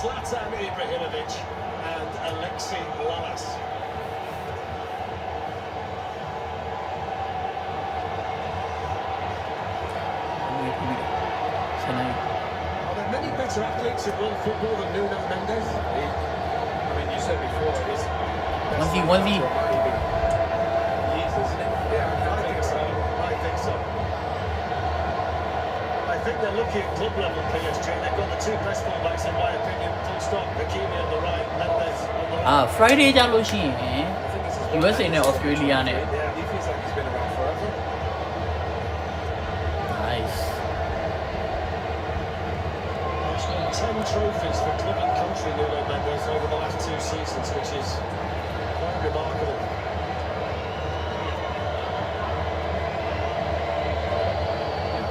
Zlatan Ibrahimovic and Alexi Lalas. Are there many better athletes in world football than Nuno Mendes? I mean, you said before, it's 1v1v. He is, isn't it? Yeah, I think so. I think so. I think they're looking at club level PSG. They've got the two best fullbacks in my opinion. Full stop. Hakimi on the right, Mendes on the left. Friday ကြလို့ရှိရင် I think this is USA နဲ့ Australia နဲ့ Yeah, he feels like he's been around forever. Nice. He's won 10 trophies for club and country, Nuno Mendes, over the last 2 seasons, which is quite remarkable.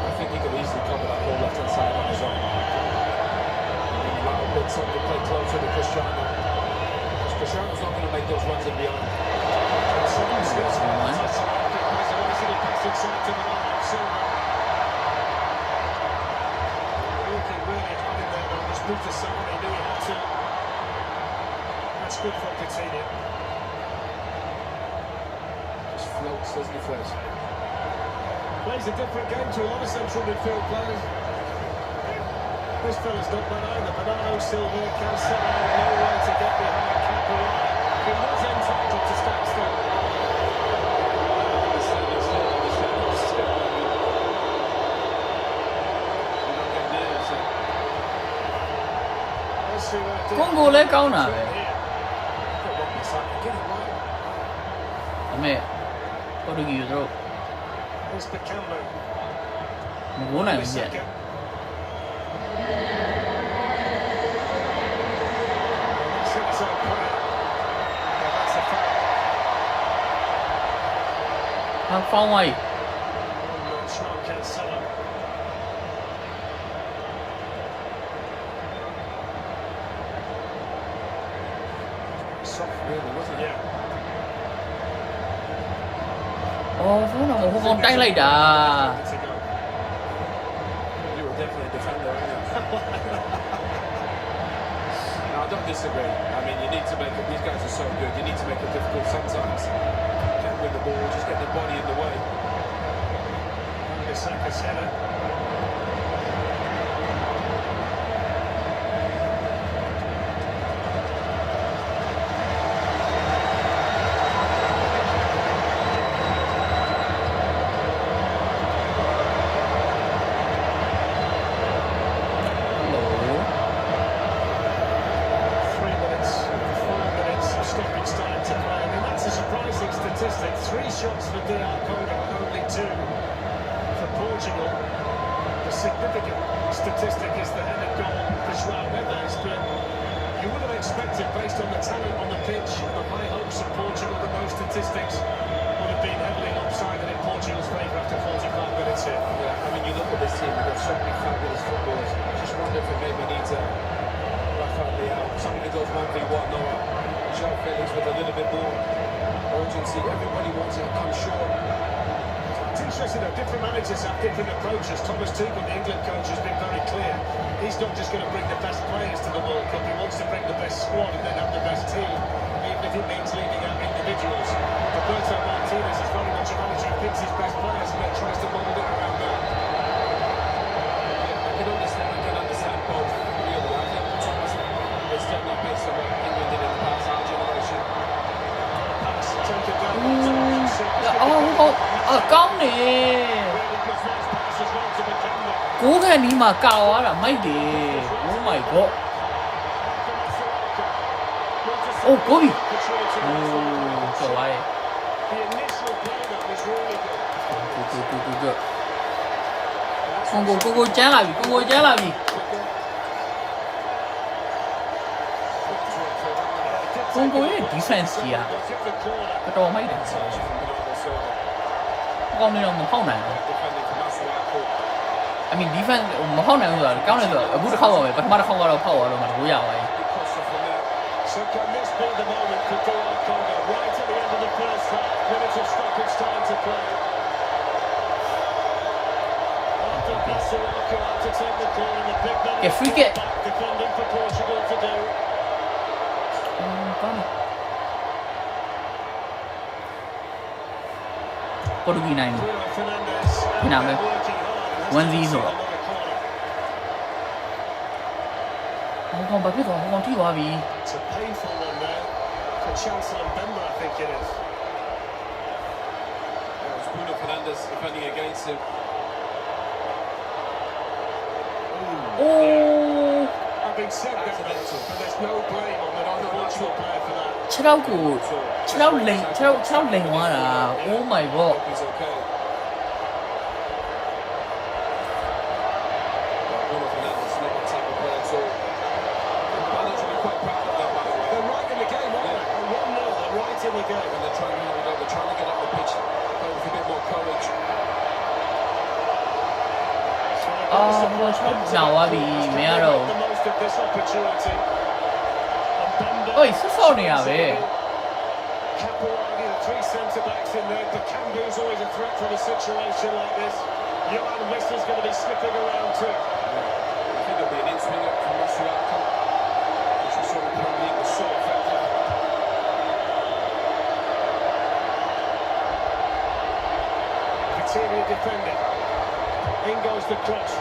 I think he could easily cover that whole left-hand side on his own. He might have been something to play closer to Cristiano. Because Cristiano's not going to make those runs in behind. Someone's got to touch the market, plays a nice little pass inside to the line, Silva. Working really hard in there, though. Just moved to someone he knew he had to. That's good for Coutinho. Just floats, doesn't he, Fred? Plays a different game to a lot of central midfield players. This fella's not bad either. Bernardo Silva, Cancelo, no way to get behind Capuano. He was entitled to stand still. Let's see what it does. ကွန်ဂိုလည်းကောင်းတာပဲ Here. ဒါပေမဲ့ပေါ်တူဂီတို့ Here's Picambo. မဝနိုင်ဘူးပြ Saka. That's it, it's on play. Yeah, that's a foul. ဟာဖောင်းသွားပြီ It's not Cancelo. Soft, really, wasn't it? Yeah. အော်ဖုန်းတော့ဟိုကောင်တိုက်လိုက်တာ To go. You were definitely a defender, weren't you? No, I don't disagree. I mean, you need to make it. These guys are so good. You need to make it difficult sometimes. Can't win the ball, just get the body in the way. Saka's header. Statistic, 3 shots for DR Congo and only 2 for Portugal. The significant statistic is the headed goal for João Neves, but you would have expected, based on the talent on the pitch, the high hopes of Portugal, that those statistics would have been heavily lopsided in Portugal's favour after 45 minutes here. Yeah, I mean, you look at this team, they've got so many fabulous footballers. I just wonder if it maybe needs a Rafael Leao, somebody that goes 1v1, Noah, João Felix with a little bit more urgency. Everybody wants it to come short. It's interesting though, different managers have different approaches. Thomas Tuchel, the England coach, has been very clear. He's not just going to bring the best players to the World Cup, he wants to bring the best squad and then have the best team, even if it means leaving out individuals. Roberto Martinez is very much a manager who picks his best players and then tries to mould it around that. I can understand both, really. I think Thomas is certainly based on what England did in the past, our generation. Pass, take it down. အော်ဟိုကောင်ကောင်းတယ် Really good first pass as well to Picambo. ကိုးခန့်ဒီမှာကာသွားတာမိုက်တယ် Oh my god အိုးကိုဘီ Opportunity. အိုးကျော်သွားတယ် The initial play-up was really good. ကိုကျန်းလာပြီကိုကျန်းလာပြီ ကွန်ဂိုရဲ့ defense ကြီးကတော်မိုက်တယ် ကောင်းနေတော့မဖောက်နိုင်ဘူး I mean defense မဖောက်နိုင်ဘူးဆိုတာကောင်းတယ်ဆိုတော့အခုတစ်ခါပါပဲပထမတစ်ခါကတော့ဖောက်သွားတော့မှတကူရပါပြီ So can this be the moment for DR Congo? Right at the end of the first half, minutes of stoppage time to play. After Masuaku had to take the ball in the big man. Yeah, free kick. Defending for Portugal today. ပေါ်တူဂီနိုင်တယ် Bruno Fernandes Nah, man. working hard. 1-0 ဆိုတော့ Another corner. ဟောကောင်ဘာဖြစ်သွားဟောကောင်ထိသွားပြီ It's a painful one now for Chancellor Bemba, I think it is. It was Bruno Fernandes defending against him. အိုး Having said that, but there's no blame on the Portugal player for that. 6ရောက်ကို6ရောက်လိန်သွားတာ Oh my god Hope he's okay. Well, Bruno Fernandes not the type of player at all. Bernardo should be quite proud of that, by the way. They're right in the game, aren't they? 1-0, they're right in the game. And they're trying to get up the pitch with a bit more courage. အာဟို6ကြောင်သွားပြီမရတော့ The most of this opportunity. And Bemba. ဟိုဆွဆော့နေရပဲ Capuani, the three centre-backs in there. The Cambu's always a threat from a situation like this. Johan Wissel's going to be sniffing around too. I think there'll be an in-swing up from Masuaku, which we saw in the Premier League was so effective. Coutinho defending. In goes the cross.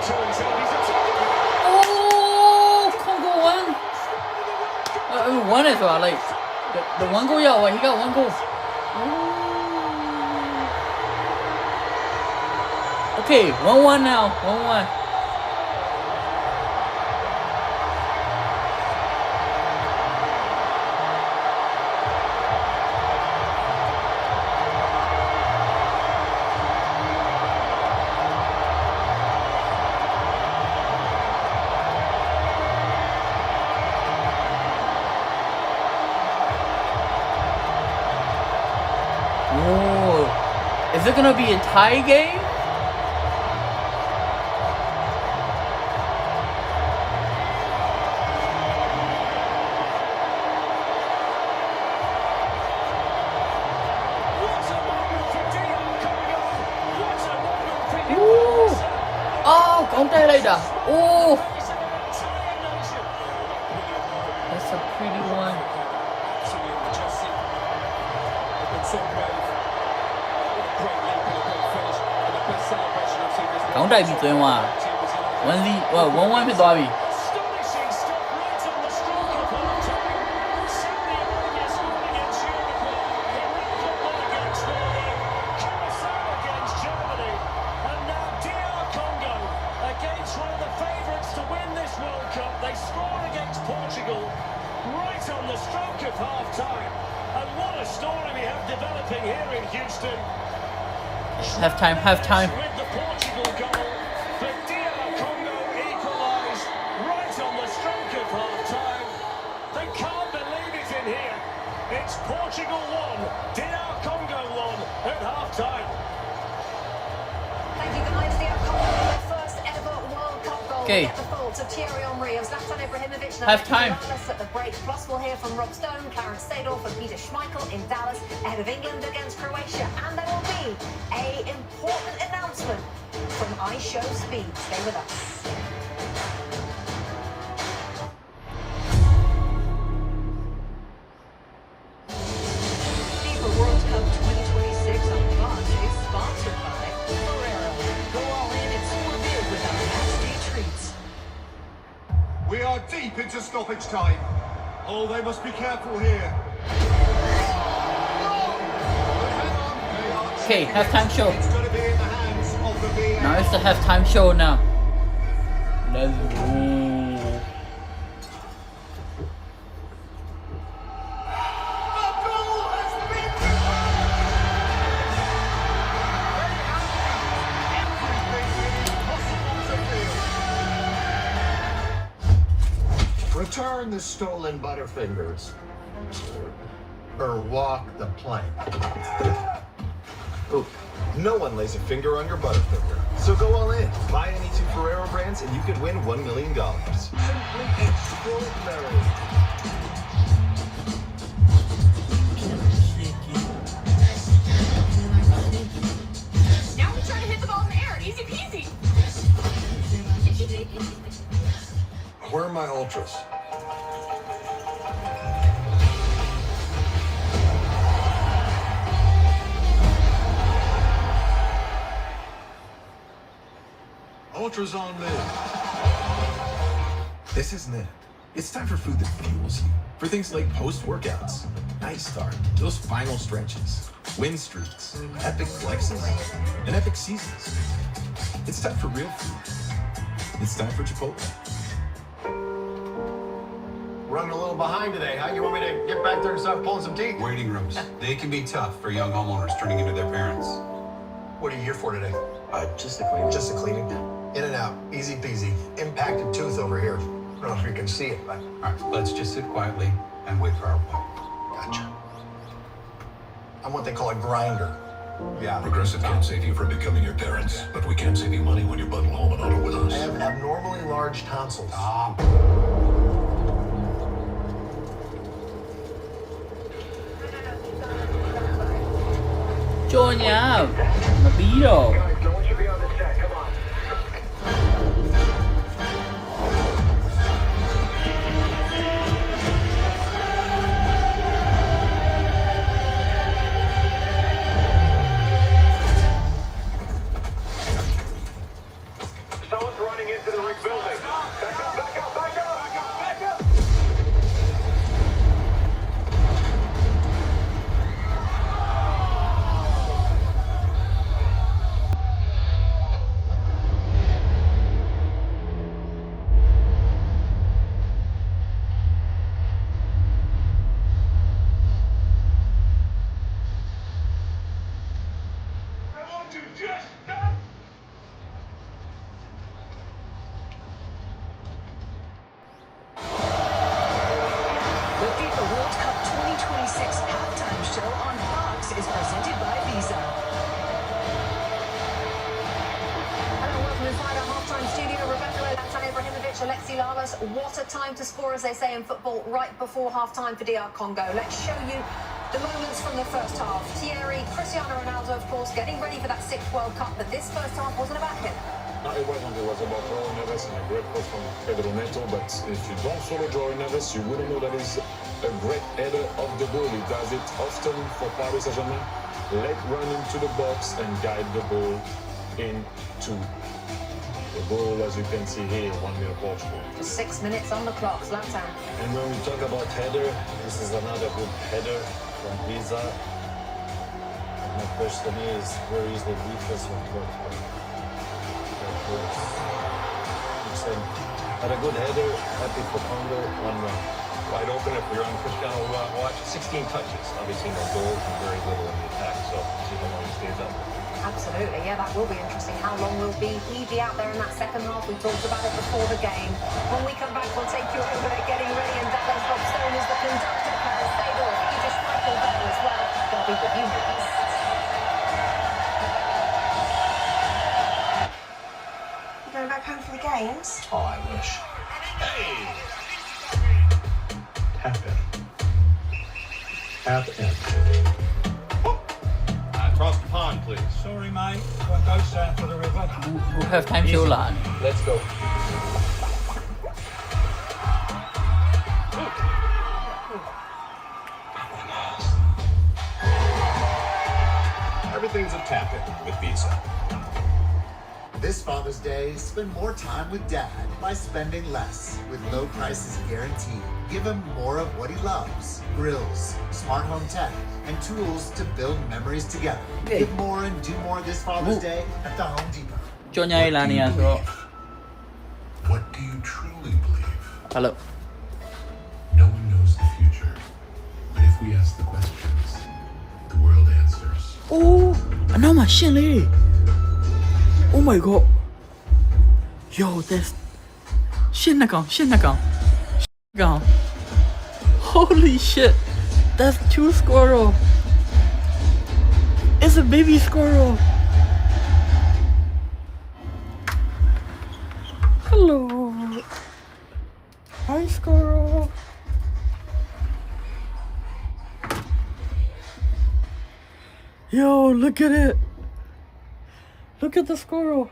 Turns in. He's attacking. အိုးCongo won 1 as well like the one goal ရောက် he got one goal Okay 1-1 now 1-1 Whoa. Is it gonna be a tie game? What a moment for Dion Congo. What a moment for Ooh. Oh, counter like that. Oh, It's an entire nation. that's a pretty one. Absolutely majestic. They've been so brave. What a great leap and a great finish. And the best celebration I've seen this World ကောင်းတိုက်ပြီးသွင်းသွား team was in. 1-1 ဖြစ်သွားပြီ Astonishing stuff right on the stroke of half-time. Saudi Arabia's won against Uruguay. Morocco won against Norway. Curacao against Germany. And now DR Congo against one of the favourites to win this World Cup. They score against Portugal right on the stroke of half-time. And what a story we have developing here in Houston. Half time With the Portugal goal, but DR Congo equalised right on the stroke of half-time. They can't believe it in here. It's Portugal 1, DR Congo 1 at half-time. Thank you guys. The Congo with their first ever World Cup goal. Okay. Get the thoughts of Thierry Henry and Zlatan Ibrahimovic. Half time. At the break. Plus, we'll hear from Rob Stone, Clarence Seedorf, and Peter Schmeichel in Dallas ahead of England against Croatia. And there will be a important announcement from iShow Speed. Stay with us. FIFA World Cup 2026 on Fox is sponsored by Ferrero. Go all in and score big with our match day treats. We are deep into stoppage time. Oh, they must be careful here. Okay, halftime show. It's going to be in the hands of the VAR. Now it's the halftime show now. Let's go. The goal has been everything possible to feel. Return the stolen Butterfingers. Or walk the plank. Ooh, no one lays a finger on your Butterfinger. So go all in. Buy any two Ferrero brands and you could win $1 million. Simply extraordinary. Now we try to hit the ball in the air. Easy peasy. Where are my ultras? Ultra's on mid. This isn't it. It's time for food that fuels you. For things like post-workouts, night start, those final stretches, win streaks, epic flexes, and epic seasons. It's time for real food. It's time for Chipotle. Running a little behind today, huh? You want me to get back there and start pulling some teeth? Waiting rooms. They can be tough for young homeowners turning into their parents. What are you here for today? Just the cleaning. Just the cleaning. In and out, easy peasy. Impacted tooth over here. I don't know if you can see it, but All right, let's just sit quietly and wait for our appointment. gotcha. I'm what they call a grinder. Yeah. Progressive can't save you from becoming your parents, but we can save you money when you bundle home and auto with us. I have abnormally large tonsils. Join nhau. Mà bí đồ. Someone's running into the Rick building. Back up, back up, back up, back up, back up. The FIFA World Cup 2026 halftime show on Fox is presented by Visa. Hello, welcome inside our halftime studio. Rebecca Zlatan Ibrahimovic, Alexi Lalas. What a time to score, as they say in football, right before halftime for DR Congo. Let's show you the moments from the first half. Thierry, Cristiano Ronaldo, of course, getting ready for that 6th World Cup, but this first half wasn't about him. No, it wasn't. It was about Joao Neves and a great pass from Pedro Neto. But if you don't follow Joao Neves, you wouldn't know that he's a great header of the ball. He does it often for Paris Saint-Germain. Let run into the box and guide the ball into the goal, as you can see here, 1-0 Portugal. Just 6 minutes on the clock, Zlatan. And when we talk about header, this is another good header from Visa. My question is, where is the defense of Portugal? But a good header, happy for Congo, 1-1. Wide open if you're on Cristiano watch. 16 touches, obviously no goals and very little in the attack. So see how long he stays up. Absolutely, yeah, that will be interesting. How long will he be out there in that second half? We talked about it before the game. When we come back, we'll take you over there getting ready. And Dallas Bob Stone is the conductor. Paris Seydorf, Edith Michael there as well. They'll be with you next. Going back home for the games? Oh, I wish. Hey! Tap in. Tap in. Across the pond, please. Sorry, mate. Won't go south of the river. We'll have time show lan. Let's go. Everything's a tap in with Visa. This Father's Day, spend more time with Dad by spending less with low prices guaranteed. Give him more of what he loves. Grills, smart home tech, and tools to build memories together. Give more and do more this Father's Day at the Home Depot. Cho nhau là nè rồi. What do you truly believe? Hello. No one knows the future. But if we ask the questions, the world answers. Oh, anh mà shit leh. Oh my god. Yo, that's shit gone. Holy shit. That's 2 squirrel. It's a baby squirrel. Hello. Hi, squirrel. Yo, look at it. Look at the squirrel.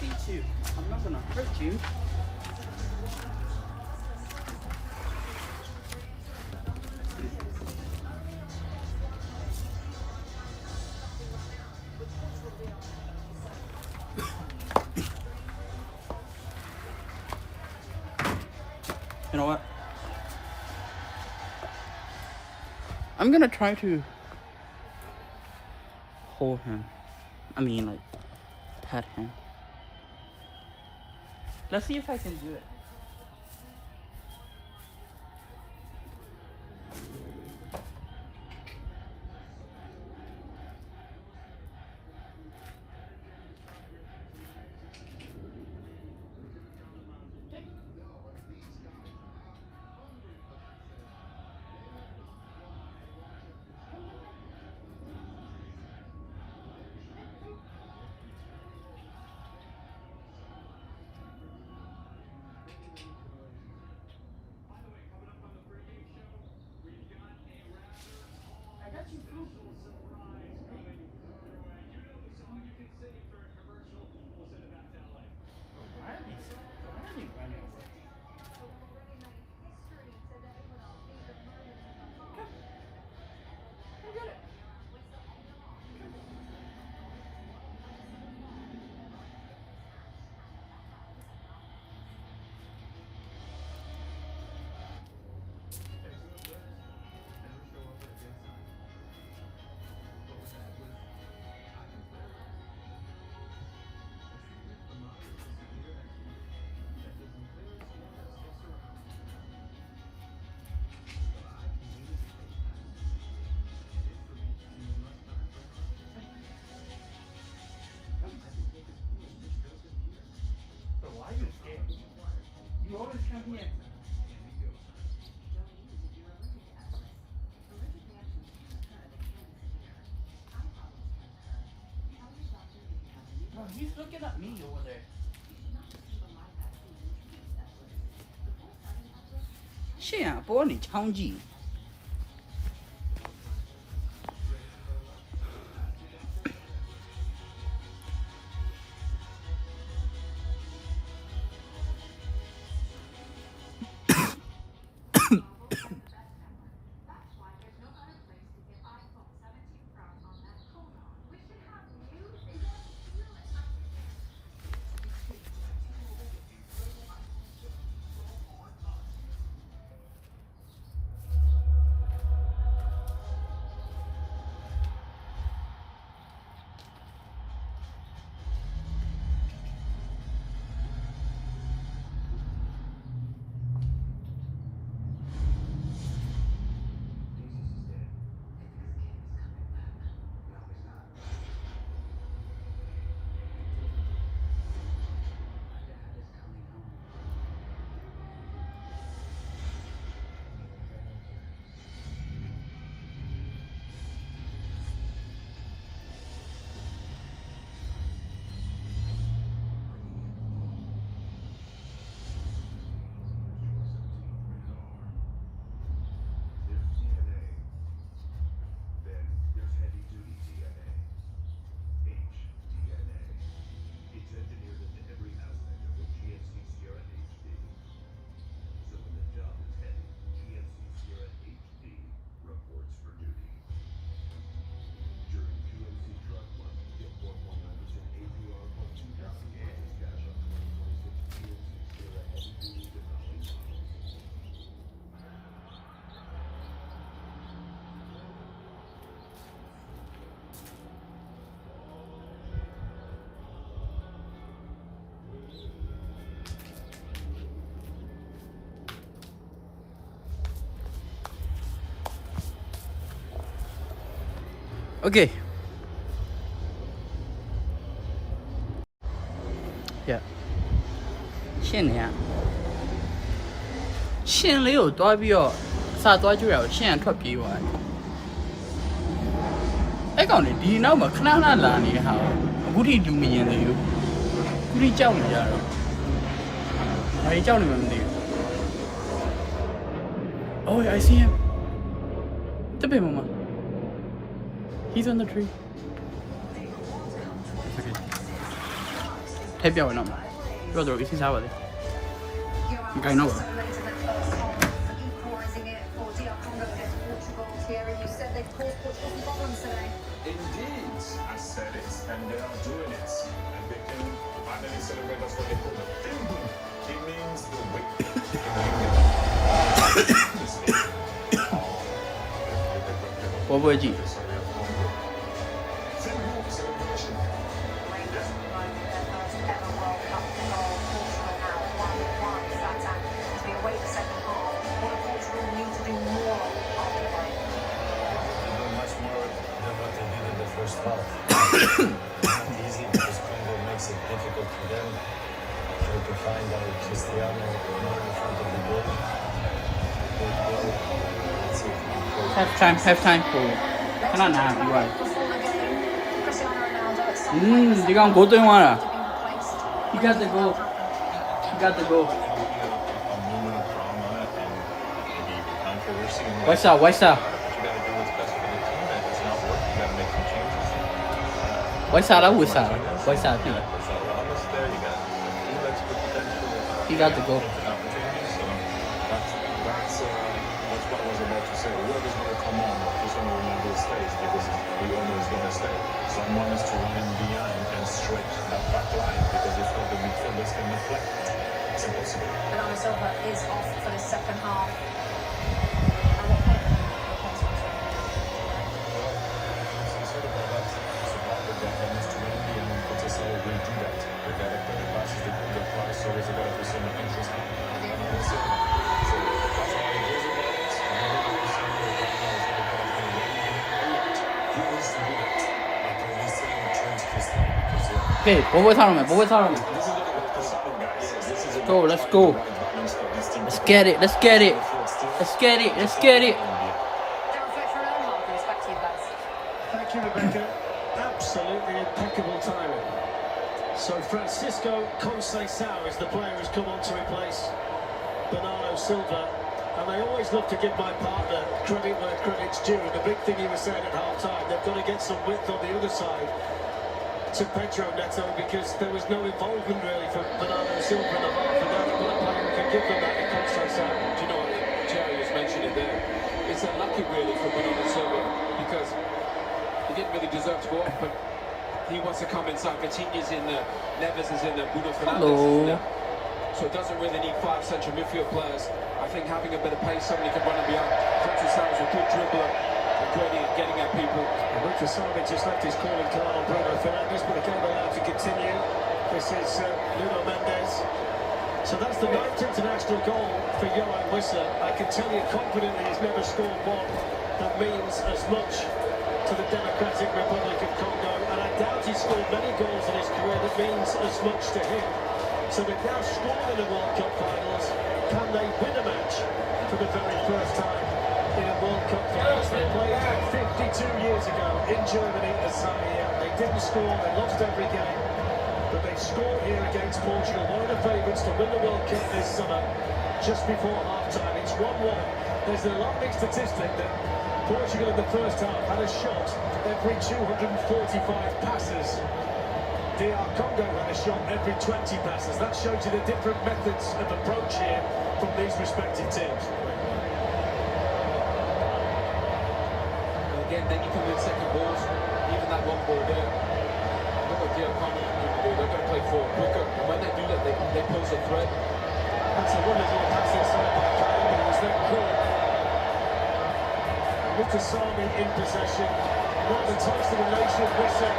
feed you. I'm not gonna hurt you. You know what? I'm gonna try to hold him. I mean, like, pet him. Let's see if I can do it. Why are you scared? You always come here. No, he's looking at me over there. 线啊，玻璃枪击。Okay. Yeah. ရှင်းနေရရှင်းလေးကိုတွားပြီးတော့စာတွားကြည့်ရအောင်ရှင်းရထွက်ပြေးသွားတယ်အဲ့ကောင်လေဒီနောက်မှာခဏခဏလာနေတဲ့ဟာအခုထိလူမရင်သေးဘူးအခုထိကြောက်နေကြတော့ဘာကြီးကြောက်နေမှမသိဘူး Oh, I see him. The big mama. He's on the tree. Okay. ထည့်ပြောင်းရတော့မှာပြောတော့ easy စားပါလေမကိုင်းတော့ Equalising it for DR Congo against Portugal here, and you said they caused Portugal some problems today. Indeed, I said it, and they are doing it. And they can finally celebrate us when they call it Timbu. It means the win. What would you? Timbu celebration. Rangers won their first ever World Cup goal. Portugal now 1-1 Satan to be away the second half. What do Portugal need to do more after break? Much more than what they did in the first half. Not easy because Congo makes it difficult for them. Try to find out Cristiano more in front of the goal. Good goal. That's it. Half time for ခဏနာပြီးသွား Before the game, Cristiano Ronaldo at some point ဒီကောင် goal သွင်းသွားတာ to be replaced. He got the goal. He got the goal. A moment of drama and maybe controversy. And What's up? What's up? you gotta do what's best for the team, and if it's not working, you gotta make some changes. What's up? What's up? What's up? There's a lot of there. You got that's good potential. He got the goal. Opportunity. So that's what I was about to say. Whoever's going to come on, Cristiano Ronaldo stays because we all know he's going to stay. Someone has to run in behind and stretch that back line because if not, the midfielders can deflect. It's impossible. Bernardo Silva is off for the second half. And what point? It's sort of about it's about the defense to win the and Cristiano will do that. The director, the passes, the price, so it's about the same interest. So that's how it is about it. He wants to do that. Like we say in French, Cristiano, because Okay, ဘောပွဲထားတော့မယ်ဘောပွဲထားတော့မယ် this is what the summer guys. This is Go, let's go. Let's get it. Let's get it. Let's get it. Let's get it. Don't reflect your own markers. Back to you guys. Thank you, Rebecca. Absolutely impeccable timing. So Francisco Conceição is the player who's come on to replace Bernardo Silva. And I always love to give my partner credit where credit's due. And the big thing he was saying at half-time, they've got to get some width on the other side to Pedro Neto because there was no involvement really from Bernardo Silva in the half. And now they've got a player who can give them that in Conceição. Do you know what Jerry was mentioning there? It's unlucky really for Bernardo Silva because he didn't really deserve to go off, but he wants to come inside. Coutinho's in there, Neves is in there, Bruno Fernandes is in there. So it doesn't really need 5 central midfield players. I think having a bit of pace, somebody can run and beyond. Conceição is a good dribbler, and great at getting at people. Lucas Sarvi just left his calling card on Bruno Fernandes, but the game allowed to continue. This is Nuno Mendes. So that's the 9th international goal for Johan Wissa. I can tell you confidently he's never scored one that means as much to the Democratic Republic of Congo, and I doubt he's scored many goals in his career that means as much to him. So they've now scored in the World Cup finals. Can they win a match for the very first time in a World Cup finals? They played 52 years ago in Germany as Zaire. They didn't score, they lost every game. But they scored here against Portugal, one of the favourites to win the World Cup this summer, just before half-time. It's 1-1. There's an alarming statistic that Portugal in the first half had a shot every 245 passes. DR Congo had a shot every 20 passes. That shows you the different methods of approach here from these respective teams. And again, then you come in second balls, even that one ball there. Look what DR Congo are going to do. They're going to play forward quicker, and when they do that, they pose a threat. That's a wonderful pass inside by Kyle, but it was then caught. Lucas Sarvi in possession. One of the toast of the nation, Wissa.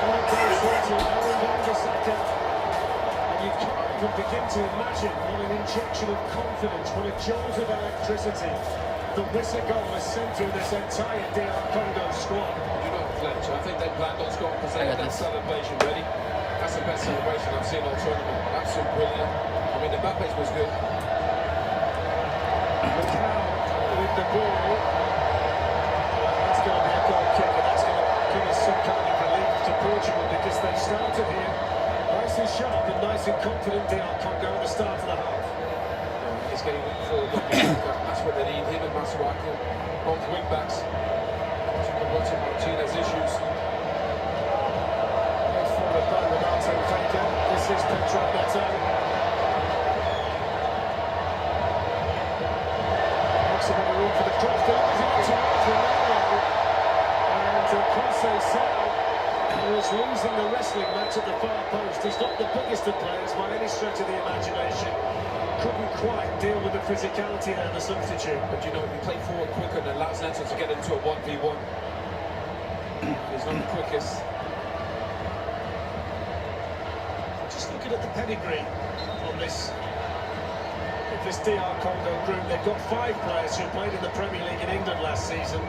And it goes into Aaron Wan-Bissaka. And you can't even begin to imagine what an injection of confidence, what a jolt of electricity the Wissa goal has sent through this entire DR Congo squad. You don't flinch. I think they planned on scoring because they had that celebration ready. That's the best celebration I've seen all tournament. Absolutely brilliant. I mean, the back pace was good. Macau with the ball. That's going to be a goal kick, and that's going to give us some kind of relief to Portugal because they started here nice and sharp and nice and confident. DR Congo at the start of the half. He's getting forward. That's what they need. Him and Masuaku, both wing backs. Portugal got some Martinez issues. Forward by Renato Vega. This is Pedro Neto. Looks a bit of room for the cross. Delivers it into Ronaldo. And Conceição, who is losing the wrestling match at the far post. He's not the biggest of players by any stretch of the imagination. Couldn't quite deal with the physicality there, the substitute. But you know, if you play forward quicker, then allows Neto to get into a 1v1. He's not the quickest. Just looking at the pedigree on this DR Congo group, they've got 5 players who played in the Premier League in England last season,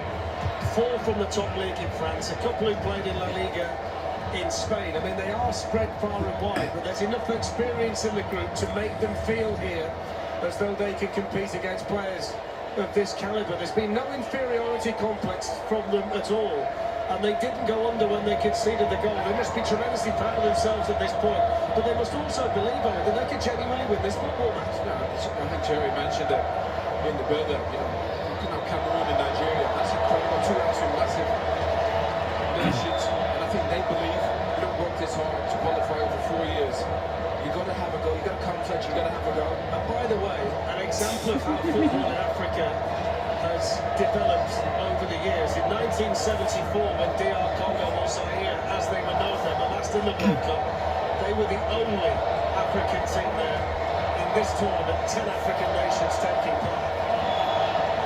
4 from the top league in France, a couple who played in La Liga in Spain. I mean, they are spread far and wide, but there's enough experience in the group to make them feel here as though they can compete against players of this calibre. There's been no inferiority complex from them at all, and they didn't go under when they conceded the goal. They must be tremendously proud of themselves at this point, but they must also believe that they can genuinely win this football match. I think Jerry mentioned it in the build-up. You know, looking at Cameroon and Nigeria, that's incredible. 2 absolute massive nations, and I think they believe you don't work this hard to qualify over 4 years. You got to have a go. You got to come touch. You got to have a go. And by the way, an example of how football in Africa has developed over the years. In 1974, when DR Congo or Zaire, as they were known then, were last in the World Cup, they were the only African team there in this tournament. 10 African nations taking part.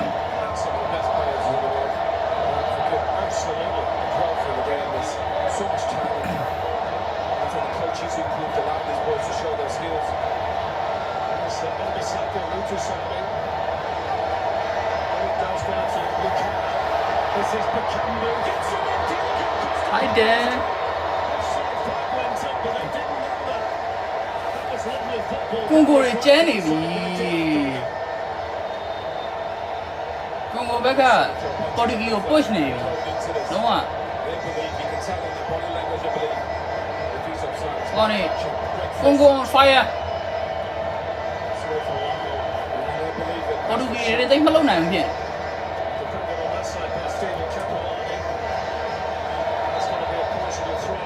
And some of the best players in the world are African. Absolutely. The growth of the game is so much talent. I think the coaches who proved allowed these boys to show their skills. There's Mbisaka, Lutusami. Down to Lukaku. This is Bakambu. Gets him in. Hi, Dan. Went up, but they didn't know that. That was lovely football. ကွန်ကိုတွေကျန်းနေပြီကွန်ကိုဘက်ကပေါ်တူဂီကို push နေပြီလုံးဝ They believe you can tell in their body language, I believe. If he's offside, it's ကောင်းနေကွန်ကို fire Sorry for one goal. And they believe it. ပေါ်တူဂီတွေတိတ်မလုံနိုင်ဘူးဖြင့် Defended on that side by Stephen Capellani. That's going to be a Portugal throw.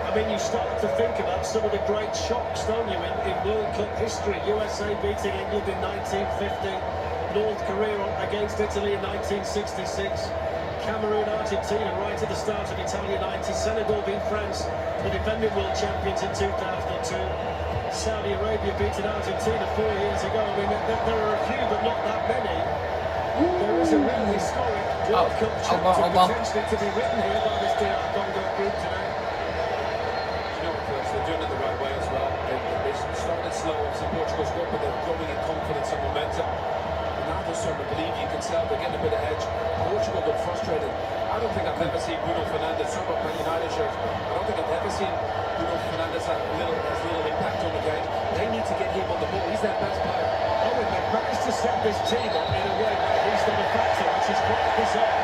I mean, you start to think about some of the great shocks, don't you, in World Cup history. USA beating England in 1950, North Korea against Italy in 1966, Cameroon, Argentina right at the start of Italia 90, Senegal beat France, the defending world champions in 2002, Saudi Arabia beating Argentina 4 years ago. I mean, there are a few, but not that many. There is a really historic World Cup chapter potentially to be written here by this DR Congo group today. You know, they're doing it the right way as well. They started slow, obviously Portugal's good, but they're growing in confidence and momentum. And now they're starting to believe you can tell they're getting a bit of edge. Portugal look frustrated. I don't think I've ever seen Bruno Fernandes, some of Man United shirts, I don't think I've ever seen Bruno Fernandes have little impact on the game. They need to get him on the ball. He's their best player. Oh, and they've managed to set this team up in a way where he's not a factor, which is quite bizarre.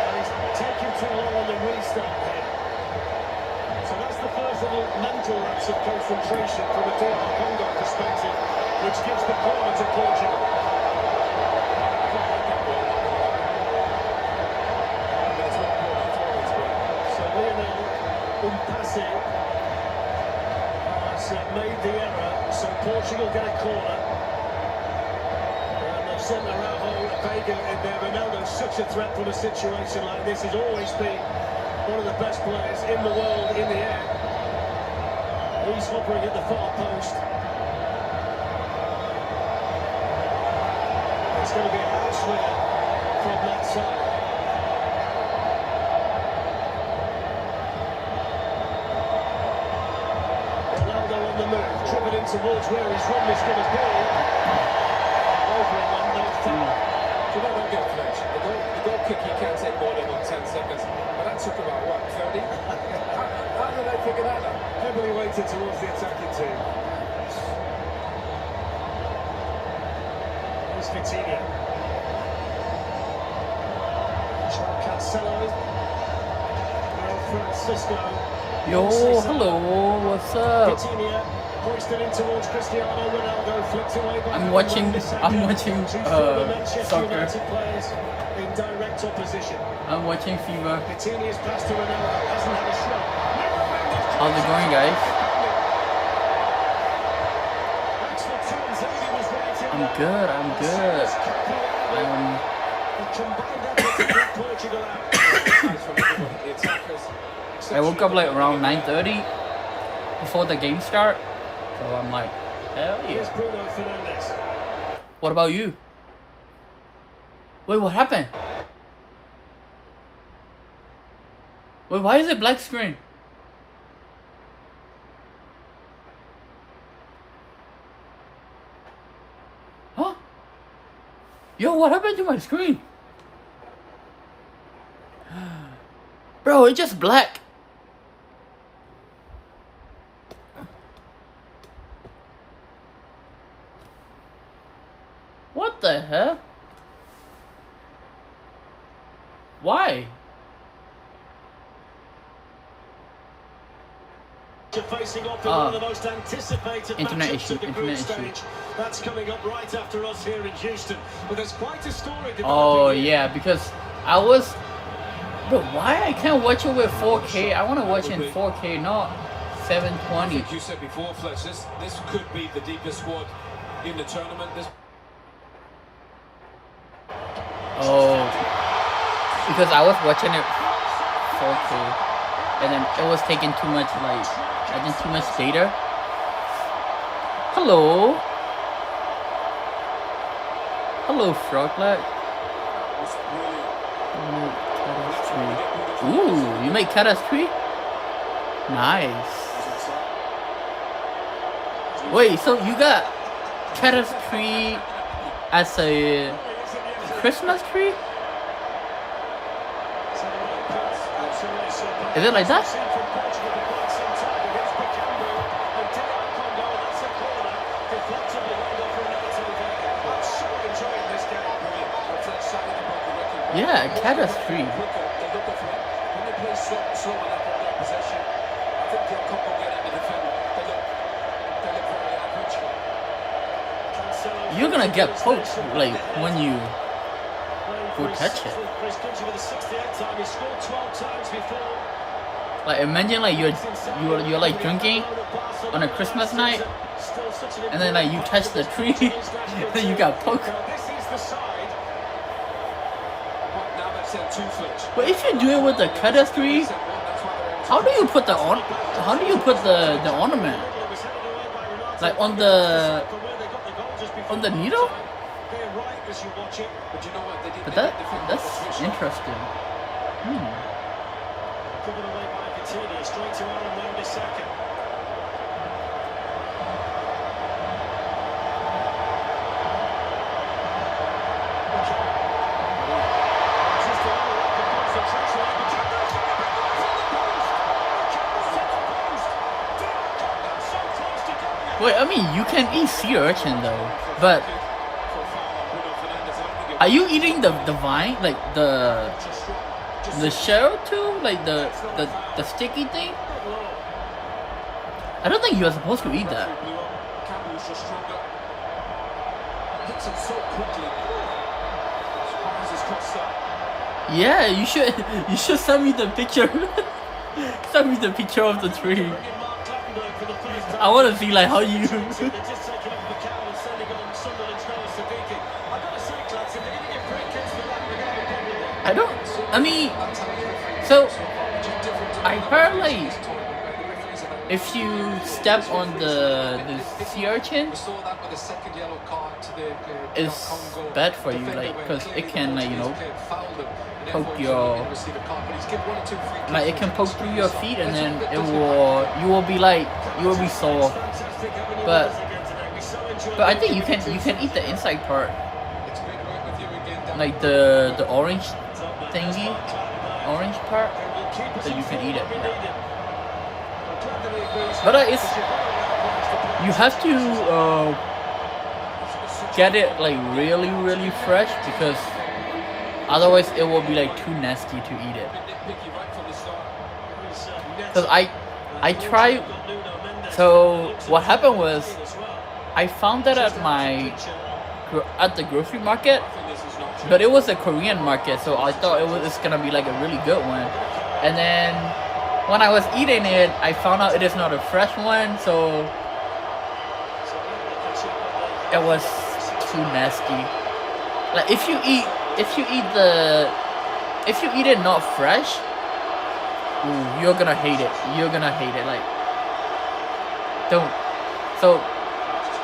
And he's taken too long on the restart here. So that's the first little mental lapse of concentration from a DR Congo perspective, which gives the corner to Portugal. So Lionel Umpasi has made the error, so Portugal get a corner. And they've sent Araujo Vega in there. Ronaldo's such a threat from a situation like this. He's always been one of the best players in the world in the air. He's hovering at the far post. It's going to be a house winner from that side. Ronaldo on the move, driven in towards where he's run this good as ball. Over and one, no foul. Do you know, don't get fledged. The goal kick you can't take more than 10 seconds. But that took about, what, 30? How did they figure that out? Heavily weighted towards the attacking team. Here's Vitinha. João Cancelo. Francisco. Yo, hello, what's up? Vitinha hoisted in towards Cristiano Ronaldo, flicked away by I'm watching soccer. United players in direct opposition. I'm watching FIFA. Vitinha's pass to Ronaldo, hasn't had a shot. How's it going, guys? I'm good. I woke up like around 9:30 before the game start, so I'm like, hell yeah. What about you? Wait, what happened? Wait, why is it black screen? Huh? Yo, what happened to my screen? Bro, it's just black. What the hell? Why? Facing off in one of the most anticipated internet matchups issue, of the group internet issue. stage. That's coming up right after us here in Houston. But there's quite a story developing. Oh yeah, because I was. Bro, why I can't watch it with 4K? I want to watch it in 4K, not 720. Like you said before, Fletch, this could be the deepest squad in the tournament. Oh, because I was watching it 4K, and then it was taking too much, like, I think too much data. Hello. Hello, Froglet. Ooh, you make Kata's tree? Nice. Wait, so you got Kata's tree as a Christmas tree? Is it like that? Yeah, Kata's tree. You're gonna get poked, like, when you go touch it. Like, imagine like you're like drinking on a Christmas night, and then like you touch the tree, and then you got poked. But if you do it with the Kata's tree, how do you put the ornament? Like on the needle? But that's interesting. Given away by Coutinho, straight to Aaron Wan-Bissaka. Wait, I mean, you can eat sea urchin though, but are you eating the vine, like the shell too, like the sticky thing? I don't think you are supposed to eat that. Yeah, you should send me the picture. Send me the picture of the tree. I want to see like how you. I mean, so I heard like if you step on the sea urchin, it's bad for you, like, because it can, like, you know, poke your, like, it can poke through your feet, and then you will be sore. But I think you can eat the inside part, like the orange part, that you can eat it. Yeah. But it's, you have to get it like really fresh, because otherwise it will be like too nasty to eat it. Because I tried. So what happened was, I found that at the grocery market, but it was a Korean market, so I thought it's gonna be like a really good one. And then when I was eating it, I found out it is not a fresh one, so it was too nasty. Like if you eat it not fresh, ooh, you're gonna hate it. You're gonna hate it. Like, don't. So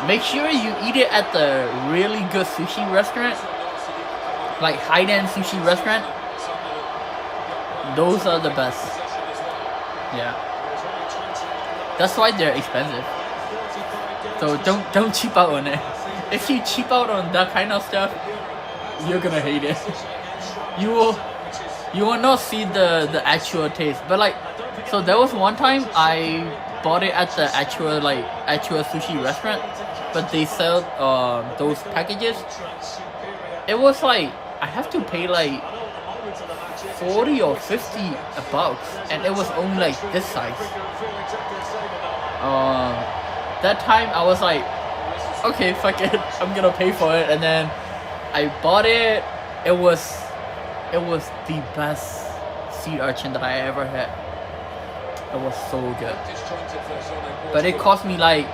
make sure you eat it at the really good sushi restaurant, like high-end sushi restaurant. Those are the best. Yeah. That's why they're expensive. So don't cheap out on it. If you cheap out on that kind of stuff, you're gonna hate it. You will not see the actual taste. But like, so there was one time I bought it at the actual sushi restaurant, but they sell those packages. It was like I have to pay like 40 or 50 bucks, and it was only like this size. That time I was like, okay, fuck it, I'm gonna pay for it, and then I bought it. It was the best sea urchin that I ever had. It was so good. But it cost me like,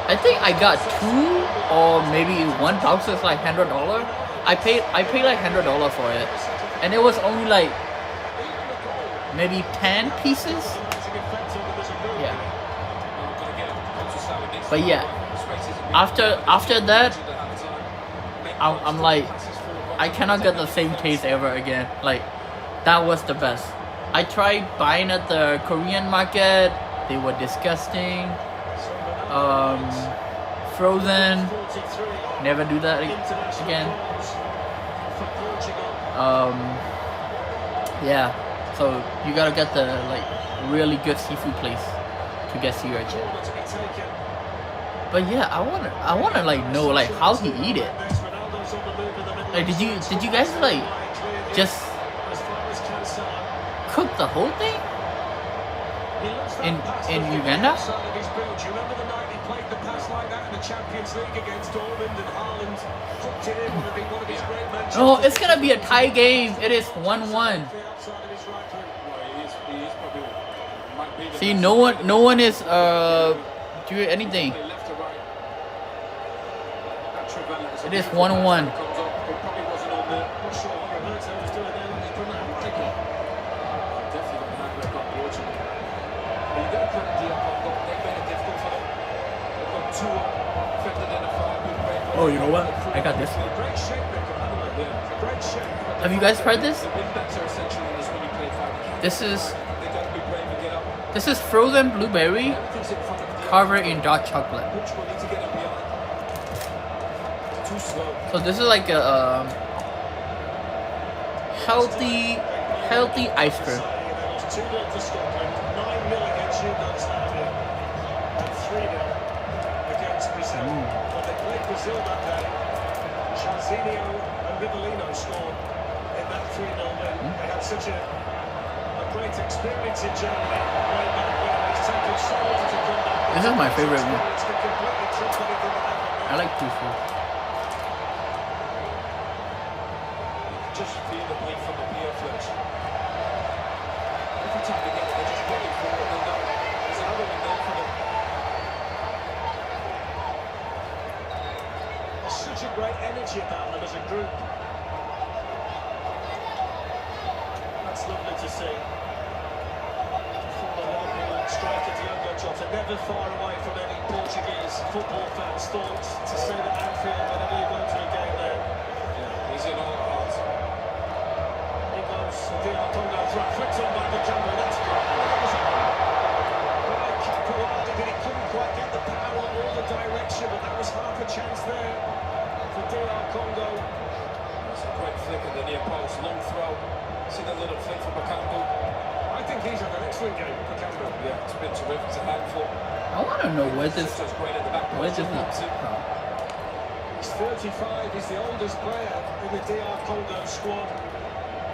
I think I got 2 or maybe 1 box is like $100. I paid like $100 for it, and it was only like maybe 10 pieces. Yeah. But yeah, after that, I'm like, I cannot get the same taste ever again. Like, that was the best. I tried buying at the Korean market. They were disgusting. Frozen. Never do that again. Yeah. So you gotta get the like really good seafood place to get sea urchin. But yeah, I wanna like know like how he eat it. Like, did you guys like just cook the whole thing in Uganda? No, it's gonna be a tie game. It is 1-1. See, no one is doing anything. It is 1-1. Oh, you know what? I got this. Have you guys tried this? This is frozen blueberry covered in dark chocolate. So this is like a healthy ice cream. Brazil that day. Chazzinho and Rivellino scored in that 3-0 win. They had such a great experience in Germany way back when. It's taken so long to come back. This is my favorite one. I like tofu. Just feel the bleed from the beer flesh. Every time they get it, they just get it forward and down. There's another one there for them. Such a great energy about them as a group. That's lovely to see. Former Liverpool striker Diogo Jota, never far away from any Portuguese football fans' thoughts to say that Anfield whenever you go to a game there. Yeah, he's in all our hearts. Here goes DR Congo throw, flicked on by the jumbo. That's great. He couldn't quite get the power or the direction, but that was half a chance there. For DR Congo. That's a great flick at the near post, long throw. See the little flick from Bakambu. I think he's had an excellent game, Bakambu. Yeah, it's been terrific. It's a handful. I want to know where this is. He's 35. He's the oldest player in the DR Congo squad.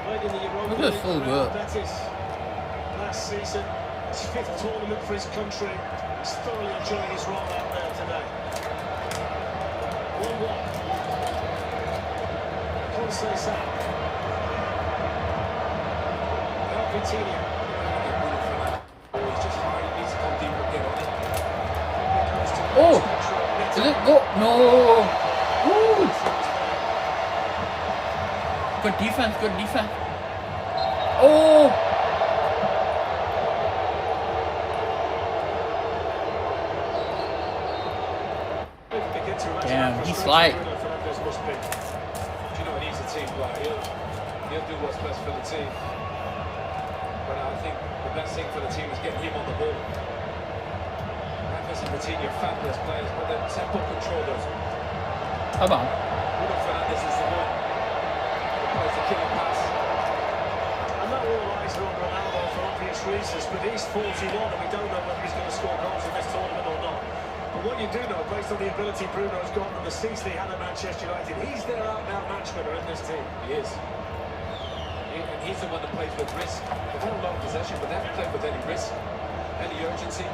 Played in the Europa League with Betis last season. His 5th tournament for his country. He's thoroughly enjoying his role out there today. 1-1. Vitinha. He's just high, he needs to come deep and get on it. Oh! Is it go? No! Woo! Good defense, good defense. Oh! Damn, he's like. Do you know, he's a team player. He'll do what's best for the team. But I think the best thing for the team is getting him on the ball. Memphis and Vitinha are fabulous players, but they're tempo controllers. Come on. Bruno Fernandes is the one who plays the killer pass. And that all eyes are on Ronaldo for obvious reasons, but he's 41 and we don't know whether he's going to score goals in this tournament or not. But what you do know, based on the ability Bruno's got and the season he had at Manchester United, he's their out-and-out matchwinner in this team. He is. And he's the one that plays with risk. They've had a lot of possession, but they haven't played with any risk, any urgency.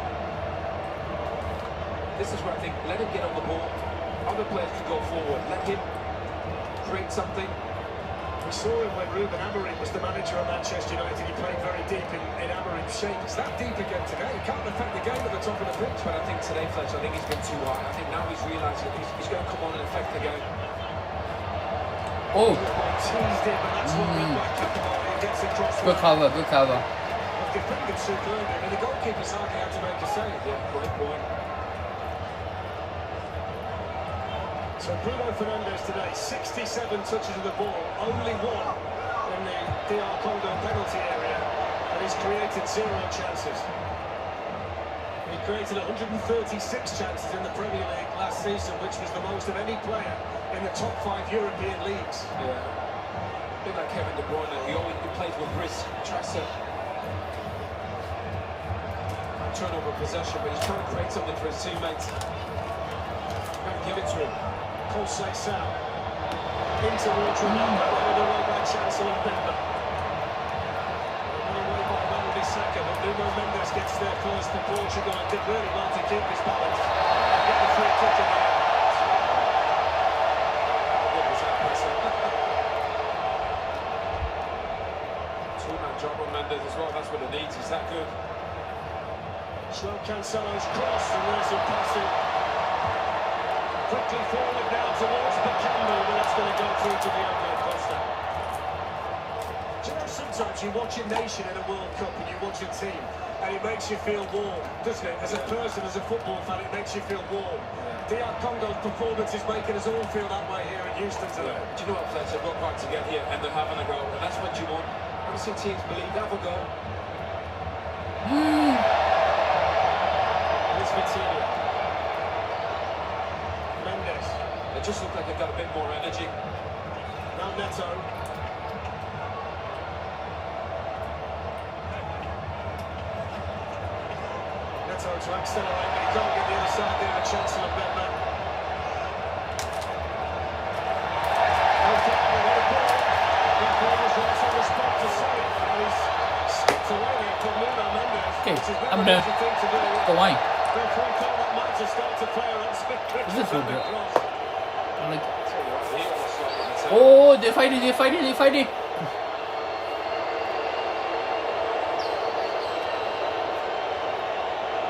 This is where I think, let him get on the ball. Other players can go forward. Let him create something. We saw him when Ruben Amorim was the manager of Manchester United. He played very deep in Amorim's shape. It's that deep again today. He can't affect the game at the top of the pitch. But I think today, Fletcher, I think he's been too high. I think now he's realising he's going to come on and affect the game. Oh! Teased him, and that's what we like at the ball. He gets across. Good cover, good cover. But defended superbly. I mean, the goalkeeper's hardly had to make a save. Yeah, great point. So Bruno Fernandes today, 67 touches of the ball, only one in the DR Congo penalty area, and he's created 0 chances. He created 136 chances in the Premier League last season, which was the most of any player in the top 5 European leagues. Yeah. A bit like Kevin De Bruyne, he plays with risk, tries to turn over possession, but he's trying to create something for his teammates. Can't give it to him. Jose Sal in towards Ronaldo, headed away by Chancellor Bemba. Run away by Ronaldo Saka, but Nuno Mendes gets there first for Portugal and did really well to keep his balance. Get the free kick in there. Two-man job on Mendes as well, that's what it needs, he's that good. João Cancelo's cross, and there's some passing. Quickly forward now towards Bakambu, but that's going to go through to Diogo Costa. Do you know, sometimes you watch a nation in a World Cup and you watch a team and it makes you feel warm, doesn't it? As a person, as a football fan, it makes you feel warm. DR Congo's performance is making us all feel that way here in Houston today. Do you know what, Fletcher? Work hard to get here and they're having a go, and that's what you want. I want to see teams believe, have a go. It's Vitinha. Mendes. They just look like they've got a bit more energy. Now Neto. Neto to accelerate, but he can't get the other side there, the Chancellor Bemba. Okay, they've got a ball. The ball is right on the spot to save, and he's skipped away there from Nuno Mendes. Okay, which is never I'm an done. easy thing to do. Go on. Therefore, call that might just start to play around This is so good. I like it. He almost like it. Oh, they're fighting, they're fighting, they're fighting.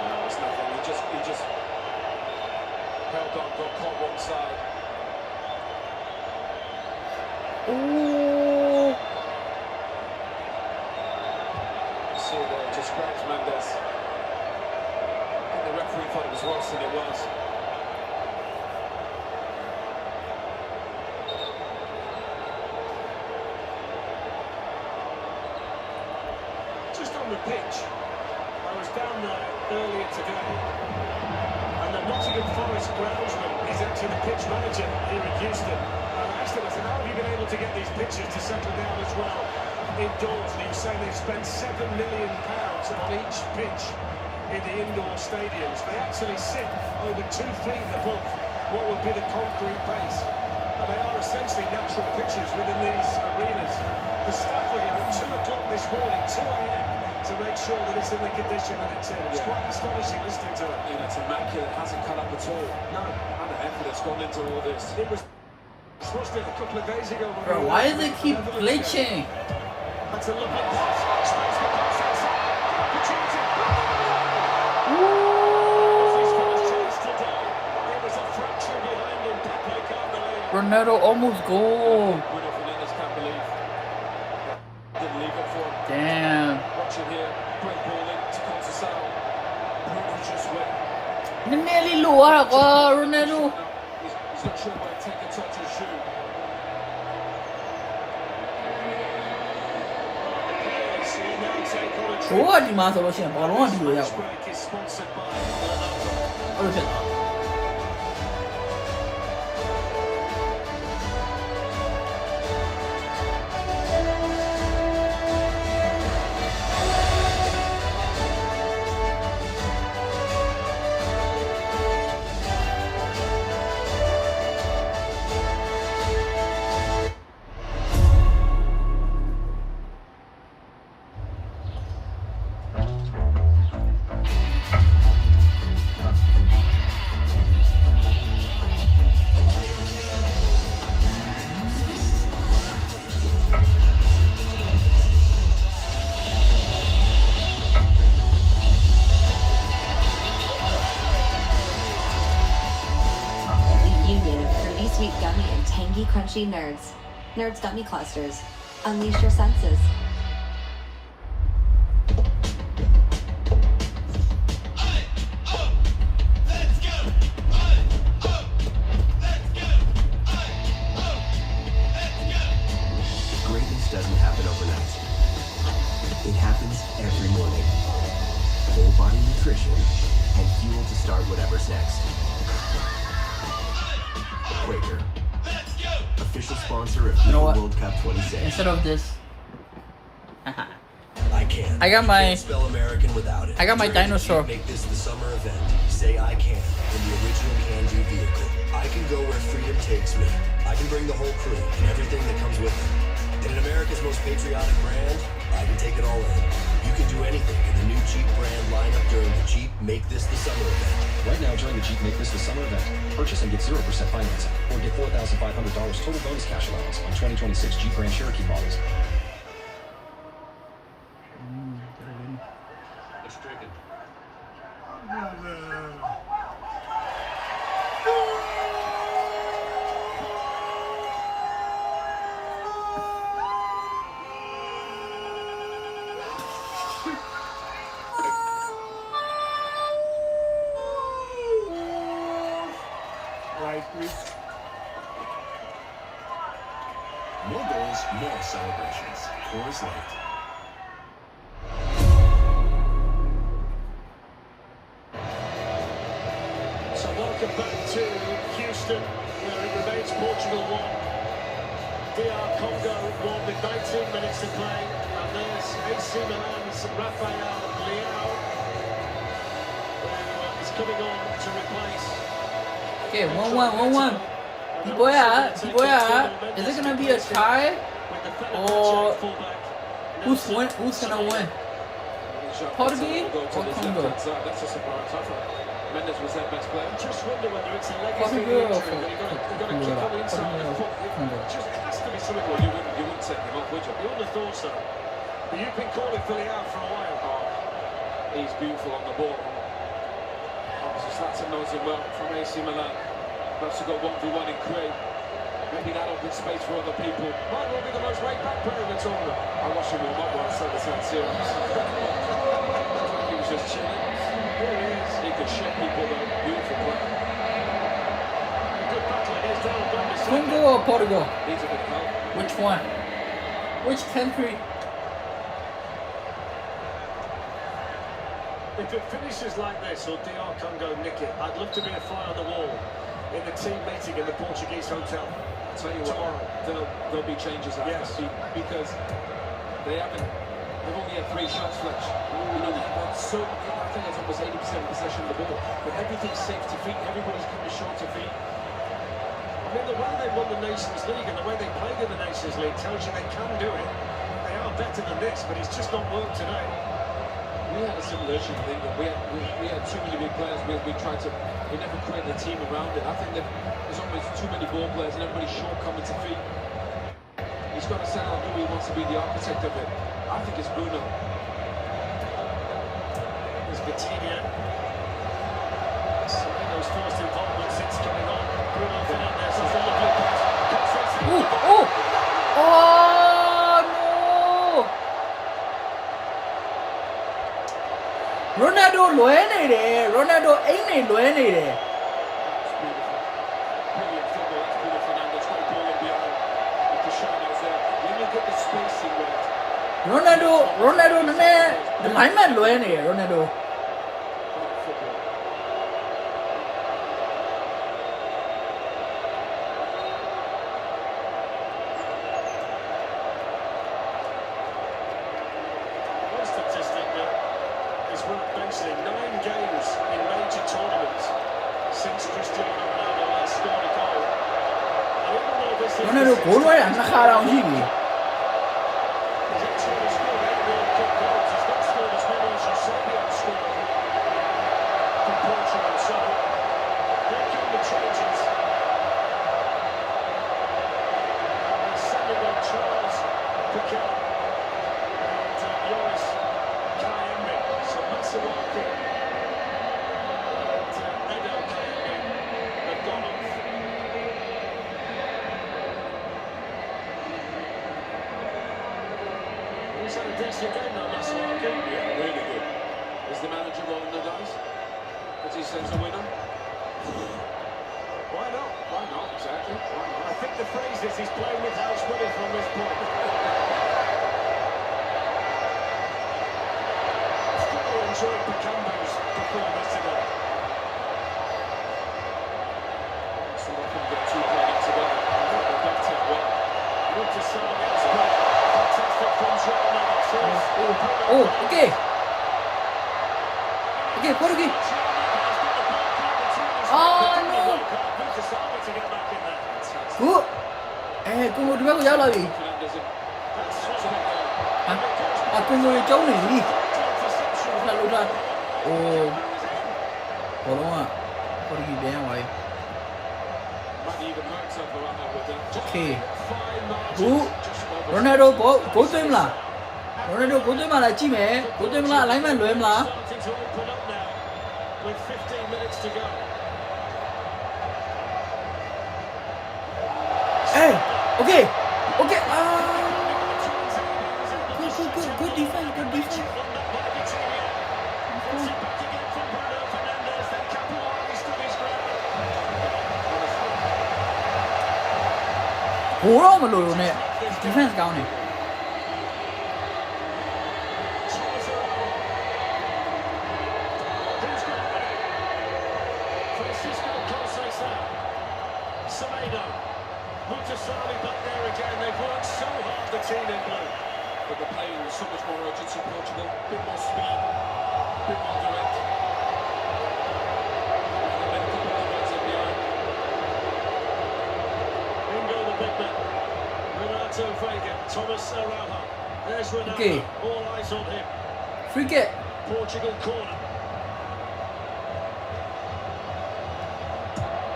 No, it's nothing. He just held on, got caught one side. Oh. See there, it just grabs Mendes. I think the referee thought it was worse than it was. Just on the pitch, I was down there earlier today, and the Nottingham Forest groundsman is actually the pitch manager here in Houston. And I asked him, I said, how have you been able to get these pitches to settle down as well indoors? And he was saying they've spent £7 million on each pitch in the indoor stadiums. They actually sit over 2 feet above what would be the concrete base. And they are essentially natural pitches within these arenas. The staff were here at 2 o'clock this morning, 2 a.m, to make sure that it's in the condition that it's in. It's quite astonishing listening to it. You know, it's immaculate, hasn't cut up at all. No. And the effort that's gone into all this. It was supposed to a couple of days ago. Bro, why does it keep glitching? That's a lovely pass. Ronaldo almost goal. Bruno Fernandes can't believe. Didn't leave it for him. Damn. Watch it here. Great ball in to Conceição. Bruno just went. Naneli luar kah Ronaldo. He's not sure where to take a touch his shoe. Gua di masa lo siapa? Kalau di lo ya. Oh shit. Sweet gummy and tangy crunchy nerds. Nerds gummy clusters. Unleash your senses. Greatness doesn't happen overnight. It happens every morning. Whole body nutrition and fuel to start whatever's next. Quaker, official sponsor of FIFA World Cup 26. Instead of this, I can. I got my. Spell American without it. I got my dinosaur. Make this the summer event. Say I can in the original can-do vehicle. I can go where freedom takes me. I can bring the whole crew and everything that comes with it. And in America's most patriotic brand, I can take it all in. You can do anything in the new Jeep brand lineup during the Jeep Make This the Summer event. Right now, during the Jeep Make This the Summer event, purchase and get 0% financing, or get $4,500 total bonus cash allowance on 2026 Jeep Grand Cherokee models. What's drinking? More goals, more celebrations. Coors Light. So welcome back to Houston, where it remains Portugal 1. DR Congo 1 with 19 minutes to play. And there's AC Milan's Rafael Leao, who is coming on to replace. Okay, 1-1. Boya. Is it gonna be a tie or who's gonna win? Portugal or Congo? That's a surprise. I thought Mendes was their best player. Just wonder whether it's a legacy Portugal or injury, but you've got to kick on the inside of the foot. It just has to be something. Well, you wouldn't take him off, would you? You wouldn't have thought so. But you've been calling for Leao for a while. He's beautiful on the ball. Obviously, Zlatan knows him well from AC Milan. Perhaps to go 1v1 in Craig. Maybe that opens space for other people. Might well be the most laid-back player in the tournament. I watched him warm up once, so it's not serious. He was just chilling. Here he is. He could shit people though. Beautiful player. A good battle against Del Bundesliga. Congo or Portugal? Needs a bit of help. Which one? Which country? If it finishes like this, or DR Congo nick it, I'd love to be a fly on the wall in the team meeting in the Portuguese hotel. I'll tell you tomorrow. What, there'll be changes after. Yes. Because they've only had 3 shots, Fletch. You know, they've had I think it's almost 80% possession of the ball. But everything's safe to feet, everybody's coming short to feet. I mean, the way they won the Nations League and the way they played in the Nations League tells you they can do it. They are better than this, but it's just not worked today. We had a similar issue in England. We had too many big players. We never created a team around it. I think that there's almost too many ball players and everybody's short coming to feet. He's got to settle on who he wants to be the architect of it. I think it's Bruno. It's Vitinha. Those first involvements, it's coming on. Bruno Fernandes has a lovely pass. Ronaldo လွယ်နေတယ် Ronaldo အိမ်နေလွယ်နေတယ် Brilliant football. That's Bruno Fernandes. Great ball in behind. And Cristiano's there. When you get the spacing right. Ronaldo နည်းနည်း alignment လွယ်နေတယ် Ronaldo One statistic that is worth mentioning: 9 games in major tournaments since Cristiano Ronaldo last scored a goal. And even though this is Ronaldo ဂိုးလွှဲတာနှစ်ခါတောင်ရှိပြီ he's actually scored 8 World Cup goals, he's not scored as many as Eusebio scored for Portugal. So here come the changes. And he's sending on Charles Piquet and Yoris Kayembe. So Masuaku and Edo Kayembe have gone off. He's had a decent game now, Masuaku. Yeah, really good. Is the manager rolling the dice? Does he sense a winner? Why not? Why not? Exactly. Why not? I think the phrase is he's playing with house money from this point. Still enjoying Picando's performance today. So I can get two playing together. They've done it well. Good to see him. Fantastic from Joao Neves. Oh, okay. Okay, Portuguese. Oh no. Good to see him to get back in there. Good. Congo ဒီဘက်ကိုရောက်လာပြီ Congo ရဲ့ကျောင်းနေပြီလှလို့တာအိုးဘောလုံးက Portuguese ပြန်သွားပြီ Okay. Good. Ronaldo ဂိုးသွင်းမလား Ronaldo ဂိုးသွင်းမလားကြည့်မယ်ဂိုးသွင်းမလား alignment လွဲမလား Starting to open up now with 15 minutes to go. Hey, okay. Good defense, good defense. Ủa đâu mà lùi rồi nè, defense cao này. Mutasali back there again. They've worked so hard, the team in blue. But they're playing with so much more urgency, Portugal. A bit more speed, a bit more direct. And they've made a couple of runs in behind. Bingo the big man. Renato Vega, Thomas Araujo. There's Ronaldo. Okay. All eyes on him. Free kick. Portugal corner.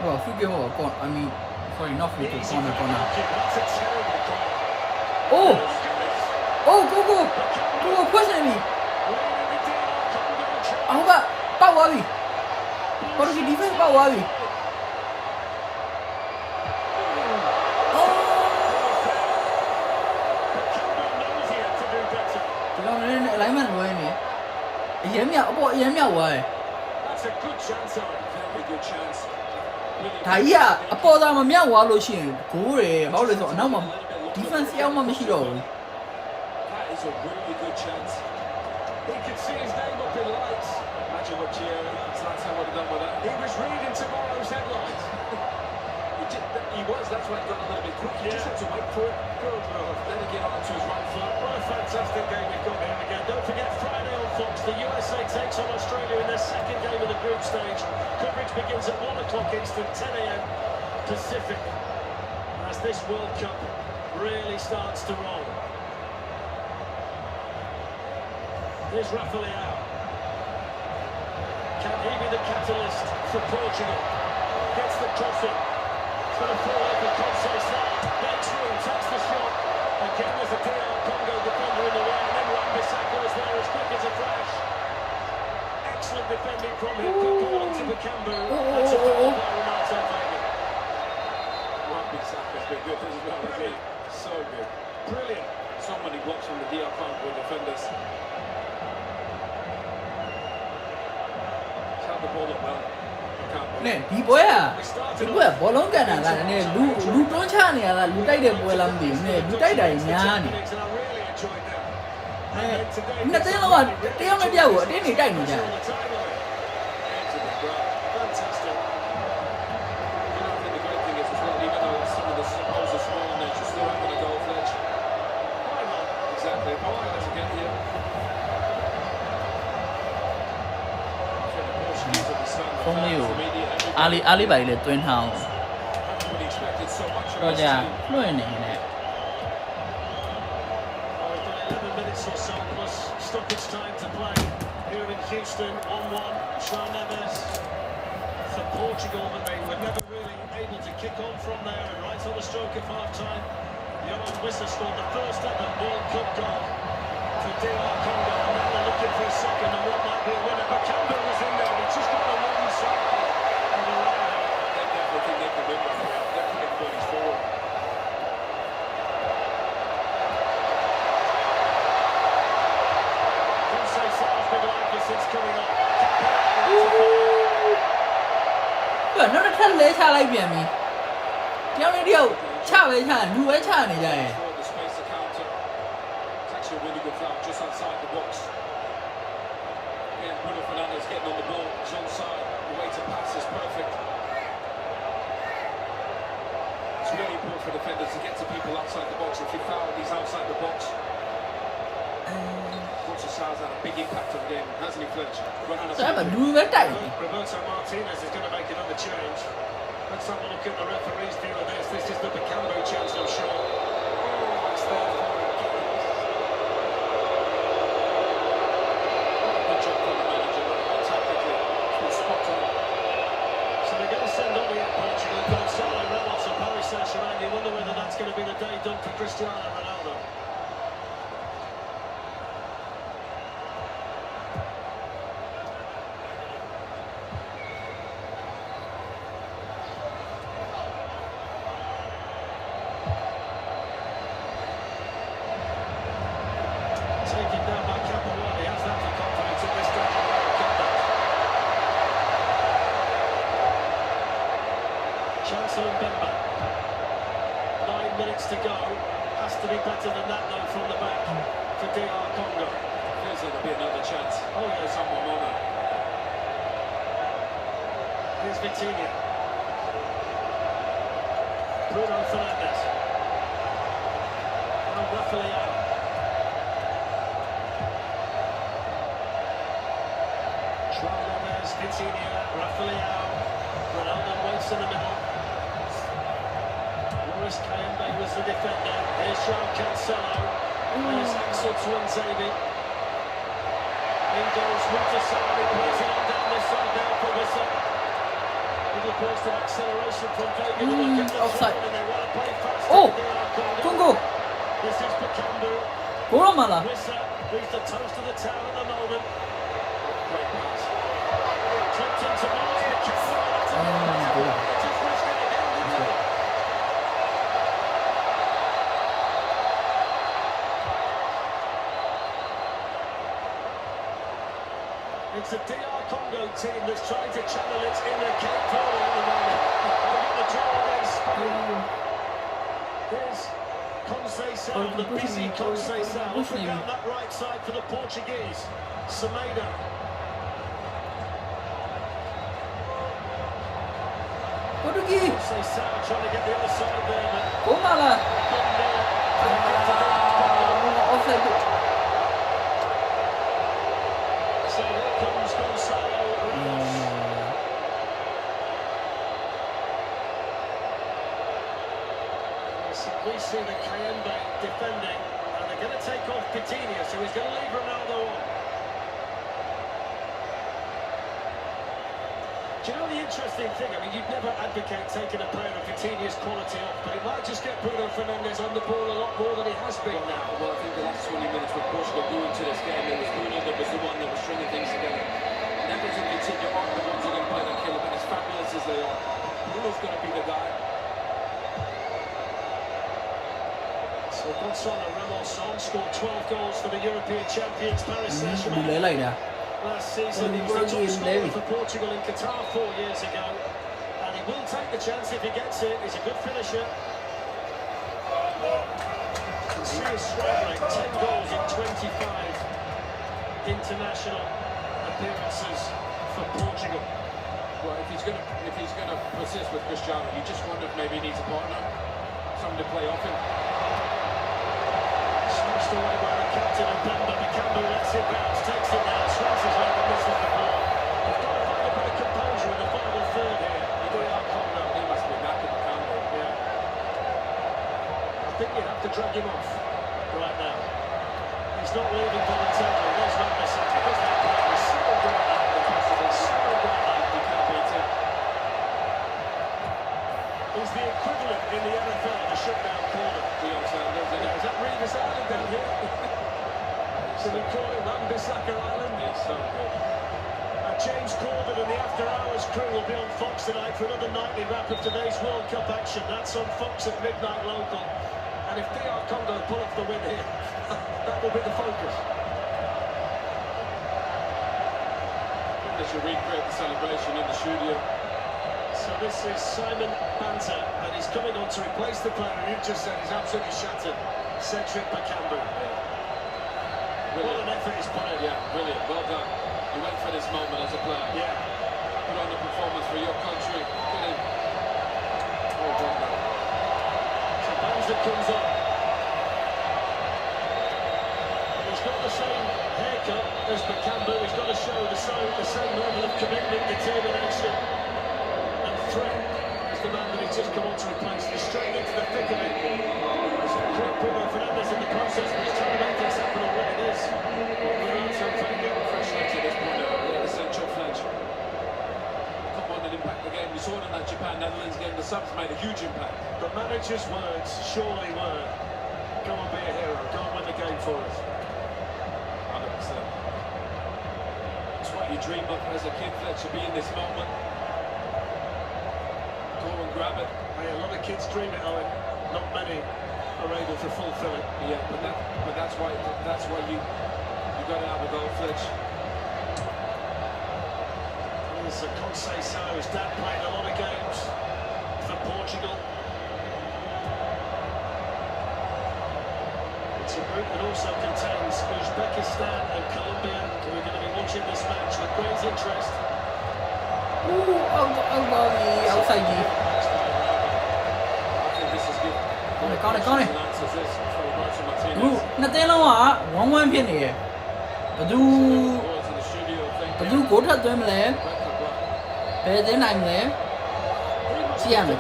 Well, free kick or corner. I mean, sorry, not free kick. Corner. That's a terrible corner. Oh, go push at me. အောင်ကပောက်သွားပြီပေါ်တူဂီ defense ပောက်သွားပြီ ဒီကောင်လည်း alignment လွဲနေအရင်မြောက်အပေါ်အရင်မြောက်သွားတယ် That's a good chance, Very good chance. ဒါကြီးကအပေါ်သားမမြောက်သွားလို့ရှိရင်ဂိုးတယ်ဘာလို့လဲဆိုတော့အနောက်မှာ defense ရောက်မှမရှိတော့ဘူး That is a really good chance. He could see his name up in lights. Imagine what Zlatan would have done with that. He was reading tomorrow's headlines. He was, that's why he got a little bit quick. He just had to wait for it. Good Lord. Then he get on to his right foot. What a fantastic game we've got here again. Don't forget, Friday on Fox, the USA takes on Australia in their second game of the group stage. Coverage begins at 1 o'clock Eastern, 10 a.m. Pacific, as this World Cup really starts to roll. Here's Rafael. Can he be the catalyst for Portugal? Gets the cross in. It's going to fall over Conceição. Makes room, takes the shot. Again, there's a DR Congo defender in the way, and then Wan-Bissaka is there as quick as a flash. Excellent defending from him. Good ball into the Cambu. That's a foul by Renato Vega. Wan-Bissaka's been good as well, hasn't he? So good. Brilliant. So many blocks from the DR Congo defenders. the ball up well. နဲ့ဒီပွဲကဘောလုံးကန်တာလားနည်းလူတွန်းချနေရလားလူတိုက်တဲ့ပွဲလားမသိဘူးနည်းလူတိုက်တာများနေနှစ်သိန်းလောက်ကတယောက်နဲ့တယောက်ကိုအတင်းနေတိုက်နေကြတယ် ဖုန်းလေးကိုအားလေးပါလေတွင်းထားအောင်တော့ကြာလွှင့်နေနေ Stoppage time to play here in Houston on one. João Neves for Portugal, but they were never really able to kick on from there. And right on the stroke of half time, Johan Wissa scored the first ever World Cup goal for DR Congo. And now they're looking for a second and what might be a winner. But Campbell was in there, he just got the wrong side of the line. They definitely think they can win that. They're putting bodies forward. It's coming up. နောက်တစ်ထပ်လဲချလိုက်ပြန်ပြီတယောက်နဲ့တယောက်ချပဲချလူပဲချနေကြတယ် The space to counter. It's actually a really good foul just outside the box. Again, Bruno Fernandes getting on the ball. He's onside. The way to pass is perfect. It's really important for defenders to get to people outside the box. If you foul, he's outside the box. Sal's had a big impact on the game, hasn't he, Fletch? Roberto Martinez is going to make another change. Let's have a look at the referee's view of this. This is the Bacambo chance, I'm sure. Oh, it's there for good job from the manager, tactically. It's spot on. So they're going to send on here, Portugal. Gonzalo Ramos of Paris Saint-Germain. You wonder whether that's going to be the day done for Cristiano Ronaldo. Taken down by Campbell. He has that for confidence at this stage. Chancellor Mbemba. 9 minutes to go. Has to be better than that though from the back for DR Congo. Feels like there'll be another chance. Oh yeah, someone on it. Here's Vitinha. Bruno Fernandes. And Rafael. João Neves, Vitinha, Rafael. Ronaldo waits in the middle. Loris Kayembe was the defender. Here's João Cancelo. There's Axel Tuanzebe. In goes Mutasari, plays it on down this side now for Wissa. Little burst of acceleration from Vega. Offside. And they want to play fast. Oh, Congo. This is Bacambo. Wissa, who's the toast of the town at the moment. Great pass. Tripped into Mars, It's a DR Congo team that's trying to channel its inner Cape Verde at the moment. They've got the draw against Spain. Here's Conceição, the busy Conceição, looking down that right side for the Portuguese. Semedo. Conceição trying to get the other side there, but so here comes Gonzalo Ramos. So we see the Kayembe defending, and they're going to take off Vitinha, so he's going to leave Ronaldo on. Do you know the interesting thing? I mean, you'd never advocate taking a player of Vitinha's quality off, but it might just get Bruno Fernandes on the ball a lot more than he has been now. Well, I think the last 20 minutes with Portugal grew into this game, it was Bruno that was the one that was stringing things together. Neves and Vitinha aren't the ones who can play that killer, but as fabulous as they are, Bruno's going to be the guy. So Gonzalo Ramos scored 12 goals for the European champions, Paris Saint-Germain. Last season, he was the top scorer for Portugal in Qatar 4 years ago. And he will take the chance if he gets it. He's a good finisher. Serious strike rate, 10 goals in 25 international appearances for Portugal. Well, if he's gonna persist with Cristiano, you just wonder if maybe he needs a partner, someone to play off him. Smashed away by the captain of Bamba. Bakambu lets it bounce, takes it down, swings his leg and misses the ball. They've got to find a bit of composure in the final third here. He must be knackered, Bakambu. Yeah. I think you'd have to drag him off right now. He's not leaving voluntarily. There's no message. Because that play was so good at that. So good at that. You can't beat him. He's the equivalent in the NFL of a shutdown corner. Is that Reader's Island down here? Should we call it Wan-Bissaka Island? He's so good. James Corden and the After Hours crew will be on Fox tonight for another nightly wrap of today's World Cup action. That's on Fox at midnight local. And if DR Congo pull off the win here, that will be the focus. They should recreate the celebration in the studio. So this is Simon Banter, and he's coming on to replace the player who you've just said is absolutely shattered, Cedric Bakambu. What an effort he's put in. Yeah, brilliant. Well done. You went for this moment as a player. Yeah. Put on the performance for your country. Put in. Oh, well done. So Banter comes on. He's got the same haircut as Bakambu. He's got to show the same level of commitment, determination and threat as the man that he's just come on to replace. He's straight into the thick of it. It's great Bruno Fernandes in the process, but he's trying to make things happen on what it is. Without something getting fresh legs at this point, the central flange. Come on and impact the game. We saw it in that Japan-Netherlands game. The subs made a huge impact. The manager's words surely were, go and be a hero, go and win the game for us. 100%. It's what you dream of as a kid, Fletcher, be in this moment. Go and grab it. Hey, a lot of kids dream it, Owen. Not many are able to fulfill it. Yeah, but that's why you got to have a goal, Fletch. There's a Conceição, his dad played a lot of games for Portugal. It's a group that also contains Uzbekistan and Colombia, who are going to be watching this match with great interest. Outside you. Got it. နှစ်သင်းလုံးက1-1ဖြစ်နေတယ်ဘယ်သူကိုထပ်သွင်းမလဲဘယ်သင်းနိုင်မလဲကြည့်ရမယ်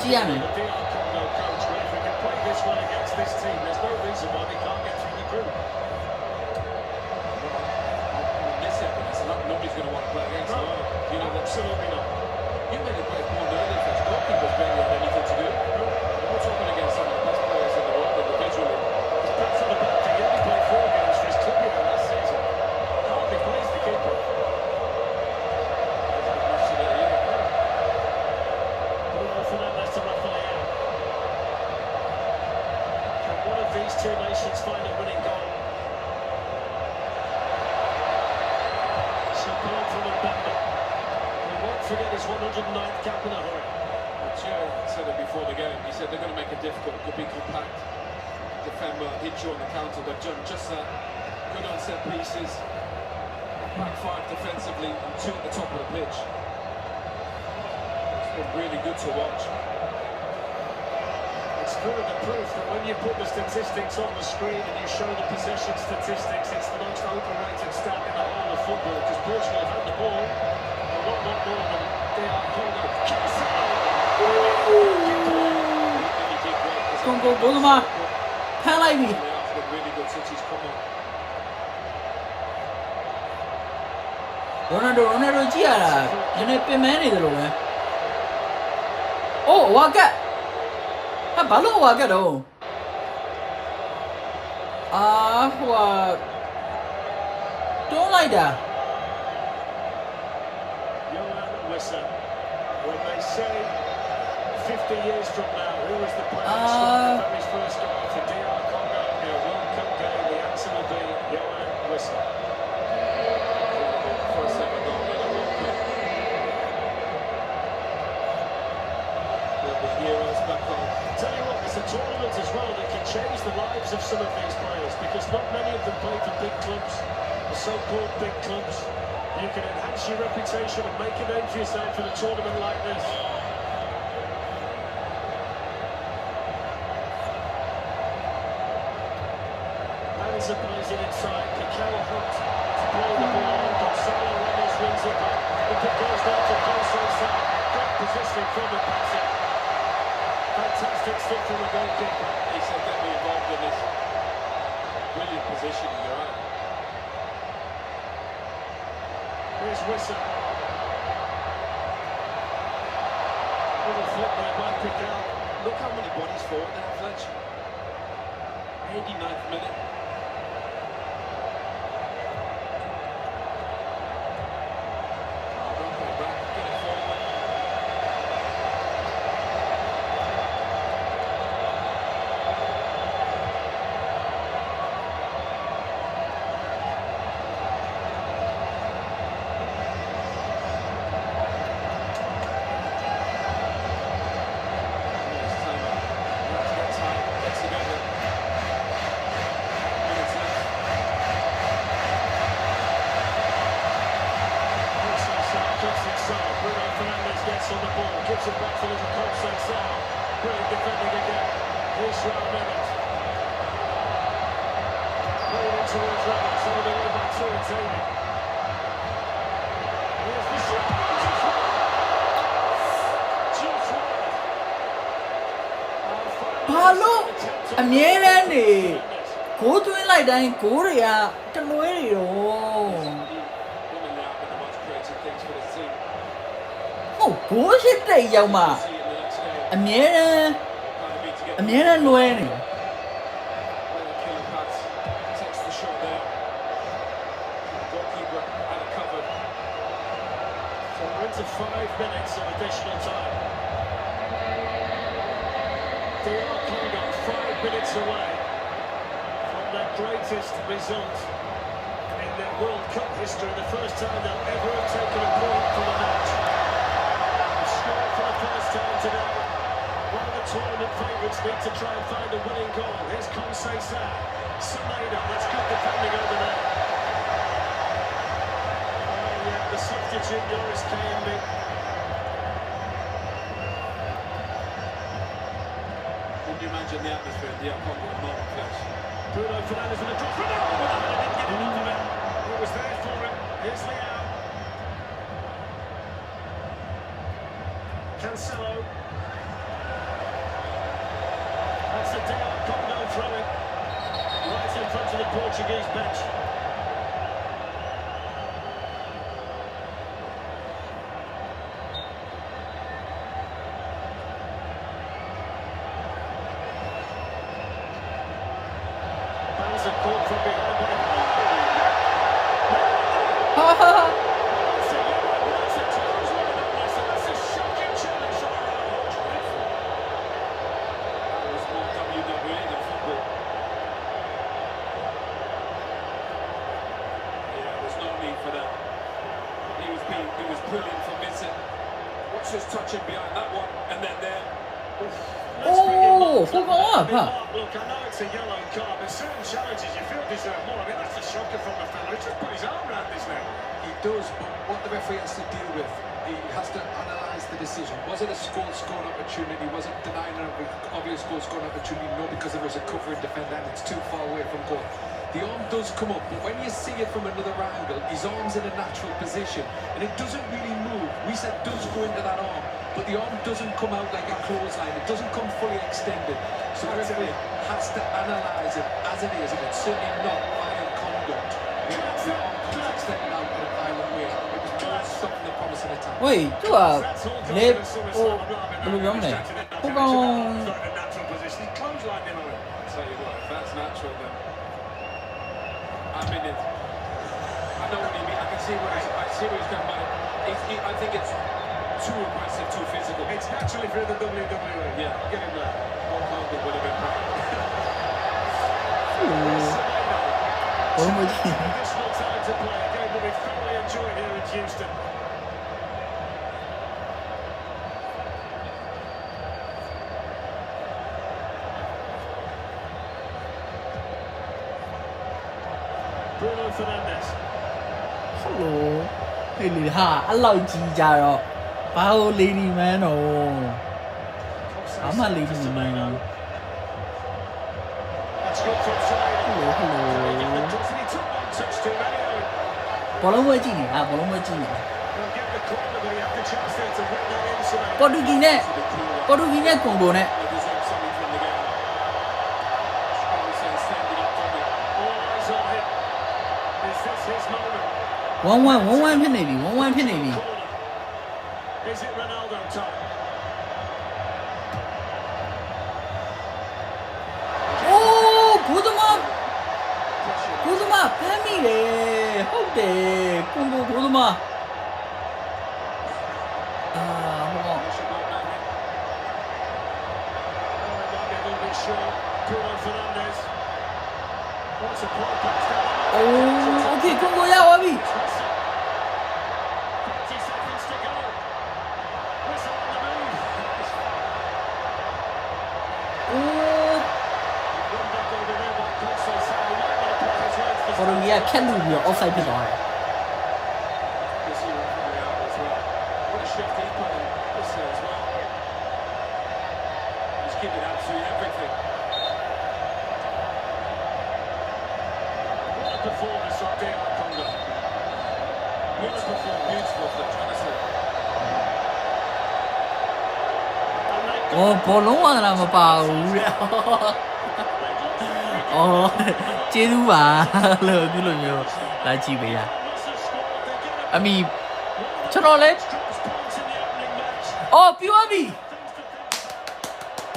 Nobody's going to want to play against them. You know, absolutely not. You made a great point earlier, Fletch. Goalkeepers barely had anything to do. We're talking against some of the best players in the world individually. He's pats on the back to he only played 4 games for his club here last season. Hardly plays the keeper. Much today, yeah. Bruno Fernandes to Rafael. Can one of these two nations find a winning goal? Support from Mbemba. We won't forget his 109th cap in a hurry. Chair said it before the game. He said they're going to make it difficult. It could be compact. Defend well, hit you on the counter. They've done just that. Good on set pieces. Back 5 defensively and 2 at the top of the pitch. It's been really good to watch. It's further proof that when you put the statistics on the screen and you show the possession statistics, it's the most overrated stat in the whole of football, because Portugal have had the ball a lot more than DR Congo. Congo ဘိုးသမားဖမ်းလိုက်ပြီ Really good since he's come on. Ronaldo ကြည့်ရတာနည်းနည်းပင်ပန်းနေတယ်လို့ပဲအိုးဝါကတ်ဟာဘာလို့ဝါကတ်တော့ဟိုတွန်းလိုက်တာ When they say 50 years from now, who was the player who scored the very first goal for DR Congo in a World Cup game? The answer will be Johan Wissa. For a tournament as well that can change the lives of some of these players, because not many of them play for big clubs, the so-called big clubs. You can enhance your reputation and make a name for yourself in a tournament like this. Manza plays it inside, Piquel Hunt to play the ball on, Gonzalo Ramos wins it back, and it goes down to Conceição. Great positioning from the passer. Fantastic stuff from the goalkeeper. He said, get me involved in this. Brilliant positioning, you're right. Here's Wissa. Little flip there by Piquel. Look how many bodies forward there, Fletch. 89th minute. On the ball, gives it back to little Conceição. Brilliant defending again. Here's João Neves. Playing in towards Ramos, all the way by Turentini. Here's the shot. Just wide. Hello, အမြဲတမ်းနေကိုသွင်းလိုက်တိုင်းကိုတွေကတလွဲတွေတော့ဟုတ်ကိုရှိတဲ့ရောက်မှအမြဲတမ်းလွဲနေ Into 5 minutes of additional time. DR Congo 5 minutes away from their greatest result in their World Cup history, the first time they'll ever have taken a point from a match. They've scored for the first time today. One of the tournament favourites need to try and find a winning goal. Here's Conceição. Semedo, that's good defending over there. The substitute Yoris KMB. Can you imagine the atmosphere at the Congo at the moment, Fletch? Bruno Fernandes with a drop for now. Didn't get enough of it. It was there for him. Here's Leao. Cancelo. That's a DR Congo throw-in. Right in front of the Portuguese bench. Caught from behind by that's a challenge one of them, that's a shocking challenge on the road. That was more WWE than football. Yeah, there's no need for that. He was brilliant for missing. Watch us touching behind that one, and then there. Oh, full up, huh? Look, I know it's a yellow card, but certain challenges you feel deserve more. I mean, that's a shocker from the fella. He just put his arm around his neck. He does, but what the referee has to deal with, he has to analyse the decision. Was it a scored opportunity? Was it denying an obvious scored opportunity? No, because there was a covering defender and it's too far away from goal. The arm does come up, but when you see it from another angle, his arm's in a natural position and it doesn't really move. We said does go into that arm, but the arm doesn't come out like a clothesline. It doesn't come fully extended. So the referee has to analyse it as it is, and it's certainly not violent conduct. The arm comes extended out in a violent way. It was more stopping the promising attack. Wait, tu as les le gomne. Pourquoi natural position. He clotheslined him on it. I'll tell you what, if that's natural then I'm in it. I know what you mean. I can see where he's going by. I think it's too aggressive, too physical. It's naturally for the WWE. Yeah, get him there. One Congo would have been proud. Additional time to play. A game that we thoroughly enjoyed here in Houston. Fernandes. Hello ဟေးလေဟာအဲ့လောက်ကြီးကြတော့ဘာလို့ lady man တော့ဘာမှ lady man That's good from side. hello hello Doesn't he took one touch too many? ဘောလုံးဝဲကြည့်နေတာဘောလုံးဝဲကြည့်နေ He'll get the corner, but he had the chance there to whip that inside. ပေါ်တူဂီနဲ့ကွန်ဂိုနဲ့ He deserves something from the game. Probably saying stand it up for me. All eyes on him. Is this his moment? 1-1ဖြစ်နေပြီ1-1ဖြစ်နေပြီ Is it Ronaldo time? အိုးဘူးသမားဖမ်းမိတယ်ဟုတ်တယ်ကွန်ဂိုဘူးသမားဟို Oh, it might be a little bit short. Bruno Fernandes. What's a ball pass down? အိုးโอเคကွန်ဂိုရပါပြီ 30 seconds to go. Whistle on the move. အိုး Run back over there by Costa. So he might want to put his legs to ပေါ်တူဂီကခက်လူပြီးတော့ offside ဖြစ်သွားတယ် This year from Real as well. What a shift he put in this year as well. He's giving absolutely everything. What a performance from DR Congo. Beautiful, beautiful flick, honestly. And they အော်ဘောလုံးဝါဒနာမပါဘူးတဲ့အော်ကျေးဇူးပါလို့အခုလိုမျိုးလာကြည့်ပေးတာ must have scored. They get it. အမီကျွန်တော်လဲ Drops points in the opening match. အော်ပြောပြီ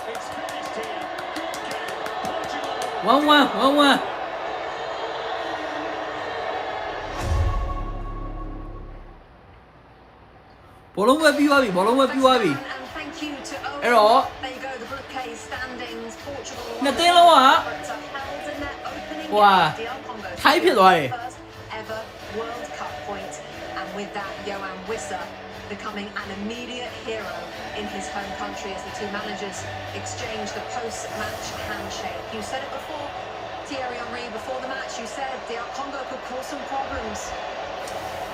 Things to think. It's finished here. Portugal. 1-1ဘောလုံးဝဲပြီးသွားပြီဘောလုံးဝဲပြီးသွားပြီ And thank you to Owen. အဲ့တော့ There you go, the group K standings. Portugal. နှစ်သင်းလုံးက held in their opening Wow. game. DR Congo. ထိုင်းဖြစ်သွားတယ် First ever World Cup point. And with that, Johan Wissa becoming an immediate hero in his home country as the two managers exchange the post-match handshake. You said it before, Thierry Henry, before the match, you said DR Congo could cause some problems.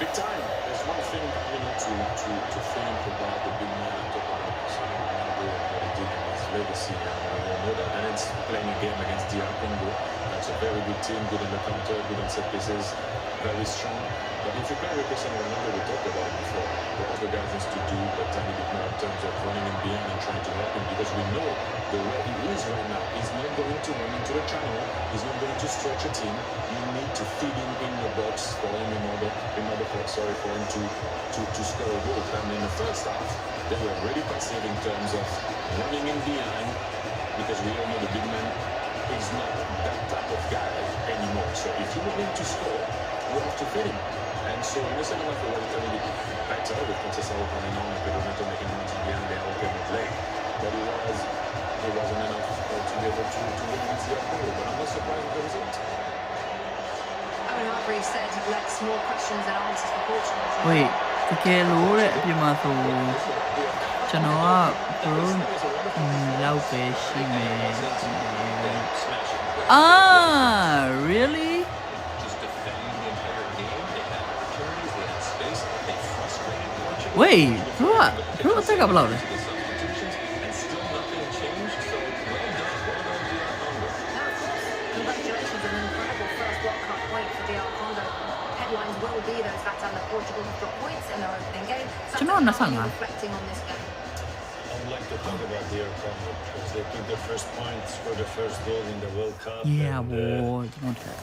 Big time. There's one thing you need to think about the big man and talk about Ronaldo and what he did in his legacy, and we all know that. And it's playing a game against DR Congo. That's a very good team, good in the counter, good on set pieces, very strong. But if you play with Cristiano Ronaldo, we talked about it before. What other guys needs to do a tiny bit more in terms of running in behind and trying to help him, because we know the way he is right now. He's not going to run into the channel. He's not going to stretch a team. You need to feed him in the box for him in order for him to score a goal. And in the first half, they were really passive in terms of running in behind, because we all know the big man is not that type of guy anymore. So if you want him to score, you have to feed him. And so in the second half, we were a little bit better with Conceição coming on and Pedro Neto making runs in behind their open play. But it wasn't enough to be able to win against the Congo. But I'm not surprised with the result. Owen Hargreaves said let's more questions than answers for Portugal. ဝေးတကယ်လို့တဲ့အပြင်မှာဆိုကျွန်တော်ကဘလို့လောက်ပဲရှိမယ်အာ really Just defending the entire game. They had opportunities, they had space, they frustrated Portugal. ဝေးသူကအသက်ကဘယ်လောက်လဲ The substitutions, and still nothing changed. So well done, DR Congo. Now, of course, congratulations on an incredible first World Cup point for DR Congo. Headlines will be those that Portugal have got points in their opening game. Do you know what I'm Reflecting on this game. I would like to talk about DR Congo because they took their first point, scored their first goal in the World Cup. Yeah, and, boy.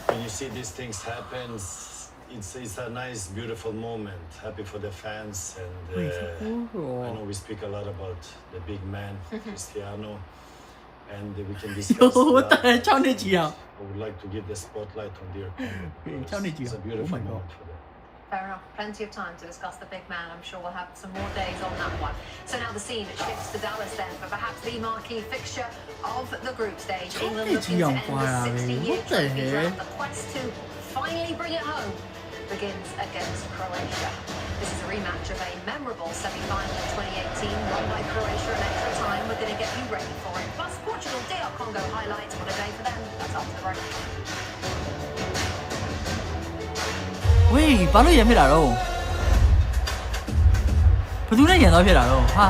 when you see these things happen, it's a nice, beautiful moment. Happy for the fans, and I know we speak a lot about the big man, Cristiano, and we can discuss. what the hell? I would like to give the spotlight on DR Congo. It's a beautiful moment for them. Fair enough. Plenty of time to discuss the big man. I'm sure we'll have some more days on that one. So now the scene shifts to Dallas then for perhaps the marquee fixture of the group stage. England looking to end the 60-year trophy drought. The quest to finally bring it home begins against Croatia. This is a rematch of a memorable semi-final in 2018, won by Croatia in extra time. We're going to get you ready for it. Plus Portugal, DR Congo highlights. What a day for them. That's after the break. Wait, ဘာလို့ရံဖြစ်တာတော့ဘသူနဲ့ရံသွားဖြစ်တာတော့ဟာ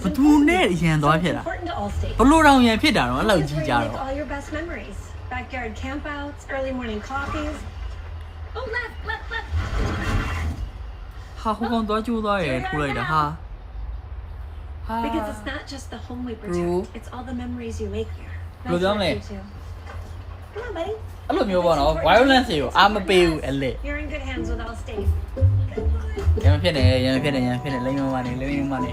ဘသူနဲ့ရံသွားဖြစ်တာဘလို့တောင်ရံဖြစ်တာတော့အဲ့လိုကြီးကြတော့ all your best memories. Backyard campouts, early morning coffees. Oh, left. ဟာဟိုကောင်တော့ကျိုးသွားရထိုးလိုက်တာဟာ Because it's not just the home we protect, it's all the memories you make there. ဘယ်လိုပြောမလဲ Come on, buddy. အဲ့လိုမျိုးပေါ့နော် violence တွေကိုအာမပေးဘူးအဲ့လေ You're in good hands with Allstate. ရံဖြစ်နေလိမ့်မနေလိမ့်မနေ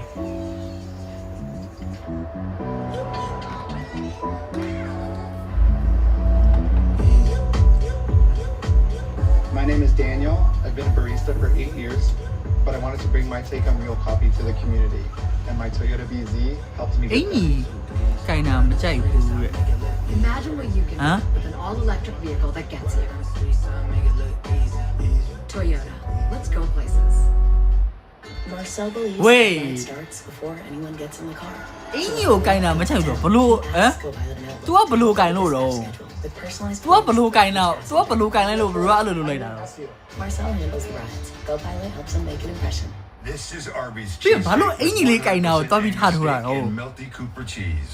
My name is Daniel. I've been a barista for 8 years, but I wanted to bring my take on real coffee to the community. And my Toyota BZ helped me အင်းကြီးကိုင်နာမကြိုက်ဘူးတဲ့ Imagine what you can do with an all-electric vehicle that gets you. Toyota. Let's go places. Marcel believes Wait. it starts before anyone gets in the car. အင်းကြီးကိုကိုင်နာမကြိုက်ဘူးဘလို့ဟမ် तू ကဘလို့ကိုင်လို့တော့ With personalized तू ကဘလို့ကိုင်တော့ तू ကဘလို့ကိုင်လိုက်လို့ဘလို့အဲ့လိုလုပ်လိုက်တာတော့ Marcel handles the rides. GoPilot helps him make an impression. This is Arby's ပြီး cheese. ဘာလို့အင်းကြီးလေးကိုင်တာကိုတွားပြီးထားထိုးတာတော့ And melty Cooper cheese.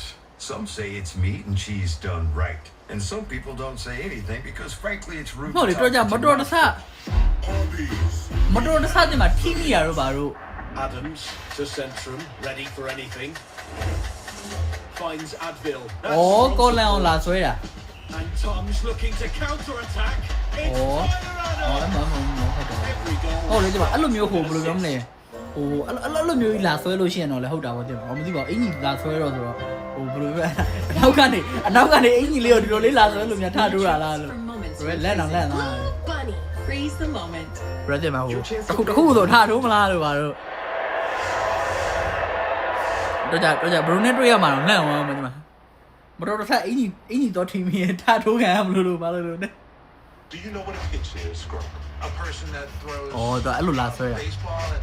Some say it's meat and cheese done right. And some people don't say anything because frankly it's rude. ဟုတ်လေတော့ကြမတော်တဆမတော်တဆတင်မှာထိမိရတော့ဘာလို့ Adams to Centrum, ready for anything. Finds Advil. ဩကောလန်အောင်လာဆွဲတာ And Tom's looking to counter-attack. ဩအဲ့မှာဟုတ်လေဒီမှာအဲ့လိုမျိုးဟိုဘယ်လိုပြောမလဲဟိုအဲ့လိုမျိုးကြီးလာဆွဲလို့ရှိရင်တော့လည်းဟုတ်တာပေါ့တင်မသိပါဘူးအင်ကြီးလာဆွဲတော့ဆိုတော့ဟိုဘယ်လိုပြောအနောက်ကနေအင်ကြီးလေးကိုဒီလိုလေးလာဆွဲလို့များထားထိုးတာလားလို့လက်တော့လက်သွား Bunny, freeze the moment. ဘယ်တဲ့မှာဟိုတခုဆိုထားထိုးမလားလို့ပါတော့တော့ကြဘရုနဲ့တွေ့ရမှာတော့လန့်သွားမှာဒီမှာမတော်တဆအင်ကြီးတော့ထီမီထားထိုးခံရမလို့ပါလို့ Do you know what a pitch is, Scrub? A person that throws ဩတော့အဲ့လိုလာဆွဲရ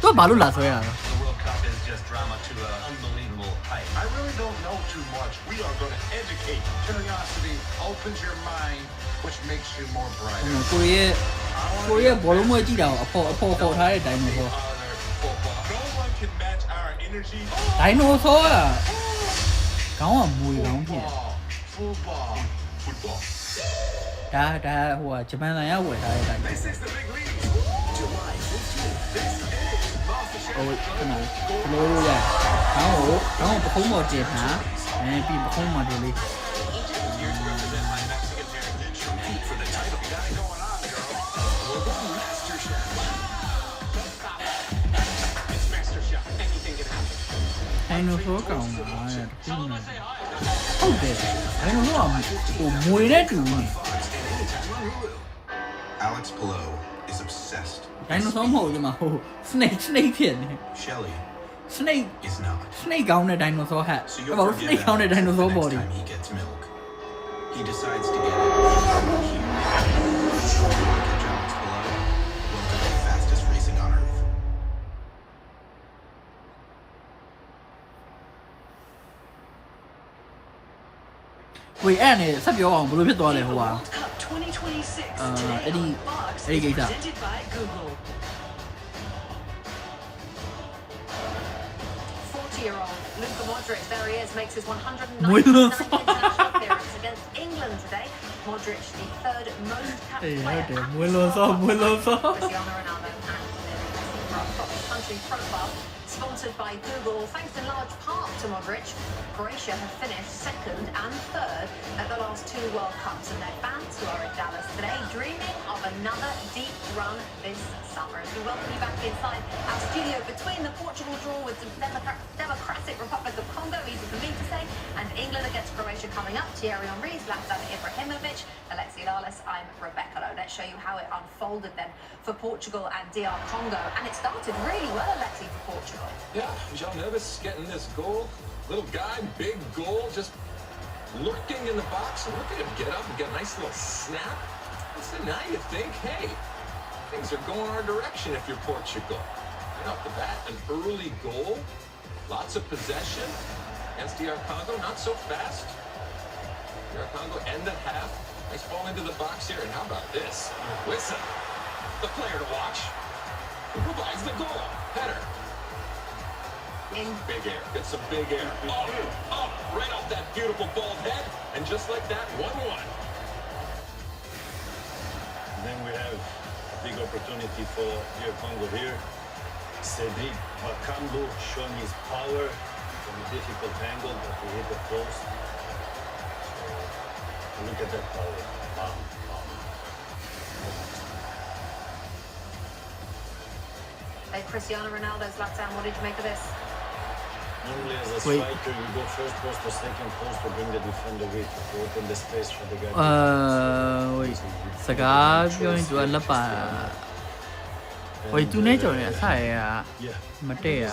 သူကဘာလို့လာဆွဲရလဲ The World Cup is just drama to an unbelievable height. I really don't know too much. We are going to educate. Curiosity opens your mind, which makes you more brighter. ကိုရီးယားဘောလုံးမွေးကြည့်တာအပေါ်ခေါ်ထားတဲ့အတိုင်းမျိုးပေါ့ No one can match our energy. ဒိုင်နိုဆောကခေါင်းကမွေခေါင်းဖြစ် Football. ဒါဟိုကဂျပန်နိုင်ငံဝယ်ထားတဲ့အတိုင်း This is the big league. July 15th. This is Master ဟိုခဏလို့ရခေါင်းပခုံးပေါ်တင်ထားပြီးပခုံးမှာဒီလေး Here's to represent my Mexican heritage. Compete for the title. You got it going on, girl. Master Chef. It's Master Chef. Anything can happen. ဒိုင်နိုဆောကောင်ကဟုတ်တယ်ဒိုင်နိုဆောကဟိုမွေနဲ့တူနေ Alex Pillow is obsessed. ဒိုင်နိုဆောမဟုတ်ဒီမှာဟို snake ဖြစ်နေ Shelly snake is not. snake ကောင်းတဲ့ဒိုင်နိုဆောဟတ် So ဘာ you'll လို့ forgive snake ကောင်းတဲ့ဒိုင်နိုဆော Alex the body next time he gets milk. He decides to get it. Catch Alex Pillow. Welcome to the fastest racing on Earth. Wait အဲ့နဲ့ဆက်ပြောအောင်ဘယ်လိုဖြစ်သွားလဲဟိုဟာ Cup 2026. အဲ့ဒီကိစ္စ Presented by Google. 40-year-old Luka Modric, there he is, makes his 199th Bueno. international appearance against England today. Modric, the third most capped Hey, player. okay, muy loso. Cristiano Ronaldo and country profile. Sponsored by Google, thanks in large part to Modric, Croatia have finished second and third at the last two World Cups, and their fans who are in Dallas today dreaming of another deep run this summer. As we welcome you back inside our studio between the Portugal draw with the Democratic Republic of Congo, easy for me to say, and England against Croatia coming up. Thierry Henry, Zlatan Ibrahimovic, Alexi Lalas, I'm Rebecca Lowe. Let's show you how it unfolded then for Portugal and DR Congo, and it started really well, Alexi, for Portugal. Yeah, was y'all nervous getting this goal? Little guy, big goal, just lurking in the box. And look at him get up and get a nice little snap. Honestly, now you think, hey, things are going our direction if you're Portugal. Right off the bat, an early goal, lots of possession against DR Congo, not so fast. DR Congo end the half. Nice ball into the box here, and how about this? Listen, the player to watch, who provides the goal. Header. Big air, get some big air. Up, right off that beautiful bald head, and just like that, 1-1. Then we have a big opportunity for DR Congo here. Cedric Bakambu showing his power from a difficult angle, but he hit the post. So look at that power. Bam, bam. Hey, Cristiano Ronaldo, Zlatan, what did you make of this? Normally as a striker, you go first post or second post to bring the defender with to open the space for the guy. Wait. စကားပြောရင်သူကလက်ပါဝေးသူနဲ့ကြော်နေဆာရမတည့်ရ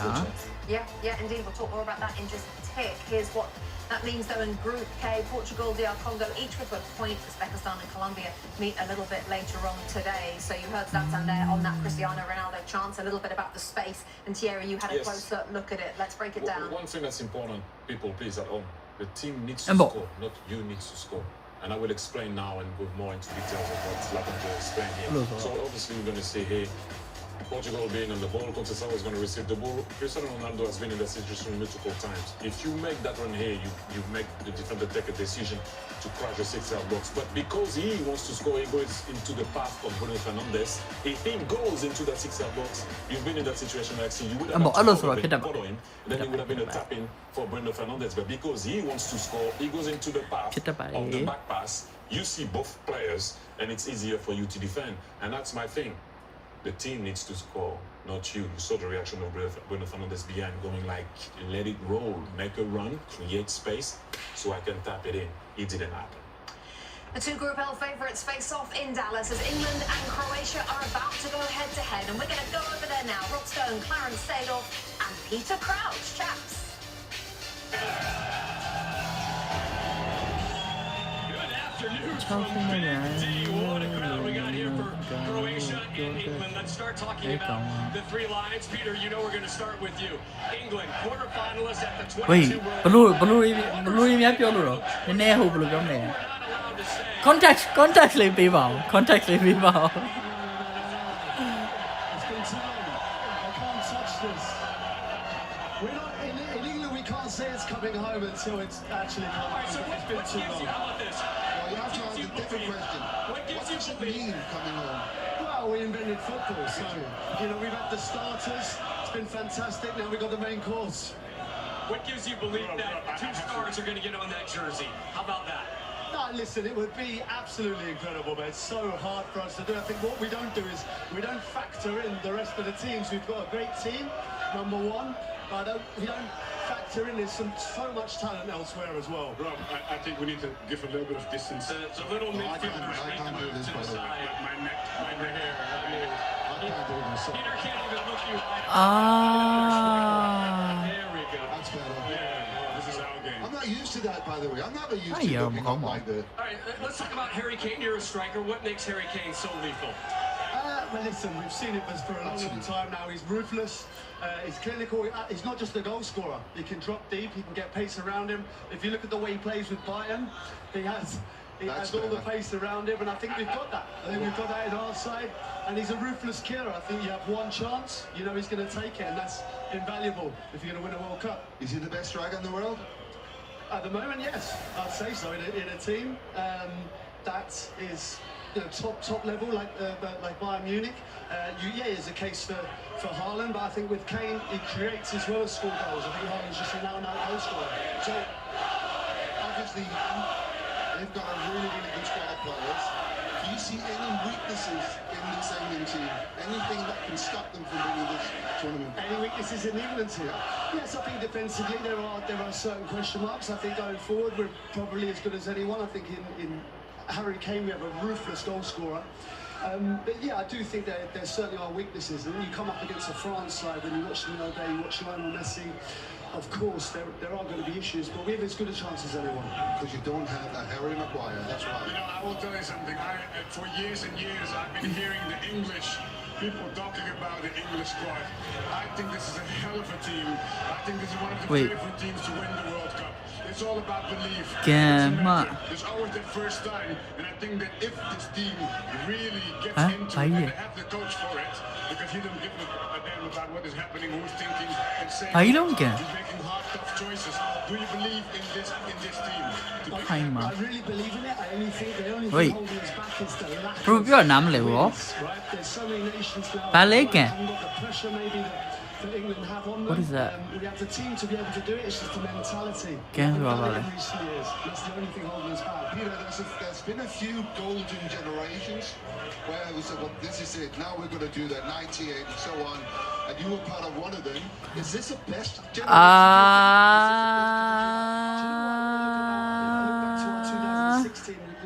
Yeah, indeed. We'll talk more about that in just a tick. Here's what that means, though, in Group K. Portugal, DR Congo, each with a point. Uzbekistan and Colombia meet a little bit later on today. So you heard Zlatan there on that Cristiano Ronaldo chance, a little bit about the space. And Thierry, you had a closer look at it. Let's break it down. One thing that's important, people, please, at home. The team needs to score, not you needs to score. And I will explain now and go more into details of what Zlatan will explain here. So obviously we're going to say, hey, Portugal being on the ball, Conceição is going to receive the ball. Cristiano Ronaldo has been in that situation multiple times. If you make that run here, you make the defender take a decision to crash the 6-yard box. But because he wants to score, he goes into the path of Bruno Fernandes. If he goes into that 6-yard box, you've been in that situation like you would have follow him, then it would have been a tap-in for Bruno Fernandes. But because he wants to score, he goes into the path of the back pass. You see both players, and it's easier for you to defend. And that's my thing. The team needs to score, not you. You saw the reaction of Bruno Fernandes behind, going like, let it roll, make a run, create space, so I can tap it in. It didn't happen. The two Group L favourites face off in Dallas as England and Croatia are about to go head-to-head. And we're going to go over there now. Rob Stone, Clarence Seedorf and Peter Crouch. Chaps. Let's start talking about the three lions. Peter, you know we're going to start with you. England, quarterfinalists at the 22 World Cup. Contact လေးပေးပါဦး contact လေးပေးပါဦး It's been time. I can't touch this. We're not in England. We can't say it's coming home until it's actually coming. Right, so it's been too long. How about this? Well, you have to ask a different question. What gives you mean coming home? Well, we invented football, so we've had the starters. It's been fantastic. Now we've got the main course. What gives you belief that two stars are going to get on that jersey? How about that? No, listen, it would be absolutely incredible, but it's so hard for us to do. I think what we don't do is we don't factor in the rest of the teams. We've got a great team, number one, but we don't factor in there's so much talent elsewhere as well. Rob, I think we need to give a little bit of distance. It's a little midfielder straight to move to the side. My neck hair. Peter can't even look you right. There we go. That's better. Yeah, this is our game. I'm not used to that, by the way. I'm never used to looking up like that. All right, let's talk about Harry Kane. You're a striker. What makes Harry Kane so lethal? Well, listen, we've seen it for a long time now. He's ruthless. He's clinical. He's not just a goal scorer. He can drop deep. He can get pace around him. If you look at the way he plays with Bayern, he has all the pace around him, and I think we've got that. I think we've got that in our side, and he's a ruthless killer. I think you have one chance, you know he's going to take it, and that's invaluable if you're going to win a World Cup. Is he the best striker in the world? At the moment, yes, I'd say so. In a team that is top level, like Bayern Munich. There's a case for Haaland, but I think with Kane, he creates as well as score goals. I think Haaland's just an out-and-out goal scorer. So, obviously, they've got a really, really good squad of players. Do you see any weaknesses in this England team? Anything that can stop them from winning this tournament? Any weaknesses in the England team? Yes, I think defensively there are certain question marks. I think going forward we're probably as good as anyone. I think in Harry Kane we have a ruthless goal scorer. But yeah, I do think there certainly are weaknesses. And when you come up against a France side, when you watch Ronaldo, you watch Lionel Messi, of course, there are going to be issues, but we have as good a chance as anyone. Because you don't have a Harry Maguire, that's right. You know, I will tell you something. For years and years, I've been hearing the English people talking about the English squad. I think this is a hell of a team. I think this is one of the favorite teams to win the World Cup. It's all about belief. There's always that first time, and I think that if this team really gets into it, and they have the coach for it, because he don't give a damn about what is happening, who's thinking, and saying he's making hard, tough choices. Do you believe in this team? I really believe in it. I only think the only thing holding us back is the lack of wins, right? There's so many nations now that haven't got the pressure maybe that England have on them. What is that? We have the team to be able to do it. It's just the mentality. In recent years. That's the only thing holding us back. Peter, there's been a few golden generations where we said, well, this is it. Now we're going to do that, 98 and so on. And you were part of one of them. Is this the best generation?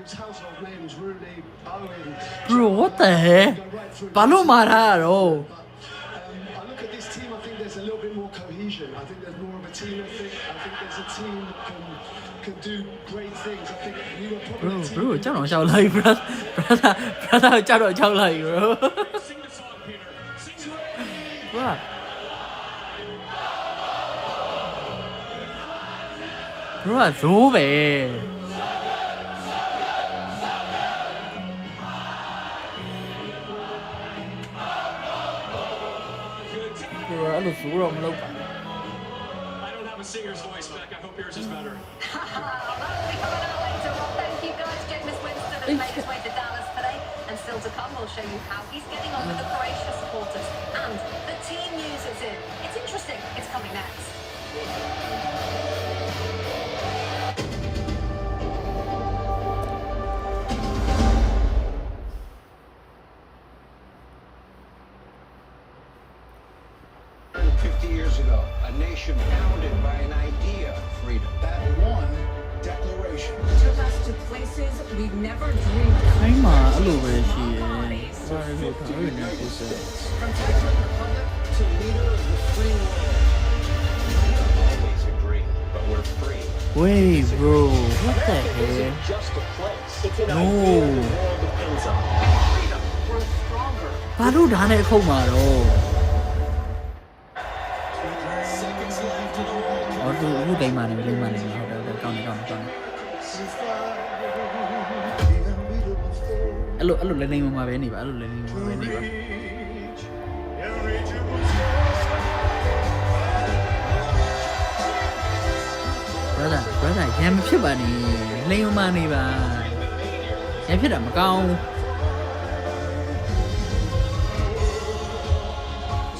Household names, Rooney, Owen. Bro, what the heck? Palomaro. I look at this team, I think there's a little bit more cohesion. I think there's more of a team ethic. I think there's a team that can do great things. I think we were probably bro, cháu nói sao lời, brother, cháu nói sao lời, bro. What? Bro, dỗ về. Bro, nó xuống rồi lâu cả. I don't have a singer's voice back. I hope yours is better. Thank you guys. James Winston has made his way to Dallas today, and still to come, we'll show you how he's getting on with the Croatia supporters and the team news it's in. It's interesting. It's coming next. Years ago, a nation founded by an idea of freedom. That one declaration took us to places we've never dreamed of. Thấy mà ở lùi về thì From Czech Republic to leader of the free world. I always agree, but we're free. Wait, bro, what the heck? Just a place. It's an No. idea the world depends on. Freedom. We're stronger. Ba đứa đá này không mà đâu. Ủa đây mà này, con này. Alo lên đây mà bên này ba, alo lên đây mà bên này ba. Brother, em biết bà này, lên mà này bà. Em biết mà câu.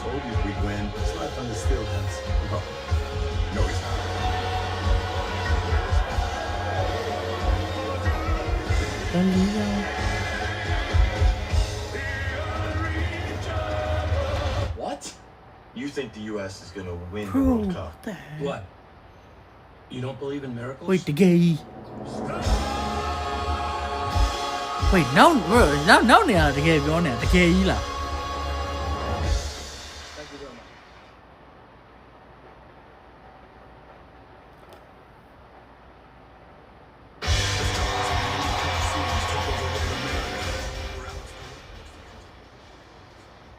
Told you we'd win. Zlatan is still hands. No, he's not. What? You think the U.S. is going to win the Bro, World Cup? what the heck? What? You don't believe in miracles? Wait, the gay. Wait, now they are the gay, the gay là. Thank you very much.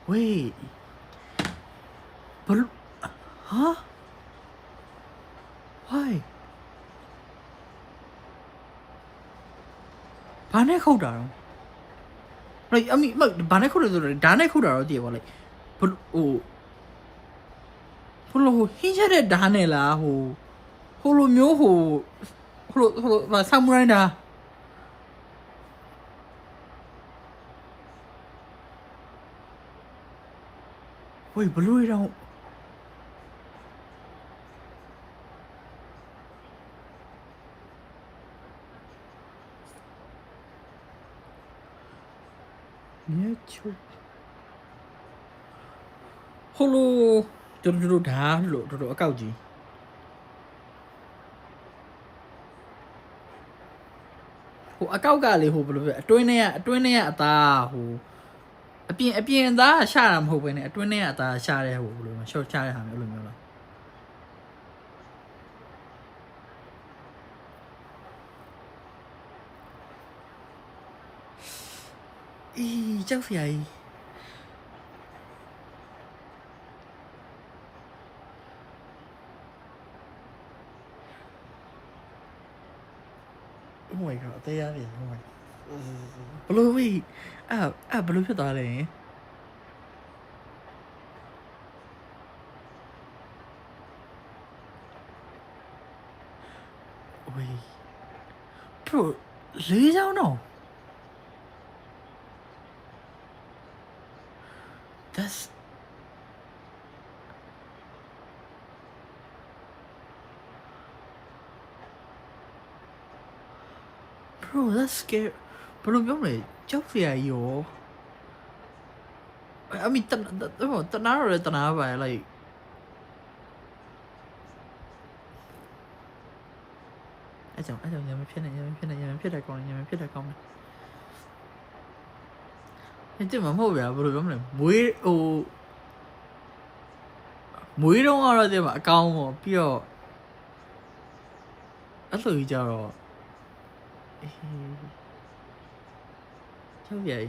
Wait. But huh? Why? Bạn ấy không đảo. Like I mean, bạn ấy không đảo rồi, đàn ấy không đảo rồi thì bảo like, but hồ hình như là đàn này là hồ lô miếu hồ và samurai đã. Wait, blue đâu? Nhớ chú. Holo, chỗ đá, chỗ cao gì? Hồ cao cả liền hồ blue, đôi này ta hồ. A bien da xa làm hồ này, đôi này ta xa đây hồ blue mà sao xa đây hàng ở luôn rồi. ကြောက်စရာကြီး Oh my god တရားရတယ် Oh my ဘလို့ဝေးဘလို့ဖြစ်သွားလဲဝေး bro လေးချောင်းတော့ That's bro that's scary ဘယ်လိုပြောမလဲကြောက်စရာကြီးရော I mean တနာရတနာပါ like အဲ့ကြောင့်ညမဖြစ်တဲ့ကောင်းတယ်ဒီမှာမဟုတ်ဗျာဘယ်လိုပြောမလဲမွေးတော့ကတော့ဒီမှာအကောင်းပေါ့ပြီးတော့အဲ့လိုကြီးကြတော့ကြောက်ရည်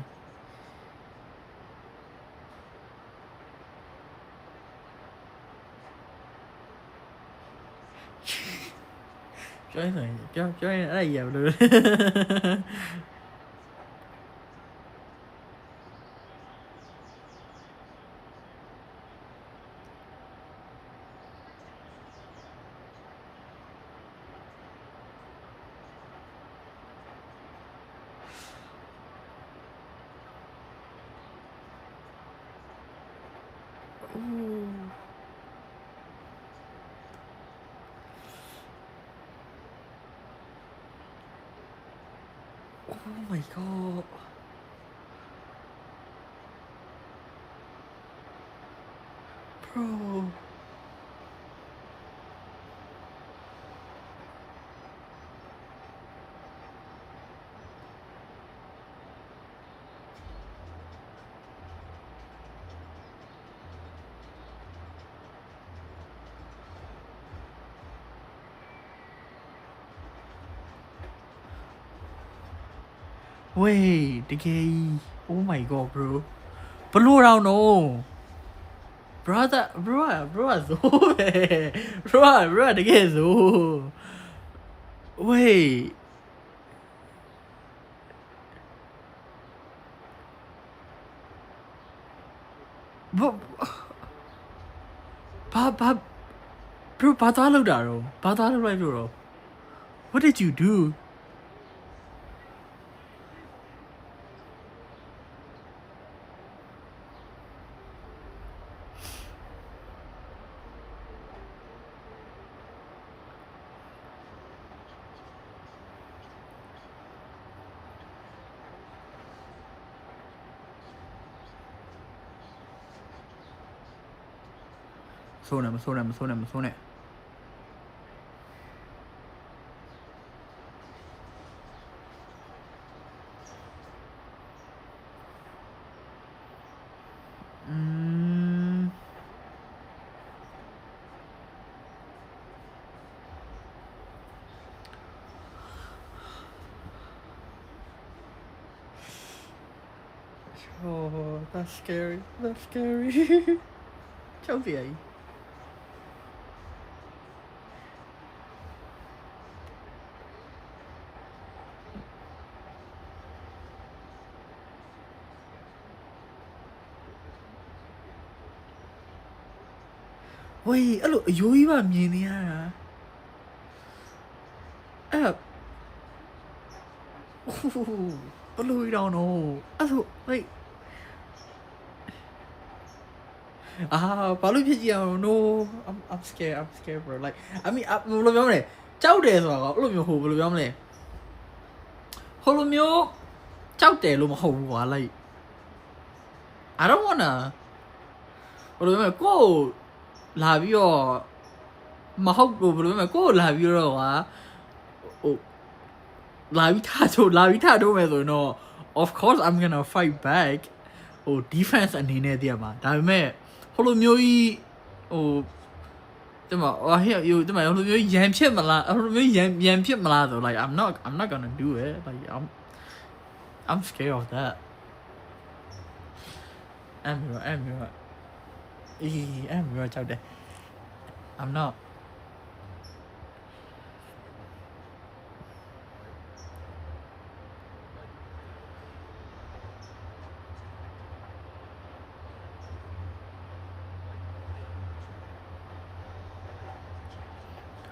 ပြောရင်အဲ့ရဘယ်လို Oh my god. Bro. Wait, the gay. Oh my god, bro. Blue round no. Brother, so bro, the gay so. Wait. Bro, bro. What did you do? So it. Oh, that's scary. Chelsea. Wait, hello, you even mean here? Hello, we don't know. Hello, like. No, I'm scared, bro. Like, I mean, bro, cháu đẻ rồi có lúc nhiều bro, bro, này. Hồi lúc nhiều cháu đẻ luôn mà hầu quá like. I don't wanna. Bro, cô là vì mà hầu bro, cô là vì rồi là vì tha đâu mà rồi no. Of course, I'm gonna fight back. Defense အနေနဲ့တည်းမှာဒါပေမဲ့ဟိုလိုမျိုးကြီးဒီမှာဒီမှာဟိုလိုမျိုးရန်ဖြစ်မလားဟိုလိုမျိုးရန်ဖြစ်မလားဆို like I'm not gonna do it like I'm scared of that out there. I'm not.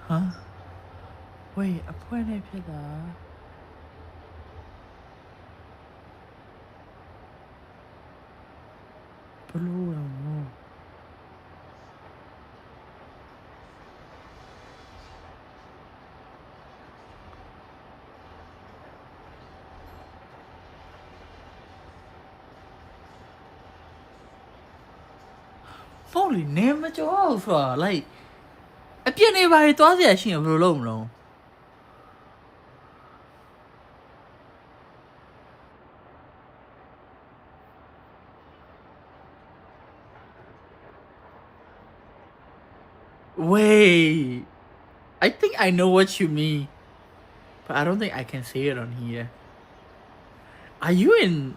Huh? Wait, a point I put that. Blue no. Holy name it all for like a piano by it was actually a blue. Wait, I think I know what you mean, but I don't think I can say it on here. Are you in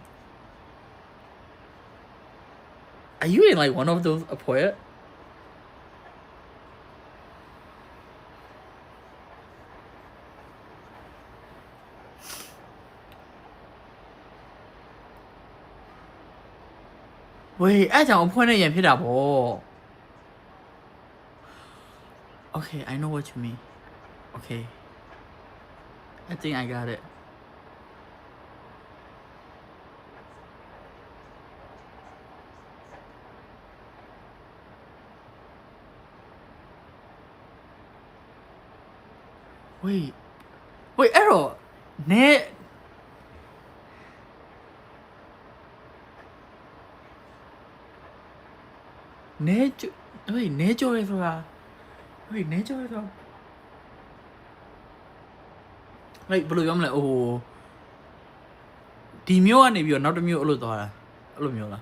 like one of those poet? Wait, I don't point at you. Okay, I know what you mean. Okay, I think I got it. Wait, Arrow, ne. Wait, nature is what? Wait, nature is what? Like, blue, I'm like, oh. Timio and if you're not a mute, Uludora. Ulumula.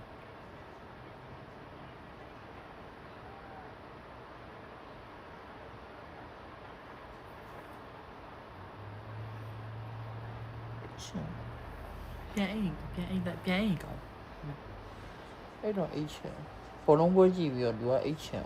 Piang go. I don't eat it. For long words, you do eat it.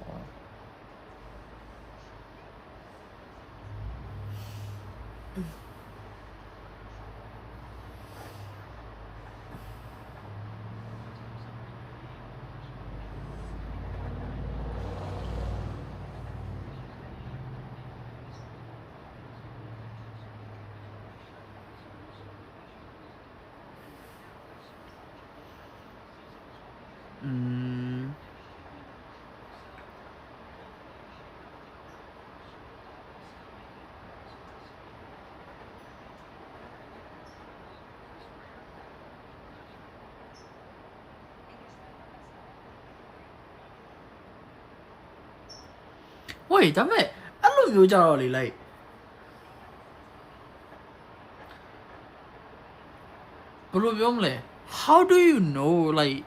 Wait, damn it. I love you, Charlie. Like, how do you know? Like,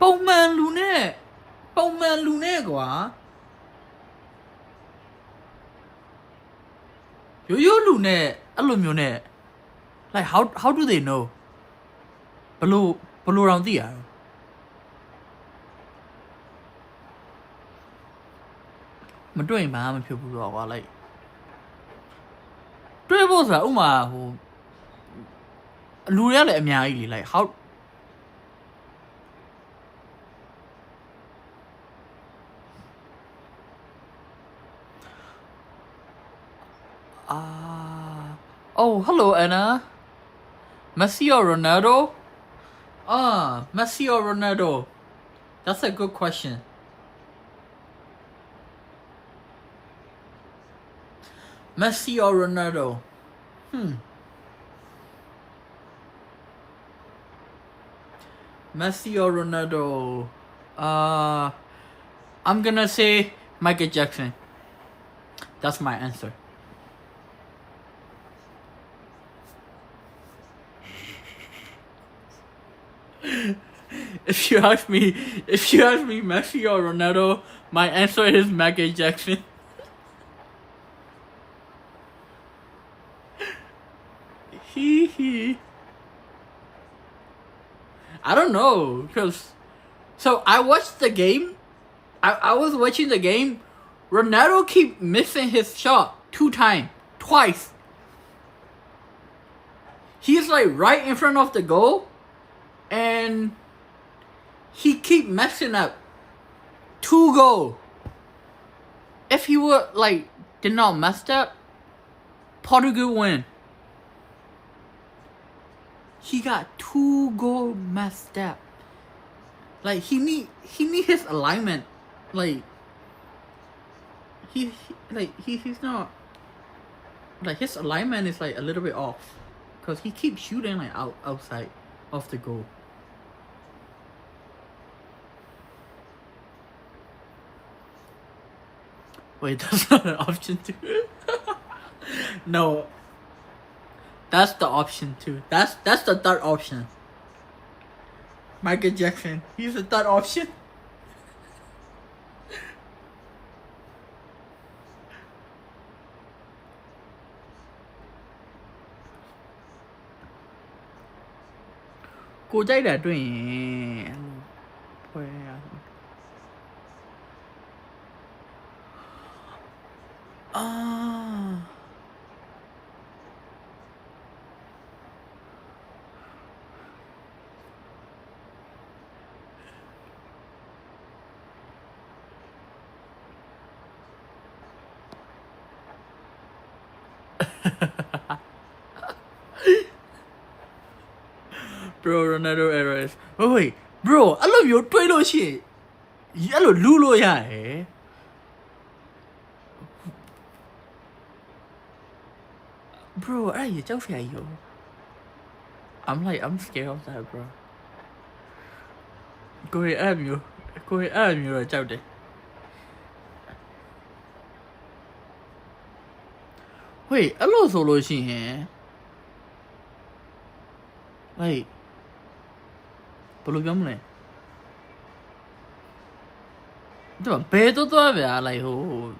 ပုံမှန်လူနဲ့ကွာရိုးရိုးလူနဲ့အဲ့လိုမျိုးနဲ့ like how do they know ဘလို့တောင်သိရလဲမတွေ့ရင်ဘာမှမဖြစ်ဘူးတော့ကွာ like တွေ့ဖို့ဆိုတာဥမာဟိုလူတွေကလည်းအများကြီးလေ like how oh, hello, Anna. Messi or Ronaldo? Messi or Ronaldo? That's a good question. Messi or Ronaldo? Messi or Ronaldo? I'm gonna say Michael Jackson. That's my answer. If you ask me Messi or Ronaldo, my answer is Michael Jackson. I don't know, because So I watched the game. I was watching the game. Ronaldo keep missing his shot twice. He's like right in front of the goal, and he keep messing up. 2 goal. If he would like did not mess up, Portugal win. He got 2 goal messed up. Like he need his alignment. Like he's not like his alignment is like a little bit off, cause he keeps shooting like outside of the goal. Wait, that's not an option too. No, that's the option too. That's the third option. Michael Jackson, he's the third option. Cô chạy đã tuyển Bro, Ronaldo errors. Ôi, bro, I love your Twitter shit. I love Lulo ya. Bro, ai vậy cháu phải vô. I'm scared of that, bro. Cô ấy ai nhiều rồi cháu đi. Wait, I love solo shit. Like, 별로 없네. 또 배도 또 왜 like 호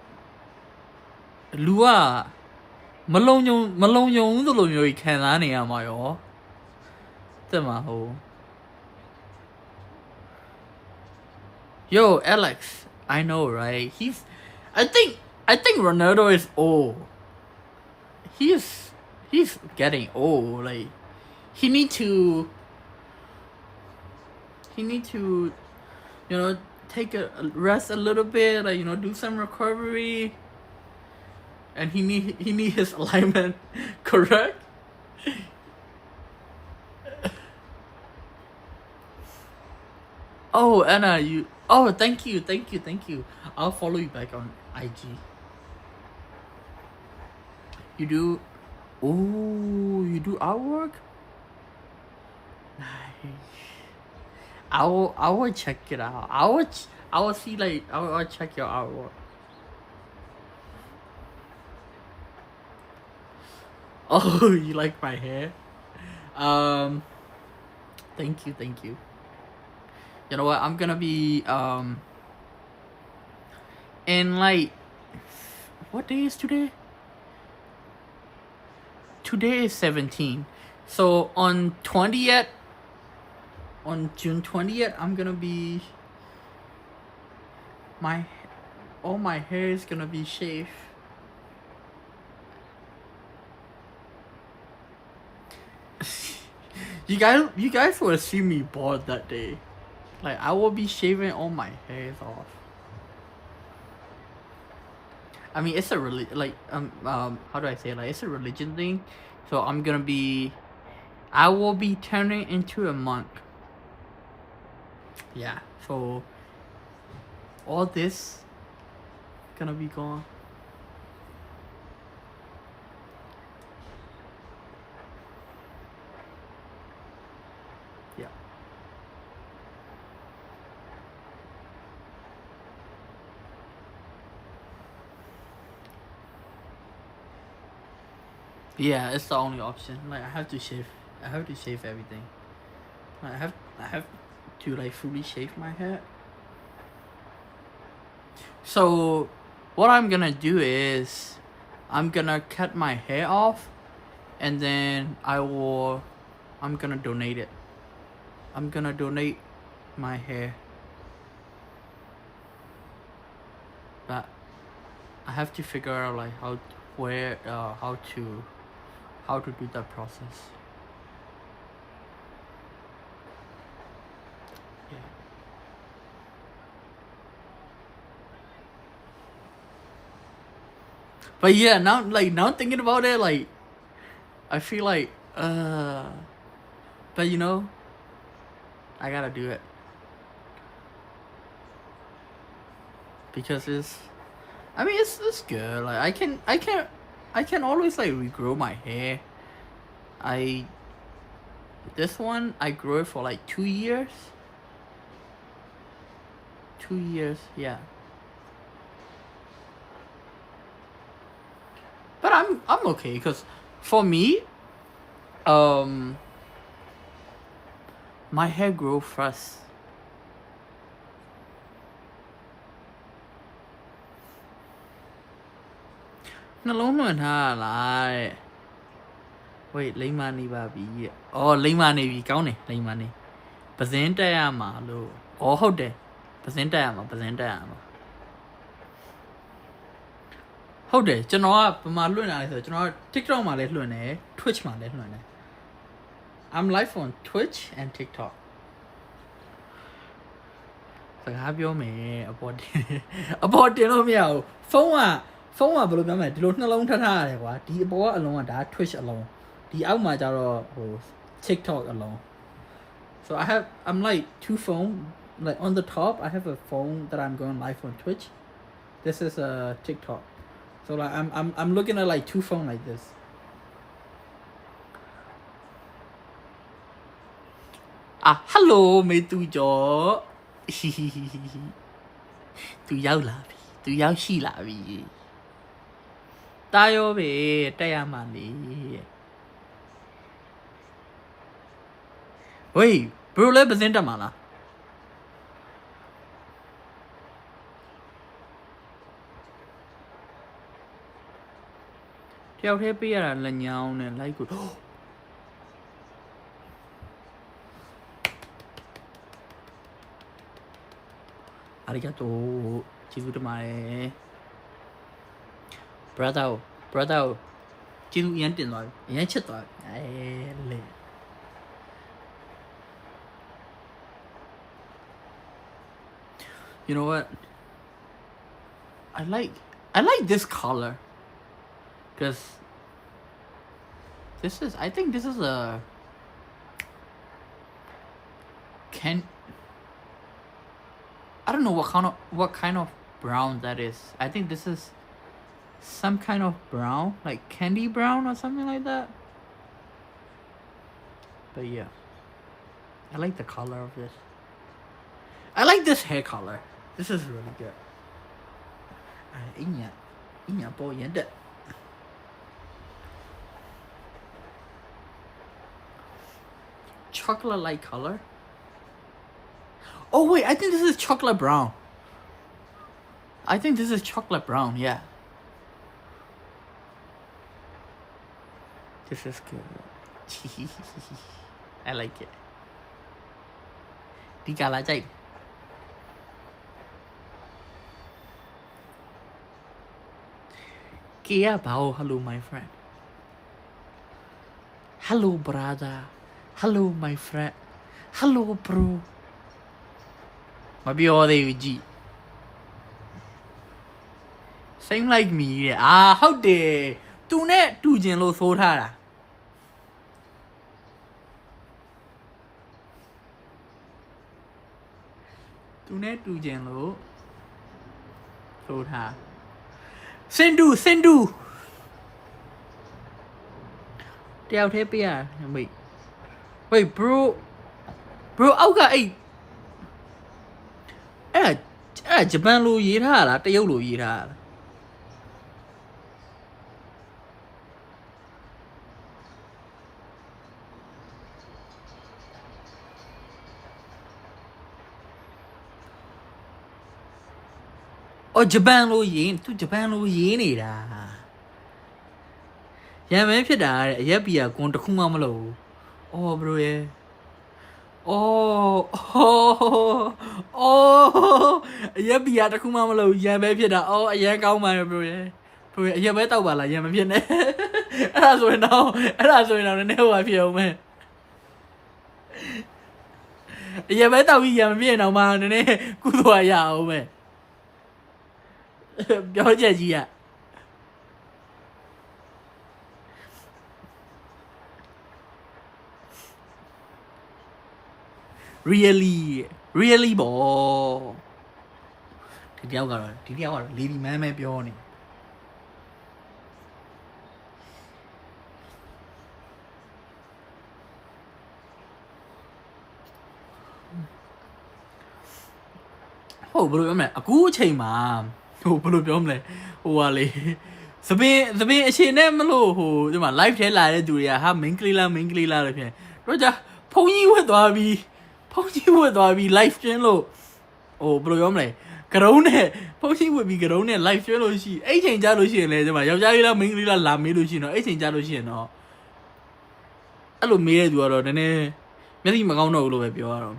루아 말롱용တို့လိုမျိုးကြီးခံစားနေရမှာရောတဲ့မှာဟို Yo Alex, I know right? I think Ronaldo is old. He's getting old. Like he need to you know, take a rest a little bit, like, you know, do some recovery, and he need his alignment correct. Oh, Anna, thank you. I'll follow you back on IG. You do artwork? Nice. I will check it out. I will see, like, I'll check your artwork. Oh, you like my hair? Thank you. You know what? I'm gonna be in like, what day is today? Today is 17. So on June 20th, I'm gonna be all my hair is gonna be shaved. You guys will see me bald that day. Like, I will be shaving all my hairs off. I mean, it's a how do I say it? Like, it's a religion thing. So I will be turning into a monk. Yeah, so all this gonna be gone. Yeah. Yeah, it's the only option. Like, I have to shave everything. I have to, like, fully shave my head. So what I'm gonna do is I'm gonna cut my hair off, and then I'm gonna donate it. I'm gonna donate my hair but I have to figure out like how to do that process. Yeah. But yeah, now thinking about it, like I feel like but you know, I gotta do it because it's good. Like I can always like regrow my hair. This one I grew it for like 2 years. 2 years, yeah. But I'm okay because for me, my hair grow fast. Wait,လိမ္မာနေပါပြီ။အော်လိမ္မာနေပြီကောင်းတယ်လိမ္မာနေ။ပဇင်းတက်ရမှာလို့။အော်ဟုတ်တယ်။ပဇင်းတက်ရမှာ။ဟုတ်တယ်ကျွန်တော်ကဘယ်မှာလွှင့်လာလဲဆိုတော့ကျွန်တော် TikTok မှာလည်းလွှင့်တယ် Twitch မှာလည်းလွှင့်တယ် I'm live on Twitch and TikTok စကားပြောမယ်အပေါ်တင်လို့မရဘူးဖုန်းကဘယ်လိုပြောမလဲဒီလိုနှလုံးထထားရတယ်ကွာဒီအပေါ်ကအလုံးကဒါ Twitch အလုံးဒီအောက်မှာကျတော့ဟို TikTok အလုံး so I'm like two phone like on the top I have a phone that I'm going live on Twitch this is a TikTok so like I'm looking at like two phone like this hello မေသူကျော်သူရောက်လာပြီသူရောက်ရှိလာပြီတာရောပဲတက်ရမှာလေဝေးဘရိုလည်းပစင်းတက်မှာလားတယောက်တည်းပေးရတာလက်ညောင်းနဲ့လိုက်ကိုありがとうကျေးဇူးတင်ပါတယ် brother ကျေးဇူးအရင်တင်သွားပြီအရင်ချစ်သွားပြီလေ You know what I like this color because I think this is a I don't know what kind of brown that is. I think this is some kind of brown, like candy brown or something like that. But yeah, I like the color of this. I like this hair color. This is really good. Chocolate light color. Oh wait, I think this is chocolate brown. I think this is chocolate brown, yeah. This is good. I like it. Đi cả lá chạy. Kia bảo hello my friend. Hello brother. Hello my friend. Hello bro. မပြောသေးဘူးကြည့် Same like me တဲ့ဟုတ်တယ်သူနဲ့တူကျင်လို့ဆိုးထားတာသူနဲ့တူကျင်လို့ဆိုးထားစင်တူတယောက်တည်းပြရဝေး bro အောက်ကအဲ့ဂျပန်လိုရေးထားတာတရုတ်လိုရေးထားတာဂျပန်လိုရေးသူဂျပန်လိုရေးနေတာရံမဲဖြစ်တာတဲ့အရက်ပီယာကွန်တစ်ခုမှမလို့အော်ဘရိုရဲ့ အရက်ဘီယာတစ်ခုမှမလို့ရံပဲဖြစ်တာအရန်ကောင်းပါရဲ့ဘရိုရဲ့ဘရိုရဲ့အရက်ပဲတောက်ပါလားရံမဖြစ်နဲ့အဲ့ဒါဆိုရင်တော့နည်းနည်းဟိုပါဖြစ်အောင်မယ်အရက်ပဲတောက်ပြီးရံမဖြစ်ရင်တော့မှနည်းနည်းကုသိုလ်ရအောင်မယ်ပြောချက်ကြီးอ่ะreally ပေါ့ဒီတယောက်ကတော့ lady man ပဲပြောနေဟုတ်ဘယ်လိုပြောမလဲအခုအချိန်မှာဟိုဘယ်လိုပြောမလဲဟိုဟာလေသပင်အရှင်နဲ့မလို့ဟိုဒီမှာ live ထဲလာတဲ့သူတွေကဟာ main ကလေးလားလို့ဖြစ်တော့ကြဖုန်းကြီးဝတ်သွားပြီး live ကျင်းလို့ဟိုဘယ်လိုပြောမလဲကရုံးနဲ့ဖုန်းကြီးဝတ်ပြီးကရုံးနဲ့ live ကျင်းလို့ရှိအဲ့ချိန်ကြလို့ရှိရင်လေဒီမှာယောက်ျားလေးလား main ကလေးလားလာမေးလို့ရှိရင်တော့အဲ့ချိန်ကြလို့ရှိရင်တော့အဲ့လိုမေးတဲ့သူကတော့နည်းနည်းမျက်စိမကောင်းတော့ဘူးလို့ပဲပြောရတော့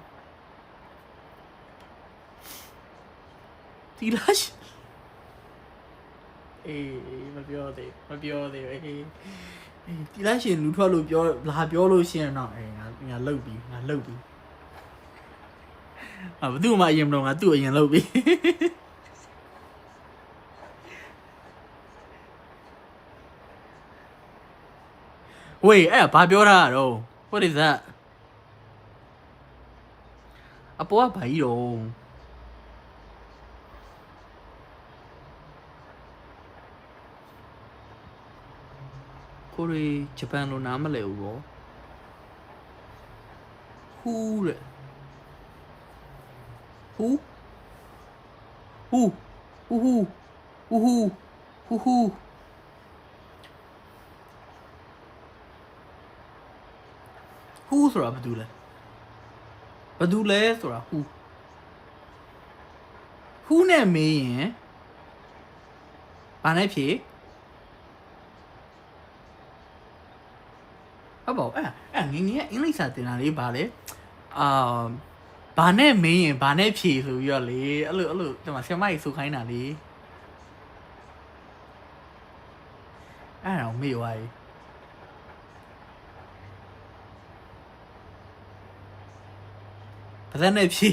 ဒီလားမပြောသေးဒီလားရှင်လူထွက်လို့ပြောလို့ရှိရင်တော့ငါလှုပ်ပြီးဘသူ့မှာအရင်မတော့ငါသူ့အရင်လှုပ်ပြီးဝေးအဲ့ဘာပြောတာတော့ what is that အပေါ်ကဘာကြီးတော့ကိုရီဂျပန်လိုနားမလဲဘူးပေါ့ဟူးတဲ့ဟူးဆိုတာဘာတူလဲဆိုတာဟူးနဲ့မေးရင်ဘာနဲ့ဖြေဟုတ်ပါဘူးအဲ့ငင်းအင်္ဂလိပ်စာတင်တာလေးပါလေဘာနဲ့မင်းရင်ဘာနဲ့ဖြေဆိုပြီးတော့လေအဲ့လိုဒီမှာဆရာမကြီးဆိုခိုင်းတာလေအဲ့တော့မေ့သွားပြီဘာသာနဲ့ဖြေ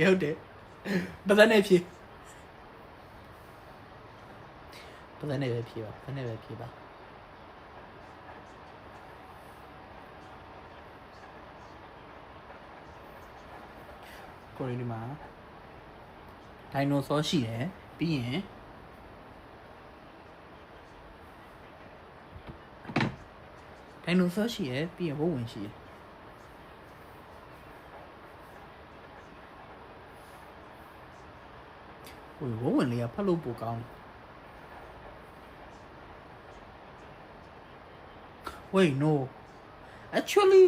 ဟုတ်တယ်ဘာသာနဲ့ဖြေပါကိုရီဒီမှာဒိုင်နိုဆောရှိတယ်ပြီးရင်ဝုတ်ဝင်ရှိတယ်ဝုတ်ဝင်လေးကဖတ်လို့ပိုကောင်းတယ် Wait, no. Actually,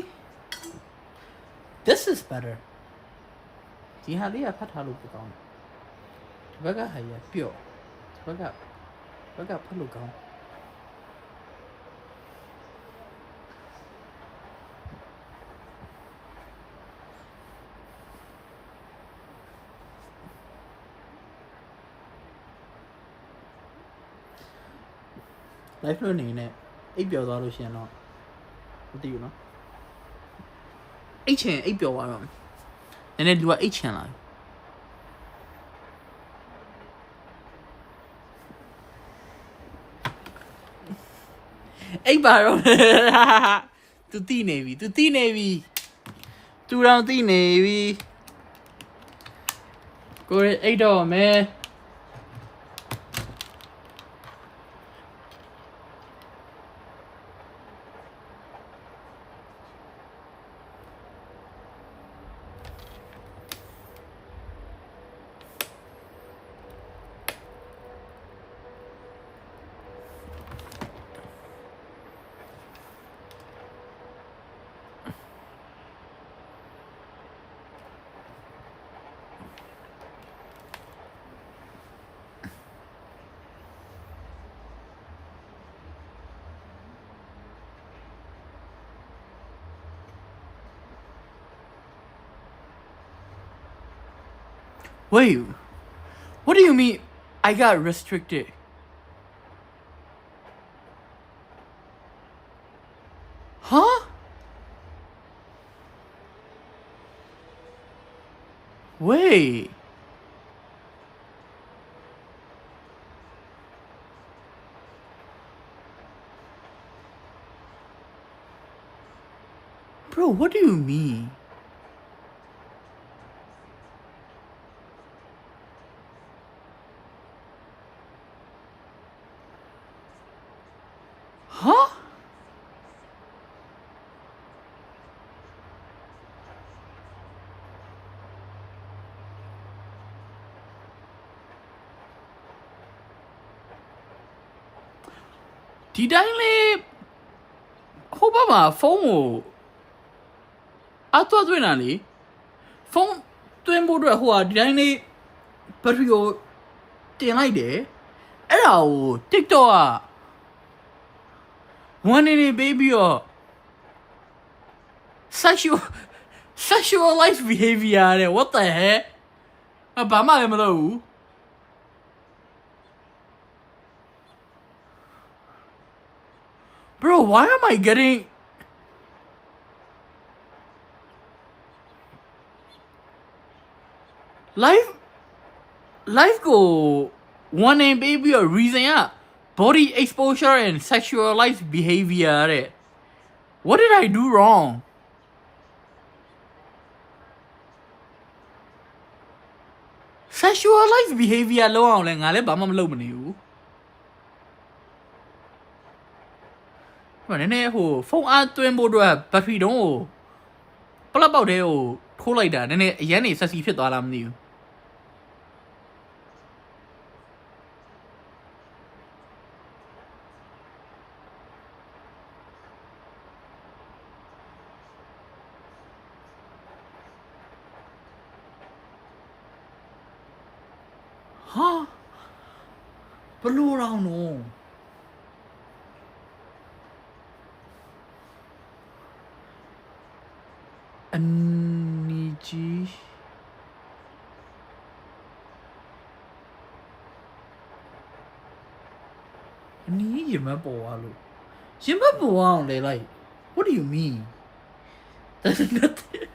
this is better. ဒီဟာလေးကဖတ်ထားလို့ပိုကောင်းတယ်ဒီဘက်ကဟာရပျော့ဒီဘက်ကဖတ်လို့ကောင်း live လို့နေနဲ့အိပ်ပျော်သွားလို့ရှိရင်တော့မသိဘူးเนาะအိပ်ပျော်သွားတော့နည်းနည်းလူကအိတ်ချင်လာအိပ်ပါတော့သူတိနေပြီသူတောင်တိနေပြီကိုရအိတ်တော့မယ် ဟ Wait, what do you mean I got restricted? Huh? Wait. Bro, what do you mean? Huh? Did I leave? Hope I'm a phone. I thought we only phone to embody who are did but you didn't like it. Hello, TikTok. One in a baby or sexualized behavior. What the heck? About my mother. Bro, why am I getting life go one name baby or reason body exposure and sexualized behavior. What did I do wrong? Sexualized behavior low on and I let Bama low you. When any who phone out to embody but we don't. Pull about it or call like that, and Yanni says if you thought I'm new. Huh? Blue around no. Aniji. Ni remember Walu. Remember one they like. What do you mean? That's nothing.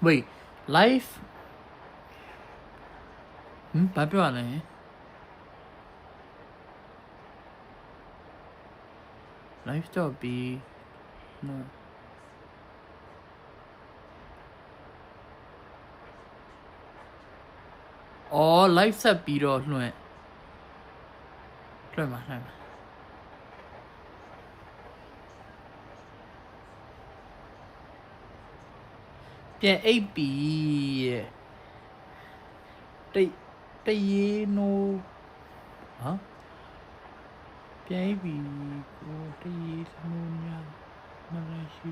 Wait, life? Baby, life still be no. Oh, life sẽ bị rồi luôn. Rồi mà. Bien AB. Đây no. Hả? Bien AB có đây no nha. Malaysia.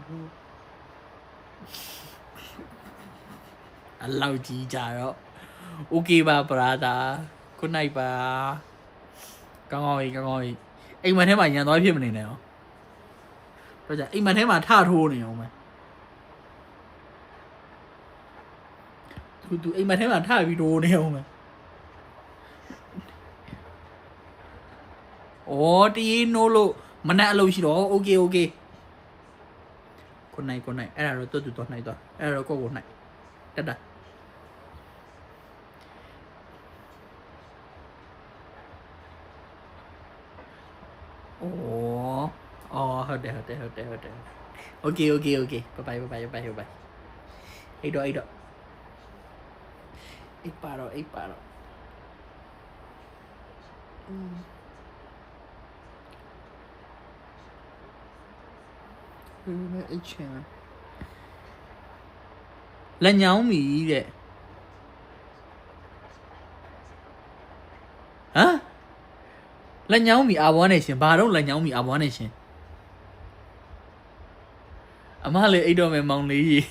Lâu chỉ trả đó. Ok ba brother. Good night ba. Con ngồi. Anh mà thấy mày nhà nói phim này nào. Bây giờ anh mà thấy mà tha thua này không mày. Tụi anh mà thấy mà tha video này không mày. Ồ đi nó lộ. Mà nạ lâu gì đó. Ok. Con này. Ai là rồi tôi tụi này tôi. Ai là rồi con này. Đất đây. Hơi đẹp. Ok. Bye. Ấy đó. Ít bà rồi. Là nhau mì vậy. Hả? Là nhau mì abomination. Bà đâu là nhau mì abomination. Mà lại ấy đâu mày mong lý gì.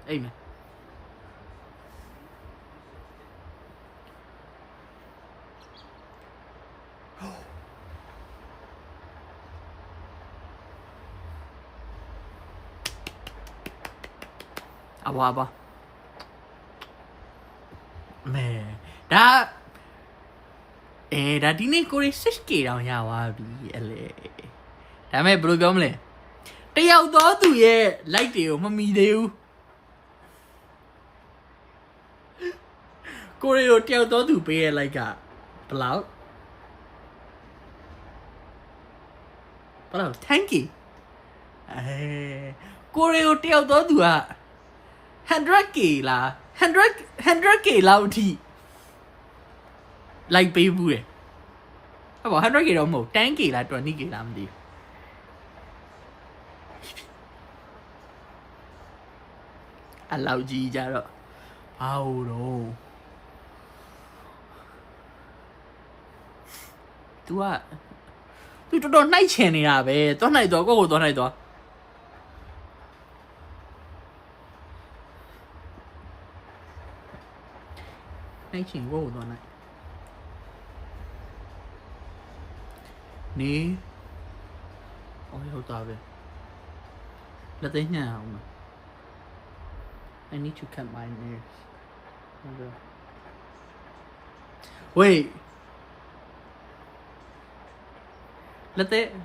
Amen. Abba. Man, that. That didn't go 6K down here. That may blow gum. They out to ye like you, mommy. Do Koreo tell to pay like a plow. Plow, tanky. Koreo tell to a 100K la 100K loudy. Like baby. About 100K or more, 10K like 20K lamdi. Allow G Jaro. Oh no. Tu don't night any ave, don't I go, don't I do? Night go, don't I? Ní ôi hậu tòa về là tới nhà không? I need to cut my nails. Okay. Wait.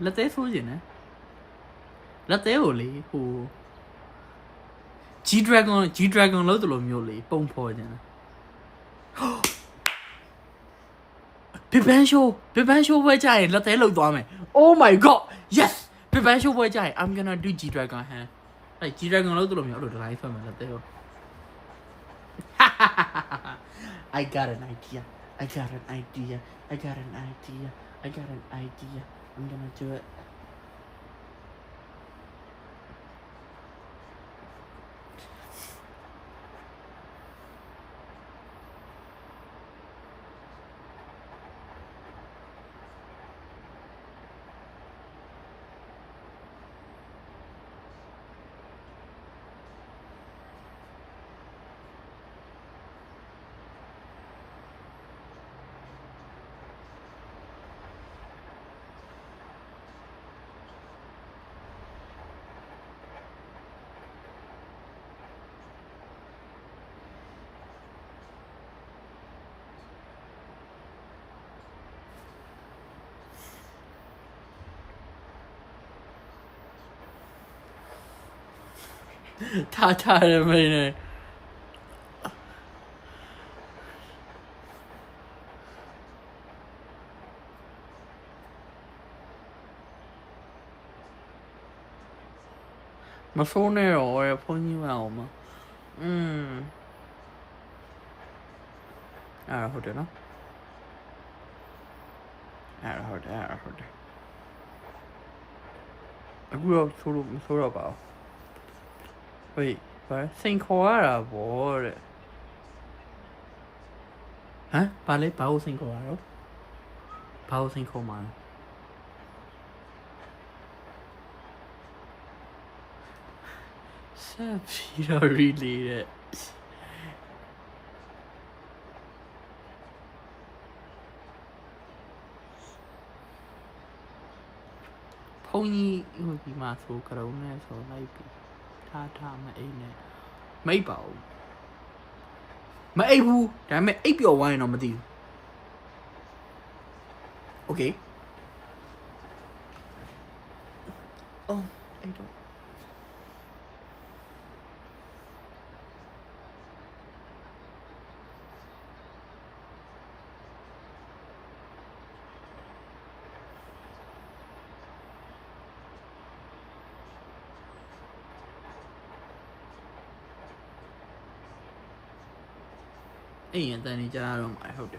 Là tới số gì nè? Là tới ở lý hồ G-Dragon lâu tụi lộn nhiều lý bông phò gì nè. Pipan show với chạy là tới lâu tòa mày. Oh my god, yes. Pipan show với chạy. I'm gonna do G-Dragon ha. Like G-Dragon lâu tụi lộn nhiều được lại thôi mà là tới. I got an idea. I'm gonna do it. Tata mày mà số này rồi bao nhiêu nào mà hồi được nó hồi được số bảo Wait, what? Cinco horas, boy. Hả? Ba lấy bao 5 horas? Bao 5 mà. Sao chị đâu really đấy? Pony will be my full corona, so maybe. Tha mà ấy nè mấy bảo mà ấy bu cái mẹ ấy biểu ngoài nó mà đi ok oh I don't ấy hiện tại đi ra rồi mãi không được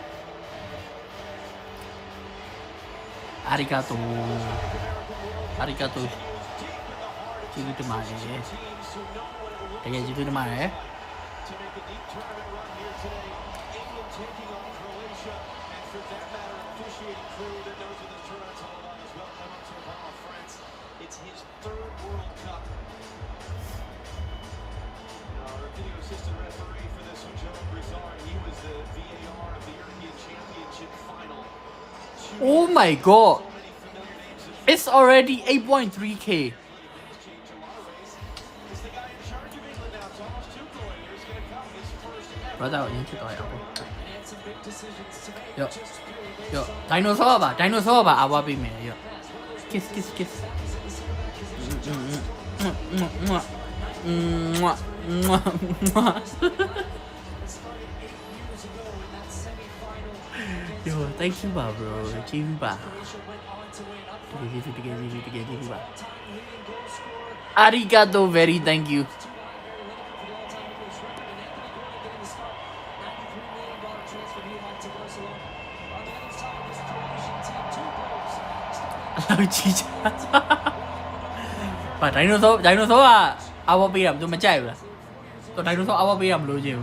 Arigato. Arigato. Cheers to my. Cheers to my. To make a deep tournament run here today. England taking on Croatia, and for that matter, officiating crew that knows what this tournament's all about as well. Come up to the Palma, France. It's his third World Cup. Our video assistant referee for this one, Joe Brizard, he was the VAR of the European Championship final. Oh my god. It's already 8.3k. Brother, you need to go. Yo, dinosaur ba, awa be me. Yo, kiss. Yo, thank you, bro. Thank you, ba. Arigato, very thank you. Và dinosaur à, awa be làm tôi mà chạy rồi. Tôi dinosaur awa be làm luôn nhiều.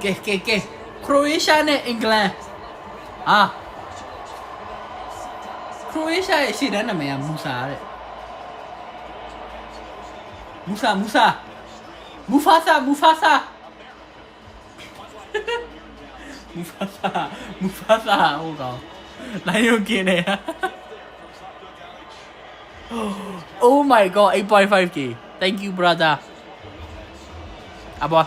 Ke Croatia nè England à Croatia gì đó là mẹ Musa đấy Mufasa oh god lại điều kia này oh my god 8.5k thank you brother boy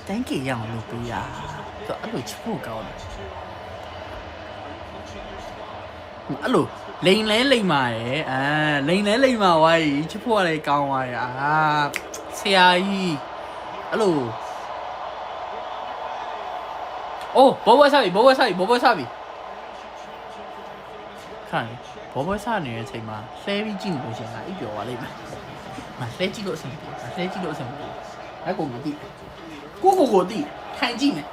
thank you young Lupia. Tôi ăn được chua cao này. Ăn được lên mà ấy. À, lên mà vậy. Chua này cao vậy. À, xe ai. Ăn được. Oh, bố sabi.看，bố sabi này thì mà xe bị chỉnh của chị là ít biểu vào đây mà xe chỉ độ sầm hãy cùng cái gì của地太近了。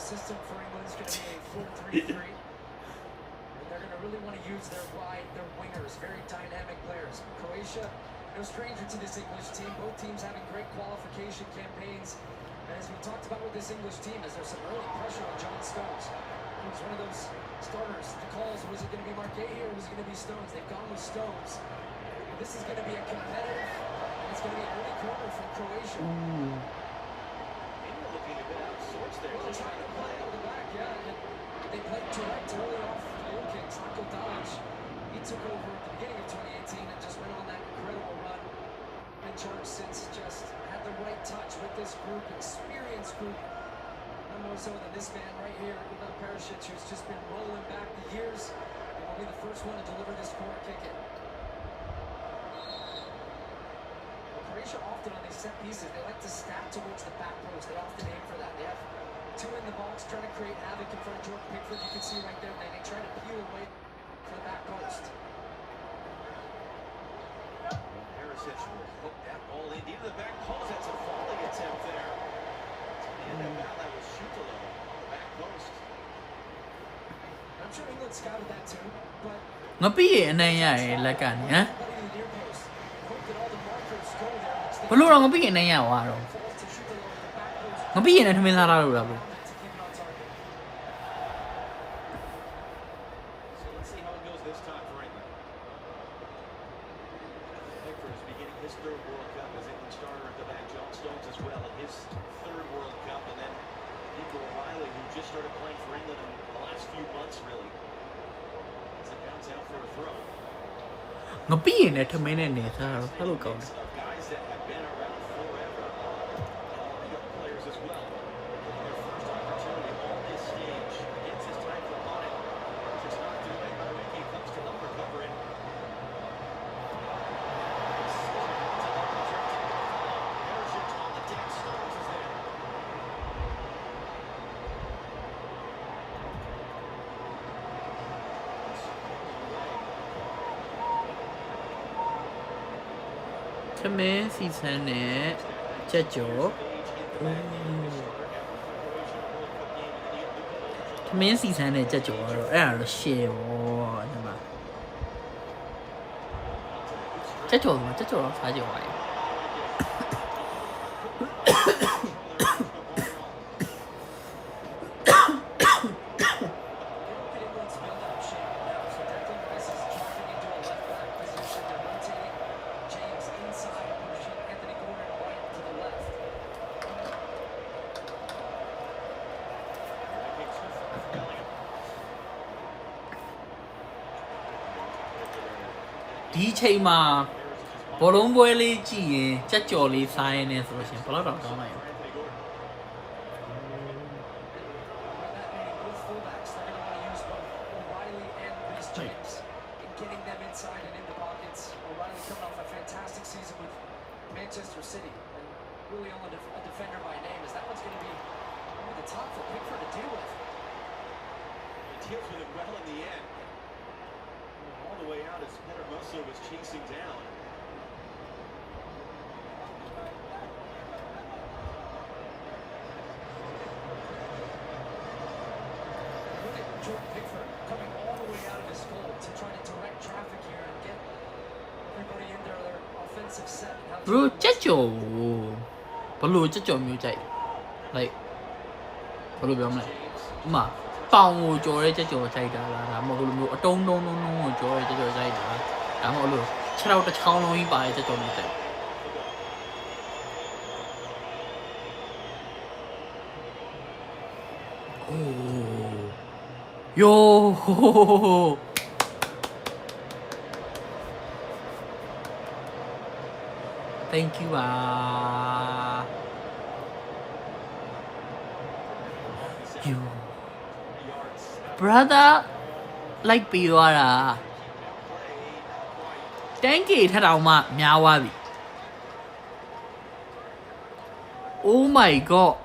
System for England is going to be a full 3-3. And they're going to really want to use their wingers, very dynamic players. Croatia, no stranger to this English team. Both teams having great qualification campaigns. And as we talked about with this English team, is there some early pressure on John Stones? He was one of those starters. The calls, was it going to be Marquet or was it going to be Stones? They've gone with Stones. This is going to be a competitive, it's going to be an early corner from Croatia. England looking a bit out of sorts there. They're trying to play out the back, yeah. They played direct early off the Blue Kings. Marco Dalic, he took over at the beginning of 2018 and just went on that incredible run. Been charged since, just had the right touch with this group, experienced group. No more so than this man right here, Ivan Perisic, who's just been rolling back the years and will be the first one to deliver this corner kick in. Croatia often on these set pieces, they like to stab towards the back post. They often aim for that. They have two in the box trying to create havoc in front of Jordan Pickford. You can see right there, they try to peel away for the back post. Perisic will hook that ball in into the back post. That's a volley attempt there. And that was Schutela on the back post. I'm sure England scouted that too, but nó biết này là cả nhá. Belum orang ngopi ni ya waro. Ngopi ni temen salah lu lah bro. His third World Cup as England starter at the back. John Stones as well in his third World Cup, and then Nico O'Reilly, who just started playing for England in the last few months, really. As it bounces out for a throw. Ngopi ni temen ni salah. Hello kau. Guys that have been around forever, and young players as well. Their first opportunity on this stage against his time for opponent. Just knocked it away by Ricky. Comes to number covering. Temen season ni jajah. Temen season ni jajah waro. Ada share wah nama. Jajah saja wai. Di cai ma, bolong boleh je, jajah le saya ni solusi. Kalau dah tahu lah. Getting them inside and in the pockets. O'Reilly coming off a fantastic season with Manchester City. And really only a defender by name, as that one's going to be over the top for Pickford to deal with. He deals with it well in the end. All the way out as Peter Musso was chasing down. Look at Jordan Pickford coming all the way out of his goal to try to direct traffic here and get everybody in their offensive set. Bro, jajah. Perlu jajah music. Like, perlu biar mana? Ma, pound jauh jajah saya dah lah. Mau lu dong jauh jajah saya dah. Mau lu cerau tak cerau lagi bayar jajah music. Oh, yo. Thank you you brother like ပြီးသွားတာ 10k ထက်တောင်မှများသွားပြီ Oh my god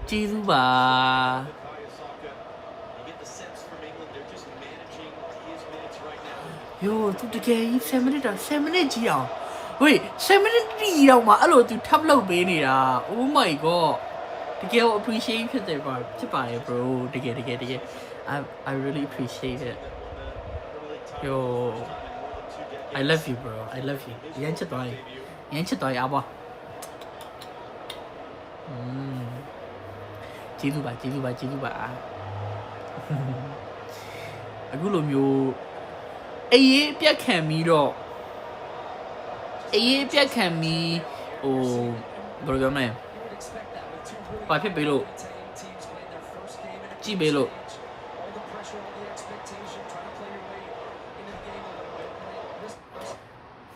ကျေးဇူးပါ Yo သူတကယ်ကြီး7 minute 7 minute ကြီးအောင် Wait 7 minute ကြီးအောင်မှာအဲ့လိုသူထပ်လုပ်ပေးနေတာ Oh my god တကယ် appreciate ဖြစ်တယ်ပါဖြစ်ပါတယ် bro တကယ် I really appreciate it Yo I love you bro I love you ရမ်းချစ်သွားရပါကျေးဇူးပါအခုလိုမျိုးအေးပြတ်ခံပြီးတော့ဟိုဘယ်လိုပြောမလဲဘာဖြစ်ပေးလို့ကြည့်ပေးလို့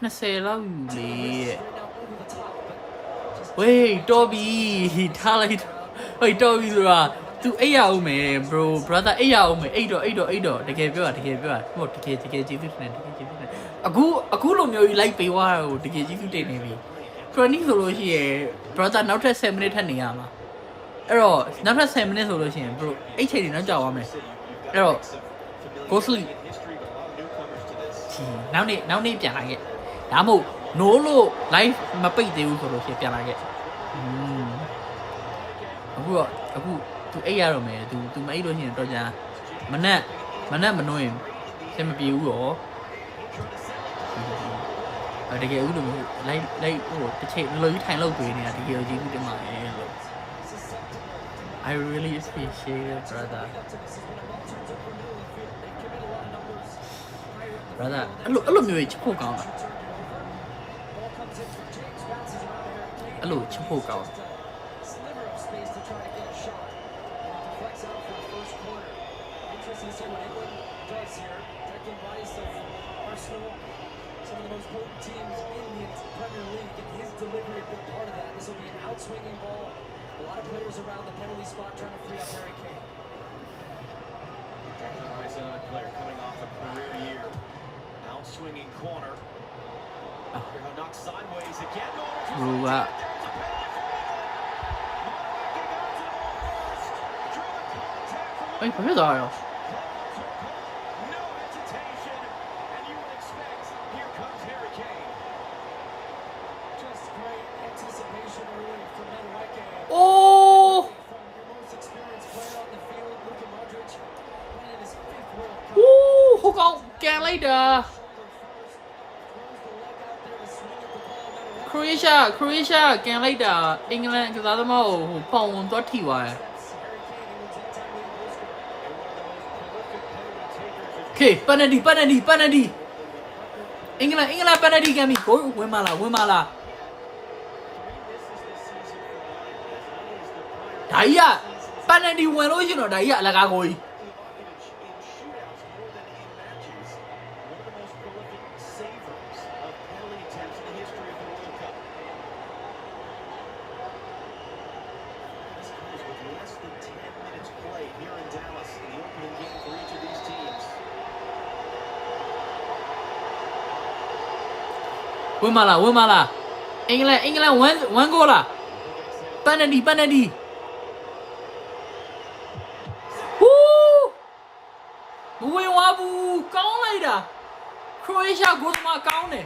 20လောက်ယူလေဝေးတော်ပြီထားလိုက်ဟိုတော်ပြီဆိုတာသူအိပ်ရအောင်မယ် bro brother အိပ်ရအောင်မယ်အိပ်တော့တကယ်ပြောတာဟိုတကယ်ကျေးဇူးတင်တယ်အခုလိုမျိုးကြီး like ပေးသွားတာကိုတကယ်ကျေးဇူးတင်နေပြီ chronic ဆိုလို့ရှိရင် brother နောက်ထပ်7 minute ထပ်နေရမှာအဲ့တော့နောက်ထပ်7 minute ဆိုလို့ရှိရင် bro အိတ်ချိန်နေတော့ကြာသွားမယ်အဲ့တော့ go sleep နောက်နေ့ပြန်လာခဲ့ဒါမှမဟုတ် no လို့ live မပိတ်သေးဘူးဆိုလို့ရှိရင်ပြန်လာခဲ့အခုသူအိပ်ရတော့မယ်သူမအိပ်လို့ရှိရင်တော့ကြာမနက်မနှွင်စင်မပြေဘူးတော့ တကယ်ဦးလို့လိုက်ဟိုတစ်ချိန်လိုကြီးထိုင်လို့ပေးနေတာတကယ်ကြီးဦးတင်ပါတယ်လို့ I really appreciate it brother အဲ့လိုမျိုးချစ်ဖို့ကောင်းတာအဲ့လိုချစ်ဖို့ကောင်း Some of the most potent teams in the Premier League, and his delivery a big part of that. This will be an outswinging ball. A lot of players around the penalty spot trying to free up Harry Kane. Here's another player coming off a career year. Outswinging corner. Here knocked sideways again. Ôi, không biết rồi rồi. Oh! Hút không? Càng lấy đờ. Croatia, càng lấy đờ. England cái đó mà phòng tốt thì vậy. Okay, penalty. England penalty kami. Win mala. Đấy à, penalty win lỗi chứ nó đấy à là gà ngồi. Win mala. England one goal à. Penalty. Win quá bu cao này đã. Croatia goal mà cao này.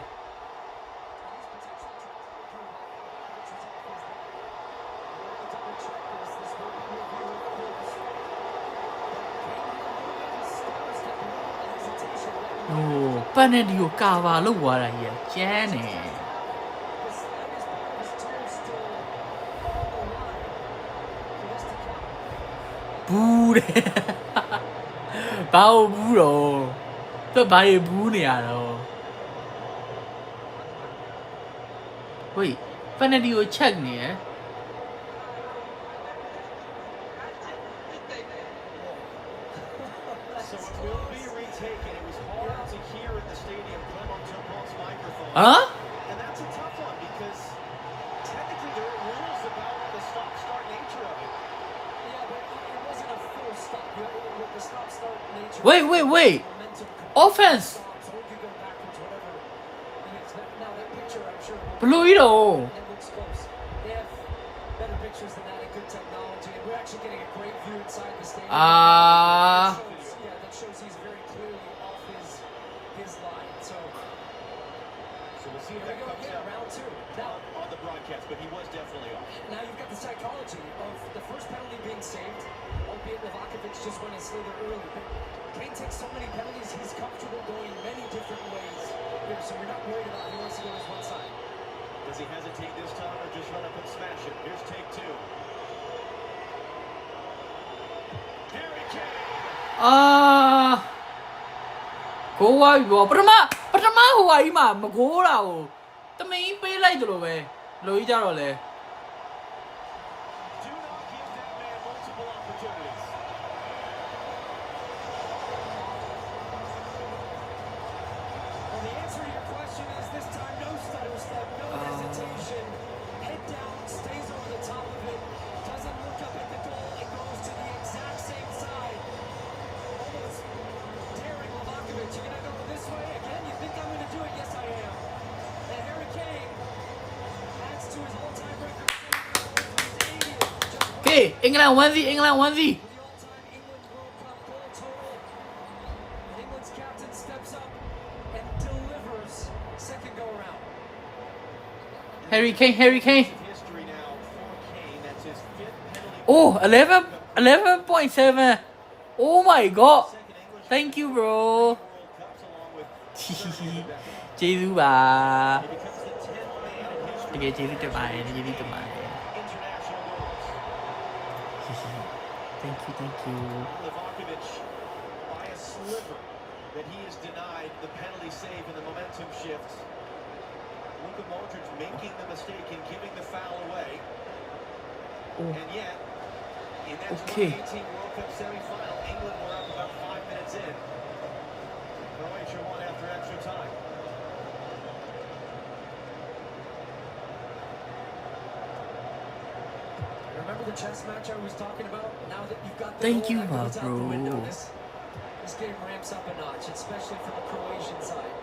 Penalty của Cava lúc qua là gì? Chán nè. Bu đấy. Bao bu rồi. Tôi bay bu nè rồi. Wait, penalty của check nè. Huh? And that's a tough one because technically there are rules about the stop-start nature of it. Yeah, but it wasn't a full stop. With the stop-start nature. Wait. Offense. Now that picture, I'm sure. Blue it all. It looks close. They have better pictures than that and good technology, and we're actually getting a great view inside the stadium. That shows he's very clearly off his line. So we'll see if that comes out round two. Now on the broadcast, but he was definitely off. Now you've got the psychology of the first penalty being saved, albeit Livakovic just went and slid it early. But Kane takes so many penalties, he's comfortable going many different ways here, so we're not worried about he wants to go his one side. Does he hesitate this time or just run up and smash it? Here's take two. Harry Kane. Cố quá rồi. Bắt má hoài mà cố đâu. Tao mấy bé lấy rồi về. Lôi ra rồi nè. Okay, England 1-0. England's captain steps up and delivers second go around. Harry Kane. Oh, 11.7. Oh my god. Thank you, bro. Jesus ba. Okay, Jesus to mine. Thank you. Livakovic by a sliver that he is denied the penalty save and the momentum shift. Luka Modric making the mistake in giving the foul away. And yet, in that 2018 World Cup semi-final, England were up about 5 minutes in. Croatia won after extra time. Remember the chess match I was talking about? Now that you've got the Thank you, goal, that goes out the window. bro. This game ramps up a notch, especially from the Croatian side.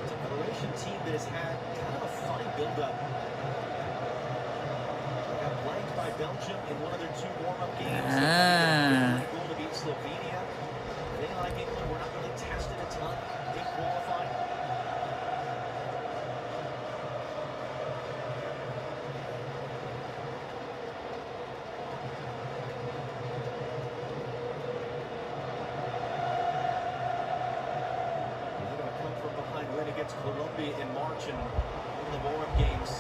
It's a Croatian team that has had kind of a funny build-up. They got blanked by Belgium in one of their 2 warm-up games. They goal to beat Slovenia. They, like England, were not really tested a ton in qualifying. They're going to come from behind win against Colombia in March and one of the warm-up games.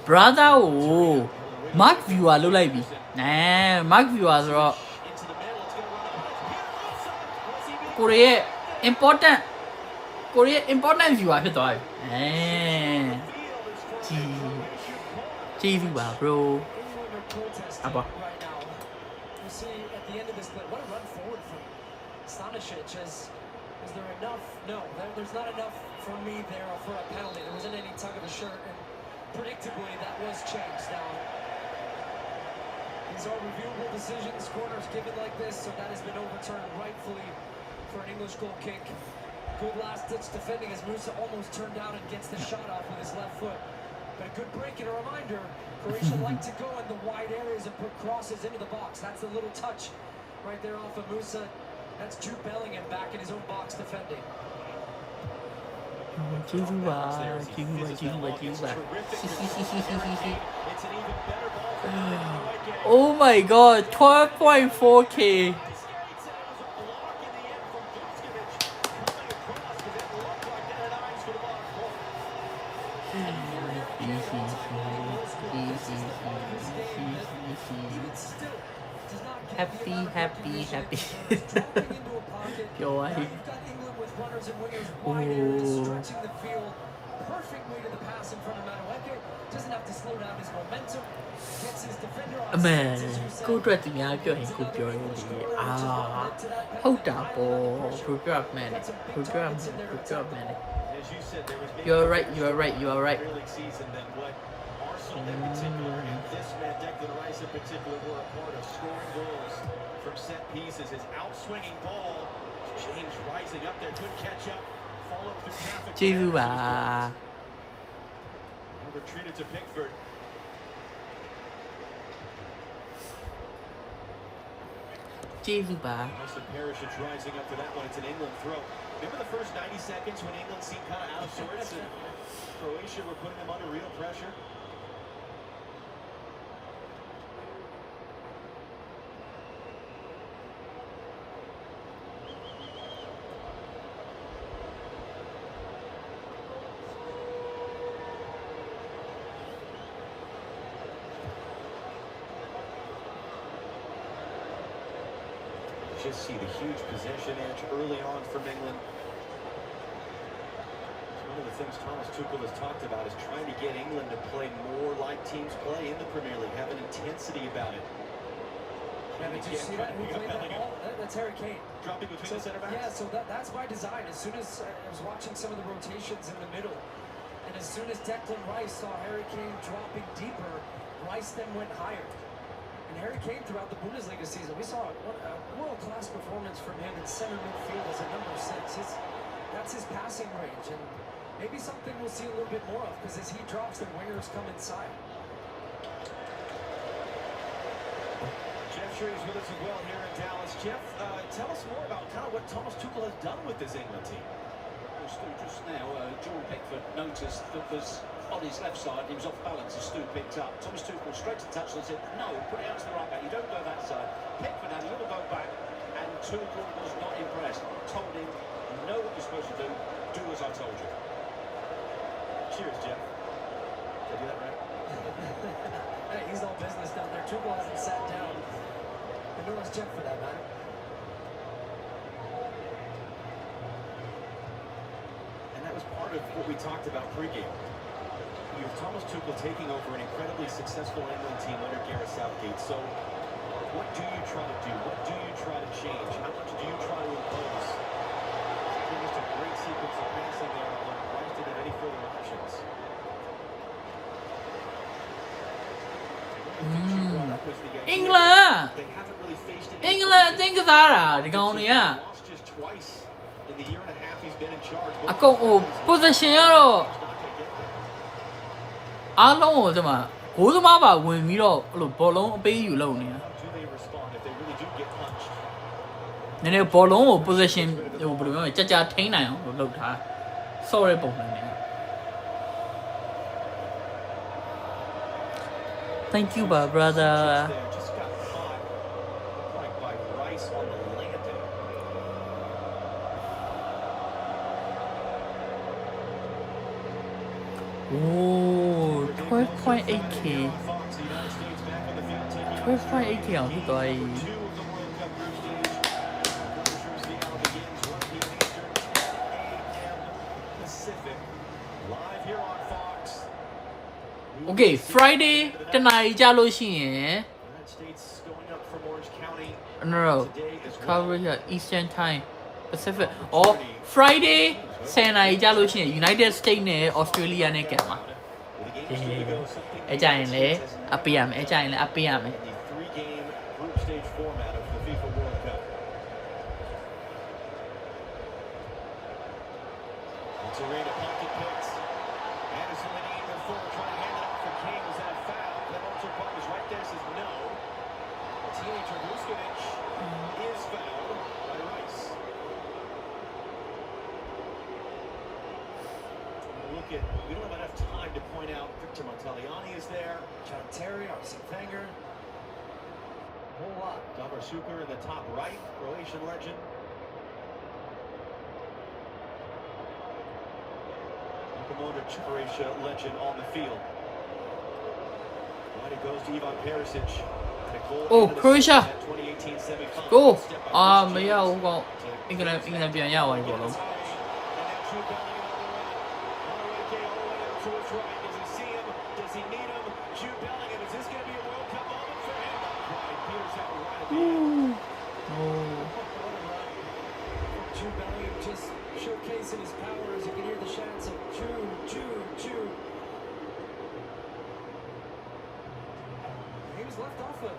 Brother ကို Mark viewer လုပ်လိုက်ပြီ Mark viewer ဆိုတော့ကိုရီးရဲ့ important viewer ဖြစ်သွားပြီကျေးဇူးပါ bro အပါ We'll see at the end of this play. What a run forward from Stanisic. Is there enough? No, there's not enough for me there for a penalty. There wasn't any tug of the shirt, and predictably that was changed. Now, these are reviewable decisions. Corners given like this, so that has been overturned rightfully for an English goal kick. Good last-ditch defending as Musa almost turned out and gets the shot off with his left foot. But a good break and a reminder, Croatia like to go in the wide areas and put crosses into the box. That's a little touch right there off of Musa. That's Jude Bellingham back in his own box defending. Oh my god, 12.4k. Happy. Yo, man, go to the Yago and go to hold up, program man. You're right. This man, Declan Rice in particular, were a part of scoring goals from set pieces. His outswinging ball, James rising up there, couldn't catch up, followed through traffic. Retreated to Pickford. Austin Perisic rising up for that one. It's an England throw. Remember the first 90 seconds when England seemed kind of out of sorts and Croatia were putting them under real pressure? Just see the huge possession edge early on from England. It's one of the things Thomas Tuchel has talked about is trying to get England to play more like teams play in the Premier League, have an intensity about it. Yeah, did you see that? Who played that ball? That's Harry Kane. Dropping between the center backs? Yeah, so that's by design. As soon as I was watching some of the rotations in the middle, and as soon as Declan Rice saw Harry Kane dropping deeper, Rice then went higher. And Harry Kane throughout the Bundesliga season, we saw a world-class performance from him in center midfield as a number 6. That's his passing range, and maybe something we'll see a little bit more of, because as he drops, the wingers come inside. Jeff Sherry's with us as well here in Dallas. Jeff, tell us more about kind of what Thomas Tuchel has done with this England team. Just now, Jordan Pickford noticed that was on his left side, he was off balance as Stu picked up. Thomas Tuchel straight to touch and said, no, put it out to the right back, you don't go that side. Pickford had a little go back, and Tuchel was not impressed. Told him, you know what you're supposed to do as I told you. Cheers, Jeff. Did I do that right? Hey, he's all business down there. Tuchel hasn't sat down. And nor has Jeff for that matter. And that was part of what we talked about pregame. You have Thomas Tuchel taking over an incredibly successful England team under Gareth Southgate. So what do you try to do? What do you try to change? How much do you try to impose? Just a great sequence of passing there, although Rice didn't have any further options. England! They haven't really faced it. England သင်ကစားတာဒီကောင်တွေက Lost just twice in the year and a half he's been in charge. အကုန်ဟို position ကတော့အားလုံးကိုဒီမှာဂိုးသမားပါဝင်ပြီးတော့အဲ့လိုဘောလုံးအပေးယူလုပ်နေတာ နည်းနည်းဘောလုံးကို position ဟိုဘယ်လိုပြောမလဲကြာထိန်းနိုင်အောင်လုပ်ထားဆော့ရဲပုံစံနဲ့ Thank you, brother. Oh, 12.8k. 12.8k on the guy. Okay, Friday တနာရီကြာလို့ရှိရင် No, coverage at Eastern Time Pacific or Friday 10နာရီကြာလို့ရှိရင် United States နဲ့ Australia နဲ့ကံမှာအဲ့ကြရင်လေအပေးရမယ်အဲ့ကြရင်လေအပေးရမယ် 3-game group stage format of the FIFA World Cup. It's a rate of pocket picks. Anderson leading in the forward, trying to hand it off for King. Was that a foul? Clemente was right there, says no. Teenager Vuskovic is fouled by Rice. Look at, we don't have enough time to point out Victor Montaliani is there. John Terry, Arsene Wenger. Whole lot. Davor Šuker in the top right, Croatian legend. Luka Modric, Croatia legend on the field. Right, it goes to Ivan Perisic. Oh, Croatia. Go. မရဘူးကောအင်္ဂလန်ပြန်ရသွားပြီပေါ့လို့ Does he need him? Jude Bellingham, is this going to be a World Cup moment for him? Right, Peters out right at the end. Jude Bellingham just showcasing his power as you can hear the shouts of Jude. He was left off a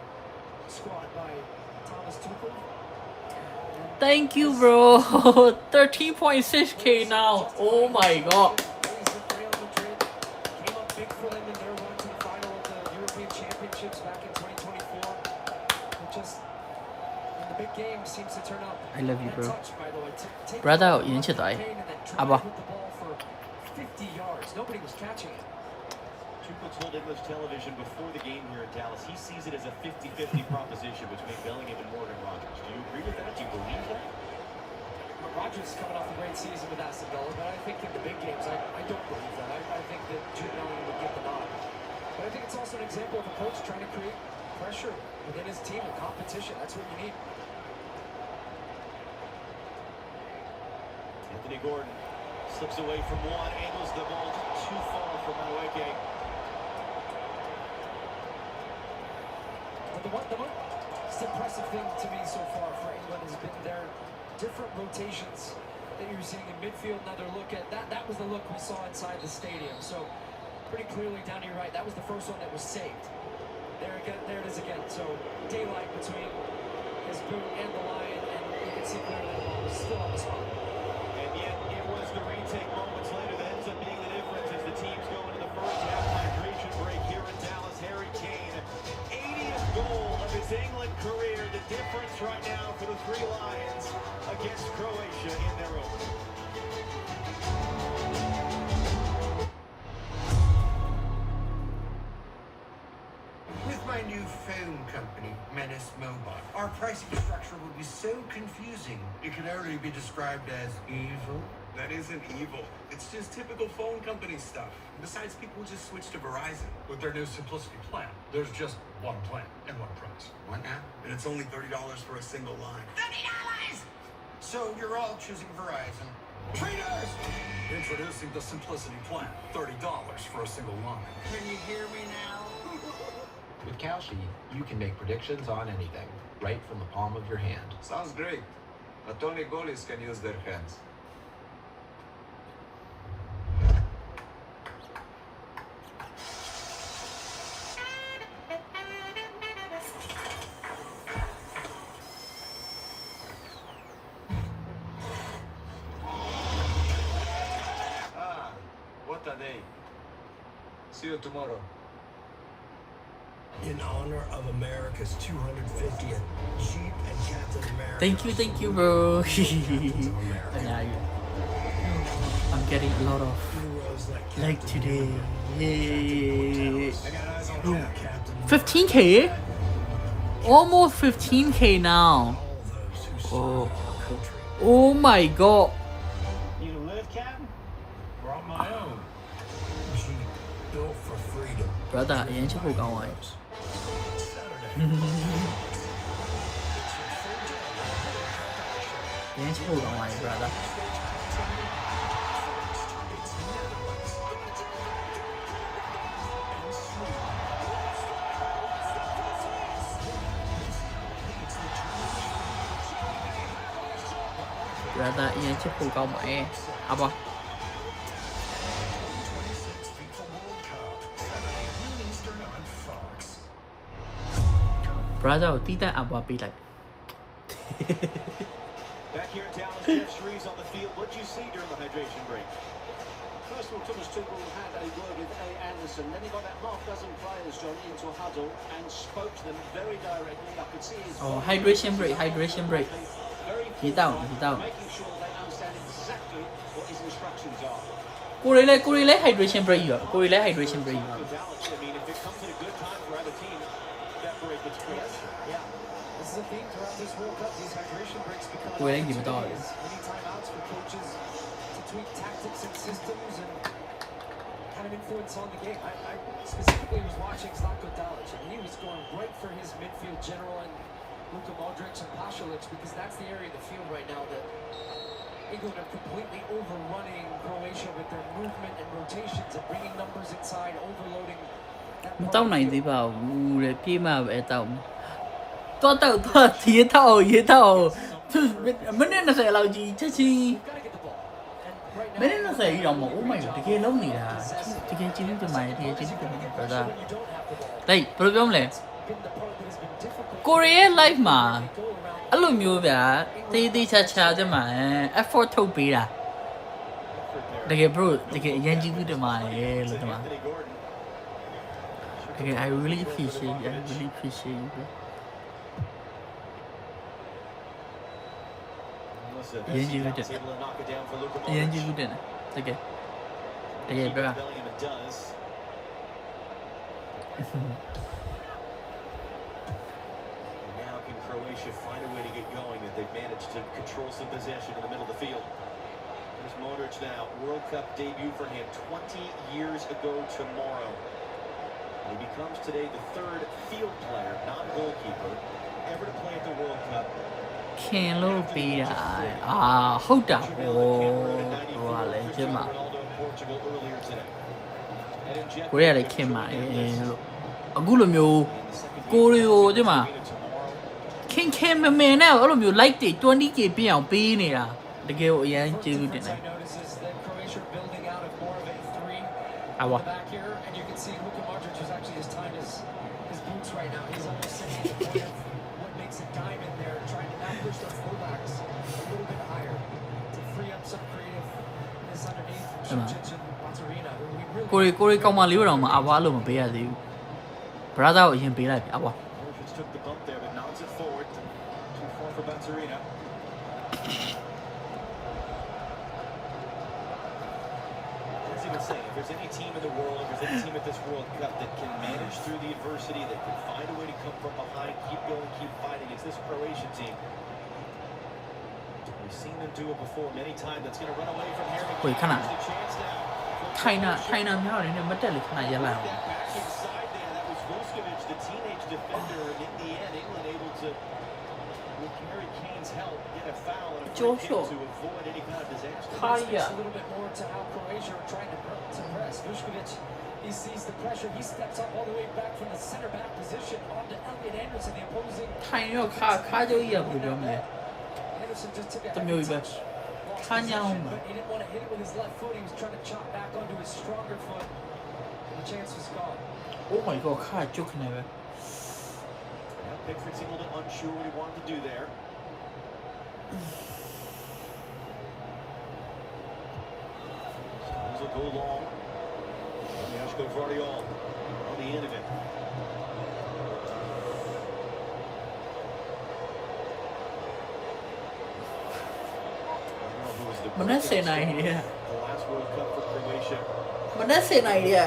squad by Thomas Tuchel. Thank you, bro. 13.6k now. Oh my god. I love you, bro. Brother ရင်းချစ်သွားတယ်အဘ 50 yards. Nobody was catching it. Tuchel told English television before the game here in Dallas he sees it as a 50-50 proposition between Bellingham and Morgan Rogers. Do you agree with that? Do you believe that? Rogers is coming off a great season with Aston Villa, but I think in the big games, I don't believe that. I think that Jude Bellingham would get the nod. But I think it's also an example of a coach trying to create pressure within his team and competition. That's what you need. Anthony Gordon slips away from one, angles the ball too far from Madueke. But the most impressive thing to me so far for England has been their different rotations that you're seeing in midfield. Another look at that. That was the look we saw inside the stadium. So pretty clearly down to your right, that was the first one that was saved. There it is again. So daylight between his boot and the line, and you can see clearly the ball was still on the spot. And yet it was the retake moments later that ends up being the difference as the teams go into the first half hydration break here in Dallas. Harry Kane, 80th goal of his England career. The difference right now for the Three Lions against Croatia in their opener. phone company, Menace Mobile. Our pricing structure would be so confusing, it could only be described as evil. That isn't evil. It's just typical phone company stuff. Besides, people just switch to Verizon. With their new Simplicity plan, there's just one plan and one price. One app? And it's only $30 for a single line. $30! So you're all choosing Verizon. Traitors! Introducing the Simplicity plan. $30 for a single line. Can you hear me now? With Kalshi, you can make predictions on anything, right from the palm of your hand. Sounds great. But only goalies can use their hands. What a day. See you tomorrow. In honor of America's 250th, Jeep and Captain America. Thank you, bro. And now I'm getting a lot of like today. Yay. 15k? Almost 15k now. Oh my god. You live, Captain? We're on my own. Jeep, built for freedom. Brother, အရင်ချစ်ဖို့ကောင်းပါရဲ့ Dance hold on, my brother. Brother, yeah, chip hold on, my Abba. Brother, did that Abba be like? Back here in Dallas, Jeff Shreves on the field. What did you see during the hydration break? First of all, Thomas Tuchel had a word with A. Anderson. Then he got that half dozen players, Johnny, into a huddle and spoke to them very directly. I could see his Hydration break. He down. making sure they understand exactly what his instructions are. Correlate hydration break. For Dallas, I mean, if it comes at a good time for either team, that break gets cleared. Yeah. This is a theme throughout this World Cup. These hydration breaks become Many timeouts for coaches to tweak tactics and systems and kind of influence on the game. I specifically was watching Zlatko Dalic, and he was going right for his midfield general and Luka Modric and Pasalic, because that's the area of the field right now that England are completely overrunning Croatia with their movement and rotations and bringing numbers inside, overloading. Tao này thì bảo để khi mà về tao thì tao mình nên là sẽ làm gì chứ chi mình nên là sẽ dòng mẫu mày thì kia lâu này là thì kia chín cho mày thì chín cho mày ra đây problem này Korea life mà anh luôn nhiều vậy đi cha chứ mà effort thâu bì à đây bro đây cái dân chỉ biết được mà là mà okay, I really appreciate you. Yan you did. Okay. Okay, bro. Now can Croatia find a way to get going that they've managed to control some possession in the middle of the field. There's Modric now, World Cup debut for him 20 years ago tomorrow. He becomes today the third field player, not goalkeeper, ever to play at the World Cup. Can lo be hold up rồi chứ mà Korea lại khen màအခုလိုမျိုးကိုရီယိုchứ mà khenမဲနဲ့အဲ့လိုမျိုး like တွေ 20k ပြည့်အောင်ပေးနေတာတကယ်ကိုအရင်ကျေးဇူးတင်တယ်Ah, well. Back here, and you can see Luka Modric is actually just tying his boots right now. He's almost sitting at the point of what makes a diamond there, trying to now push their fullbacks a little bit higher to free up some creativeness underneath from Šučić and Baturina, who we really... ကိုရီကောင်းမလေးတော့မအဘွားလို့မပေးရသေးဘူး brother ကိုအရင်ပေးလိုက်ပြီအဘွား Modric took the bump there, but nods it forward. Too far for Baturina. As he been saying, if there's any team in the world, if there's any team at this World Cup that can manage through the adversity, that can find a way to come from behind, keep going, keep fighting, it's this Croatian team. We've seen them do it before many times. That's going to run away from Harry Kane. โอ้ยขนาด Here's the chance now. ไทยน่ะไม่เอาเลยเนี่ยมันได้เลยขนาดยะลา That back inside there, that was Vuskovic, the teenage defender, and in the end, England able to, with Harry Kane's help, get a foul and a free kick to avoid any kind of disaster. Hi, This speaks a little bit more to how Croatia are trying to press. Vuskovic, he sees the pressure. He steps up all the way back from the center back position onto Elliot Anderson, the opposing. ไทยเนี่ยค่าเจ้าเหี้ยบุญยอมเลย Anderson just took a จะมีอีกแบบ lost ค่าเงา possession, but he didn't want to hit it with his left foot. He was trying to chop back onto his stronger foot, and the chance was gone. โอ้ my god ค่าจุกขนาดแบบ Now Pickford seemed a little unsure what he wanted to do there. This will go long. Agnieszka Vardiol on the end of it. Mà nó xe này thì The last World Cup for Croatia. มันได้เซนไอเดีย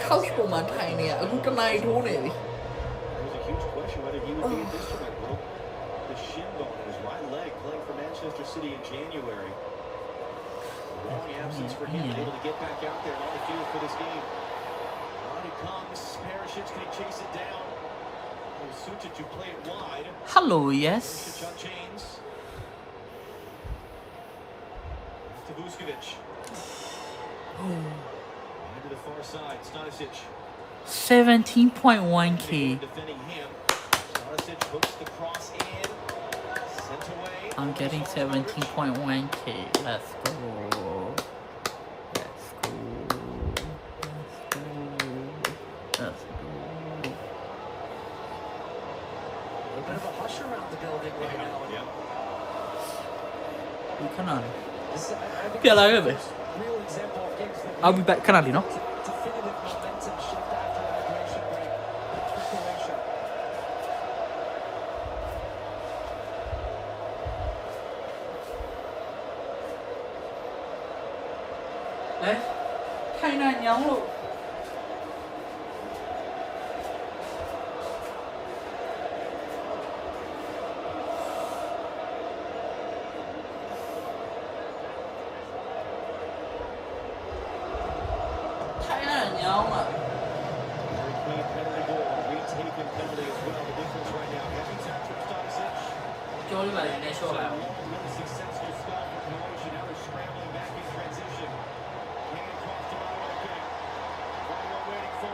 เข้าชมมาไทยเนี่ยกูจะนายทูเนี่ย There was a huge question whether he would be in this tournament. Broke the shin bone in his right leg playing for Manchester City in January. Long absence for him, able to get back out there on the field for this game. On it comes, Perisic, can he chase it down? Sucic to play it wide. Hello, yes. Perisic on chains. To Vuskovic. To the far side, Stanisic. 17.1k. Defending him. Stanisic hooks the cross in. Sent away. I'm getting 17.1k. Let's go. Let's go. Let's go. A bit of a hush around the building right now. Yeah. ดูขนาด This, I think เปลี่ยนอะไรเลย real example of games that I'll be back ขนาดนี้เนาะ definitive momentum shift after a hydration break for Croatia. เอ๊ะไทยน่ายังลูก ไทยน่ายังอ่ะ Harry Kane penalty goal, retaken penalty as well. The difference right now, heavy touch from Stanisic. โจ้ที่แบบในโชว์แล้ว Really successful stop for Croatia. Now they're scrambling back in transition. Kane across to Madueke. Everyone waiting for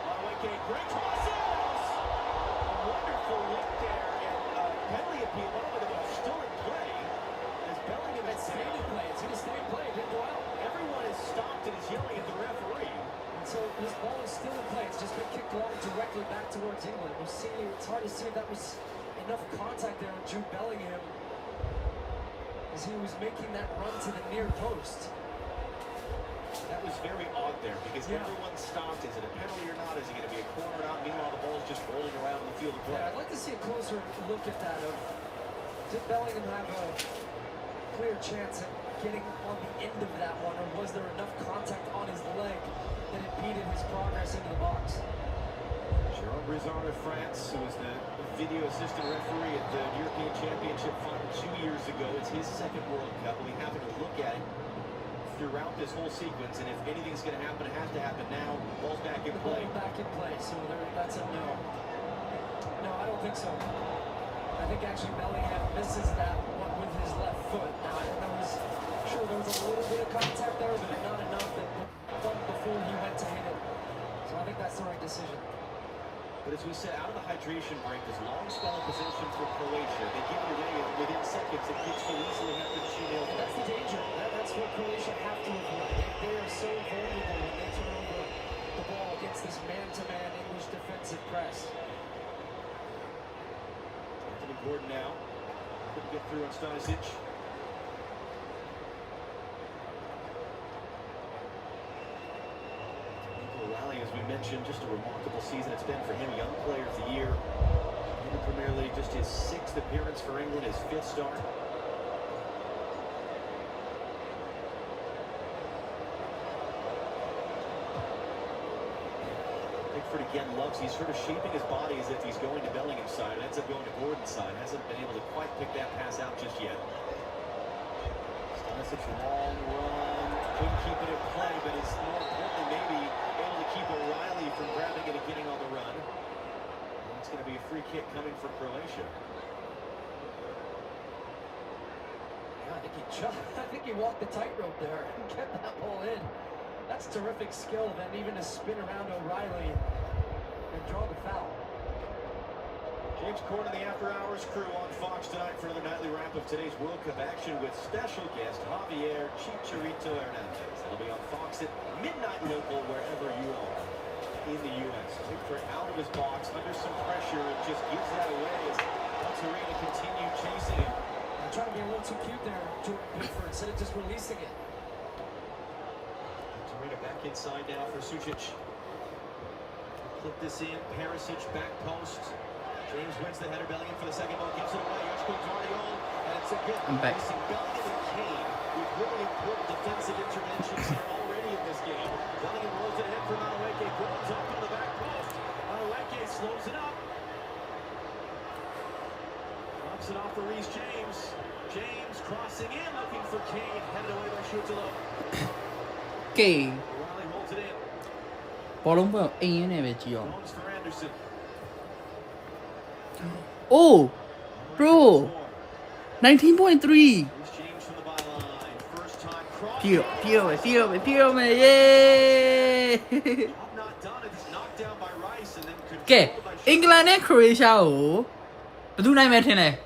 Madueke. Great crosses! A wonderful look there. And penalty appeal, one of them still in play. As Bellingham had Stay in play. It's going to stay in play. It didn't go out. everyone is stopped and is yelling at the referee. And so this ball is still in play. It's just been kicked long directly back towards England. We'll see. It's hard to see if that was enough contact there on Jude Bellingham as he was making that run to the near post. That was very odd there because everyone stopped. Is it a penalty or not? Is it going to be a corner or not? Meanwhile, the ball's just rolling around in the field of play. Yeah, I'd like to see a closer look at that. Did Bellingham have a clear chance at getting on the end of that one, or was there enough contact on his leg that impeded his progress into the box? Jérôme Brizard of France, who was the video assistant referee at the European Championship final 2 years ago. It's his second World Cup. We happen to look at it throughout this whole sequence, and if anything's going to happen, it has to happen now. Ball's back in play. Ball back in play, so that's a no. No, I don't think so. I think actually Bellingham misses that one with his left foot. Now, there was a little bit of contact there, but not enough that thump before he went to hit it. So I think that's the right decision. But as we said, out of the hydration break, this long spell of possession for Croatia, they give it away, and within seconds, it could so easily have been 2-0. And that's the danger. That's what Croatia have to avoid. They are so vulnerable when they turn over the ball against this man-to-man English defensive press. Anthony Gordon now. Couldn't get through on Stanisic. Rally, as we mentioned, just a remarkable season it's been for him. Young Player of the Year in the Premier League, just his 6th appearance for England, his 5th start. Pickford again loves, he's sort of shaping his body as if he's going to Bellingham's side. It ends up going to Gordon's side. Hasn't been able to quite pick that pass out just yet. Stanisic, long run. Couldn't keep it in play, but is more importantly maybe able to keep O'Reilly from grabbing it and getting on the run. And it's going to be a free kick coming for Croatia. I think he walked the tightrope there and kept that ball in. That's terrific skill, then even to spin around O'Reilly and draw the foul. James Corden and the After Hours crew on Fox tonight for another nightly wrap of today's World Cup action with special guest Javier Chicharito Hernandez. It'll be on Fox at midnight local wherever you are in the U.S. Pickford out of his box under some pressure and just gives that away as Monterrey continue chasing him. I'm trying to be a little too cute there, Jordan Pickford, instead of just releasing it. Monterrey back inside now for Sucic. Clip this in, Perisic back post. James wins the header, Bellingham for the second ball, gives it away, Joshua Guardiola, and it's a good racing Bellingham and Kane with really important defensive interventions here already in this game. Bellingham rolls it ahead for Madueke, Gordon's up on the back post. Madueke slows it up. Drops it off for Reece James. James crossing in, looking for Kane, headed away by Schutelo. Kane. O'Reilly holds it in. Bottom well, in it, Jones for Anderson. Oh, bro, 19.3. Pure, yay! Okay, England and Croatia. Oh, but do not mention it.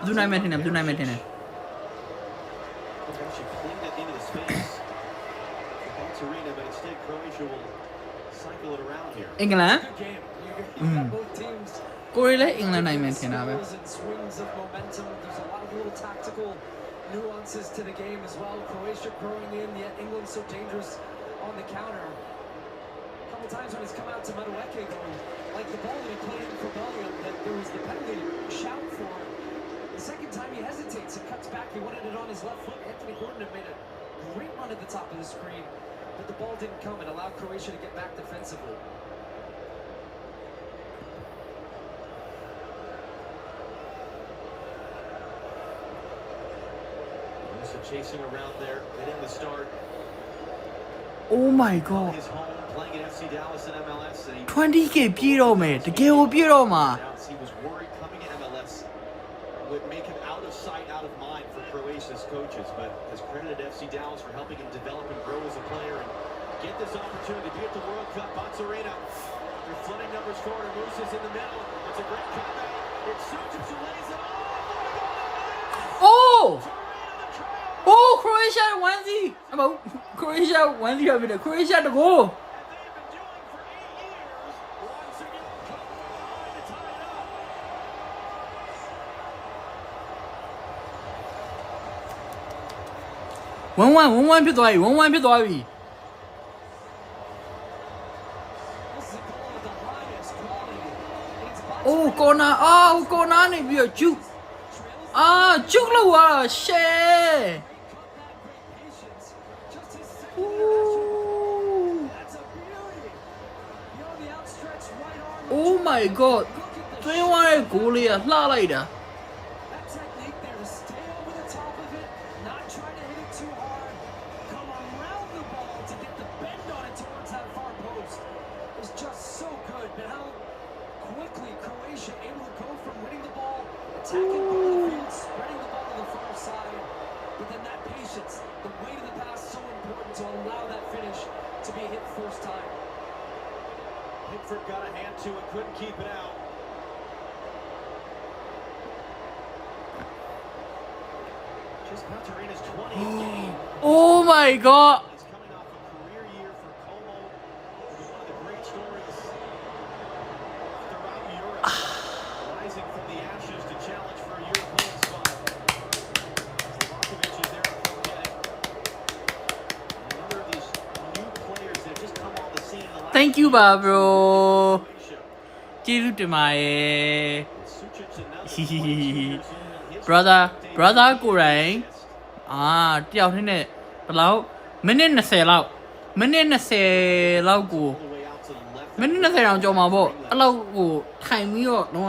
Do not mention it. Do not mention it. England? Korea England I mention it. Swings of momentum. There's a lot of little tactical nuances to the game as well. Croatia growing in, yet England so dangerous on the counter. A couple times when it's come out to Madueke going, like the ball that he played in for Bellingham, that there was the penalty shout for. The second time he hesitates and cuts back. He wanted it on his left foot. Anthony Gordon had made a great run at the top of the screen, but the ball didn't come and allowed Croatia to get back defensively. Chasing around there, getting the start. Oh my god. His home, playing at FC Dallas in MLS. 20K ပြည့်တော့မယ်တကယ်ကိုပြည့်တော့မှာ He was worried coming to MLS would make him out of sight, out of mind for Croatia's coaches, but has credited FC Dallas for helping him develop and grow as a player and get this opportunity to be at the World Cup. Arena. They're flooding numbers forward, and Moose is in the middle. It's a great comeback. It's Sucic who lays it off. Oh! Oh, Croatia 1-0. About Croatia 1-0 with the Croatia to go. Oneဖြစ်သွားပြီ Oh, corner. Oh, corner နေပြီးတော့ juke. Juke လောက်သွားတာ shit. Oh my god. သွင်းသွားတဲ့ goal လေးကလှလိုက်တာ attacking both the field, spreading the ball to the far side, but then that patience, the weight of the pass, so important to allow that finish to be hit first time. Pickford got a hand to it, couldn't keep it out. Just Monterrey's 20th game. Oh my god. He's coming off a career year for Como. It was one of the great stories throughout Europe. Rising from the ashes to challenge for a European spot. Slovakovic is there to get it. Another of these new players that have just come on the scene in the last Thank you, bro. ကျေးဇူးတင်ပါတယ် brother ကိုယ်တိုင်တယောက်ထင်းနဲ့ဘယ်လောက်မိနစ်20လောက် minute 20လောက်ကို minute 20တောင်ကြော်မှာပေါ့အဲ့လောက်ကိုထိုင်ပြီးတော့တော့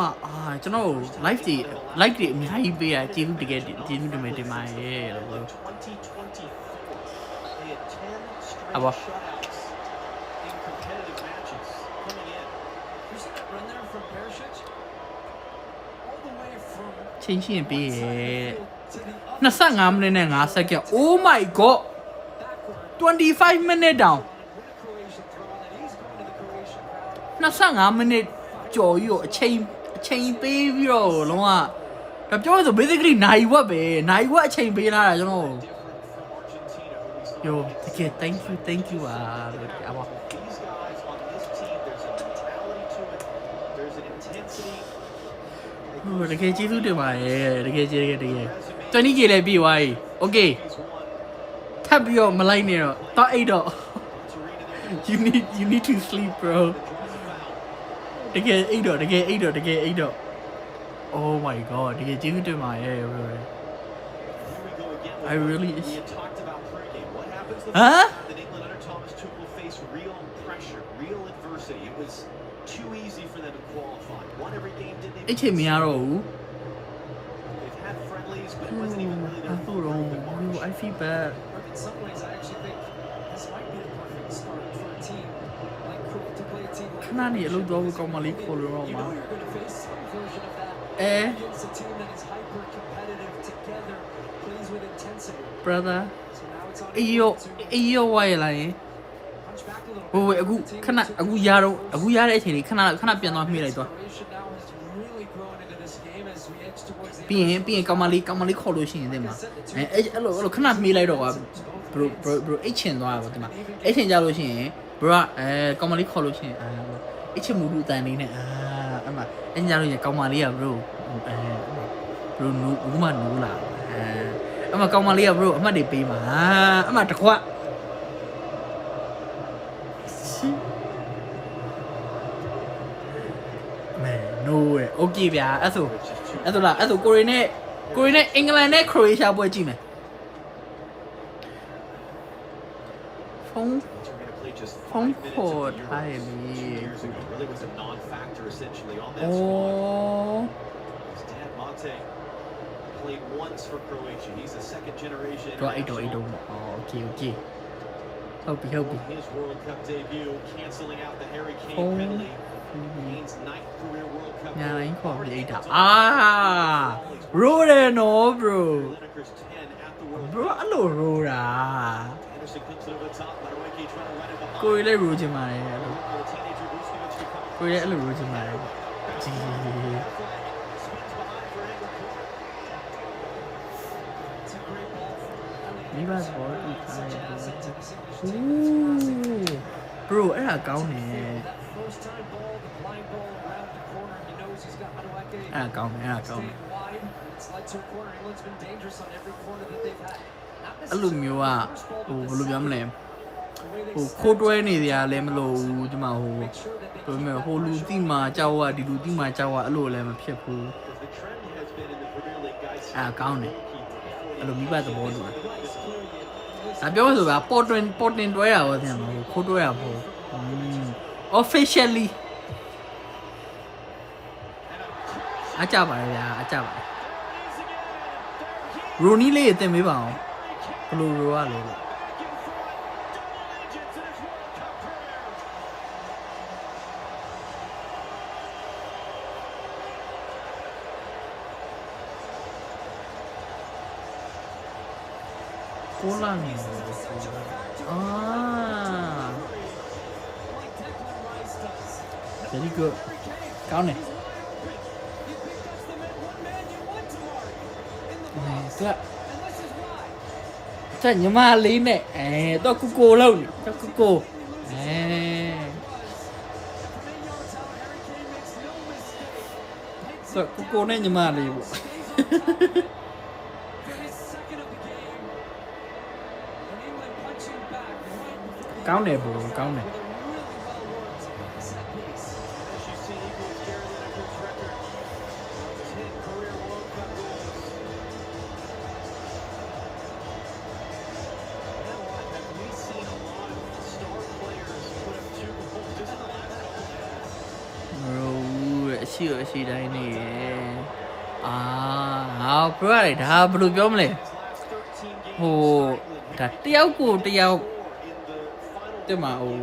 ကျွန်တော် live တွေအများကြီးပေးရကျေးဇူးတကယ်ကျေးဇူးတင်ပါတယ်လို့အဘောချင်းချင်းပေးရ25 minute နဲ့5 second oh my god 25 minute down 25 minute ကြော်ပြီးတော့အချိန်ပေးပြီးတော့လုံးဝဒါပြောရဆို basically နိုင်ဝက်ပဲနိုင်ဝက်အချိန်ပေးလာတာကျွန်တော် yo တကယ် thank you ပါလို့အဘောတကယ်ကျေးဇူးတင်ပါတယ်တကယ်20K လည်းပြီးသွားပြီ okay ထပ်ပြီးတော့မလိုက်နဲ့တော့အိတ်တော့ you need to sleep bro တကယ်အိတ်တော့ oh my god တကယ်ကျေးဇူးတင်ပါတယ် I really huh too easy for them to qualify. Won every game, didn't even အချိန်မရတော့ဘူး They've had friendlies, but it wasn't even really their fault. I feel bad. In some ways, I actually think this might be the perfect start for a team like to play a team like ခဏနေအလုပ်တော့ကောင်းမလေးခေါ်လို့တော့မှာ you're going to face some version of that against a team that is hyper competitive together, plays with intensity. brother So now it's on အေးရောဝါရလာရင်ဟိုအခုခဏအခုရတဲ့အချိန်လေးခဏပြန်သွားမိလိုက်တော့ပြီးရင်ကောင်မလေးခေါ်လို့ရှိရင်တဲ့မှာအဲ့လိုခဏမေးလိုက်တော့ကွာ bro အိတ်ချင်သွားတာပေါ့ဒီမှာအိတ်ချင်ကြလို့ရှိရင် bro ကောင်မလေးခေါ်လို့ရှိရင်အိတ်ချင်မှုလူတန်လေးနဲ့အဲ့မှာအဲ့ကြလို့ရင်ကောင်မလေးက bro bro ဘူးမနိုးလာအဲ့မှာကောင်မလေးက bro အမှတ်တွေပေးမှာအဲ့မှာတခွတ်no way okay ဗျာအဲ့ဆိုကိုရီနဲ့အင်္ဂလန်နဲ့ခရိုအေးရှားပွဲကြည့်မယ်ဖုန်းခေါ်ထားရပြီ Really was a non-factor essentially on that squad. Dan Monte played once for Croatia. He's a second-generation. Okay. Hope his World Cup debut, canceling out the Harry Kane penalty. Kane's 9th career World Cup. ညာတိုင်းခေါ်ပြီးတာရိုးတယ်နော် bro အဲ့လိုရိုးတာကိုရီလည်းရိုးချင်ပါတယ်အဲ့လိုကိုရီလည်းအဲ့လိုရိုးချင်ပါတယ်ကြီးမိဘစပေါ်တူခိုင်းbro အဲ့ဒါကောင်းတယ်အဲ့ကောင်းတယ်အဲ့လိုမျိုးကဟိုဘယ်လိုပြောမလဲဟိုခိုးတွဲနေကြလည်းမလို့ဒီမှာဟိုလူတိမှာကြောက်ဒီလူတိမှာကြောက်အဲ့လိုလည်းမဖြစ်ဘူးအဲ့ကောင်းတယ်အဲ့လိုမိဘသဘောတူတယ်အပြောဆိုပါပေါ်တင်တွဲတာပေါ့ဆရာမခိုးတွဲတာပေါ့officially အကြပါလေဗျာအကြပါရိုနီလေးတင်ပေးပါအောင်ဘလိုရိုရလဲကိုလာနေvery good ကောင်းတယ်这你妈累呢？哎，到姑姑了，到姑姑，哎，这姑姑呢？你妈累不？高呢不？高呢？ ရှိတိုင်းနေbro ဒါဘယ်လိုပြောမလဲဟိုဒါတယောက်ကိုတယောက်တဲ့မှာဟို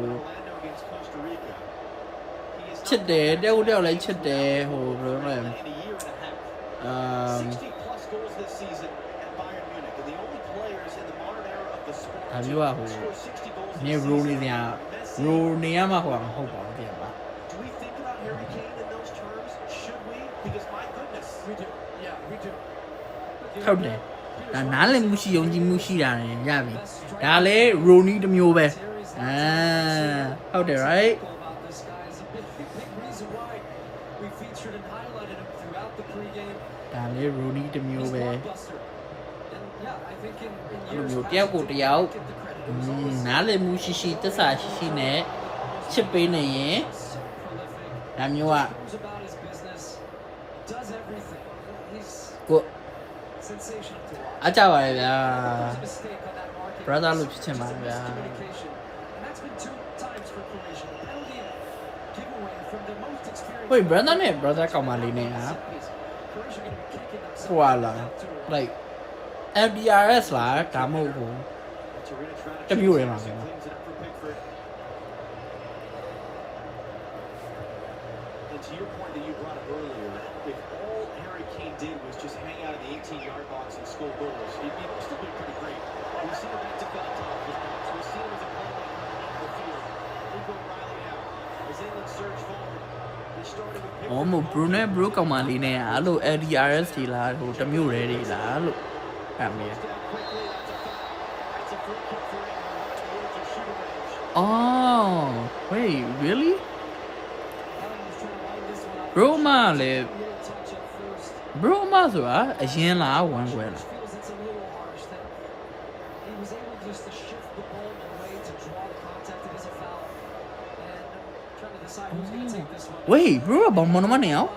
ချစ်တယ်တယောက်ကိုတယောက်လည်းချစ်တယ်ဟိုဘယ်လိုလဲဒါမျိုးอ่ะဟိုနေရိုနေရရိုနေရမှာဟိုမဟုတ်ပါဘူးပြန်ပါဟုတ်တယ်ဒါနားလည်မှုရှိယုံကြည်မှုရှိတာလည်းရပြီဒါလည်းရိုနီတစ်မျိုးပဲဟုတ်တယ် right ဒါလည်းရိုနီတစ်မျိုးပဲအဲ့လိုမျိုးတယောက်ကိုတယောက်နားလည်မှုရှိတစ္ဆာရှိနဲ့ချစ်ပေးနေရင်ဒါမျိုးอ่ะကိုအကြပါရဲ့ဗျာ brother လို့ဖြစ်ချင်ပါဗျာဟို brother နဲ့ brother ကောင်မလေးနဲ့ဟာဟိုလာ like MDRS လားဒါမဟုတ်ဘူးတမျိုးရဲမှာဗျာTo your point that you brought up earlier, if all Harry Kane did was just hang out in the 18-yard box and score goals, he'd still be pretty great. We've seen him at defensive top of his box. We've seen him as a playmaker on the field. Hugo Riley out. As England surge forward, they started with Pickford. မ Bruno Bro ကောင်မလေးနဲ့အဲ့လို LDRS ဒီလားဟိုတမျိုးရဲတွေလားလို့အဲ့မေးOh, wait, really? Bro မလေBro မဆိုတာအရင်လားဝမ်းကွယ်လားWait, bro ဘာမနမနေအောင်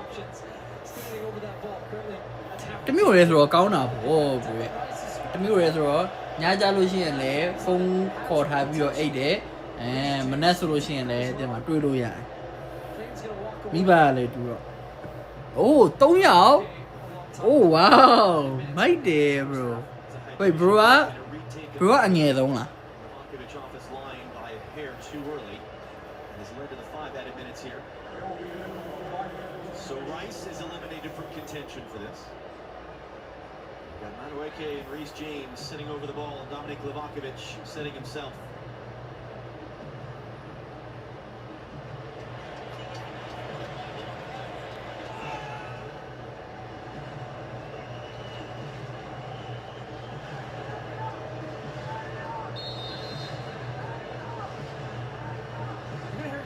တမျိုးရဲဆိုတော့ကောင်းတာပေါ့ဗျတမျိုးရဲဆိုတော့ညကြလို့ရှိရင်လည်းဖုန်းခေါ်ထားပြီးတော့အိတ်တယ်မနက်ဆိုလို့ရှိရင်လည်းတင်မှာတွေ့လို့ရတယ်မိဘလည်းတူတော့Oh 3ယောက် Oh wow မိုက်တယ် bro Wait bro အငယ်ဆုံးလားSo Rice is eliminated from contention for this. Got Madueke and Reece James sitting over the ball, and Dominic Livakovic setting himself.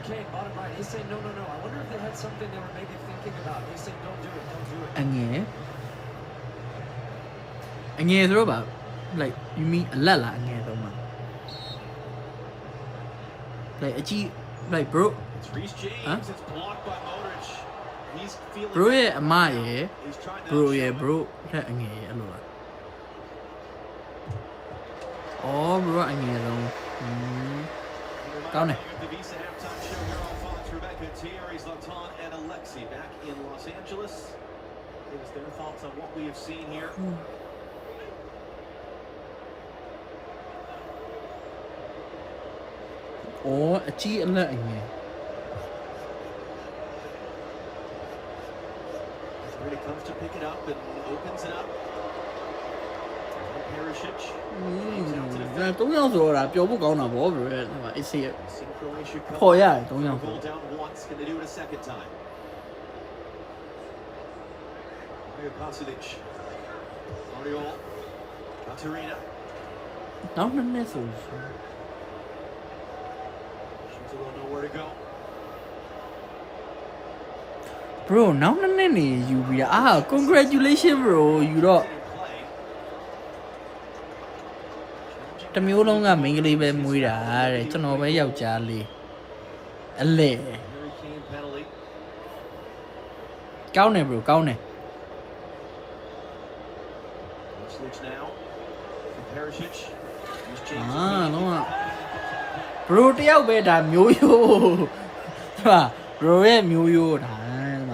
Kane, bottom right, he's saying no. I wonder if they had something they were maybe thinking about. He's saying don't do it. အငယ်ဆိုတော့ဗာ like you mean အလက်လားအငယ်ဆုံးမှာ like အကြီး like bro It's Reece James. It's blocked by Modric. He's feeling bro ရဲ့အမရဲ့ bro ရဲ့ bro လက်အငယ်ရဲ့အဲ့လိုလား Oh bro အငယ်ဆုံးကောင်းတယ် Thierry Zlatan and Alexi back in Los Angeles. Give us their thoughts on what we have seen here. Oh, a chi alert in here. Really comes to pick it up and opens it up. Perisic. 3ယောက်ဆိုတာပြောဖို့ကောင်းတာဗော bro အဲ့ဒါအစ်စီခေါ်ရတယ်3ယောက် Can they do it a second time? Pasadic. Oriol. Katarina. Now the nestle. She's don't know where to go. Bro, now the nanny you be congratulations bro, you don't. တမျိုးလုံးကမိန်းကလေးပဲမွေးတာတဲ့ကျွန်တော်ပဲယောက်ျားလေးအလေကောင်းတယ် bro ကောင်းတယ်လုံးဝ bro တယောက်ပဲဒါမျိုးရိုးဟာ bro ရဲ့မျိုးရိုးဒါ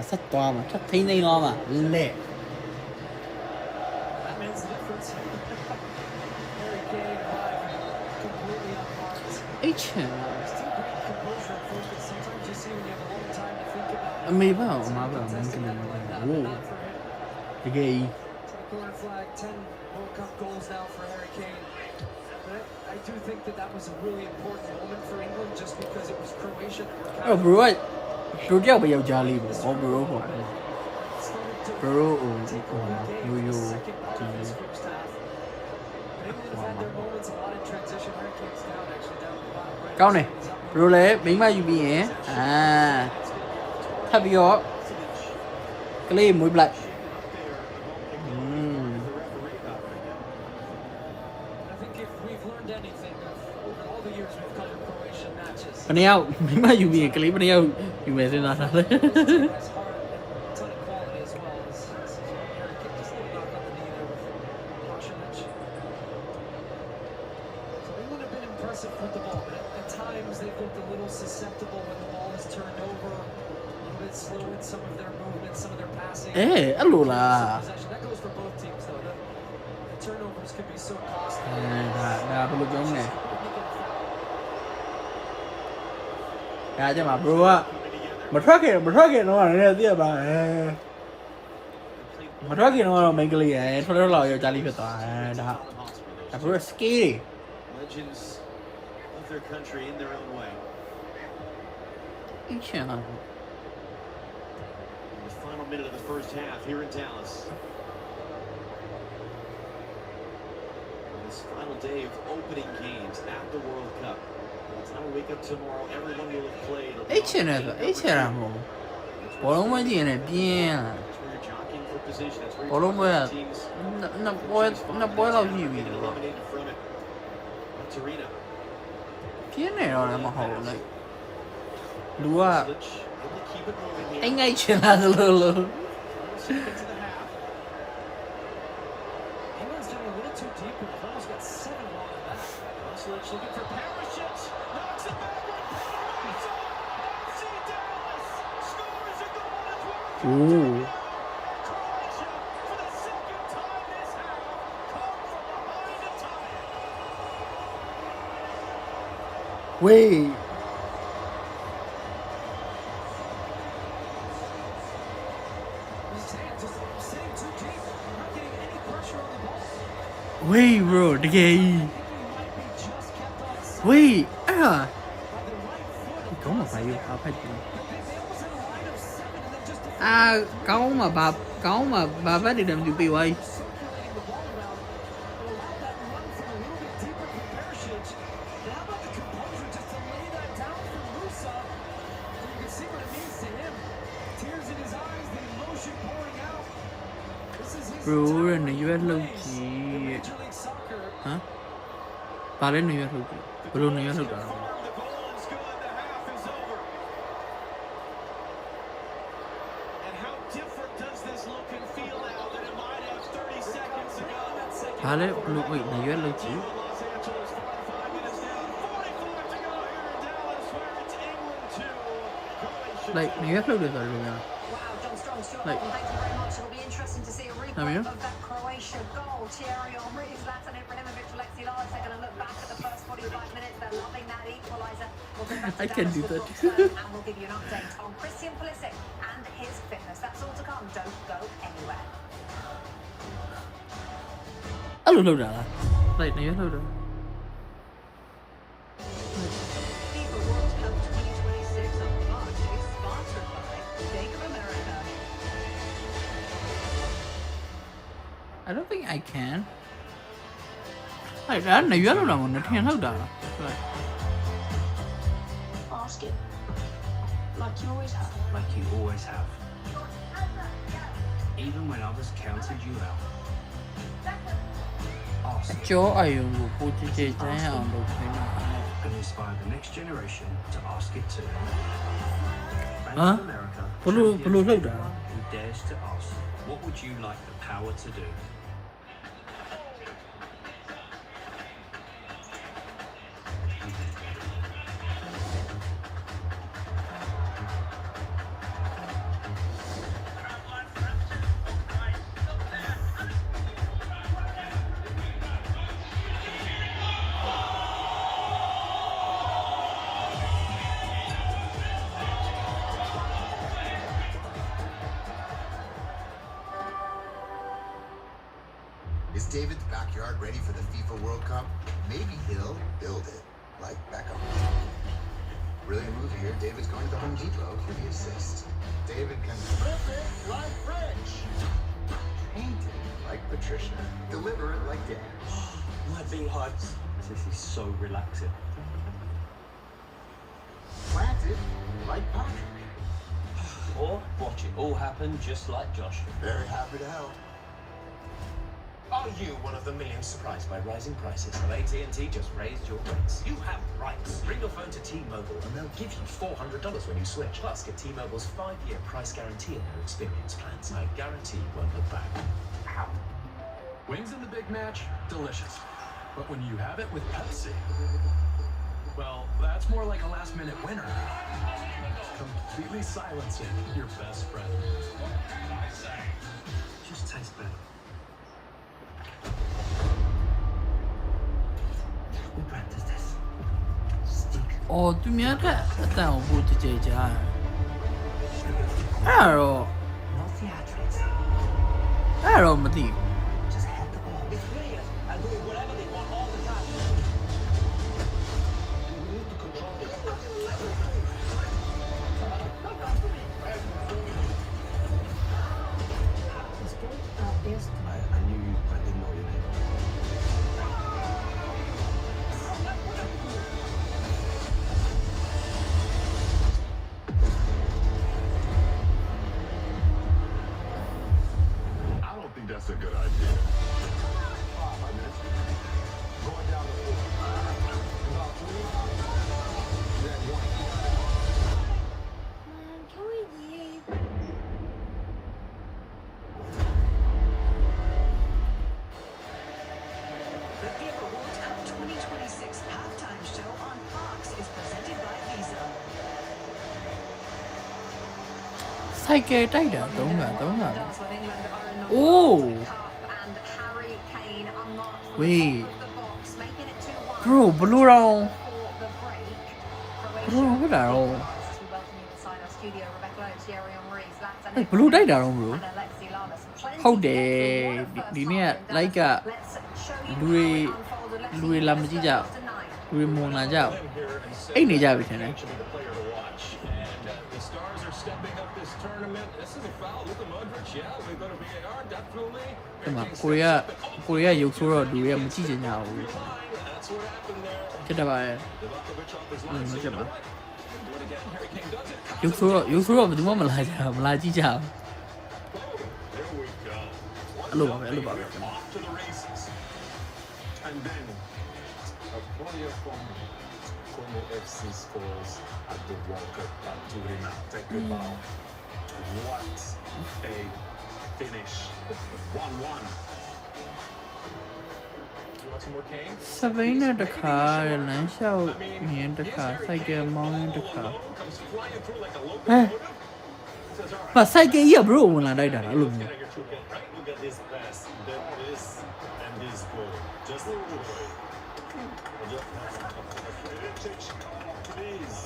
ဆက်သွားမှာဆက်ထိန်းသိမ်းသွားမှာလဲ That makes the difference. Harry Kane completely unmarked. အဲ့ချန် Still great composure and focus. Sometimes you see when you have a long time to think about it. အမေပါအမပါမင်းကလေးဝိုးတကယ် Corner flag, 10 World Cup goals now for Harry Kane. But I do think that was a really important moment for England just because it was Croatia that were အဲ့ bro ကတို့ကြောက်ပဲယောက်ျားလေးပေါ့ဟော bro ဟော bro ဟိုယိုယိုဒီ England have had their moments a lot in transition. Harry Kane's down actually down the bottom right. ကောင်းတယ် bro လည်းမိမယူပြီးရင်ထပ်ပြီးတော့ကလေးမွေးပလိုက် I think if we've learned anything over all the years we've covered Croatian matches, ဘယ်နှယောက်မိမယူပြီးရင်ကလေးဘယ်နှယောက်ယူမယ်စဉ်းစားထားလဲ has heart and a ton of quality as well. As Harry Kane just a little knock on the knee there with Pasalic. So England have been impressive with the ball, but at times they've looked a little susceptible when the ball is turned over, a little bit slow in some of their movements, some of their passing. အဲ့လိုလား Possession. That goes for both teams though. The turnovers can be so costly. ဒါဘယ်လိုပြောမလဲဒါကြမှာ bro ကမထွက်ခင်တော့လည်းသိရပါမထွက်ခင်တော့မိန်းကလေးရယ်ထွက်တော့လောက်ယောက်ျားလေးဖြစ်သွားဒါ bro scary Legends of their country in their own way. အချန် In the final minute of the first half here in Dallas. On this final day of opening games at the World Cup. By the time we wake up tomorrow, everyone will have played. အဲ့ချန်ရတာမဟုတ်ဘောလုံးမကြည့်ရင်ပြင်း That's where you're jockeying for position. That's where ဘောလုံး you're က jockeying teams. နှစ်ပွဲလောက်ရှိပြီ Getting တော့ eliminated from it. Torino. ပြင်းနေတော့လည်းမဟုတ်ဘူးlike လူက Able to keep it moving here. အိမ်ငိုက်ချင်လာသလိုလို Into the half. England's down a little too deep and almost got 7 along the back. Pasalic looking for Perisic. Knocks it back. FC Dallas scores a goal as well. โอ้ Croatia, for the second time this half, come from behind to tie it. เว้ย His hand just sitting too deep, not getting any pressure on the ball. เว้ย bro တကယ်ကြီး He might be just kept on side เว้ยအဲ့ဟာ by the right foot of ကောင်းမှာပါယူအဖက်တယ် They almost had a line of 7 and then just အာကောင်းမှာဘာဘက်တွေလည်းမသိပေးဝိုင်း circulating the ball around. It allowed that run from a little bit deeper for Perisic. But how about the composure just to lay that down for Musa? So you can see what it means to him. Tears in his eyes, the emotion pouring out. This is his bro ရ entire နေရွက်လောက် place ကြီး in Major League Soccer. ဟမ်ဘာလဲနေရွက်လောက်ကြီးဘယ်လိုနေရွက်လောက်တာ The goal is good. The half is over. And how different does this look and feel now than it might have 30 seconds ago? ဘာလဲဘလို့ဝိတ်နေရွက်လောက်ကြီး Los Angeles, 45 minutes down, 45 to go here in Dallas, where it's England 2, Croatia like နေရွက်လောက်တယ်ဆိုတော့ Wow, John Strong, Stuart Like- Gordon, thank you very much. It'll be interesting to see a Have replay you? of that Croatia goal. Thierry Henry, Zlatan Ibrahimovic, Alexi Lalas, they're going to look back at the first 45 minutes. They're loving that equaliser. We'll go back to I can Dallas do with that. Rob Stone, and we'll give you an update on Christian Pulisic and his fitness. That's all to come. Don't go anywhere. အဲ့လိုလောက်တာလား like နေရွက်လောက်တာ FIFA World Cup 2026 on Fox is sponsored by Bank of America. I don't think I can like ဒါနေရွက်လောက်တာမဟုတ်နဲ့ထင်လောက်တာလား like Ask it. Like you always have. Like you always have. Even when others counted you out. အကျော်အယုံကိုပိုကြည့်ကြချမ်းအောင်လုပ်ခိုင်းတာ And inspire the next generation to ask it too. Bank Huh? of America Bulu- champions buluလောက်တာ everyone who dares to ask, what would you like the power to do? Is David's backyard ready for the FIFA World Cup? Maybe he'll build it, like Beckham. Brilliant move here. David's going to the Home Depot for the assist. David can flip it like French. Paint it like Patricia. Deliver it like Dan. My big hugs. This is so relaxing. Plant it like Patrick. Or watch it all happen just like Josh. Very happy to help. Are you one of the millions surprised by rising prices? Well, AT&T just raised your rates. You have rights. Bring your phone to T-Mobile and they'll give you $400 when you switch. Plus, get T-Mobile's 5-year price guarantee in their experience plans. I guarantee you won't look back. Ow. Wings in the big match, delicious. But when you have it with Pepsi, well, that's more like a last-minute winner. Completely silencing your best friend. What can I say? Just tastes better. We practice this. Stick. 哦，对面看，但我不直接加。အဲ့တော့ No theatrics. အဲ့တော့မသိဘူး Just head the ball. It's players are doing whatever they want all the time. You need to control it. I knew you. I didn't know your name. I don't think that's a good idea. 5 minutes. Going down the field. About 3. Then 1. Can we leave? The FIFA World Cup 2026 halftime show on Fox is presented by Visa. စိုက်ကယ်တိုက်တာ3က Does with England are in the Oh. World Cup and Harry Kane unmarked from Wait. the top of the box, making it 2-1 bro ဘလို့တော့ for the break. ဘလို့ဟုတ်တာတော့ As we welcome you inside our studio, Rebecca Lowe, Thierry Henry, Zlatan ဘလို့တိုက်တာတော့ bro and Alexi Lalas. Plenty ဟုတ်တ to ယ် get through. ဒီနေ့က like က Let's show you လူတွေ how it unfolded. Let's လူ see တွေ who လာ goes မကြည့်ကြ first tonight. လူတွေမွန်လာကြအိတ်နေကြပြီထင်တယ် Should be the player to watch. And the stars are stepping up this tournament. This is a foul. Luka Modric. Yeah, we go to VAR. Definitely. ဒီမှာကိုရီးယားရုပ်ဆိုးတော့လူတွေကမကြည့်ချင်ကြဘူး That's what happened there. ဖြစ်တယ်ပါရဲ့ Livakovic off his မ line. ကြည့်ပါ Do it again. Harry Kane does it. ရုပ်ဆိုးတော့ဘယ်သူမှမလာကြဘူးမလာကြည့်ကြဘူး There we go. အဲ့လိုပါပဲအဲ့လိုပါပဲ Off to the races. And then, a player from Congo FC scores at the World Cup at Turina. Take a bow. What a finish. 1-1. You want some more Kane? စပိန်နဲ့တခါလမ်းလျှောက်မြင်းတခါစိုက်ကယ်မောင်းရင်တခါ Comes flying through like a ဟဲ့ says, all right. ဟာစိုက်ကယ်ကြီးက bro ဝင်လာတိုက်တာလားအဲ့လိုမျိုး Look at this pass. This and this goal. Just please,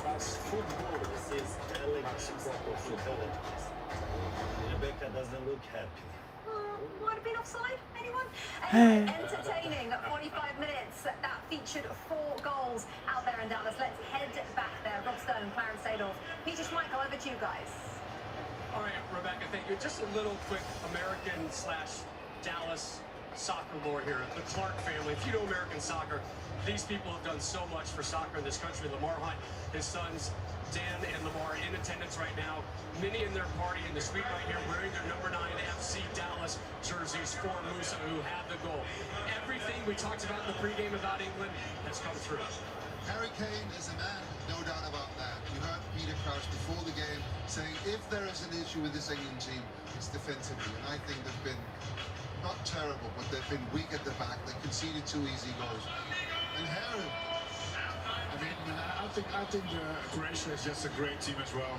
that's football. This is elegance, proper football. Rebecca doesn't look happy. Might have been offside, anyone? Entertaining 45 minutes that featured 4 goals out there in Dallas. Let's head back there. Rob Stone, Clarence Seedorf, Peter Schmeichel, over to you guys. All right, Rebecca, thank you. Just a little quick American/Dallas soccer lore here. The Clark family. If you know American soccer, these people have done so much for soccer in this country. Lamar Hunt, his sons, Dan and Lamar, in attendance right now. Many in their party in the suite right here wearing their number 9 FC Dallas jerseys for Musa, who had the goal. Everything we talked about in the pregame about England has come through. Harry Kane is a man, no doubt about that. You heard Peter Crouch before the game saying if there is an issue with this England team, it's defensively. And I think they've been not terrible, but they've been weak at the back. They conceded 2 easy goals. And Harry, I think Croatia is just a great team as well.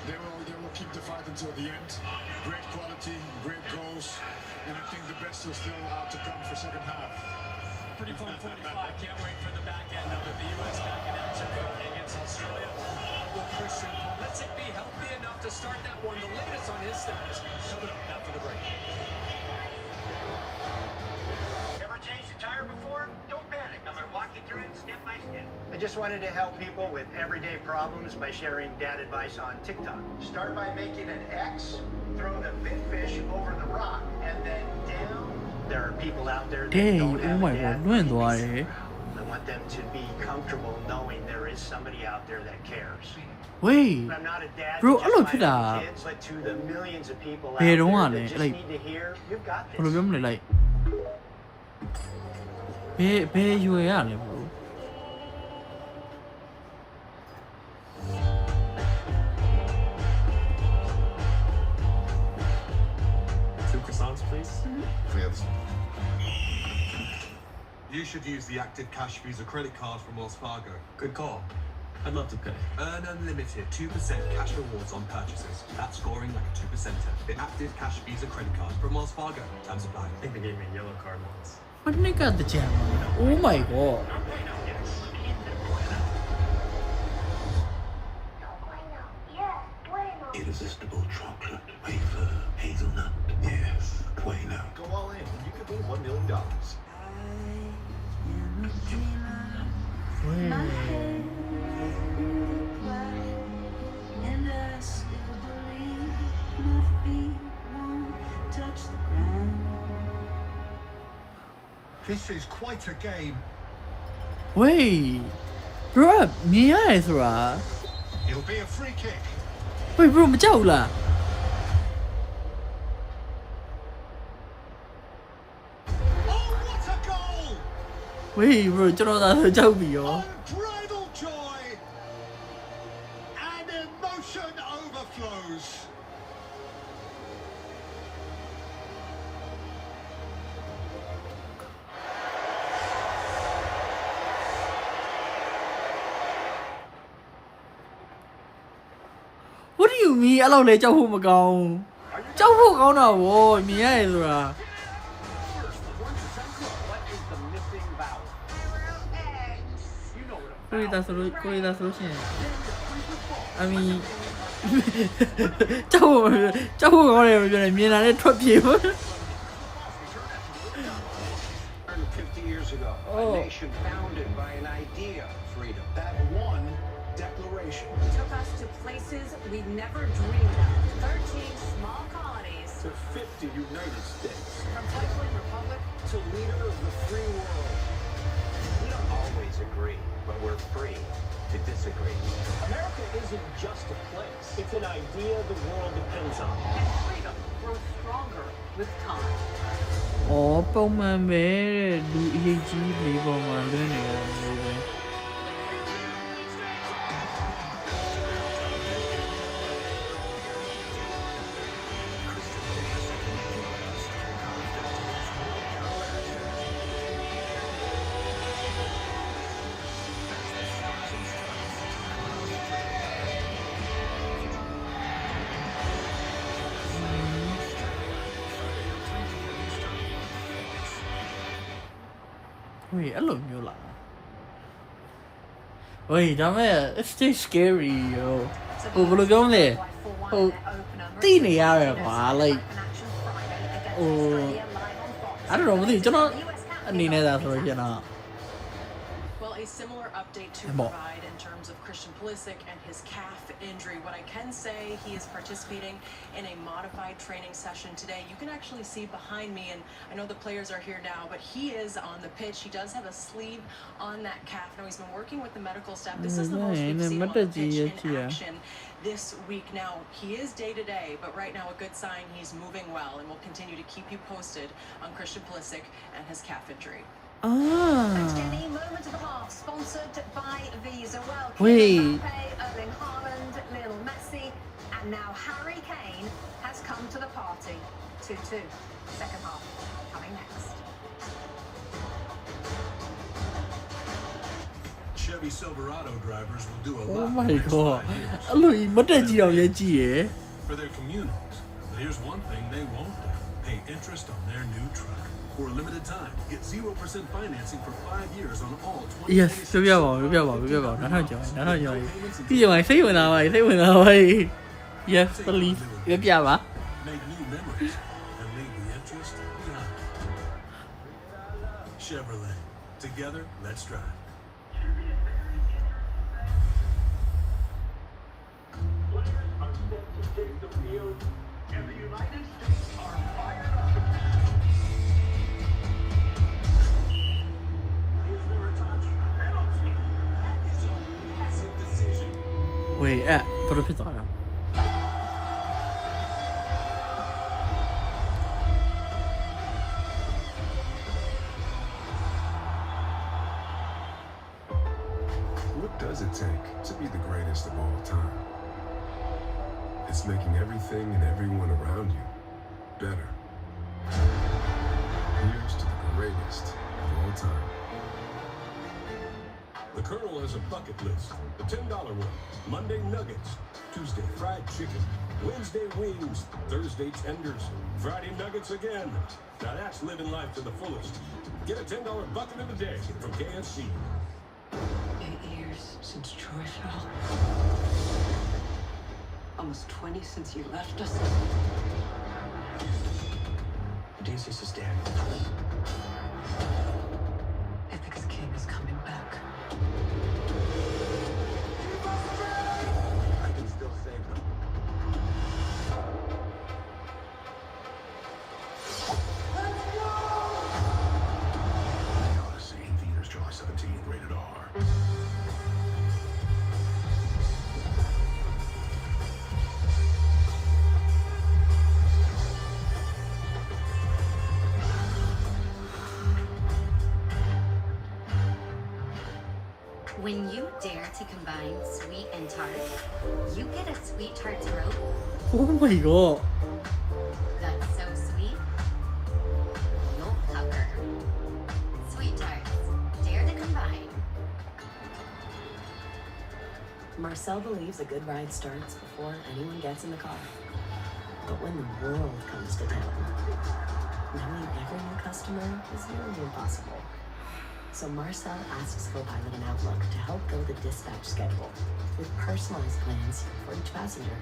They will keep the fight until the end. Great quality, great goals, and I think the best is still out to come for second half. Pretty fun 45. Can't wait for the back end of it. The U.S. back in action against Australia. Will Christian Pulisic be healthy enough to start that one? The latest on his status coming up after the break. I just wanted to help people with everyday problems by sharing dad advice on TikTok. Start by making an X, throw the big fish over the rock, and then down. There are people out there that don't have a dad. I want them to be comfortable knowing there is somebody out there that cares. Wait, I'm not a dad bro, to just my own kids, but to the millions of people out there that just need to hear, you've got this. like, you are, bro. Two croissants, please. Yes. You should use the Active Cash Visa credit card from Wells Fargo. Good call. I'd love to pay. Earn unlimited 2% cash rewards on purchases. That's scoring like a 2%er. The Active Cash Visa credit card from Wells Fargo. Time supply. I think they gave me a yellow card once. What nigga the jam? Oh my god. Irresistible chocolate, wafer, hazelnut. Yes, Bueno. Go all in. You could win $1 million. This is quite a game. Wait, bro, me eyes, right? It'll be a free kick. Wait, bro, mà chậu là. Oh, what a goal! Wait, bro, cho nó ra thôi chậu bị ó. Unbridled joy and emotion overflows. What do you mean? အဲ့လောက်လေကြောက်ဖို့မကောင်းကြောက်ဖို့ကောင်းတာဗောမြင်ရတယ်ဆိုတာ ကိုရီးယားဆိုလို့ရှိရင် I mean ကြောက်ဖို့ကောင်းတယ်မပြောနဲ့မြင်တာနဲ့ထွက်ပြေးဖို့ 50 years ago, a nation founded by an idea, freedom. That one declaration took us to places we'd never dreamed of. 13 small colonies. To 50 United States. From fledgling republic to leader of the free world. We don't always agree, but we're free to disagree. America isn't just a place. It's an idea the world depends on. and freedom grows stronger with time. အော်ပုံမှန်ပဲတဲ့လူအရေးကြီးလေးပေါ်မှာလွှဲနေရတယ်လို့ပဲ Wait, အဲ့လိုမျိုးလား Wait, ဒါမဲ့ it's still scary yo ဟိုဘယ်လိုပြောမလဲဟိုတိနေရတယ်ကွာ like ဟို I don't know မသိဘူးကျွန်တော်အနေနဲ့သာဆိုလို့ကျွန်တော် Well, a similar update to provide in terms of Christian Pulisic and his calf injury. What I can say, he is participating in a modified training session today. You can actually see behind me, and I know the players are here now, but he is on the pitch. He does have a sleeve on that calf. Now, he's been working with the medical staff. This is the most we've seen him on the pitch in action this week. Now, he is day-to-day, but right now a good sign he's moving well, and we'll continue to keep you posted on Christian Pulisic and his calf injury. Thanks, Jenny. Moment of the half, sponsored by Visa. Well, Wait. Mbappe, Erling Haaland, Lionel Messi, and now Harry Kane has come to the party. 2-2. Second half coming next. Chevy Silverado drivers will do a Oh lot my in the next god 5 years. အဲ့လိုကြီးမတက်ကြည့်အောင်ရေးကြည့်ရယ် For their communities. But here's one thing they won't do. Pay interest on their new truck. For a limited time, get 0% financing for 5 years on all 20. Yes ပြောပြပါနောက်ထောင်ကြောင်ပြီးရင်စိတ်ဝင်စားပါ Yes please ပြောပြပါ Make new memories and leave the interest behind. Chevrolet. Together, let's drive. take the field, and the United States are fired up. Is there a touch? Penalty. That is a massive decision. Wait, put up his arm. What does it take to be the greatest of all time? It's making everything and everyone around you better. Here's to the greatest of all time. The Colonel has a bucket list. The $10 one. Monday nuggets. Tuesday fried chicken. Wednesday wings. Thursday tenders. Friday nuggets again. Now that's living life to the fullest. Get a $10 bucket of the day from KFC. 8 years since Troy fell. Almost 20 since you left us. Odysseus is dead. Ithac's king is coming back. I can still save them. The Odyssey in theaters July 17th, rated R. When you dare to combine sweet and tart, you get a sweet tart throat Oh my god. that's so sweet, you'll pucker. Sweet tarts, dare to combine. Marcel believes a good ride starts before anyone gets in the car. But when the world comes to town, knowing every new customer is nearly impossible. So Marcel asks Copilot and Outlook to help go the dispatch schedule with personalized plans for each passenger.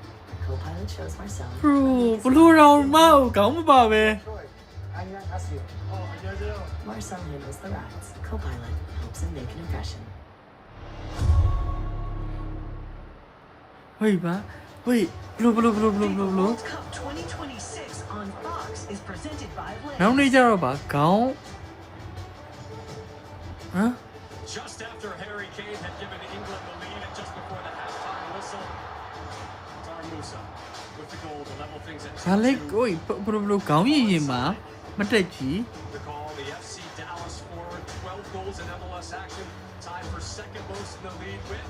Copilot shows Marcel. Bro, blue round mouth, come on, baby. Marcel handles the rides. Copilot helps him make an impression. Wait, man. Wait, blue. World Cup 2026 on Fox is presented by Lay's. Now need to ba count. Huh? Just after Harry Kane had given England the lead and just before the halftime whistle, Musa with the goal to level things at 2-2. Alex, oi, bro, count ye ma. Matachi. The call, the FC Dallas forward, 12 goals in MLS action, tied for second most in the lead with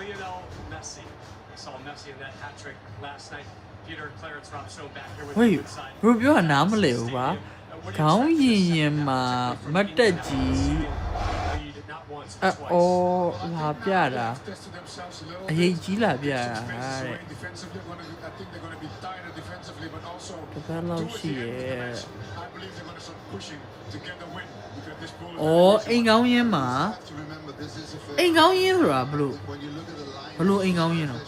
Lionel Messi. We saw Messi in that hat trick last night. Peter Clarence Rob Show back here with the Wait, inside. bro,ပြောနာမလဲဘူးပါခေါင်းရင်မှာမတက်ကြီးအော်လာပြတာအရေးကြီးလာပြတာတဲ့တပတ်လောက်ရှိရဲ့အော်အိမ်ကောင်းရင်မှာအိမ်ကောင်းရင်ဆိုတာဘလို့အိမ်ကောင်းရင်တော့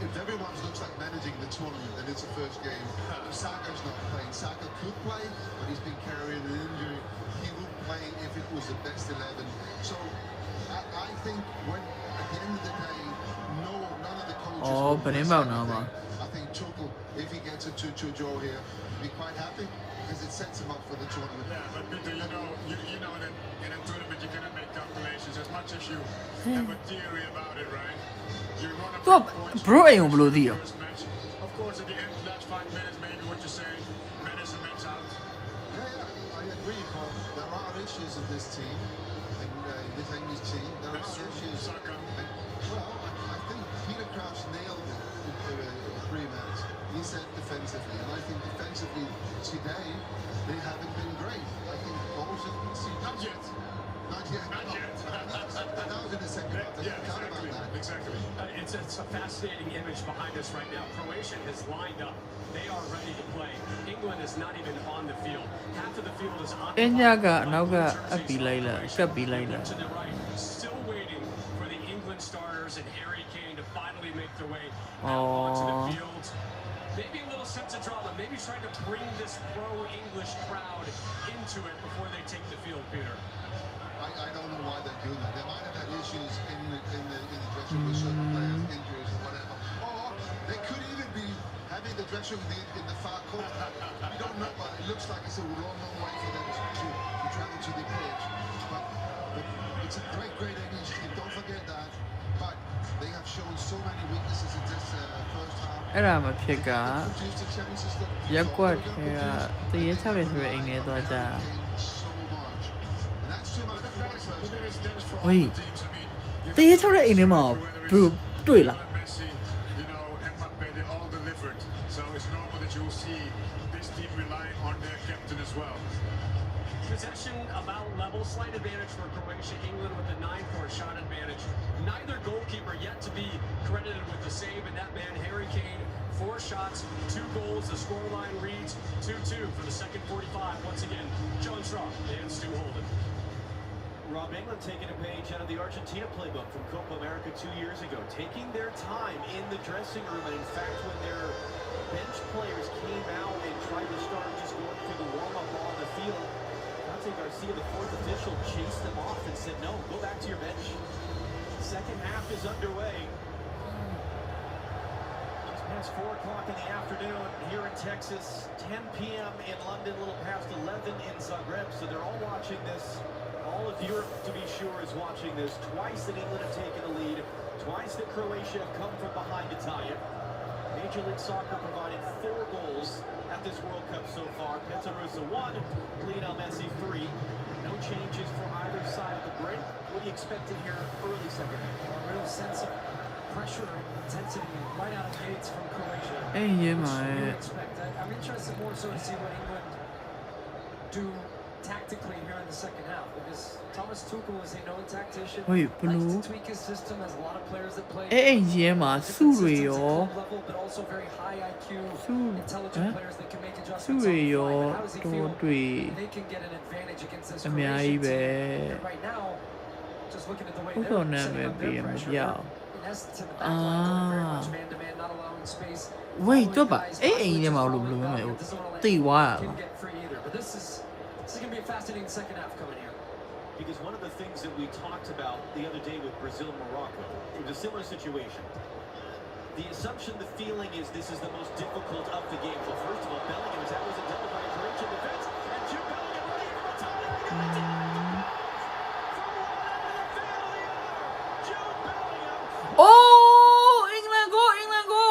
If everyone looks like managing the tournament, then it's the first game. Saka's not playing. Saka could play, but he's been carrying an injury. He would play if it was the best 11. So I think when, at the end of the day, none of the coaches. Oh, but about now, man. I think Tuchel, if he gets a 2-2 draw here, will be quite happy because it sets him up for the tournament. Yeah, but Peter, you know that in a tournament you cannot make calculations as much as you have a theory about it, right? You run a Top, bro, ain't on blue deal. Of course, at the end, last 5 minutes, maybe what you say, minutes and minutes out. Yeah, I agree, Paul. There are issues in this team, in this English team. There are issues. Well, I think Peter Crouch nailed it in pre-match. He said defensively, and I think defensively today they haven't been great. I think goals have been seen. Not yet. Not yet. That was in the second half. Yeah, exactly. It's a fascinating image behind us right now. Croatia has lined up. They are ready to play. England is not even on the field. Half of the field is occupied. To the right, still waiting for the England starters and Harry Kane to finally make their way out onto the field. Maybe a little sense of drama. Maybe trying to bring this pro-English crowd into it before they take the field, Peter. I don't know why they're doing that. They might have had issues in the dressing room with certain players, injuries or whatever. Oh, They could even be having the dressing room in the far corner. We don't know, but it looks like it's a long way for them to travel to the pitch. But it's a great English team. Don't forget that. But they have shown so many weaknesses in this first half. အဲ့ဒါမဖြစ်ကရက်ကွက်ထဲကတရေချောက်တယ်ဆိုရအိမ်ထဲသွားကြဝေးတရေချောက်တဲ့အိမ်ထဲမှာဘယ်တွေ့လား So it's normal that you'll see this team relying on their captain as well. Possession about level, slight advantage for Croatia. England with a 9-4 shot advantage. Neither goalkeeper yet to be credited with the save, and that man, Harry Kane, 4 shots, 2 goals. The scoreline reads 2-2 for the second 45. Once again, John Straw and Stu Holden. Rob, England taking a page out of the Argentina playbook from Copa America 2 years ago, taking their time in the dressing room, and in fact, when their bench players came out and tried to start just going through the warm-up on the field, Garcia, the 4th official, chased them off and said, no, go back to your bench. Second half is underway. Just past 4 o'clock in the afternoon here in Texas, 10 p.m. in London, a little past 11 in Zagreb. So they're all watching this. All of Europe, to be sure, is watching this. Twice that England have taken the lead. Twice that Croatia have come from behind to tie it. Major League Soccer provided 4 goals at this World Cup so far. Petarusa 1, Lionel Messi 3. No changes for either side of the break. What do you expect in here early second half? A real sense of pressure and intensity right out of the gates from Croatia. Hey, yeah, I'm interested more so to see what England do tactically here in the second half, because Thomas Tuchel is a known tactician. Wait, likes to tweak his system, has a lot of players that play level, but also very high IQ, intelligent players that can make adjustments on the fly. But how does he feel they can get an advantage against this Croatian team? And right now, just looking at the way they're setting up their pressure, in essence, in the back line, going very much man-to-man, not allowing space. Wait, don't ba? Ain't them out of blue, man. Can't get free either. But this is going to be a fascinating second half coming here. Because one of the things that we talked about the other day with Brazil and Morocco, it was a similar situation. The assumption, the feeling is this is the most difficult of the games. Well, first of all, Bellingham was intended by a Croatian defense, and Jude Bellingham running over the top. Oh, England go, England go.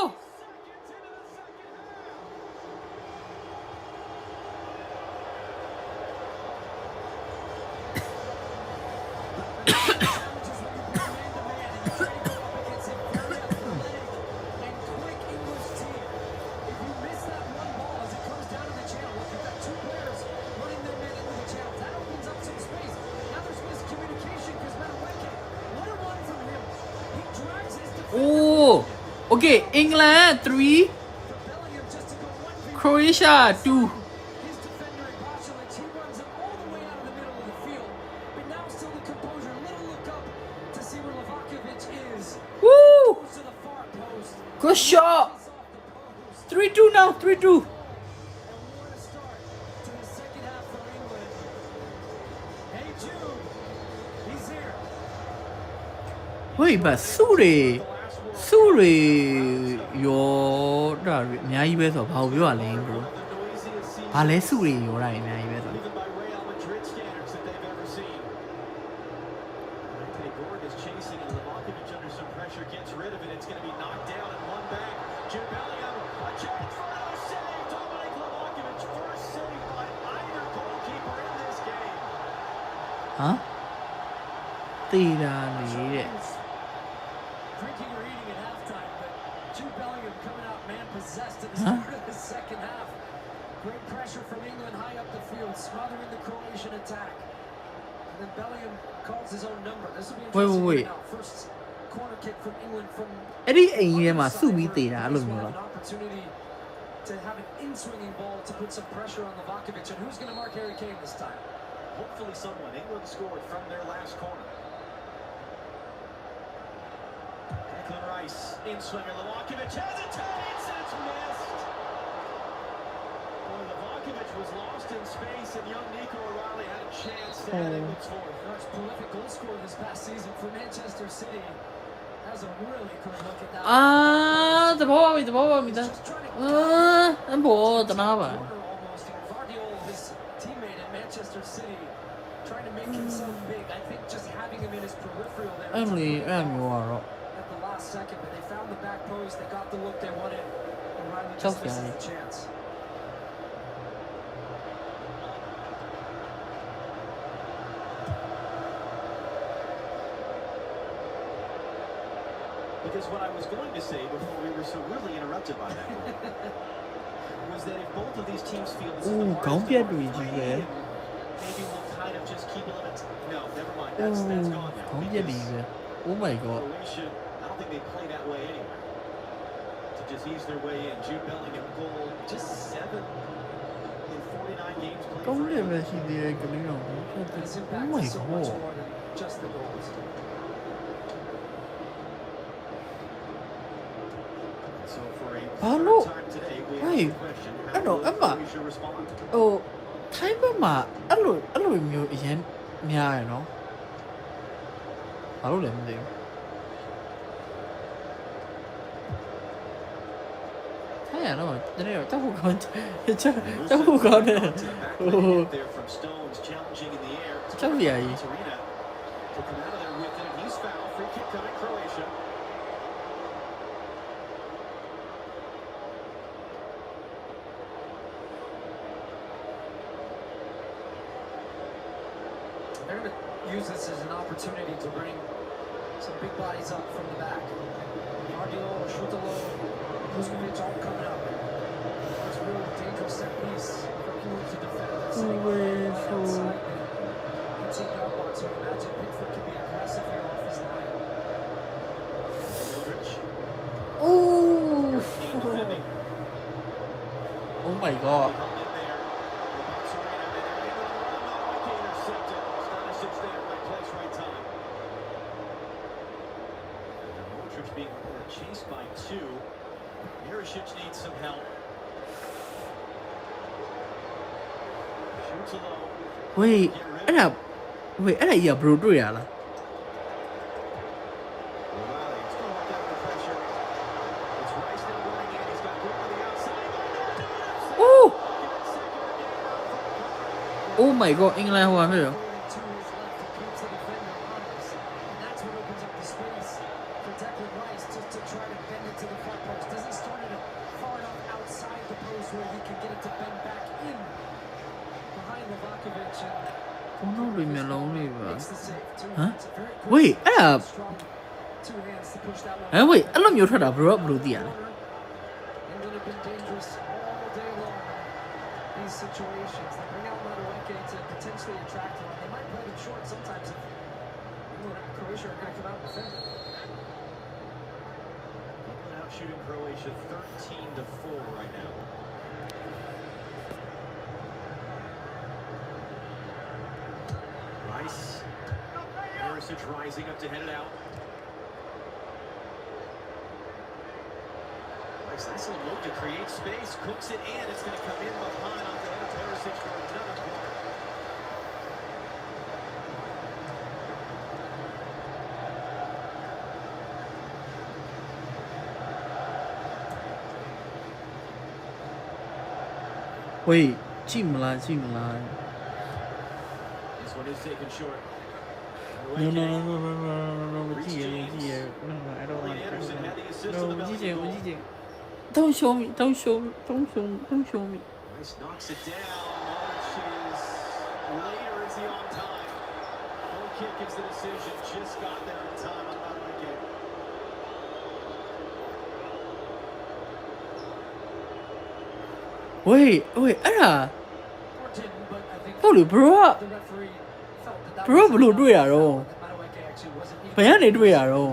Oh, okay, England 3, Croatia 2. Woo! Good shot. 3-2 now, 3-2. Wait, but Suri ရောဒါအများကြီးပဲဆိုတော့ဘာလို့ပြောရလဲ bro ဘာလဲစုတွေရောတာအများကြီးပဲဆိုတော့ Huh? တေးတာနေတဲ့ Drinking or eating at halftime, but Jude Bellingham coming out man-possessed at the start of the second half. Great pressure from England high up the field, smothering the Croatian attack. And then Bellingham calls his own number. This will be interesting now. First corner kick from England from... အဲ့ဒီအိမ်ထဲမှာစုပြီးတေးတာအဲ့လိုမျိုးလား An opportunity to have an in-swinging ball to put some pressure on Livakovic. And who's going to mark Harry Kane this time? Hopefully someone. England scored from their last corner. Declan Rice, in-swinger, Livakovic hesitates, and it's missed. Boy, Livakovic was lost in space, and young Nico O'Reilly had a chance to add England's fourth. Most prolific goal scorer this past season for Manchester City. Has has a really good look at that. 잡아봅니다. 뭐 떠나봐. Guardiola, his teammate at Manchester City, trying to make himself big. I think just having him in his peripheral there at the last second, but they found the back post, they got the look they wanted, and Riley just misses the chance. Because what I was going to say before we were so rudely interrupted by that was that if both of these teams feel this is the hardest to maybe we'll kind of just keep a little bit. No, never mind. That's gone now. Oh my god. Croatia, I don't think they play that way anyway. To just ease their way in. Jude Bellingham goal, just 7 in 49 games played. Oh my god. Just the goals. 바로 아이 엄마 타이머마 알로မျိုးအရင်များရနော်ဘာလို့လဲမသိဘူးထိုင်ရတော့တနေ့တော့တောက်ဖို့ကောင်းတယ်တောက်ဖို့ကောင်းတယ်ဟိုကျောက်ရည် They're going to use this as an opportunity to bring some big bodies up from the back. Guardiola, Schutalo, Kuskovic all coming up. It's a real dangerous set piece. Working with the defender. Sitting right outside the 18-yard box. So imagine Pickford can be aggressive here off his line. Oh my god. Being chased by 2. Perisic needs some help. Shoots alone. Wait,အဲ့ဒါဘယ်လိုတွေ့ရလား Oh my god အင်္ဂလန်ဟိုဟာဖြစ်ရော Wait, wait, I love your head, bro. Blue Diana. These situations, they bring out Madueke to potentially attract him. They might play him short sometimes if England and Croatia are going to come out defending. Out shooting Croatia 13-4 right now. Rice. Perisic rising up to head it out. Rice, nice little look to create space. Cooks it in. It's going to come in behind off the head of Perisic for another corner. Wait, 进不来。This one is taken short. No, I don't want to. No, don't show me. Nice knocks it down. Modric is later. Is he on time? Goal kick is the decision. Just got there in time on Madueke. Wait,အဲ့ဒါဟုတ်လေ bro က bro ဘယ်လိုတွေ့ရတော့ဘယ်ကနေတွေ့ရတော့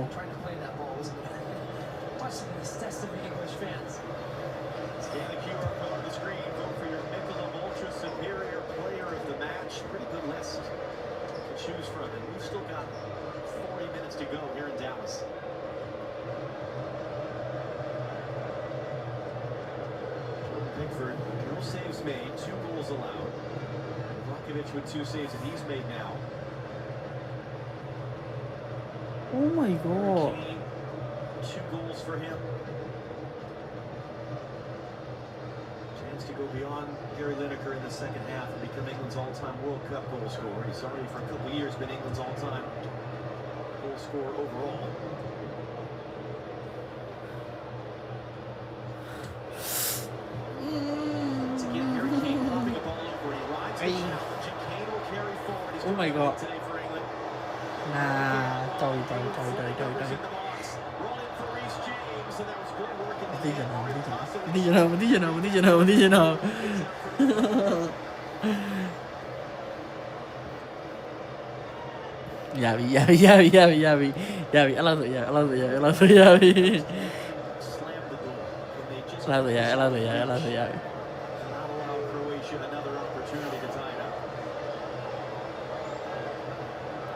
choose from, and we've still got 40 minutes to go here in Dallas. Pickford, no saves made, 2 goals allowed. Vlahovic with 2 saves that he's made now. Oh my god. 2 goals for him. Chance to go beyond Gary Lineker in the second half and become England's all-time World Cup goal scorer. He's already for a couple of years been England's all-time goal scorer overall. Once again, Harry Kane popping a ball over. He rides the challenge, and Kane will carry forward. He's Oh my God. today for England. Nah, trời. Mình tí giờ nào. Yavi, allow it, yeah. Allow it.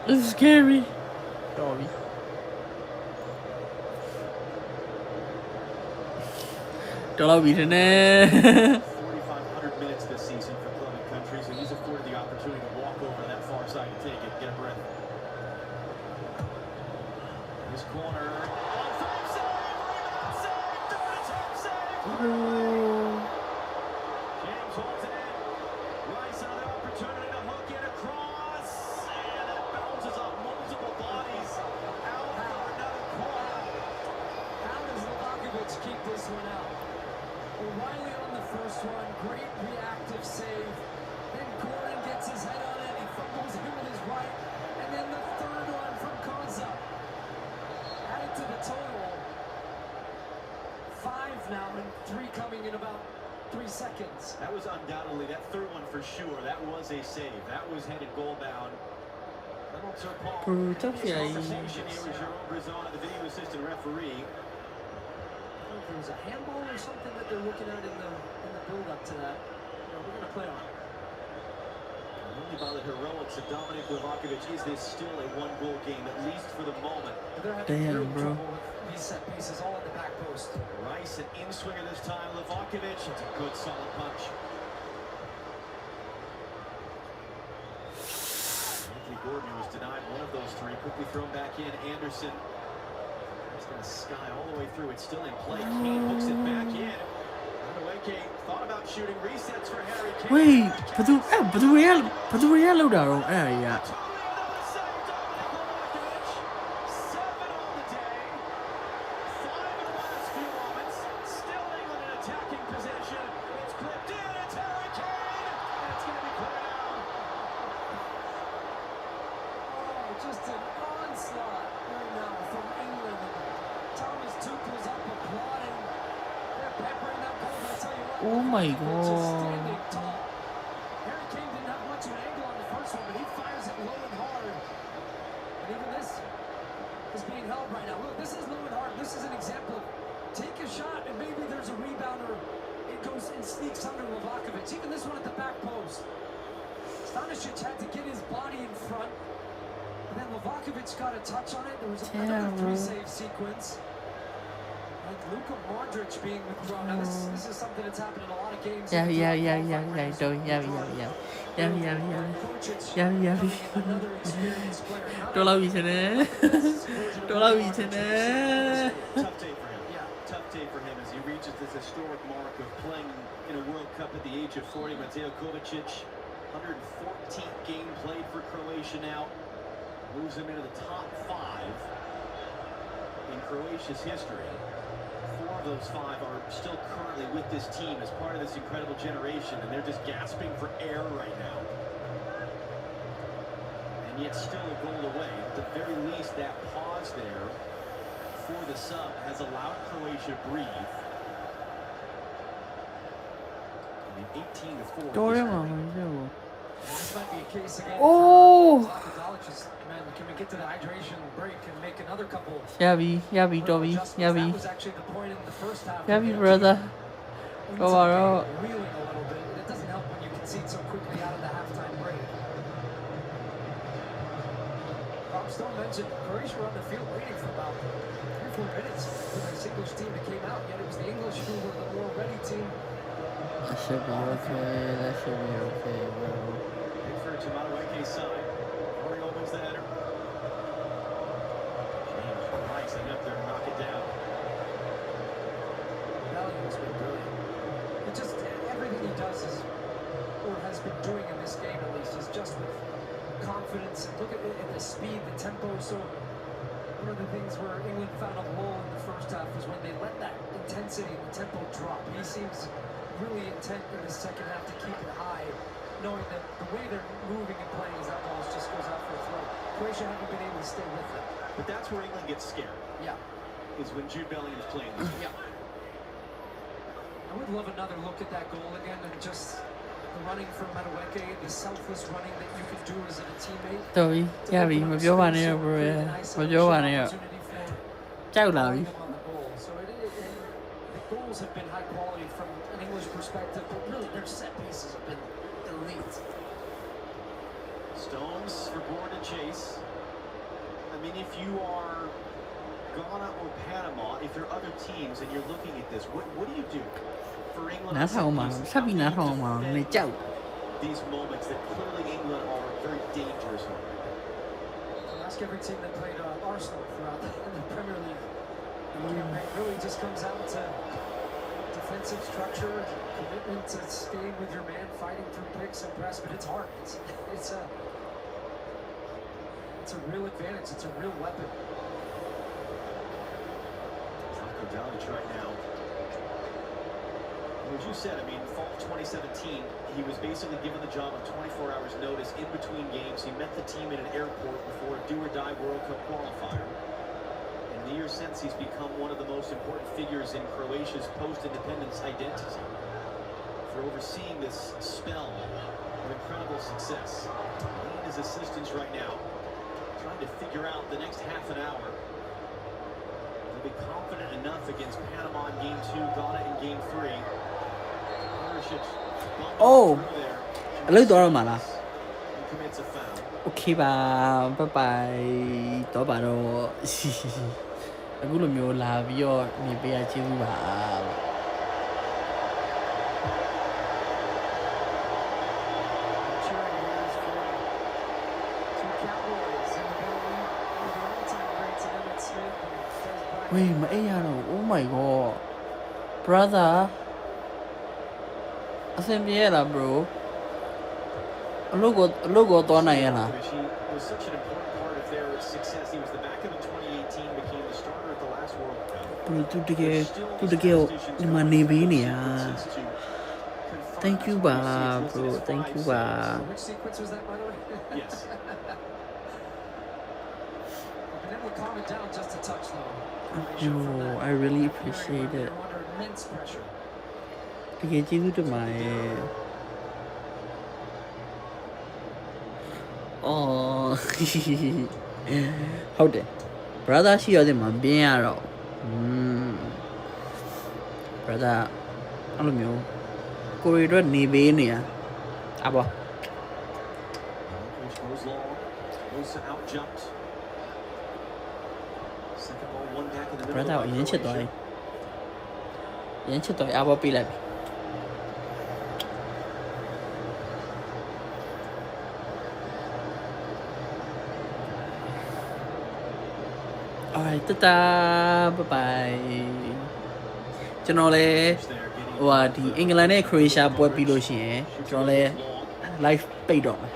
This is scary. Dobby. Don't be in there. 4,500 minutes this season for club and country, so he's afforded the opportunity to walk over to that far side and take it, get a breath. This corner. James holds it in. Rice another opportunity to hook it across, and it bounces off multiple bodies out for another corner. How does Livakovic keep this one out? O'Reilly on the first one, great reactive save. Then Gordon gets his head on it, he fumbles him with his right, and then the third one from Konza. Added to the total. 5 now, and 3 coming in about 3 seconds. That was undoubtedly, that third one for sure, that was a save. That was headed goal bound. Conversation here with Jerome Brizona, the video assistant referee. If there was a handball or something that they're looking at in the build-up to that, we're going to play on. Only by the heroics of Dominic Livakovic is this still a 1-goal game, at least for the moment. Damn, bro. These set pieces all at the back post. Rice an in-swinger this time. Livakovic, it's a good solid punch. Anthony Gordon was denied one of those 3, quickly thrown back in. Anderson. He's going to sky all the way through. It's still in play. Kane hooks it back in. Right away, Kane thought about shooting. Resets for Harry Kane. Wait, but the real đâu yeah. Oh my God. Harry Kane didn't have much of an angle on the first one, but he fires it low and hard. And even this is being held right now. Look, this is low and hard. This is an example. Take a shot, and maybe there's a rebound, or it goes and sneaks under Livakovic. Even this one at the back post. Stanisic had to get his body in front. And then Livakovic got a touch on it. There was another 3-save sequence. And Luka Modric being withdrawn. Now this is something that's happened in a lot of games. Tough day for him as he reaches this historic mark of playing in a World Cup at the age of 40. Mateo Kovacic, 114th game played for Croatia now, moves him into the top 5 in Croatia's history. 4 of those 5 are still currently with this team as part of this incredible generation, and they're just gasping for air right now. And yet still a goal away. At the very least, that pause there for the sub has allowed Croatia to breathe. I mean, 18-4. This might be a case again. Oh! Man, can we get to the hydration break and make another couple? Yavi, Dobby, Yavi. That was actually the point in the first half. Yavi, brother. Go on. Reeling a little bit. It doesn't help when you concede so quickly out of the halftime break. Rob Stone mentioned Croatia were on the field waiting for about 3-4 minutes for this English team that came out, yet it was the English who were the more ready team. That should be okay, bro. Pickford to Madueke's side. Corey opens the header. James rising up there to knock it down. look at the speed, the tempo. So one of the things where England found a lull in the first half was when they let that intensity and the tempo drop. He seems really intent in the second half to keep it high, knowing that the way they're moving and playing is that ball just goes out for a throw. Croatia haven't been able to stay with them. But that's where England gets scared. Yeah. Is when Jude Bellingham's playing this game. Yeah. I would love another look at that goal again, and just the running from Madueke, the selfless running that you can do as a teammate. Tôi ra vì mà vô bàn này rồi mà vô bàn này rồi cháu là gì So the goals have been high quality from an English perspective, but really their set pieces have been elite. Stones for Bourne to chase. I mean, if you are Ghana or Panama, if there are other teams and you're looking at this, what do you do for England? nát hậu mà sắp bị nát hậu mà này cháu These moments that clearly England are very dangerous on. Ask every team that played Arsenal throughout the Premier League. The campaign really just comes out to defensive structure, commitment to staying with your man, fighting through picks and press, but it's hard. It's a real advantage. It's a real weapon. Right now. As you said, I mean, fall of 2017, he was basically given the job on 24 hours notice in between games. He met the team in an airport before a do-or-die World Cup qualifier. In the years since, he's become one of the most important figures in Croatia's post-independence identity for overseeing this spell of incredible success. He and his assistants right now trying to figure out the next half an hour. They'll be confident enough against Panama in Game 2, Ghana in Game 3. Oh, lấy đó mà là Commits a foul. ok bà bye bye tối bà đồ aku lo mio la vio mi be a chi bà Wait, mà ấy à oh my god brother Asem bia là bro logo to này là He was such an important part of their success. He was the backup in 2018, became the starter at the last World Cup. bro tu cái nhưng mà nề bí nè thank you bà bro thank you bà Which sequence was that, by the way? Yes. I've been able to calm it down just a touch, though. no I really appreciate it Under immense pressure. 되게 찌그드마에ဟုတ်တယ် brother ရှိရတဲ့မှာပြင်းရတော့brother အဲ့လိုမျိုးကိုရီတော့နေပေးနေရအဘော brother အရင်ချစ်သွားတယ်အရင်ချစ်သွားအဘောပေးလိုက် Alright, ta-ta, bye-bye. ကျွန်တော်လည်းဟိုဟာဒီအင်္ဂလန်နဲ့ခရိုအေးရှားပွဲပြီးလို့ရှိရင်ကျွန်တော်လည်း live ပိတ်တော့မယ်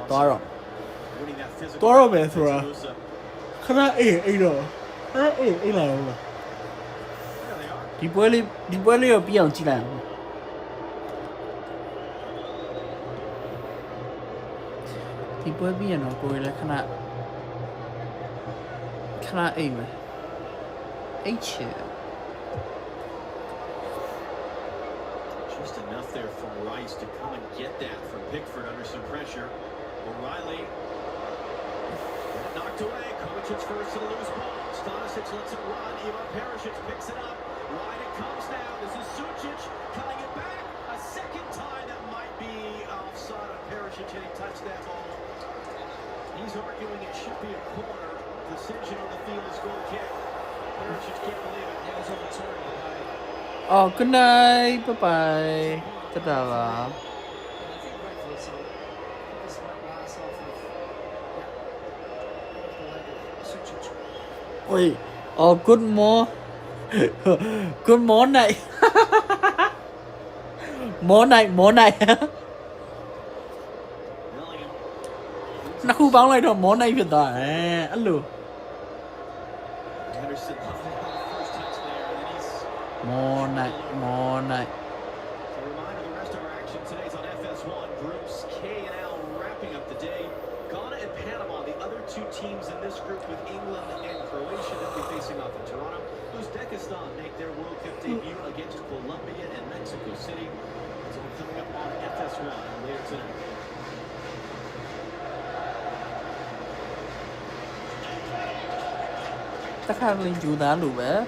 သွားတော့မယ်ဆိုတာခဏအိတ်တော့အိတ်လာတော့ဒီပွဲလေးတော့ပြအောင်ကြည့်လိုက်အောင်ဒီပွဲပြီးရင်တော့ကိုယ်လည်းခဏအိမ်မယ်အိတ်ချေ Just enough there from Rice to come and get that from Pickford under some pressure. O'Reilly knocked away. Kovacic's first to the loose ball. Stanisic lets it run. Ivan Perisic picks it up. Wide it comes now. This is Sucic cutting it back. A second time that might be offside on Perisic, and he touched that ball. He's arguing it should be a corner. Decision on the field is goal kick. Perisic can't believe it. It was overturned by. Oh, good night. Bye-bye. Ta-da. Wait. Oh, good morning. Good morning. Morning. နှစ်ခုပေါင်းလိုက်တော့မောနိုင်ဖြစ်သွားတယ်အဲ့လို Henderson looking for the first touch there, and then he's မောနိုင် a reminder the rest of our action today is on FS1. Groups K and L wrapping up the day. Ghana and Panama, the other two teams in this group, with England and Croatia that will be facing off in Toronto. Uzbekistan make their World Cup debut against Colombia and Mexico City. It's all coming up on FS1 later tonight. Tất cả lên chủ đá luôn vậy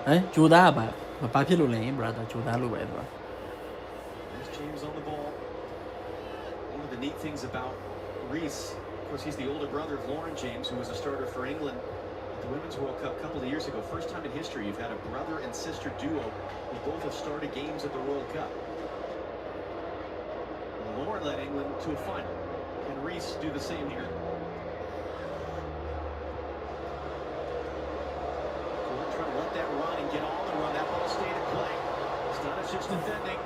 đấy chủ đá mà ba phía luôn này brother chủ đá luôn vậy rồi There's James on the ball. One of the neat things about Reece, of course, he's the older brother of Lauren James, who was a starter for England at the Women's World Cup a couple of years ago. First time in history you've had a brother and sister duo who both have started games at the World Cup. Lauren led England to a final. Can Reece do the same here? Trying to let that run and get on the run. That ball stayed in play. Stanisic defending.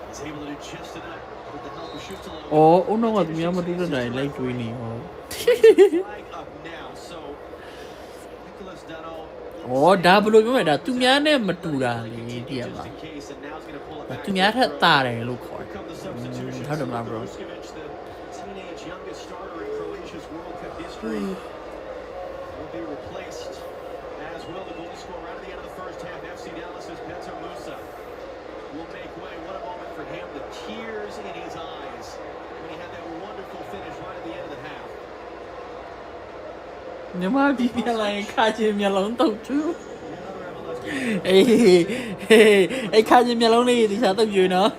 He's able to do just enough with the help of shoots alone. oh no mà tụi mà đi ra đây lấy chuối nè Flag up now. So Nicholas Dano. đá bự luôn vậy đó tụi nè mà tụi ra đi đi mà tụi thật ta này lúc khỏi thật được làm rồi Teenage youngest starter in Croatia's World Cup history will be replaced, as will the goal scorer right at the end of the first half. FC Dallas's Petar Musa will make way. What a moment for him. The tears in his eyes when he had that wonderful finish right at the end of the half. nhưng mà bị lại khai chim nhà lông tàu chứ ê khai chim nhà lông đi thì sao tao vui nữa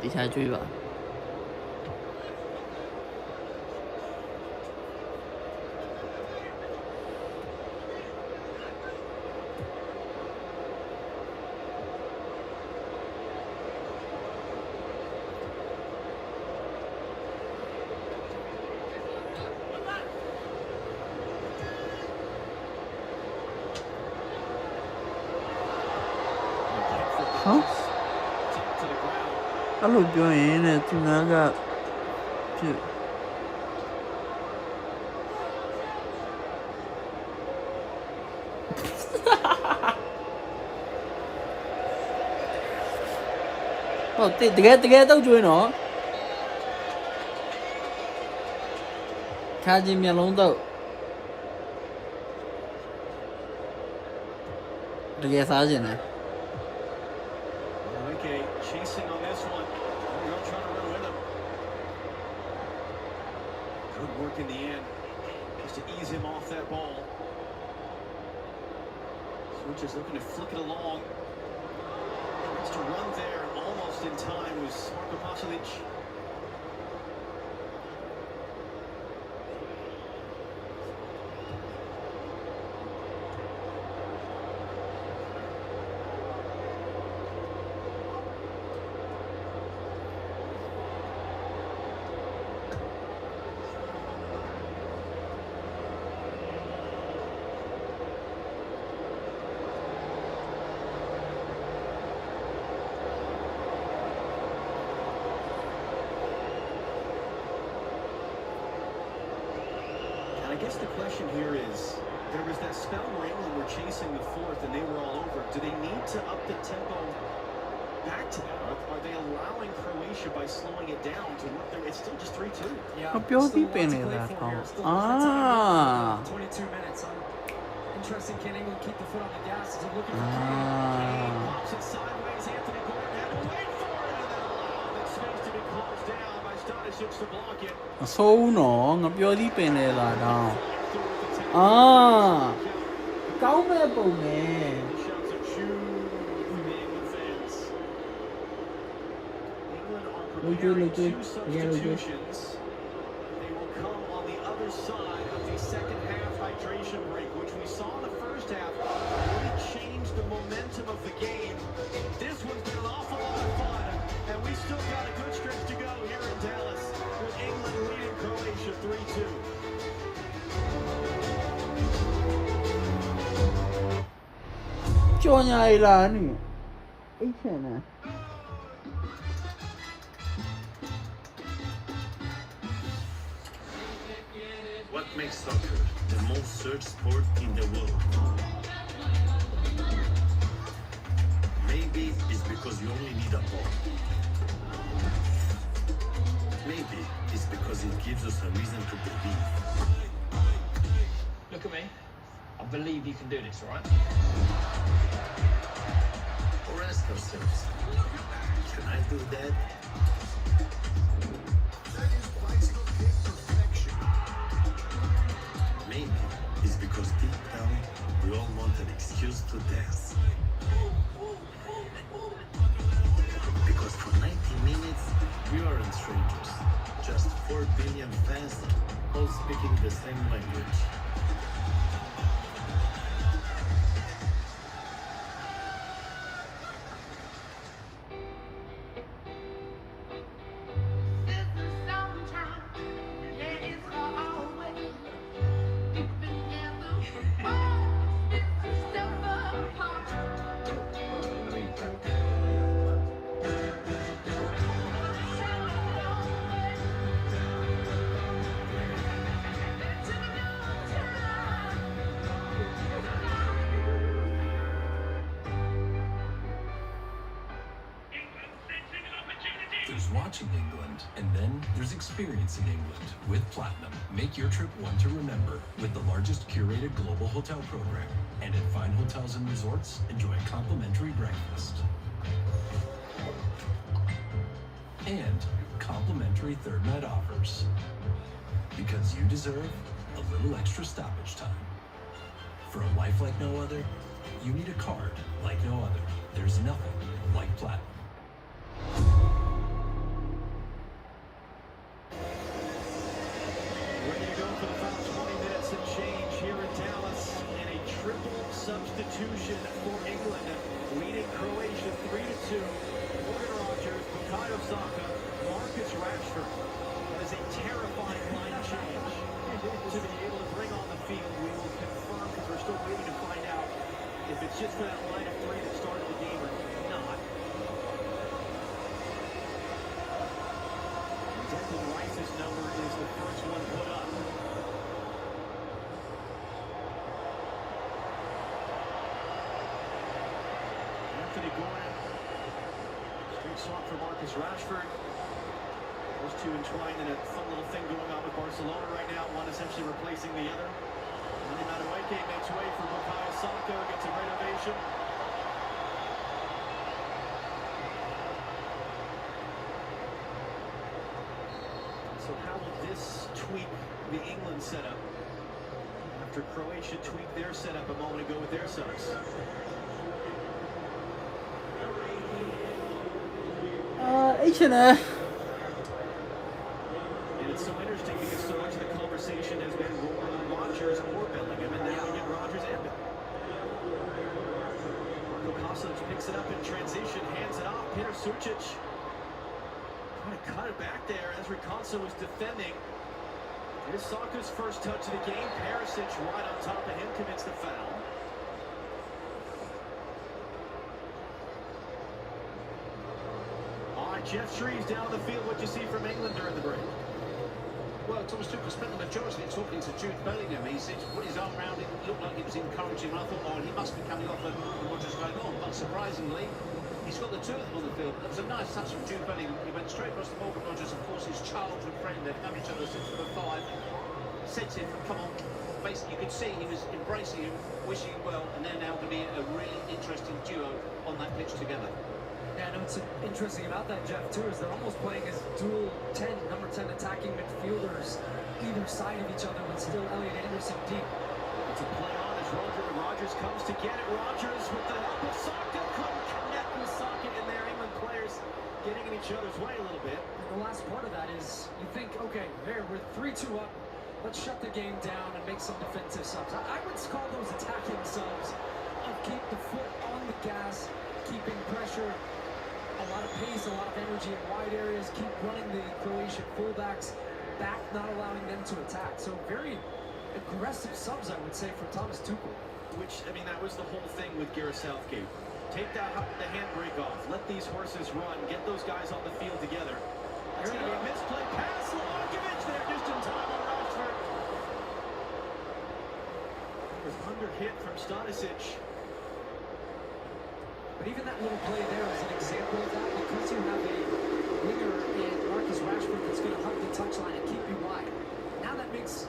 tỷ xa chui vào hả? Alo cho nè, tụi nó ra tiga tao chui nó khai chim nhà lông tao tiga sao gì này Chasing on this one. We're trying to run with him. Good work in the end, just to ease him off that ball. Switch is looking to flick it along. Wants to run there, almost in time was Marko Pasalic. I guess the question here is, there was that spell where England were chasing the fourth and they were all over. Do they need to up the tempo back to that? Are they allowing Croatia by slowing it down to work there? It's still just 3-2. Nó biểu đi bên này là không 22 minutes. Interesting, can England keep the foot on the gas? Is it looking for Kane? Pops it sideways. Anthony Gordon had to wait for it, and then allowed that space to be closed down by Stanisic to block it. sâu nó ngập vô đi bên này là đâu cáu mẹ bầu nè lùi chui nghe lùi chui They will come on the other side of the second half hydration break, which we saw in the first half really changed the momentum of the game. This one's been an awful lot of fun, and we still got a good stretch to go here in Dallas with England leading Croatia 3-2. Sonya ni. Ichana. What makes soccer the most searched sport in the world? Maybe it's because you only need a ball. Maybe it's because it gives us a reason to believe. Look at me. I believe you can do this, all right? Or ask ourselves, can I do that? That is bicycle kick perfection. Maybe it's because deep down we all want an excuse to dance. Because for 90 minutes we aren't strangers. Just 4 billion fans all speaking the same language. There's watching England, and then there's experiencing England with Platinum. Make your trip one to remember with the largest curated global hotel program. And at fine hotels and resorts, enjoy a complimentary breakfast. And complimentary third night offers. Because you deserve a little extra stoppage time. For a life like no other, you need a card like no other. There's nothing like Platinum. Ready to go for the final 20 minutes and change here in Dallas in a triple substitution for England, leading Croatia 3-2. Morgan Rogers, Bukayo Saka, Marcus Rashford. That is a terrifying line change to be able to bring on the field. We will confirm because we're still waiting to find out if it's just for that line of three that started the game or not. Declan Rice's number is the first one put up. Anthony Gordon, straight shot for Marcus Rashford. Those two entwined in a fun little thing going on with Barcelona right now, one essentially replacing the other. And the Madueke makes way for Bukayo Saka, gets a great ovation. So how will this tweak the England setup after Croatia tweaked their setup a moment ago with their subs? Ichana. And it's so interesting because so much of the conversation has been Rodgers or Bellingham, and now we get Rodgers and Bellingham. Marco Kostic picks it up in transition, hands it off. Peter Sucic trying to cut it back there as Riconso was defending. Here's Saka's first touch of the game. Perisic right on top of him commits the foul. Jeff Shreves down the field. What you see from England during the break? Well, Thomas Tuchel spent the majority of it talking to Jude Bellingham. He said, put his arm around it, looked like it was encouraging. And I thought, oh, he must be coming off and Rodgers going on. But surprisingly, he's got the two of them on the field. That was a nice touch from Jude Bellingham. He went straight across the ball with Rodgers, of course, his childhood friend. They've known each other since they were 5. Said to him, come on. Basically, you could see he was embracing him, wishing him well, and they're now going to be a really interesting duo on that pitch together. Yeah, and what's interesting about that, Jeff, too, is they're almost playing as dual 10, number 10 attacking midfielders either side of each other, but still Elliot Anderson deep. It's a play on as Rodgers comes to get it. Rodgers with the help of Saka, couldn't connect with Saka in there. England players getting in each other's way a little bit. And the last part of that is you think, okay, there, we're 3-2 up. Let's shut the game down and make some defensive subs. I would call those attacking subs of keep the foot on the gas, keeping pressure, a lot of pace, a lot of energy in wide areas, keep running the Croatian fullbacks back, not allowing them to attack. So very aggressive subs, I would say, for Thomas Tuchel. which, I mean, that was the whole thing with Gareth Southgate. Take the handbrake off, let these horses run, get those guys on the field together. There's going to be a misplay pass. Lokovic there just in time on Rashford. It was under hit from Stanisic. But even that little play there is an example of that, because you have a winger in Marcus Rashford that's going to hug the touchline and keep you wide. Now that makes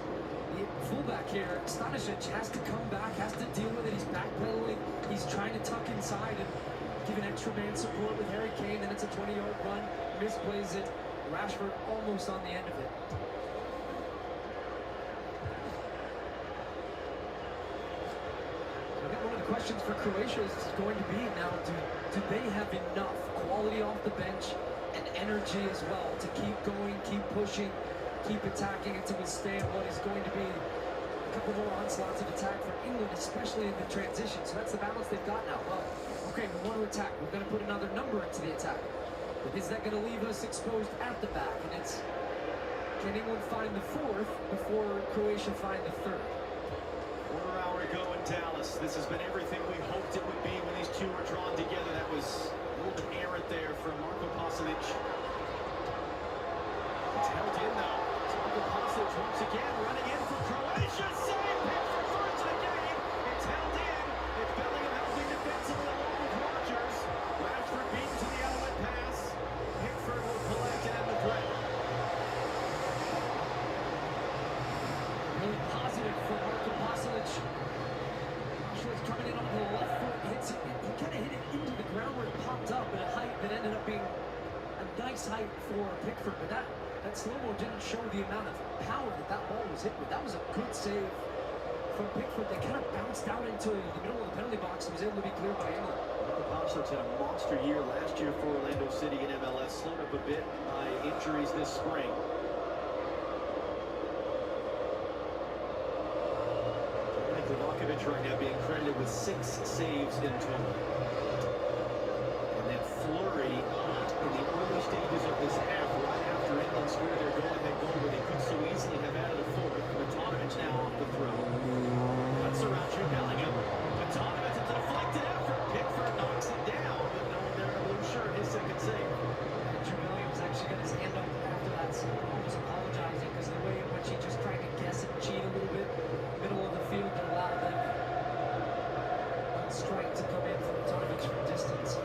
the fullback here, Stanisic, has to come back, has to deal with it. He's backpedaling, he's trying to tuck inside and give an extra man support with Harry Kane. Then it's a 20-yard run, misplays it. Rashford almost on the end of it. I think one of the questions for Croatia is going to be now, do they have enough quality off the bench and energy as well to keep going, keep pushing, keep attacking, and to withstand what is going to be a couple more onslaughts of attack for England, especially in the transition. So that's the balance they've got now. Well, okay, we want to attack. We're going to put another number into the attack. But is that going to leave us exposed at the back? And it's, can England find the fourth before Croatia find the third? Quarter hour to go in Dallas. This has been everything we hoped it would be when these two were drawn together. That was a little bit errant there from Marko Pasalic. It's held in though. Marko Pasalic once again running in for Croatia. Save! Pickford first of the game. It's held in. It's Bellingham helping defensively along with Rodgers. Rashford beaten to the outlet pass. Pickford will collect and end the threat. Really positive for Marko Pasalic. Rashford's coming in on the left foot, hits it. He kind of hit it into the ground where it popped up at a height that ended up being a nice height for Pickford. But that slow-mo didn't show the amount of power that ball was hit with. That was a good save from Pickford. They kind of bounced out into the middle of the penalty box and was able to be cleared by England. Pasalic had a monster year last year for Orlando City in MLS, slowed up a bit by injuries this spring. Lokovic right now being credited with 6 saves in total. And then Fleury in the early stages of this half, right after England scored their go-ahead goal where they could so easily have added a fourth. Matanovic now off the throw. Cuts around Jude Bellingham. Matanovic, it's a deflected effort. Pickford knocks it down, but no one there in a blue shirt, his second save. Jude Bellingham's actually got his hand up after that, so almost apologizing because the way in which he just tried to guess and cheat a little bit, middle of the field, that allowed them that strike to come in from Matanovic from distance.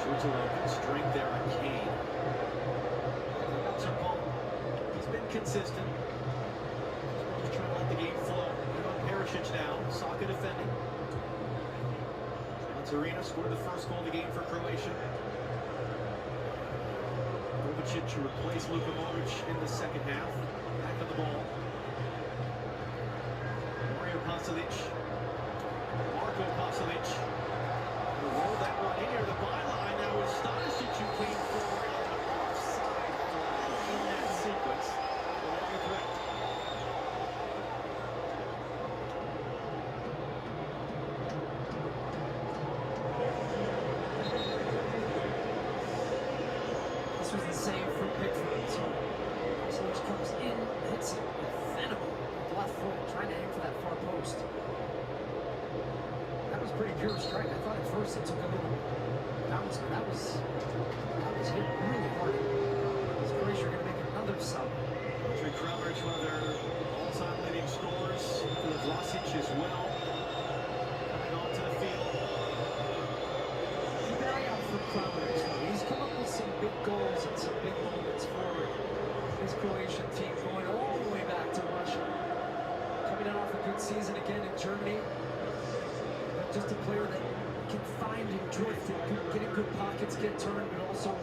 Shoots away, good strength there on Kane. He's been consistent. Just trying to let the game flow. Perisic now, Saka defending. Arena scored the first goal of the game for Croatia. Kovacic to replace Luka Modric in the second half. Back on the ball. Mario Pasalic. Marko Pasalic. Roll that one in here. The byline now is Stanisic who came forward on an offside flag in that sequence. Along the threat. This was the save from Pickford. So Pasalic comes in, hits it with venom with left foot, trying to aim for that far post. That was pretty pure strike. I thought at first it took a little bounce, but that was hit really hard. Is Croatia going to make another sub? Andre Kramaric, one of their all-time leading scorers. Vlasic as well. Coming onto the field. Keep an eye out for Kramaric. He's come up with some big goals and some big moments for his Croatian team, going all the way back to Russia. Coming out off a good season again in Germany. But just a player that can find and drift and get in good pockets, get turned, but also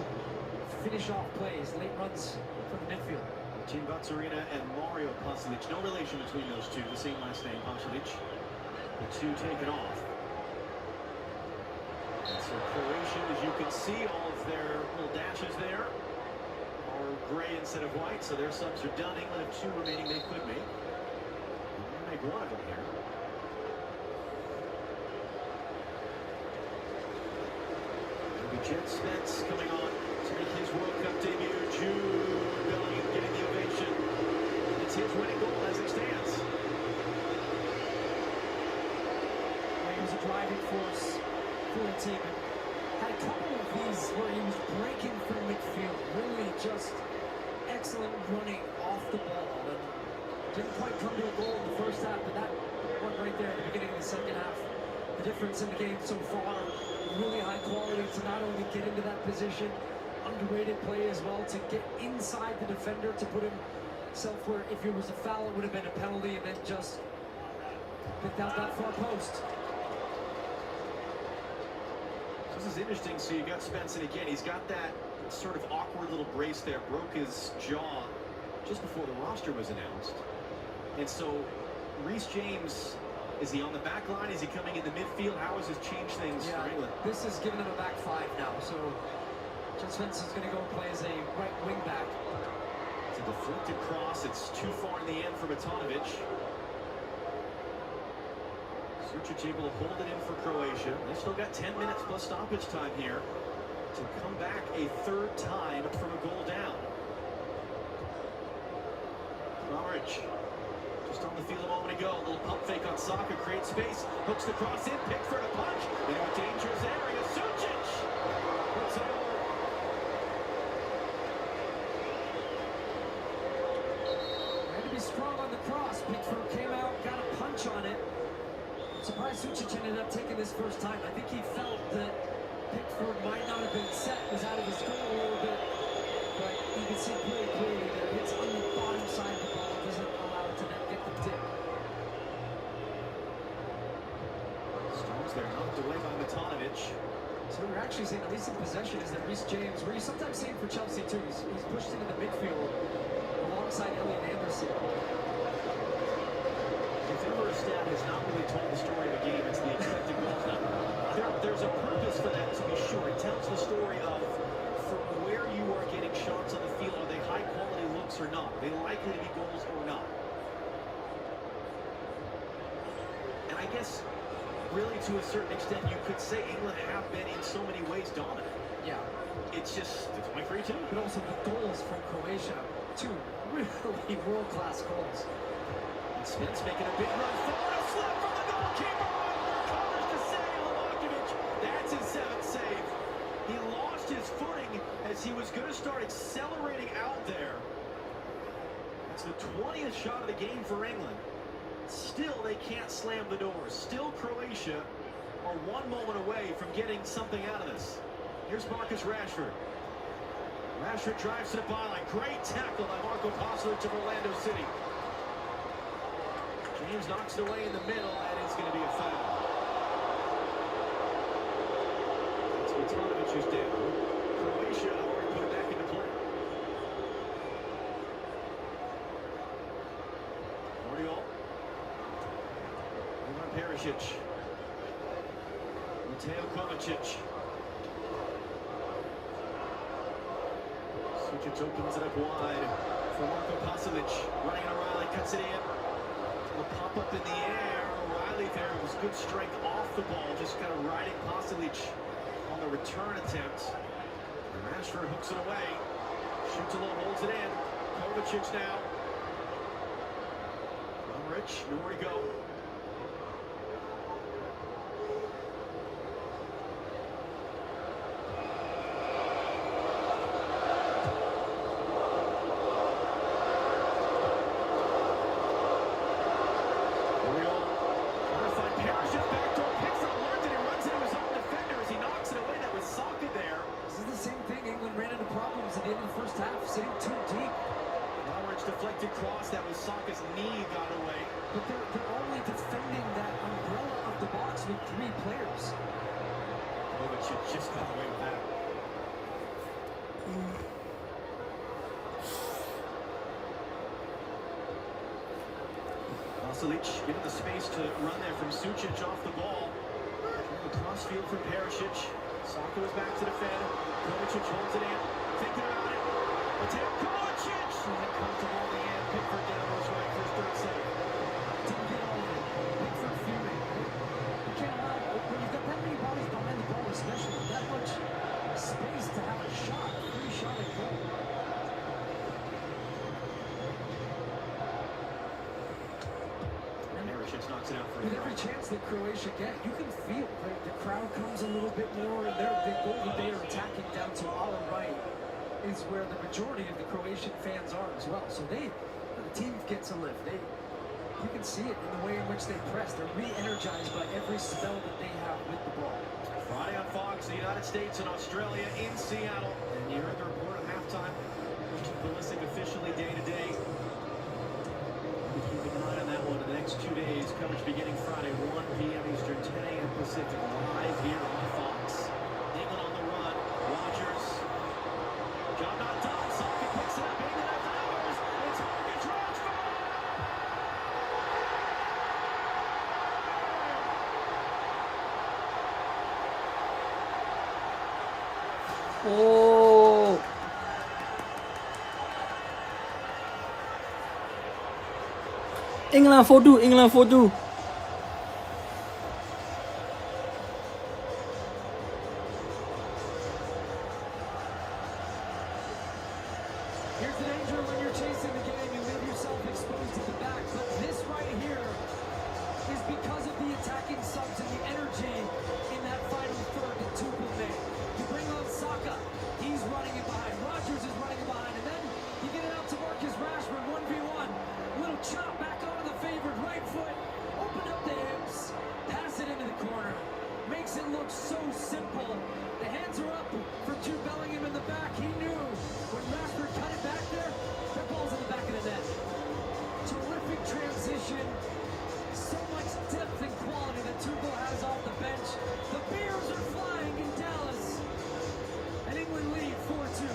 finish off plays, late runs from the midfield. Team Arena and Mario Pasalic. No relation between those two, the same last name, Pasalic. The two taken off. And so Croatia, as you can see, all of their little dashes there are gray instead of white, so their subs are done. England have 2 remaining they could make. We'll make one of them here. Jet Spence coming on to make his World Cup debut. Jude Bellingham getting the ovation. It's his winning goal as it stands. He was a driving force for the team. And had a couple of these where he was breaking through midfield. Really just excellent running off the ball. And didn't quite come to a goal in the first half, but that one right there at the beginning of the second half. The difference in the game so far. Really high quality to not only get into that position, underrated play as well, to get inside the defender, to put himself where if it was a foul, it would have been a penalty, and then just picked out that far post. This is interesting. So you got Svensson again. He's got that sort of awkward little brace there. Broke his jaw just before the roster was announced. And so Reece James, is he on the back line? Is he coming in the midfield? How has this changed things for England? This is giving him a back five now. So John Svensson's going to go and play as a right wing back. It's a deflected cross. It's too far in the end for Matanovic. Sučić able to hold it in for Croatia. They've still got 10 minutes plus stoppage time here to come back a third time from a goal down. Kramaric just on the field a moment ago. A little pump fake on Saka, creates space, hooks the cross in, Pickford a punch into a dangerous area. Sučić puts it over. Had to be strong on the cross. Pickford came out, got a punch on it. I'm surprised Sučić ended up taking this first time. I think he felt that Pickford might not have been set, was out of his goal a little bit, but you can see pretty clearly that it's on the bottom side of the ball. It doesn't allow it to get the dip. Stones there, knocked away by Matanovic. So what we're actually seeing, at least in possession, is that Reece James, where you sometimes see him for Chelsea too, he's pushed into the midfield alongside Elliot Anderson. If ever a stat has not really told the story of a game, it's the expected goals number. There's a purpose for that, to be sure. It tells the story of from where you are getting shots on the field. Are they high quality looks or not? Are they likely to be goals or not? And I guess, really to a certain extent, you could say England have been in so many ways dominant. Yeah. It's just, it's only 3-2. But also the goals from Croatia, two really world-class goals. And Spence making a big run forward, a slip from the goalkeeper. Covers to save Lovakovic. That's his 7th save. He lost his footing as he was going to start accelerating out there. It's the 20th shot of the game for England. Still, they can't slam the doors. Still, Croatia are one moment away from getting something out of this. Here's Marcus Rashford. Rashford drives to the byline. Great tackle by Marco Pasalic of Orlando City. James knocks it away in the middle, and it's going to be a foul. It's Matanovic who's down. Croatia already put it back into play. Guardiola. Ivan Perisic. Mateo Kovacic. Sučić opens it up wide for Marco Pasalic. Running on O'Reilly, cuts it in. A pop up in the air. O'Reilly there. It was good strength off the ball. Just kind of riding Pasalic on the return attempt. And Rashford hooks it away. Shoots a little, holds it in. Kovacic now. Kramaric, nowhere to go. Deflected cross, that was Saka's knee got away. But they're only defending that umbrella of the box with 3 players. Kovacic just got away with that. Pasalic given the space to run there from Sučić off the ball. The cross field for Perisic. Saka was back to defend. Kovacic holds it in, thinking about it. Mateo Kovacic! And it comes to all the end. Pickford down goes right for his 3rd save. Didn't get all of it. Pickford fuming. You can't allow it. When you've got that many bodies behind the ball, especially that much space to have a shot, a free shot at goal. knocks it out for With every chance that Croatia get, you can feel the crowd comes a little bit more, and the goal that they are attacking down to our right is where the majority of the Croatian fans are as well. So the team gets a lift. You can see it in the way in which they press. They're re-energized by every spell that they have with the ball. Friday on Fox, the United States and Australia in Seattle. And you heard the report at halftime. Christian Pulisic officially day-to-day. We'll be keeping an eye on that one in the next 2 days. Coverage beginning Friday, 1 p.m. Eastern, 10 a.m. Pacific, live here on Fox. England on the run. Rogers. Job not done. Saka picks it up. England after hours. It's Marcus Rashford. Oh. England 4-2, England 4-2. Here's the danger when you're chasing the game. You leave yourself exposed to the back. But this right here is because of the attacking subs and the energy in that final third that Tuchel made. You bring on Saka. He's running it behind. Rogers is running it behind. And then you get it out to Marcus Rashford, 1v1. Little chop back onto the favored right foot. Open up the hips. Pass it into the corner. Makes it look so simple. The hands are up for Jude Bellingham in the back. He knew when Rashford cut it back there, that ball's in the back of the net. Terrific transition. So much depth and quality that Tuchel has off the bench. The Bears are flying in Dallas. And England lead 4-2.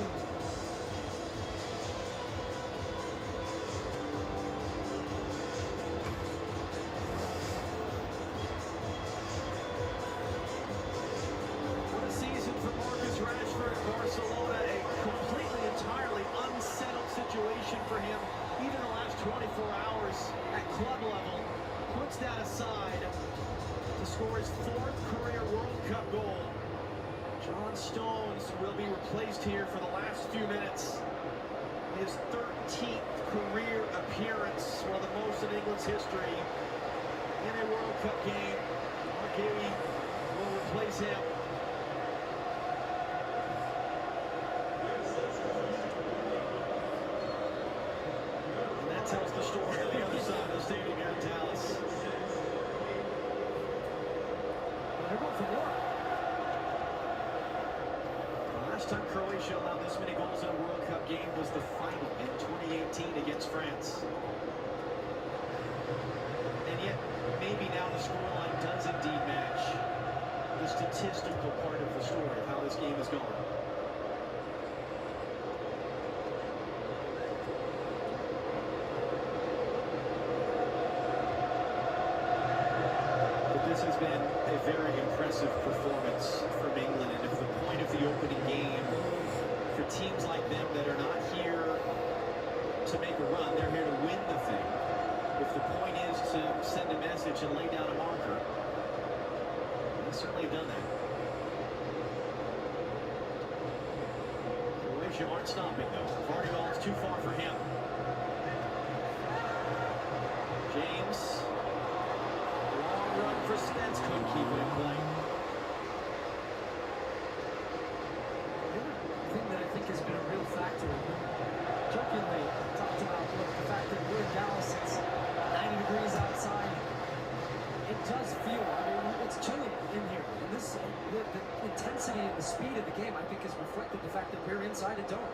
What a season for Marcus Rashford at Barcelona. A completely, entirely unsettled situation for him. Even the last 24 hours at club level. Puts that aside to score his 4th career World Cup goal. John Stones will be replaced here for the last few minutes. His 13th career appearance, one of the most in England's history in a World Cup game. Mark Gay will replace him. And that tells the story on the other side of the stadium here in Dallas. They're going for more. The last time Croatia allowed this many goals in a World Cup game was the final in 2018 against France. And yet, maybe now the scoreline does indeed match the statistical part of the story of how this game is going. But this has been a very impressive performance from England, and if the point of the opening game for teams like them that are not here to make a run, they're here to win the thing. If the point is to send a message and lay down a marker, they certainly have done that. Croatia aren't stopping though. Vardy is too far for him. James. Long run for Spence, couldn't keep it in play. The thing that I think has been a real factor, jokingly talked about the fact that we're in Dallas, it's 90 degrees outside. It does feel, I mean, it's chilly in here. And this, the intensity and the speed of the game, I think, has reflected the fact that we're inside a dome.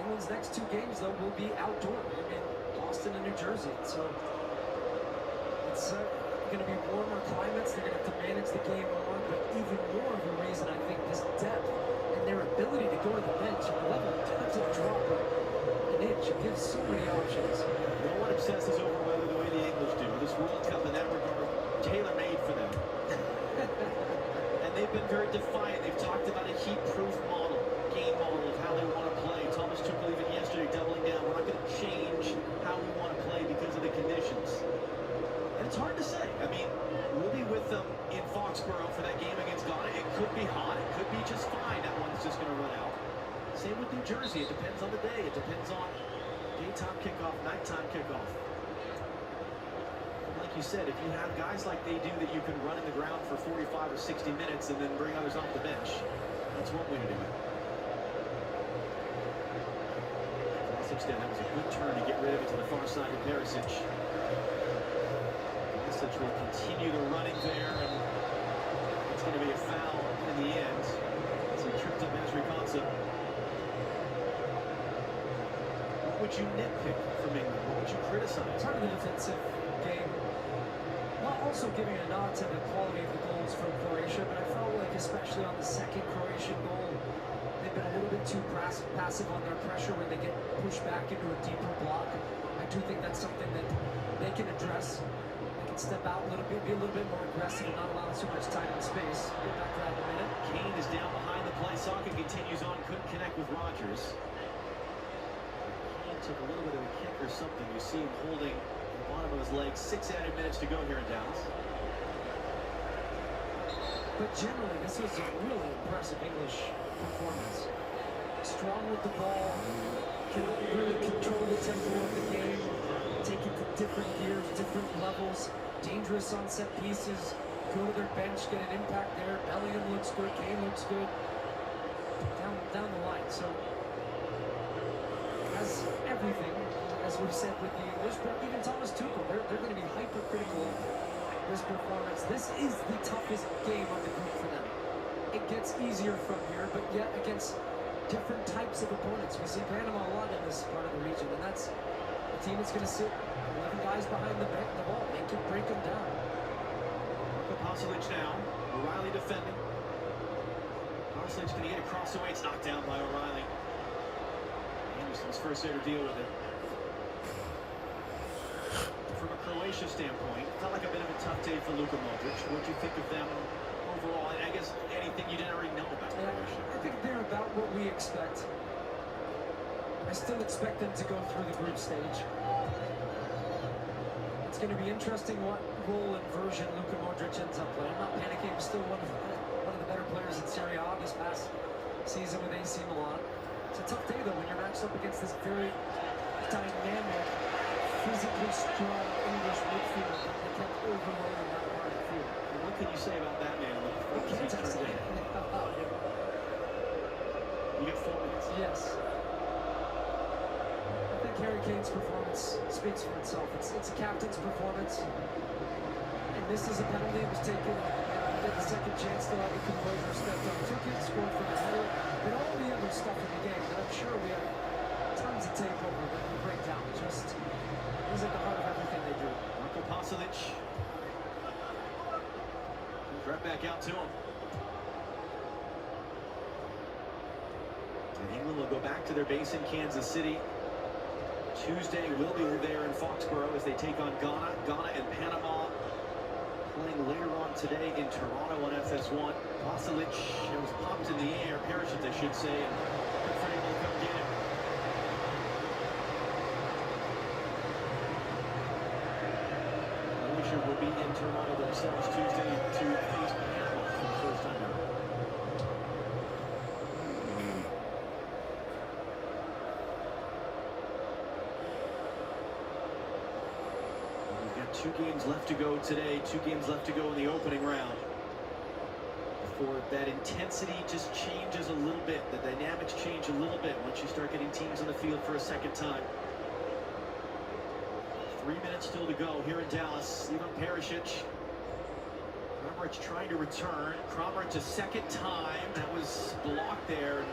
England's next 2 games, though, will be outdoor in Boston and New Jersey. So it's going to be warmer climates. They're going to have to manage the game more, but even more of a reason, I think, this depth and their ability to go to the bench and the level doesn't drop an inch. It gives so many options. No one obsesses over weather the way the English do. This World Cup in that regard, tailor-made for them. And they've been very defiant. They've talked about a heat-proof model, game model of how they want to play. Thomas Tuchel even yesterday doubling down. We're not going to change how we want to play because of the conditions. And it's hard to say. I mean, we'll be with them in Foxborough for that game against Ghana. It could be hot. It could be just fine. That one's just going to run out. Same with New Jersey. It depends on the day. It depends on daytime kickoff, nighttime kickoff. Like like you said, if you have guys like they do that you can run in the ground for 45 or 60 minutes and then bring others off the bench, that's one way to do it. Extent, that was a good turn to get rid of it to the far side of Perisic. Perisic will continue the running there, and it's going to be a foul in the end. As he tripped up Ezri Konsa. What would you nitpick from England? What would you criticize? Part of the defensive game, while also giving a nod to the quality of the goals from Croatia, but I felt like especially on the second Croatian goal, they've been a little bit too passive on their pressure when they get pushed back into a deeper block. I do think that's something that they can address. They can step out a little bit, be a little bit more aggressive, and not allow too much time and space. Get back to that in a minute. Kane is down behind the play. Saka continues on, couldn't connect with Rodgers. Kane took a little bit of a kick or something. You see him holding the bottom of his leg. 6 added minutes to go here in Dallas. But generally, this was a really impressive English performance. Strong with the ball, can really control the tempo of the game, take it to different gears, different levels, dangerous on set pieces, go to their bench, get an impact there. Bellingham looks good, Kane looks good, down the line. So, as everything, as we said with the English, but even Thomas Tuchel, they're going to be hypercritical of this performance. This is the toughest game of the group for them. It gets easier from here, but yet against different types of opponents. We see Panama a lot in this part of the region, and that's a team that's going to sit 11 guys behind the ball, break them down. Marco Pasalic now, O'Reilly defending. Pasalic going to get across the way. It's knocked down by O'Reilly. Anderson's first there to deal with it. From a Croatia standpoint, felt like a bit of a tough day for Luka Modric. What do you think of them overall? And I guess anything you didn't already know about Croatia? I think they're about what we expect. I still expect them to go through the group stage. It's going to be interesting what role and version Luka Modric ends up playing. I'm not panicking. He's still one of the better players in Serie A this past season with AC Milan. It's a tough day though when you're matched up against this very dynamic, physically strong English midfield that kept overloading that part of the field. And what can you say about that man? You can't say it. You get 4 minutes. Yes. I think Harry Kane's performance speaks for itself. It's a captain's performance. And this is a penalty that was taken. Get the second chance to let the composer stepped up, took it, scored from the header. And all the other stuff in the game that I'm sure we have tons of tape over that we break down. Just is at the heart of everything they do. Marco Pasalic. Right back out to him. And England will go back to their base in Kansas City. Tuesday will be there in Foxborough as they take on Ghana. Ghana and Panama playing later on today in Toronto on FS1. Pasalic was popped in the air, parachute I should say, and Pickford able to come get it. Croatia will be in Toronto themselves Tuesday to face Panama for the first time ever. We've got 2 games left to go today, 2 games left to go in the opening round. Before that intensity just changes a little bit, the dynamics change a little bit once you start getting teams on the field for a second time. 3 minutes still to go here in Dallas. Ivan Perisic. Kramaric trying to return. Kramaric a second time. That was blocked there.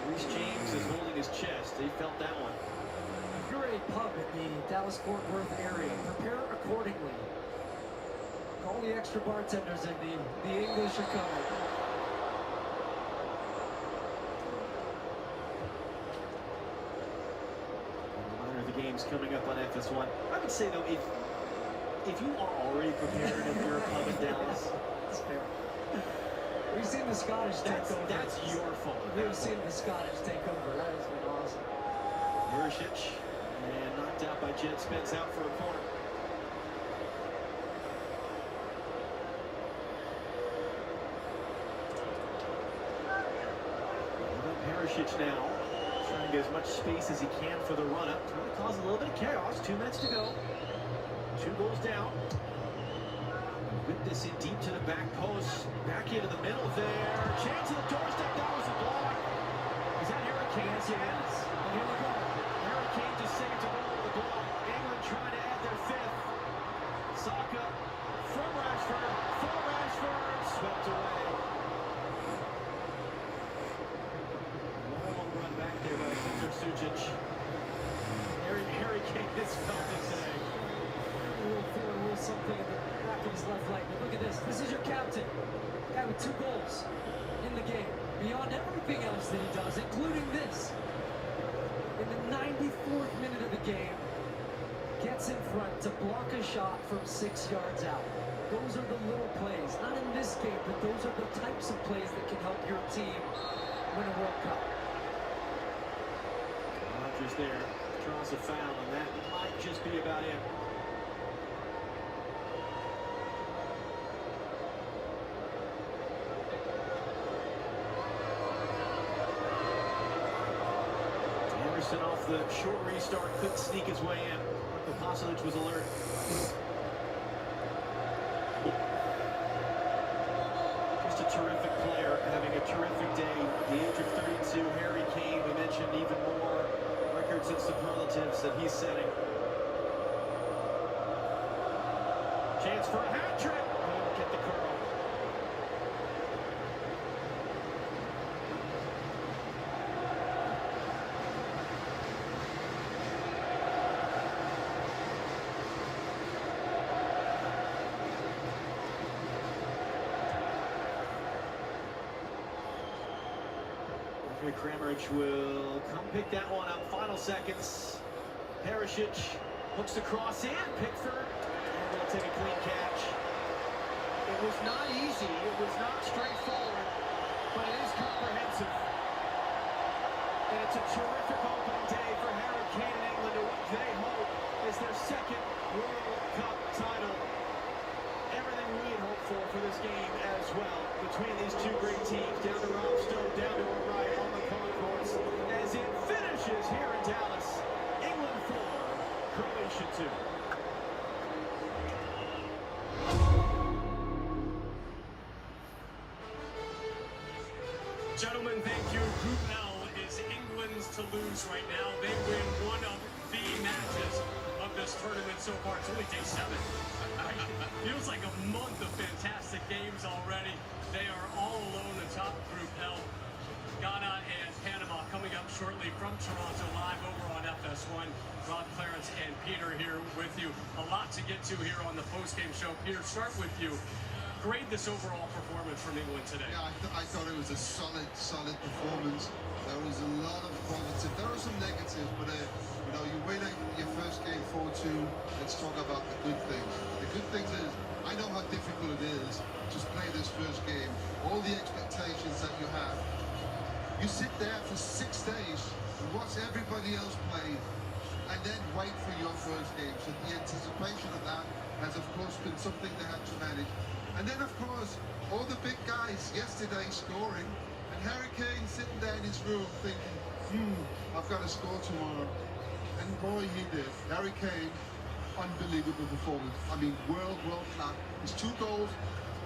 Reece James is holding his chest. He felt that one. If you're a pub in the Dallas-Fort Worth area, prepare accordingly. All the extra bartenders and the English are coming. The games coming up on FS1. I would say though, if you are already prepared, if you're a pub in Dallas, that's fair. We've seen the Scottish take over. That's your fault. We've seen the Scottish take over. That has been awesome. Perisic and knocked out by Jed Spence out for a corner. Perisic now. Trying to get as much space as he can for the run-up. Trying to cause a little bit of chaos. 2 minutes to go. 2 goals down. Whip this in deep to the back post. Back into the middle there. Chance of the doorstep. That was a block. Is that Harry Kane? Yes, it is. And here we go. Harry Kane just saved a goal with the block. England trying to add their 5th. Saka from Rashford. For Rashford. Swept away. Long run back there by Victor Sucic. Harry Kane is felt it today. A little something in the back of his left leg. But look at this. This is your captain. Guy with 2 goals in the game. Beyond everything else that he does, including this. In the 94th minute of the game, gets in front to block a shot from 6 yards out. Those are the little plays. Not in this game, but those are the types of plays that can help your team win a World Cup. Rodgers there draws a foul, and that might just be about it. Anderson off the short restart couldn't sneak his way in. Pasalic was alert. Just a terrific player, having a terrific day. The age of 32, Harry Kane, we mentioned even more records and superlatives that he's setting. Chance for a hat trick. Couldn't get the curl. Kramaric will come pick that one up. Final seconds. Perisic hooks the cross in. Pickford will take a clean catch. It was not easy. It was not straightforward, but it is comprehensive. And it's a terrific opening day for Harry Kane and England to what they hope is their 2nd World Cup title. Everything we had hoped for this game as well. Between these 2 great teams, down to Rob Stowe, down to O'Reilly on the concourse, as it finishes here in Dallas. England 4, Croatia 2. Gentlemen, thank you. Group L is England's to lose right now. They win one of the matches of this tournament so far. It's only day 7. Feels like a month of fantastic games already. They are all alone atop Group L. Ghana and Panama coming up shortly from Toronto, live over on FS1. Rob, Clarence, and Peter here with you. A lot to get to here on the post-game show. Peter, start with you. Grade this overall performance from England today. Yeah, I thought it was a solid performance. There was a lot of positive. There were some negatives, but you know, you win your first game 4-2. Let's talk about the good things. The good things is, I know how difficult it is to play this first game. All the expectations that you have. You sit there for 6 days and watch everybody else play, and then wait for your first game. So the anticipation of that has, of course, been something they had to manage. And then, of course, all the big guys yesterday scoring, and Harry Kane sitting there in his room thinking, I've got to score tomorrow. And boy, he did. Harry Kane, unbelievable performance. I mean, world class. His 2 goals,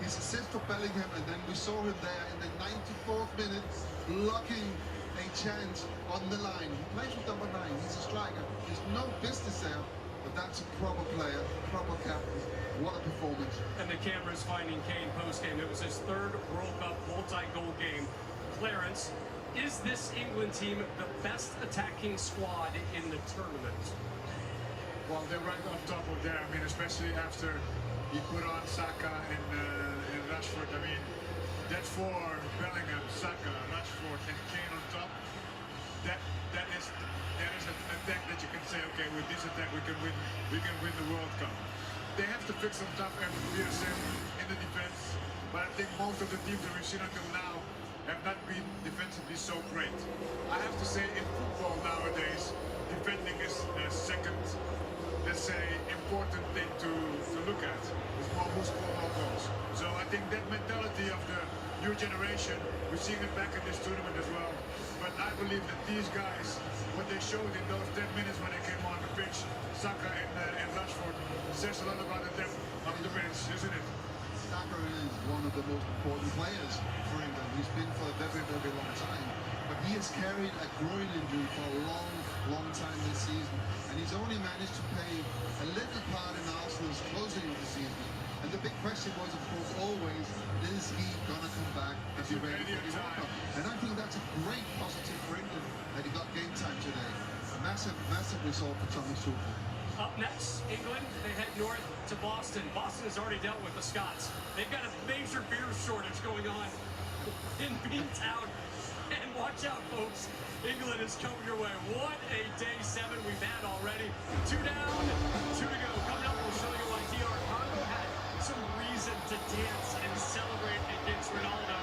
his assist for Bellingham, and then we saw him there in the 94th minute, blocking a chance on the line. He plays with number 9. He's a striker. There's no business there, but that's a proper player, proper captain. What a performance. And the cameras finding Kane post-game. It was his 3rd World Cup multi-goal game. Clarence, is this England team the best attacking squad in the tournament? Well, they're right on top of there. I mean, especially after he put on Saka and Rashford. I mean, that 4, Bellingham, Saka, Rashford, and Kane on top, that is an attack that you can say, okay, with this attack we can win the World Cup. They have to fix some stuff after Pearson in the defense, but I think most of the teams that we've seen until now have not been defensively so great. I have to say, in football nowadays, defending is the 2nd, let's say, important thing to look at. It's more who scores more goals. So I think that mentality of the new generation. We're seeing it back in this tournament as well. But I believe that these guys, what they showed in those 10 minutes when they came on the pitch, Saka and Rashford, says a lot about the depth of the bench, isn't it? Saka is one of the most important players for England. He's been for a very, very long time. But he has carried a groin injury for a long, long time this season. And he's only managed to play a little part in Arsenal's closing of the season. And the big question was, of course, always, is he going to come back and be ready for the World Cup? And I think that's a great positive for England that he got game time today. A massive, massive result for Thomas Tuchel. Up next, England, they head north to Boston. Boston has already dealt with the Scots. They've got a major beer shortage going on in Beantown. And watch out, folks. England is coming your way. What a day 7 we've had already. 2 down, 2 to go. Coming up, we'll show you why DR Congo had some reason to dance and celebrate against Ronaldo.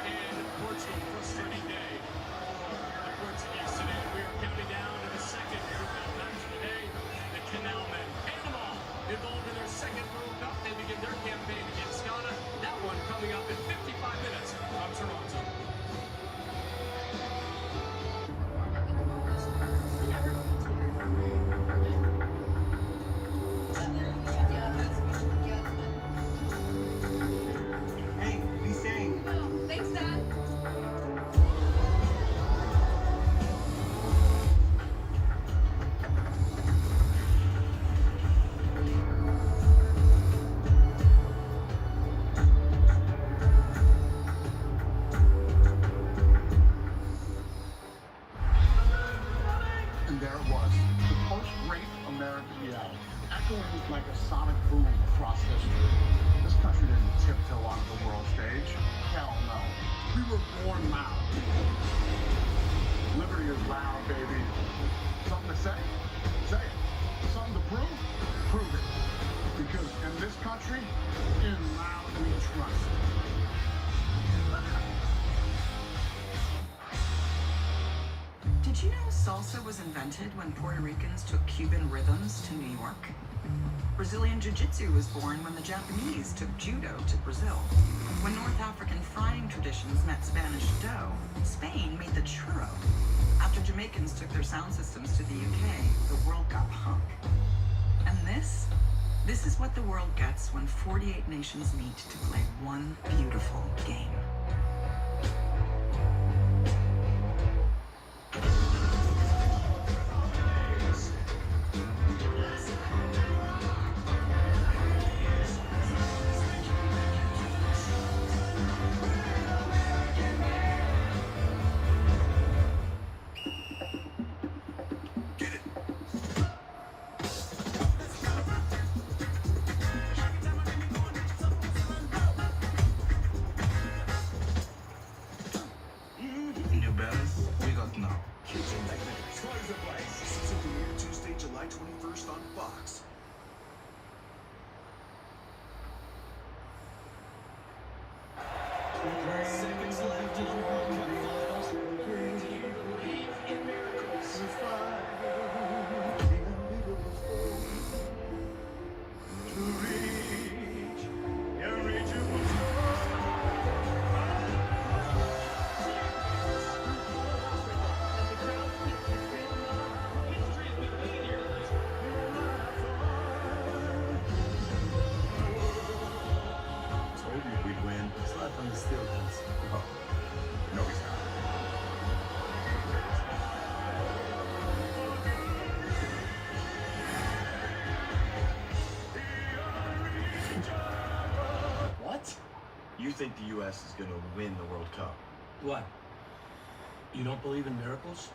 And Portugal, frustrating day for the Portuguese today. We are counting down to the second group match of the day. The Canal Men. Panama involved in their second World Cup. They begin their campaign against Ghana. That one coming up in 55 minutes from Toronto. Hey, be safe. Oh, thanks, Dad. And there it was, the post-great American yell, echoing like a sonic boom across history. This country didn't tiptoe onto the world stage. Hell no. We were born loud. Liberty is loud, baby. Something to say? Say it. Something to prove? Prove it. Because in this country, in loud we trust. Did you know salsa was invented when Puerto Ricans took Cuban rhythms to New York? Brazilian Jiu-Jitsu was born when the Japanese took judo to Brazil. When North African frying traditions met Spanish dough, Spain made the churro. After Jamaicans took their sound systems to the UK, the world got punk. And this is what the world gets when 48 nations meet to play one beautiful game. New Balance, we got now. Kitchen Nightmare, Trials of Life. Season premiere Tuesday, July 21st on Fox. Seconds left in the World Cup finals. Do you believe in miracles? Told you we'd win. Zlatan is still dancing. Oh, no, he's not. What? You think the U.S. is going to win the World Cup? What? You don't believe in miracles?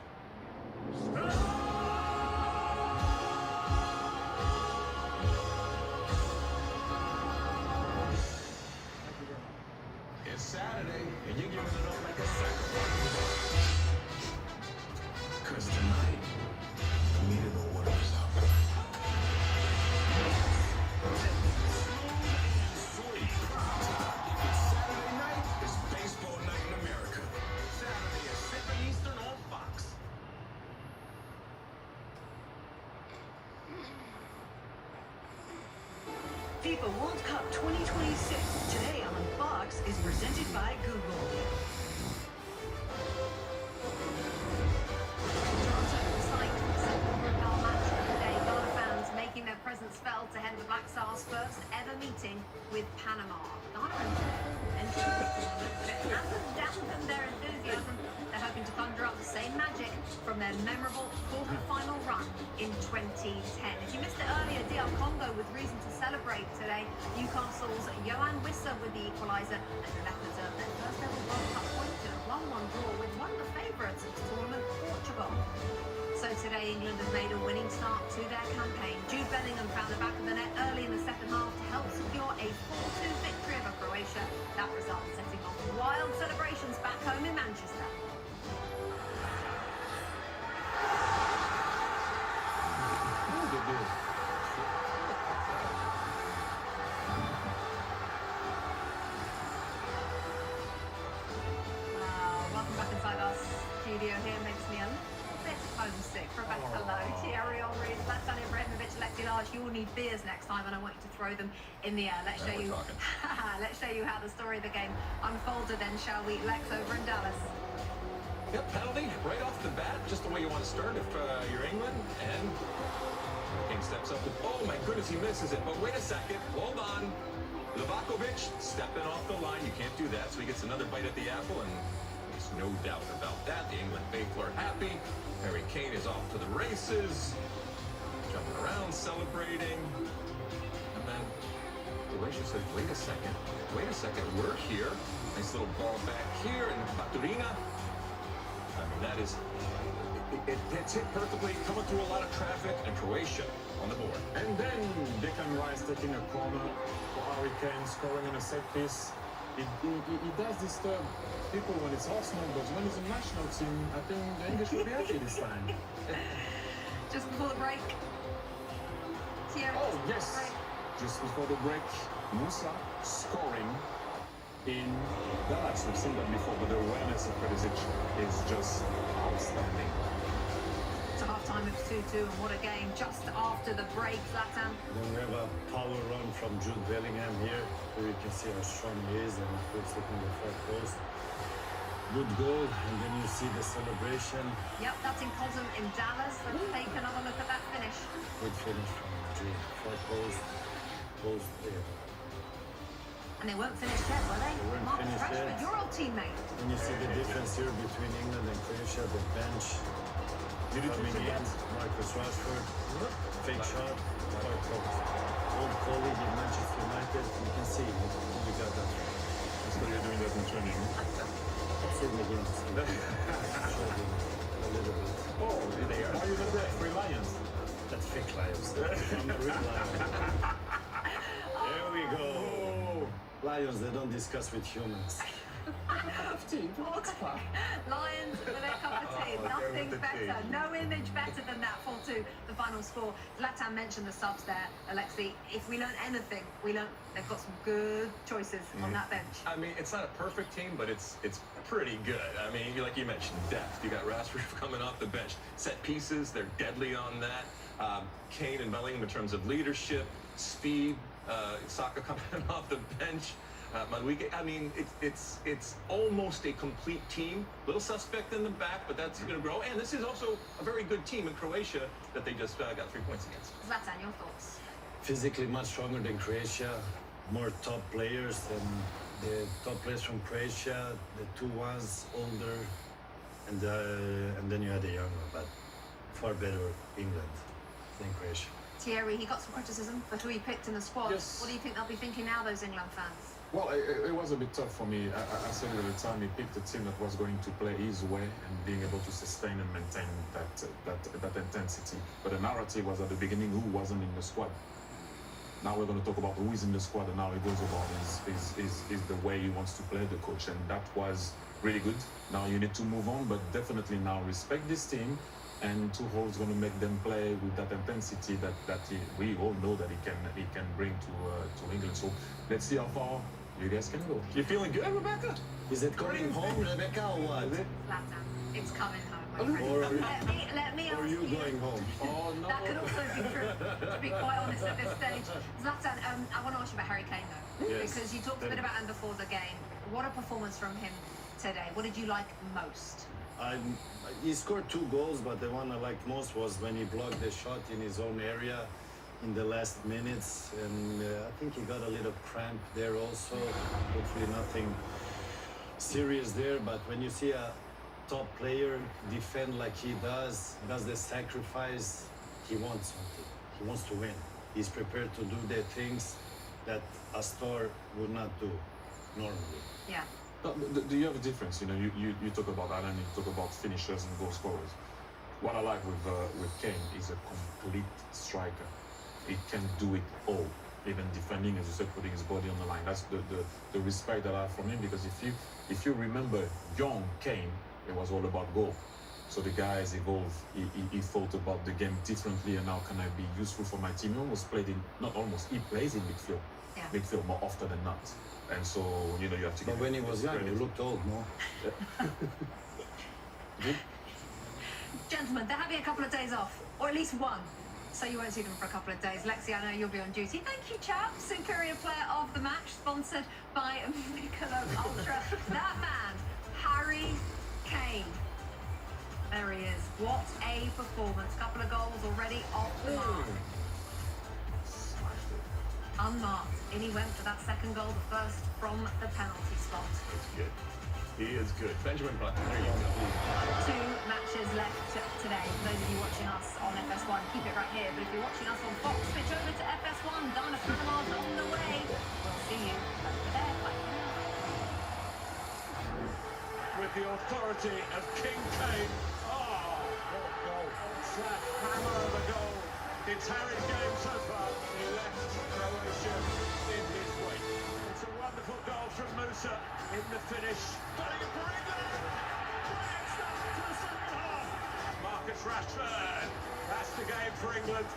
It's Saturday, and you're giving it up like a sacrifice. Because tonight, we need the orders up. Saturday night is baseball night in America. Saturday at 7 Eastern on Fox. FIFA World Cup 2026, today on Fox. Sports is presented by Google. Making their presence felt ahead of the Black Stars' first ever meeting with Panama. Ghana hasn't dampened their enthusiasm. They're hoping to conjure up the same magic from their memorable quarter-final run in 2010. If you missed it earlier, DR Congo with reason to celebrate today. Newcastle's Johan Wissa with the equaliser, and the Leopards earned their first ever World Cup point in a 1-1 draw with one of the favourites of the tournament, Portugal. So today, England has made a winning start to their campaign. Jude Bellingham found the back of the net early in the second half to help secure a 4-2 victory over Croatia. That result setting off wild celebrations back home in Manchester. Welcome back inside our studio here. Makes me a little bit homesick. Rebecca Lowe, Thierry Henry, Zlatan Ibrahimovic, Alexi Large. You all need beers next time, and I want you to throw them in the air. Let's show you. Let's show you how the story of the game unfolded. Then, shall we? Lex over in Dallas. Yep, penalty right off the bat, just the way you want to start if you're England. And Kane steps up. Oh my goodness, he misses it. But wait a second, hold on. Livakovic stepping off the line. You can't do that, so he gets another bite at the apple, and there's no doubt about that. The England faithful are happy. Harry Kane is off to the races, jumping around, celebrating. And then Croatia says, wait a second, we're here. Nice little ball back here, and Baturina. I mean, that is, it's hit perfectly, coming through a lot of traffic, and Croatia on the board. And then Declan Rice taking a corner for Harry Kane, scoring on a set piece. It does disturb people when it's Arsenal, but when it's a national team, I think the English will be happy this time. Just before the break. Thierry, oh, yes. Just before the break, Musa scoring in Dallas. We've seen that before, but the awareness of Perisic is just outstanding. To half-time, it's 2-2, and what a game just after the break, Zlatan. Then we have a power run from Jude Bellingham here, where you can see how strong he is, and he puts it in the far post. Good goal, and then you see the celebration. Yep, that's in Cosm in Dallas. Let's take another look at that finish. Good finish from Jude. Far post there. And they weren't finished yet, were they? They weren't Marcus finished Rashford, yet. your old teammate. When you see the difference here between England and Croatia, the bench coming in, Marcus Rashford, fake shot, far post. Old colleague in Manchester United, you can see we got that. That's why you're doing that in training. Let's see him again. Showed him a little bit. Oh, they are you the free Lions? That's fake Lions. I'm the real Lion. There we go. Lions, they don't discuss with humans. Lions with a cup of tea. Nothing better. No image better than that. 4-2, the final score. Zlatan mentioned the subs there. Alexi, if we learn anything, they've got some good choices on that bench. I mean, it's not a perfect team, but it's pretty good. I mean, like you mentioned, depth. You got Rashford coming off the bench. Set pieces, they're deadly on that. Kane and Bellingham in terms of leadership, speed. Saka coming off the bench. Madueke. I mean, it's almost a complete team. Little suspect in the back, but that's going to grow. And this is also a very good team in Croatia that they just got 3 points against. Zlatan, your thoughts? Physically much stronger than Croatia. More top players than the top players from Croatia. The two ones older, and then you had the younger, but far better England than Croatia. Thierry, he got some criticism for who he picked in the squad. Yes. What do you think they'll be thinking now, those England fans? Well, it was a bit tough for me. I said at the time he picked a team that was going to play his way and being able to sustain and maintain that intensity. But the narrative was at the beginning who wasn't in the squad. Now we're going to talk about who is in the squad and how it goes about is the way he wants to play, the coach, and that was really good. Now you need to move on, but definitely now respect this team. And Tuchel's going to make them play with that intensity that we all know that he can bring to England. So let's see how far you guys can go. You feeling good, Rebecca? Is it coming home, Rebecca, or what? Zlatan, it's coming home. my friend. Let me Or ask you going home? Oh no. That could also be true, to be quite honest at this stage. Zlatan, I want to ask you about Harry Kane though, Yes. because you talked a bit about him before the game. What a performance from him today. What did you like most? He scored 2 goals, but the one I liked most was when he blocked the shot in his own area in the last minutes, and I think he got a little cramp there also. Hopefully nothing serious there, but when you see a top player defend like he does the sacrifice, he wants something. He wants to win. He's prepared to do the things that a star would not do normally. Yeah. No, do you have a difference? You know, you talk about Alan, you talk about finishers and goal scorers. What I like with Kane is a complete striker. He can do it all, even defending, as you said, putting his body on the line. That's the respect that I have from him, because if you remember young Kane, it was all about goal. So the guy has evolved. He thought about the game differently, and how can I be useful for my team? He almost played in, not almost, he plays in midfield. Yeah. Midfield more often than not. And so, you know, you have to But when he was young, he looked old, no? Gentlemen, they're having a couple of days off, or at least one. So you won't see them for a couple of days. Lexi, I know you'll be on duty. Thank you, chaps. Superior player of the match, sponsored by Michelob Ultra. That man, Harry Kane. There he is. What a performance. Couple of goals already off the mark. Unmarked. In he went for that second goal, the first from the penalty spot. It's good. He is good. Benjamin Button, there you go. 2 matches left today. For those of you watching us on FS1, keep it right here. But if you're watching us on Fox, switch over to FS1. Dana Panama's on the way. We'll see you over there. With the authority of King Kane. Oh, what goal. That hammer of a goal. It's Harry's game so far. He left Croatia in his wake. It's a wonderful goal from Musa in the finish. Bellingham for England! Brilliant start to the second half. Marcus Rashford. That's the game for England.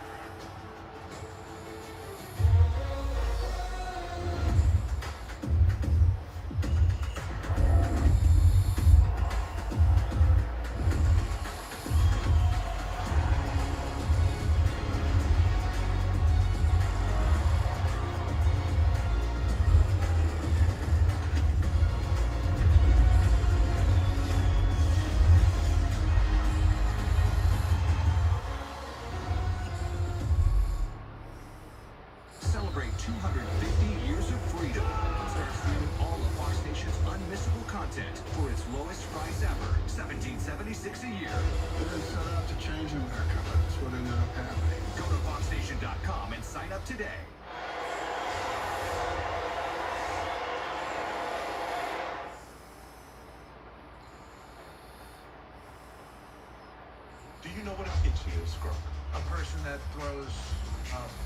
Celebrate 250 years of freedom. Start streaming all of Fox Station's unmissable content for its lowest price ever, $17.76 a year. They didn't set out to change America, but that's what ended up happening. Go to foxstation.com and sign up today. Do you know what a pitch is, Scrub? A person that throws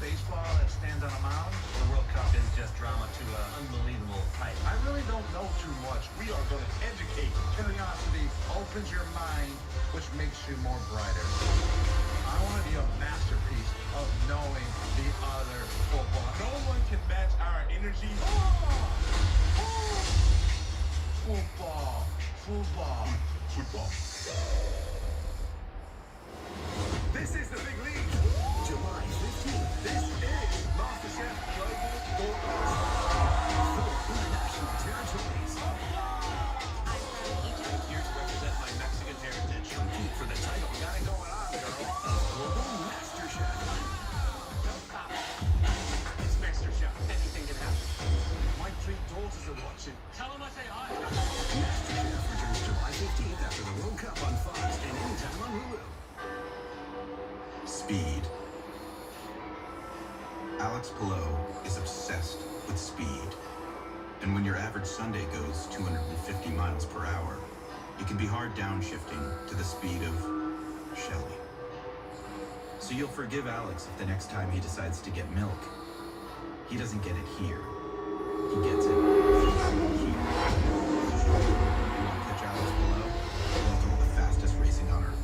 baseball that stands on a mound. The World Cup is just drama to an unbelievable height. I really don't know too much. We are going to educate. Curiosity opens your mind, which makes you more brighter. I want to be a masterpiece of knowing the other football. No one can match our energy. Football. Football. Football. This is the big league. July 15th. This is MasterChef Global Football. 4 international territories. I'm from Egypt. Here to represent my Mexican heritage. Compete for the title. Got it going on, girl. Global MasterChef. It's MasterChef. Anything can happen. My 3 daughters are watching. Tell him I say hi. MasterChef returns July 15th after the World Cup on Fox and anytime on Hulu. Speed. Alex Pillow is obsessed with speed. And when your average Sunday goes 250 miles per hour, it can be hard downshifting to the speed of Shelley. So you'll forgive Alex if the next time he decides to get milk, he doesn't get it here. He gets it here. You want to catch Alex Pillow? Welcome to the fastest racing on Earth.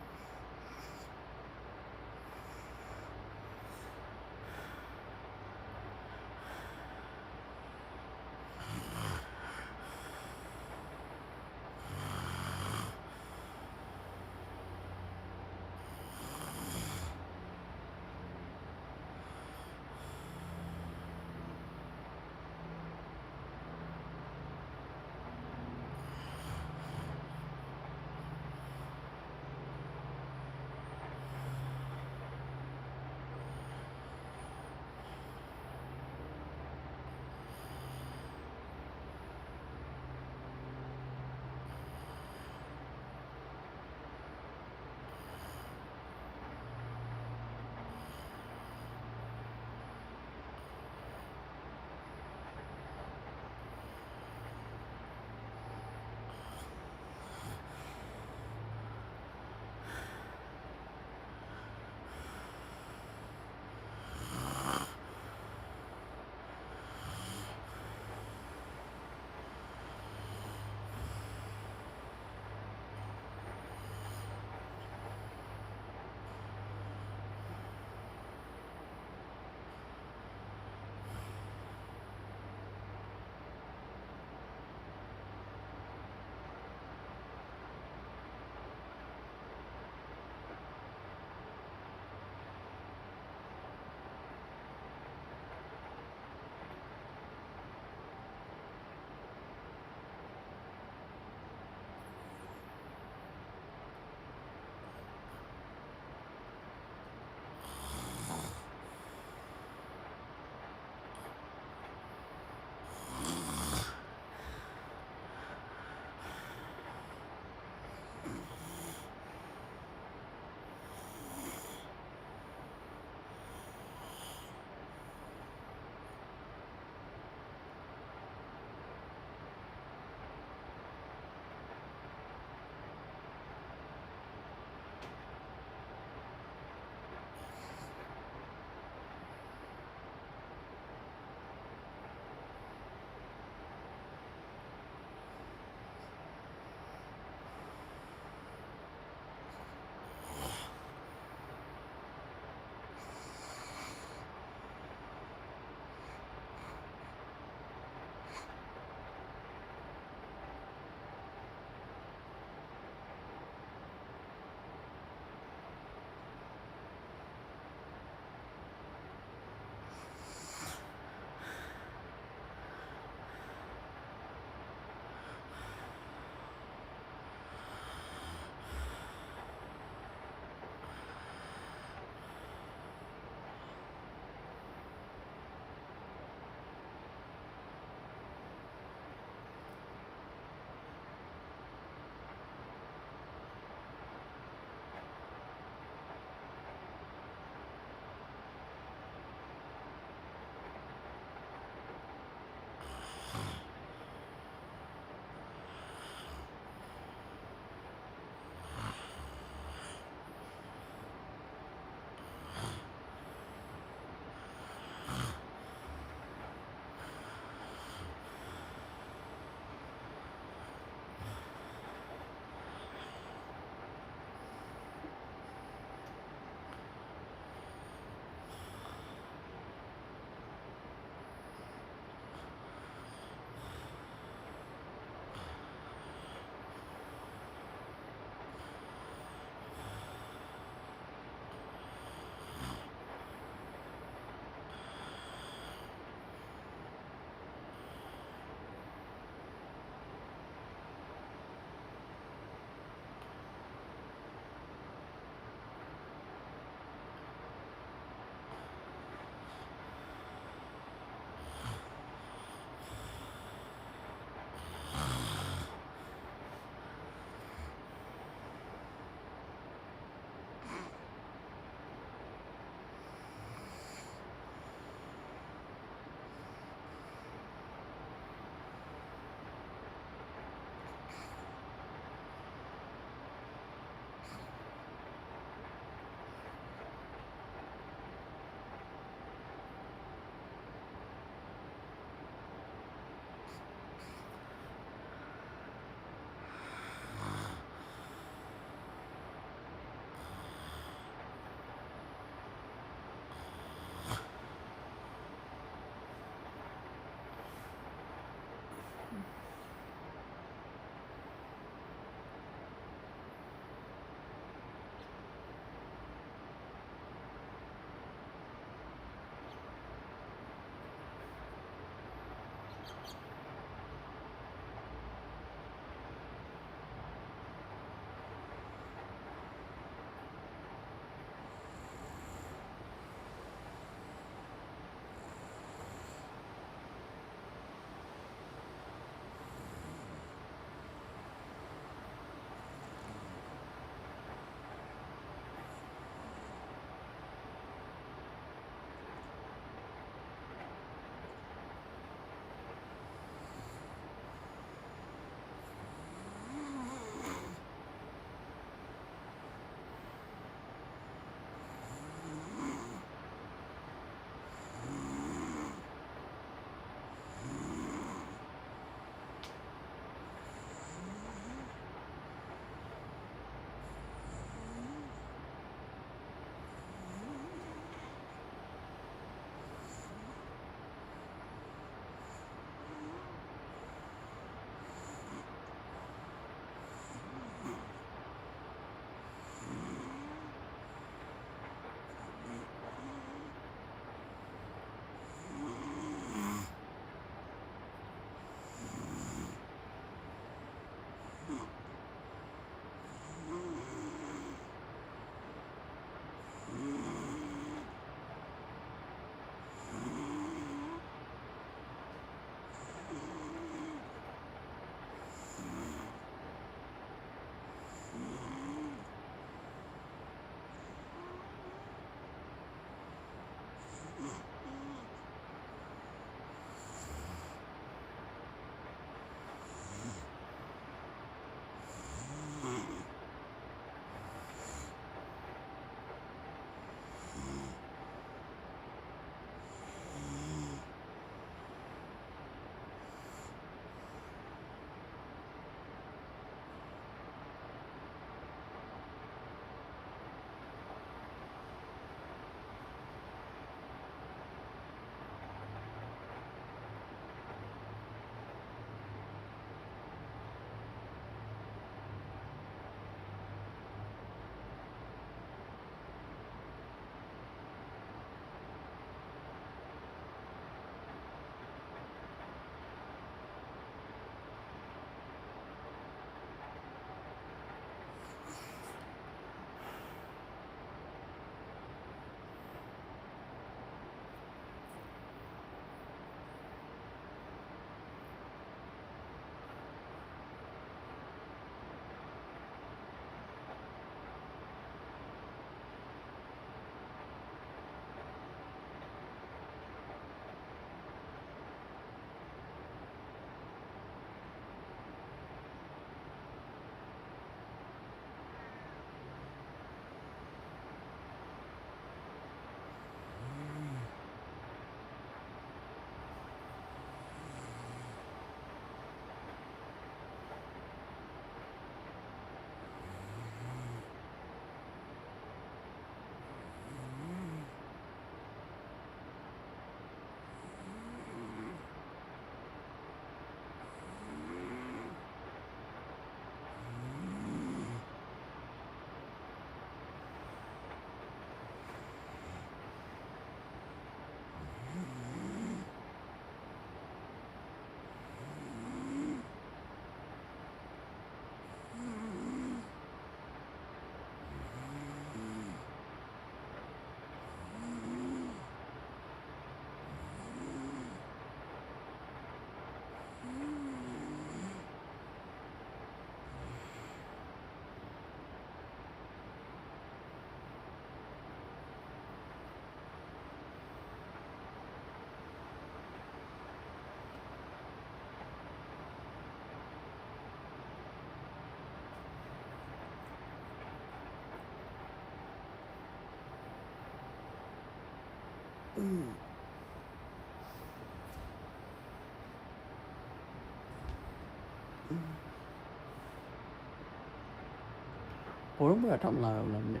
오른보야 탐나요, 오늘.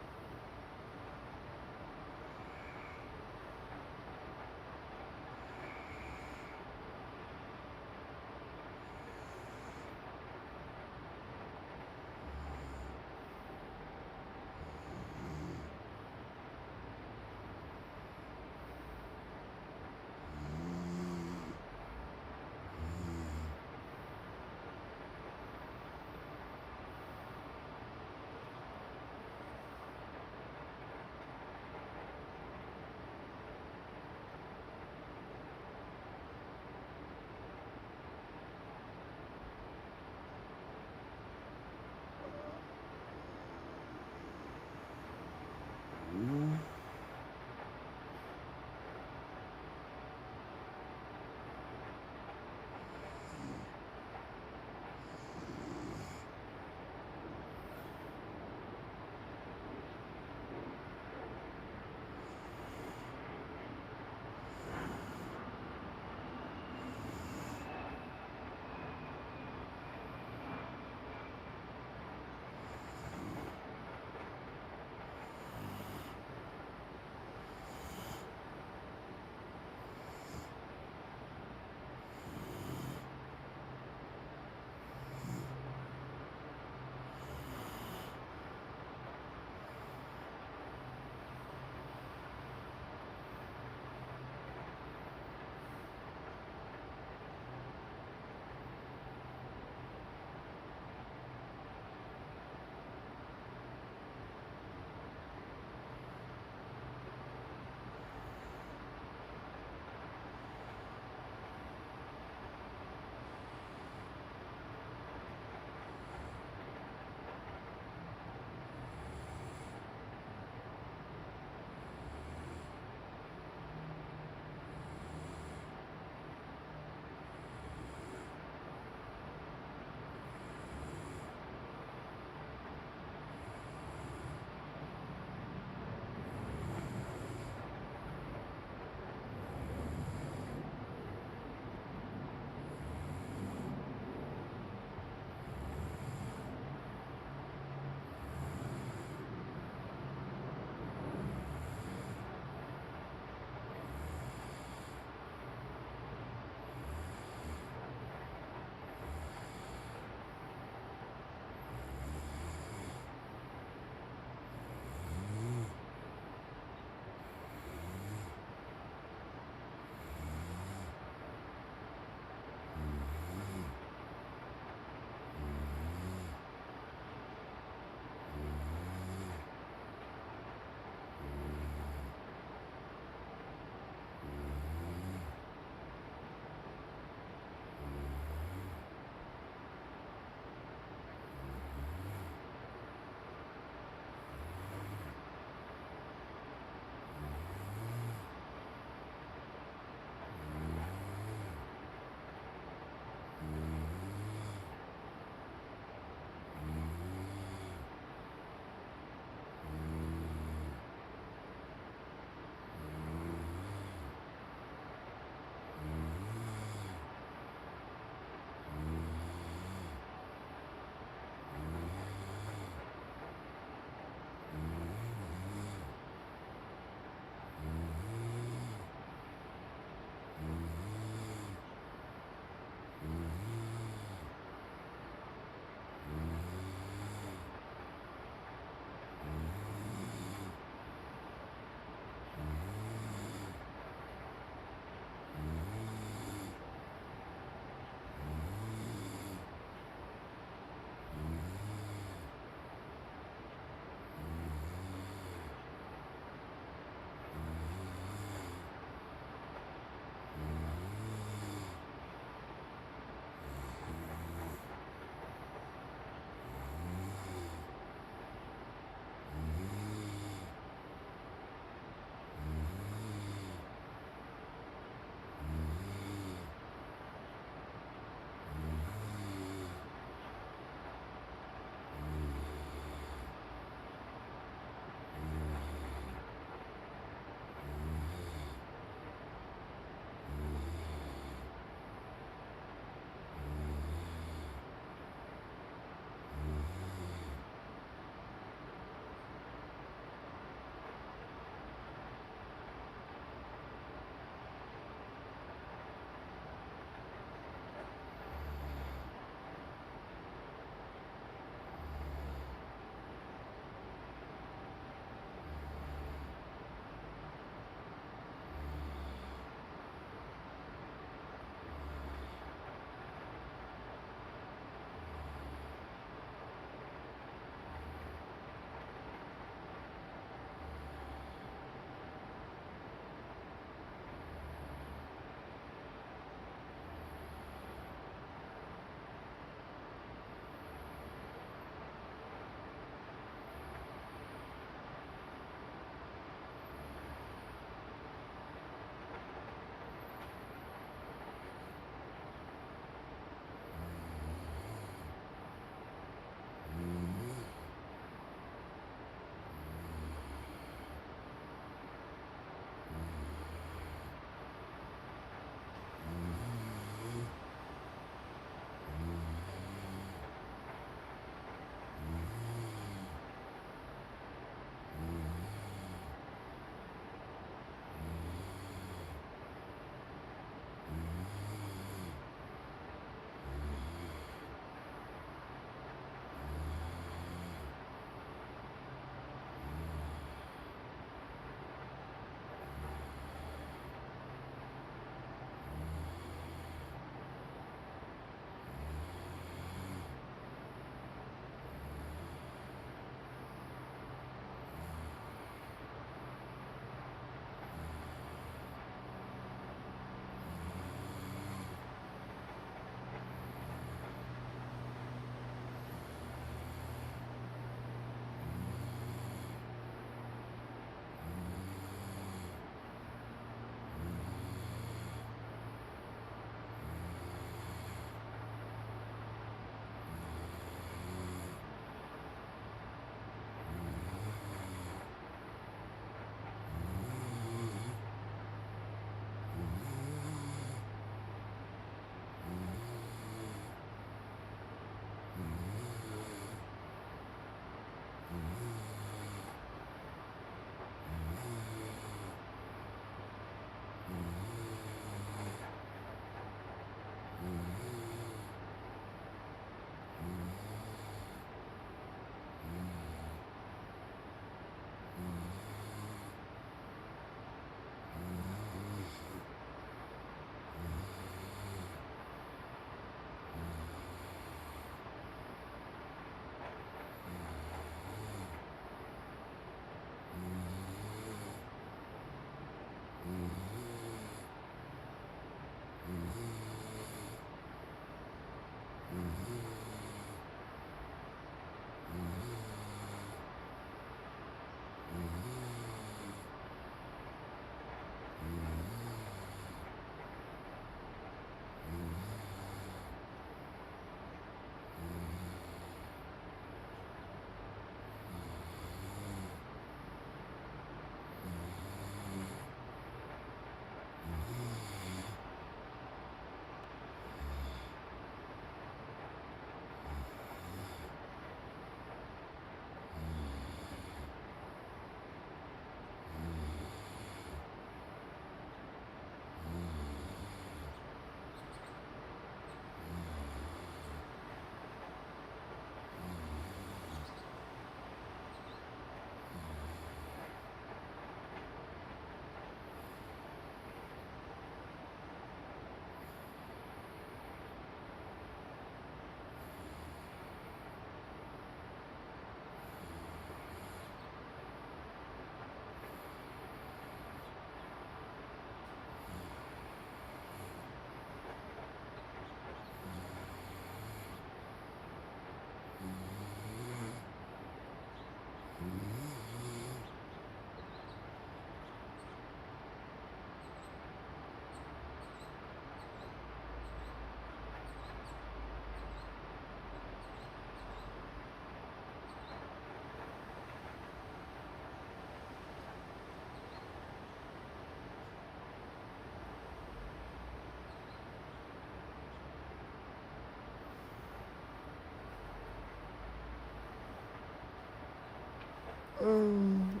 Mm.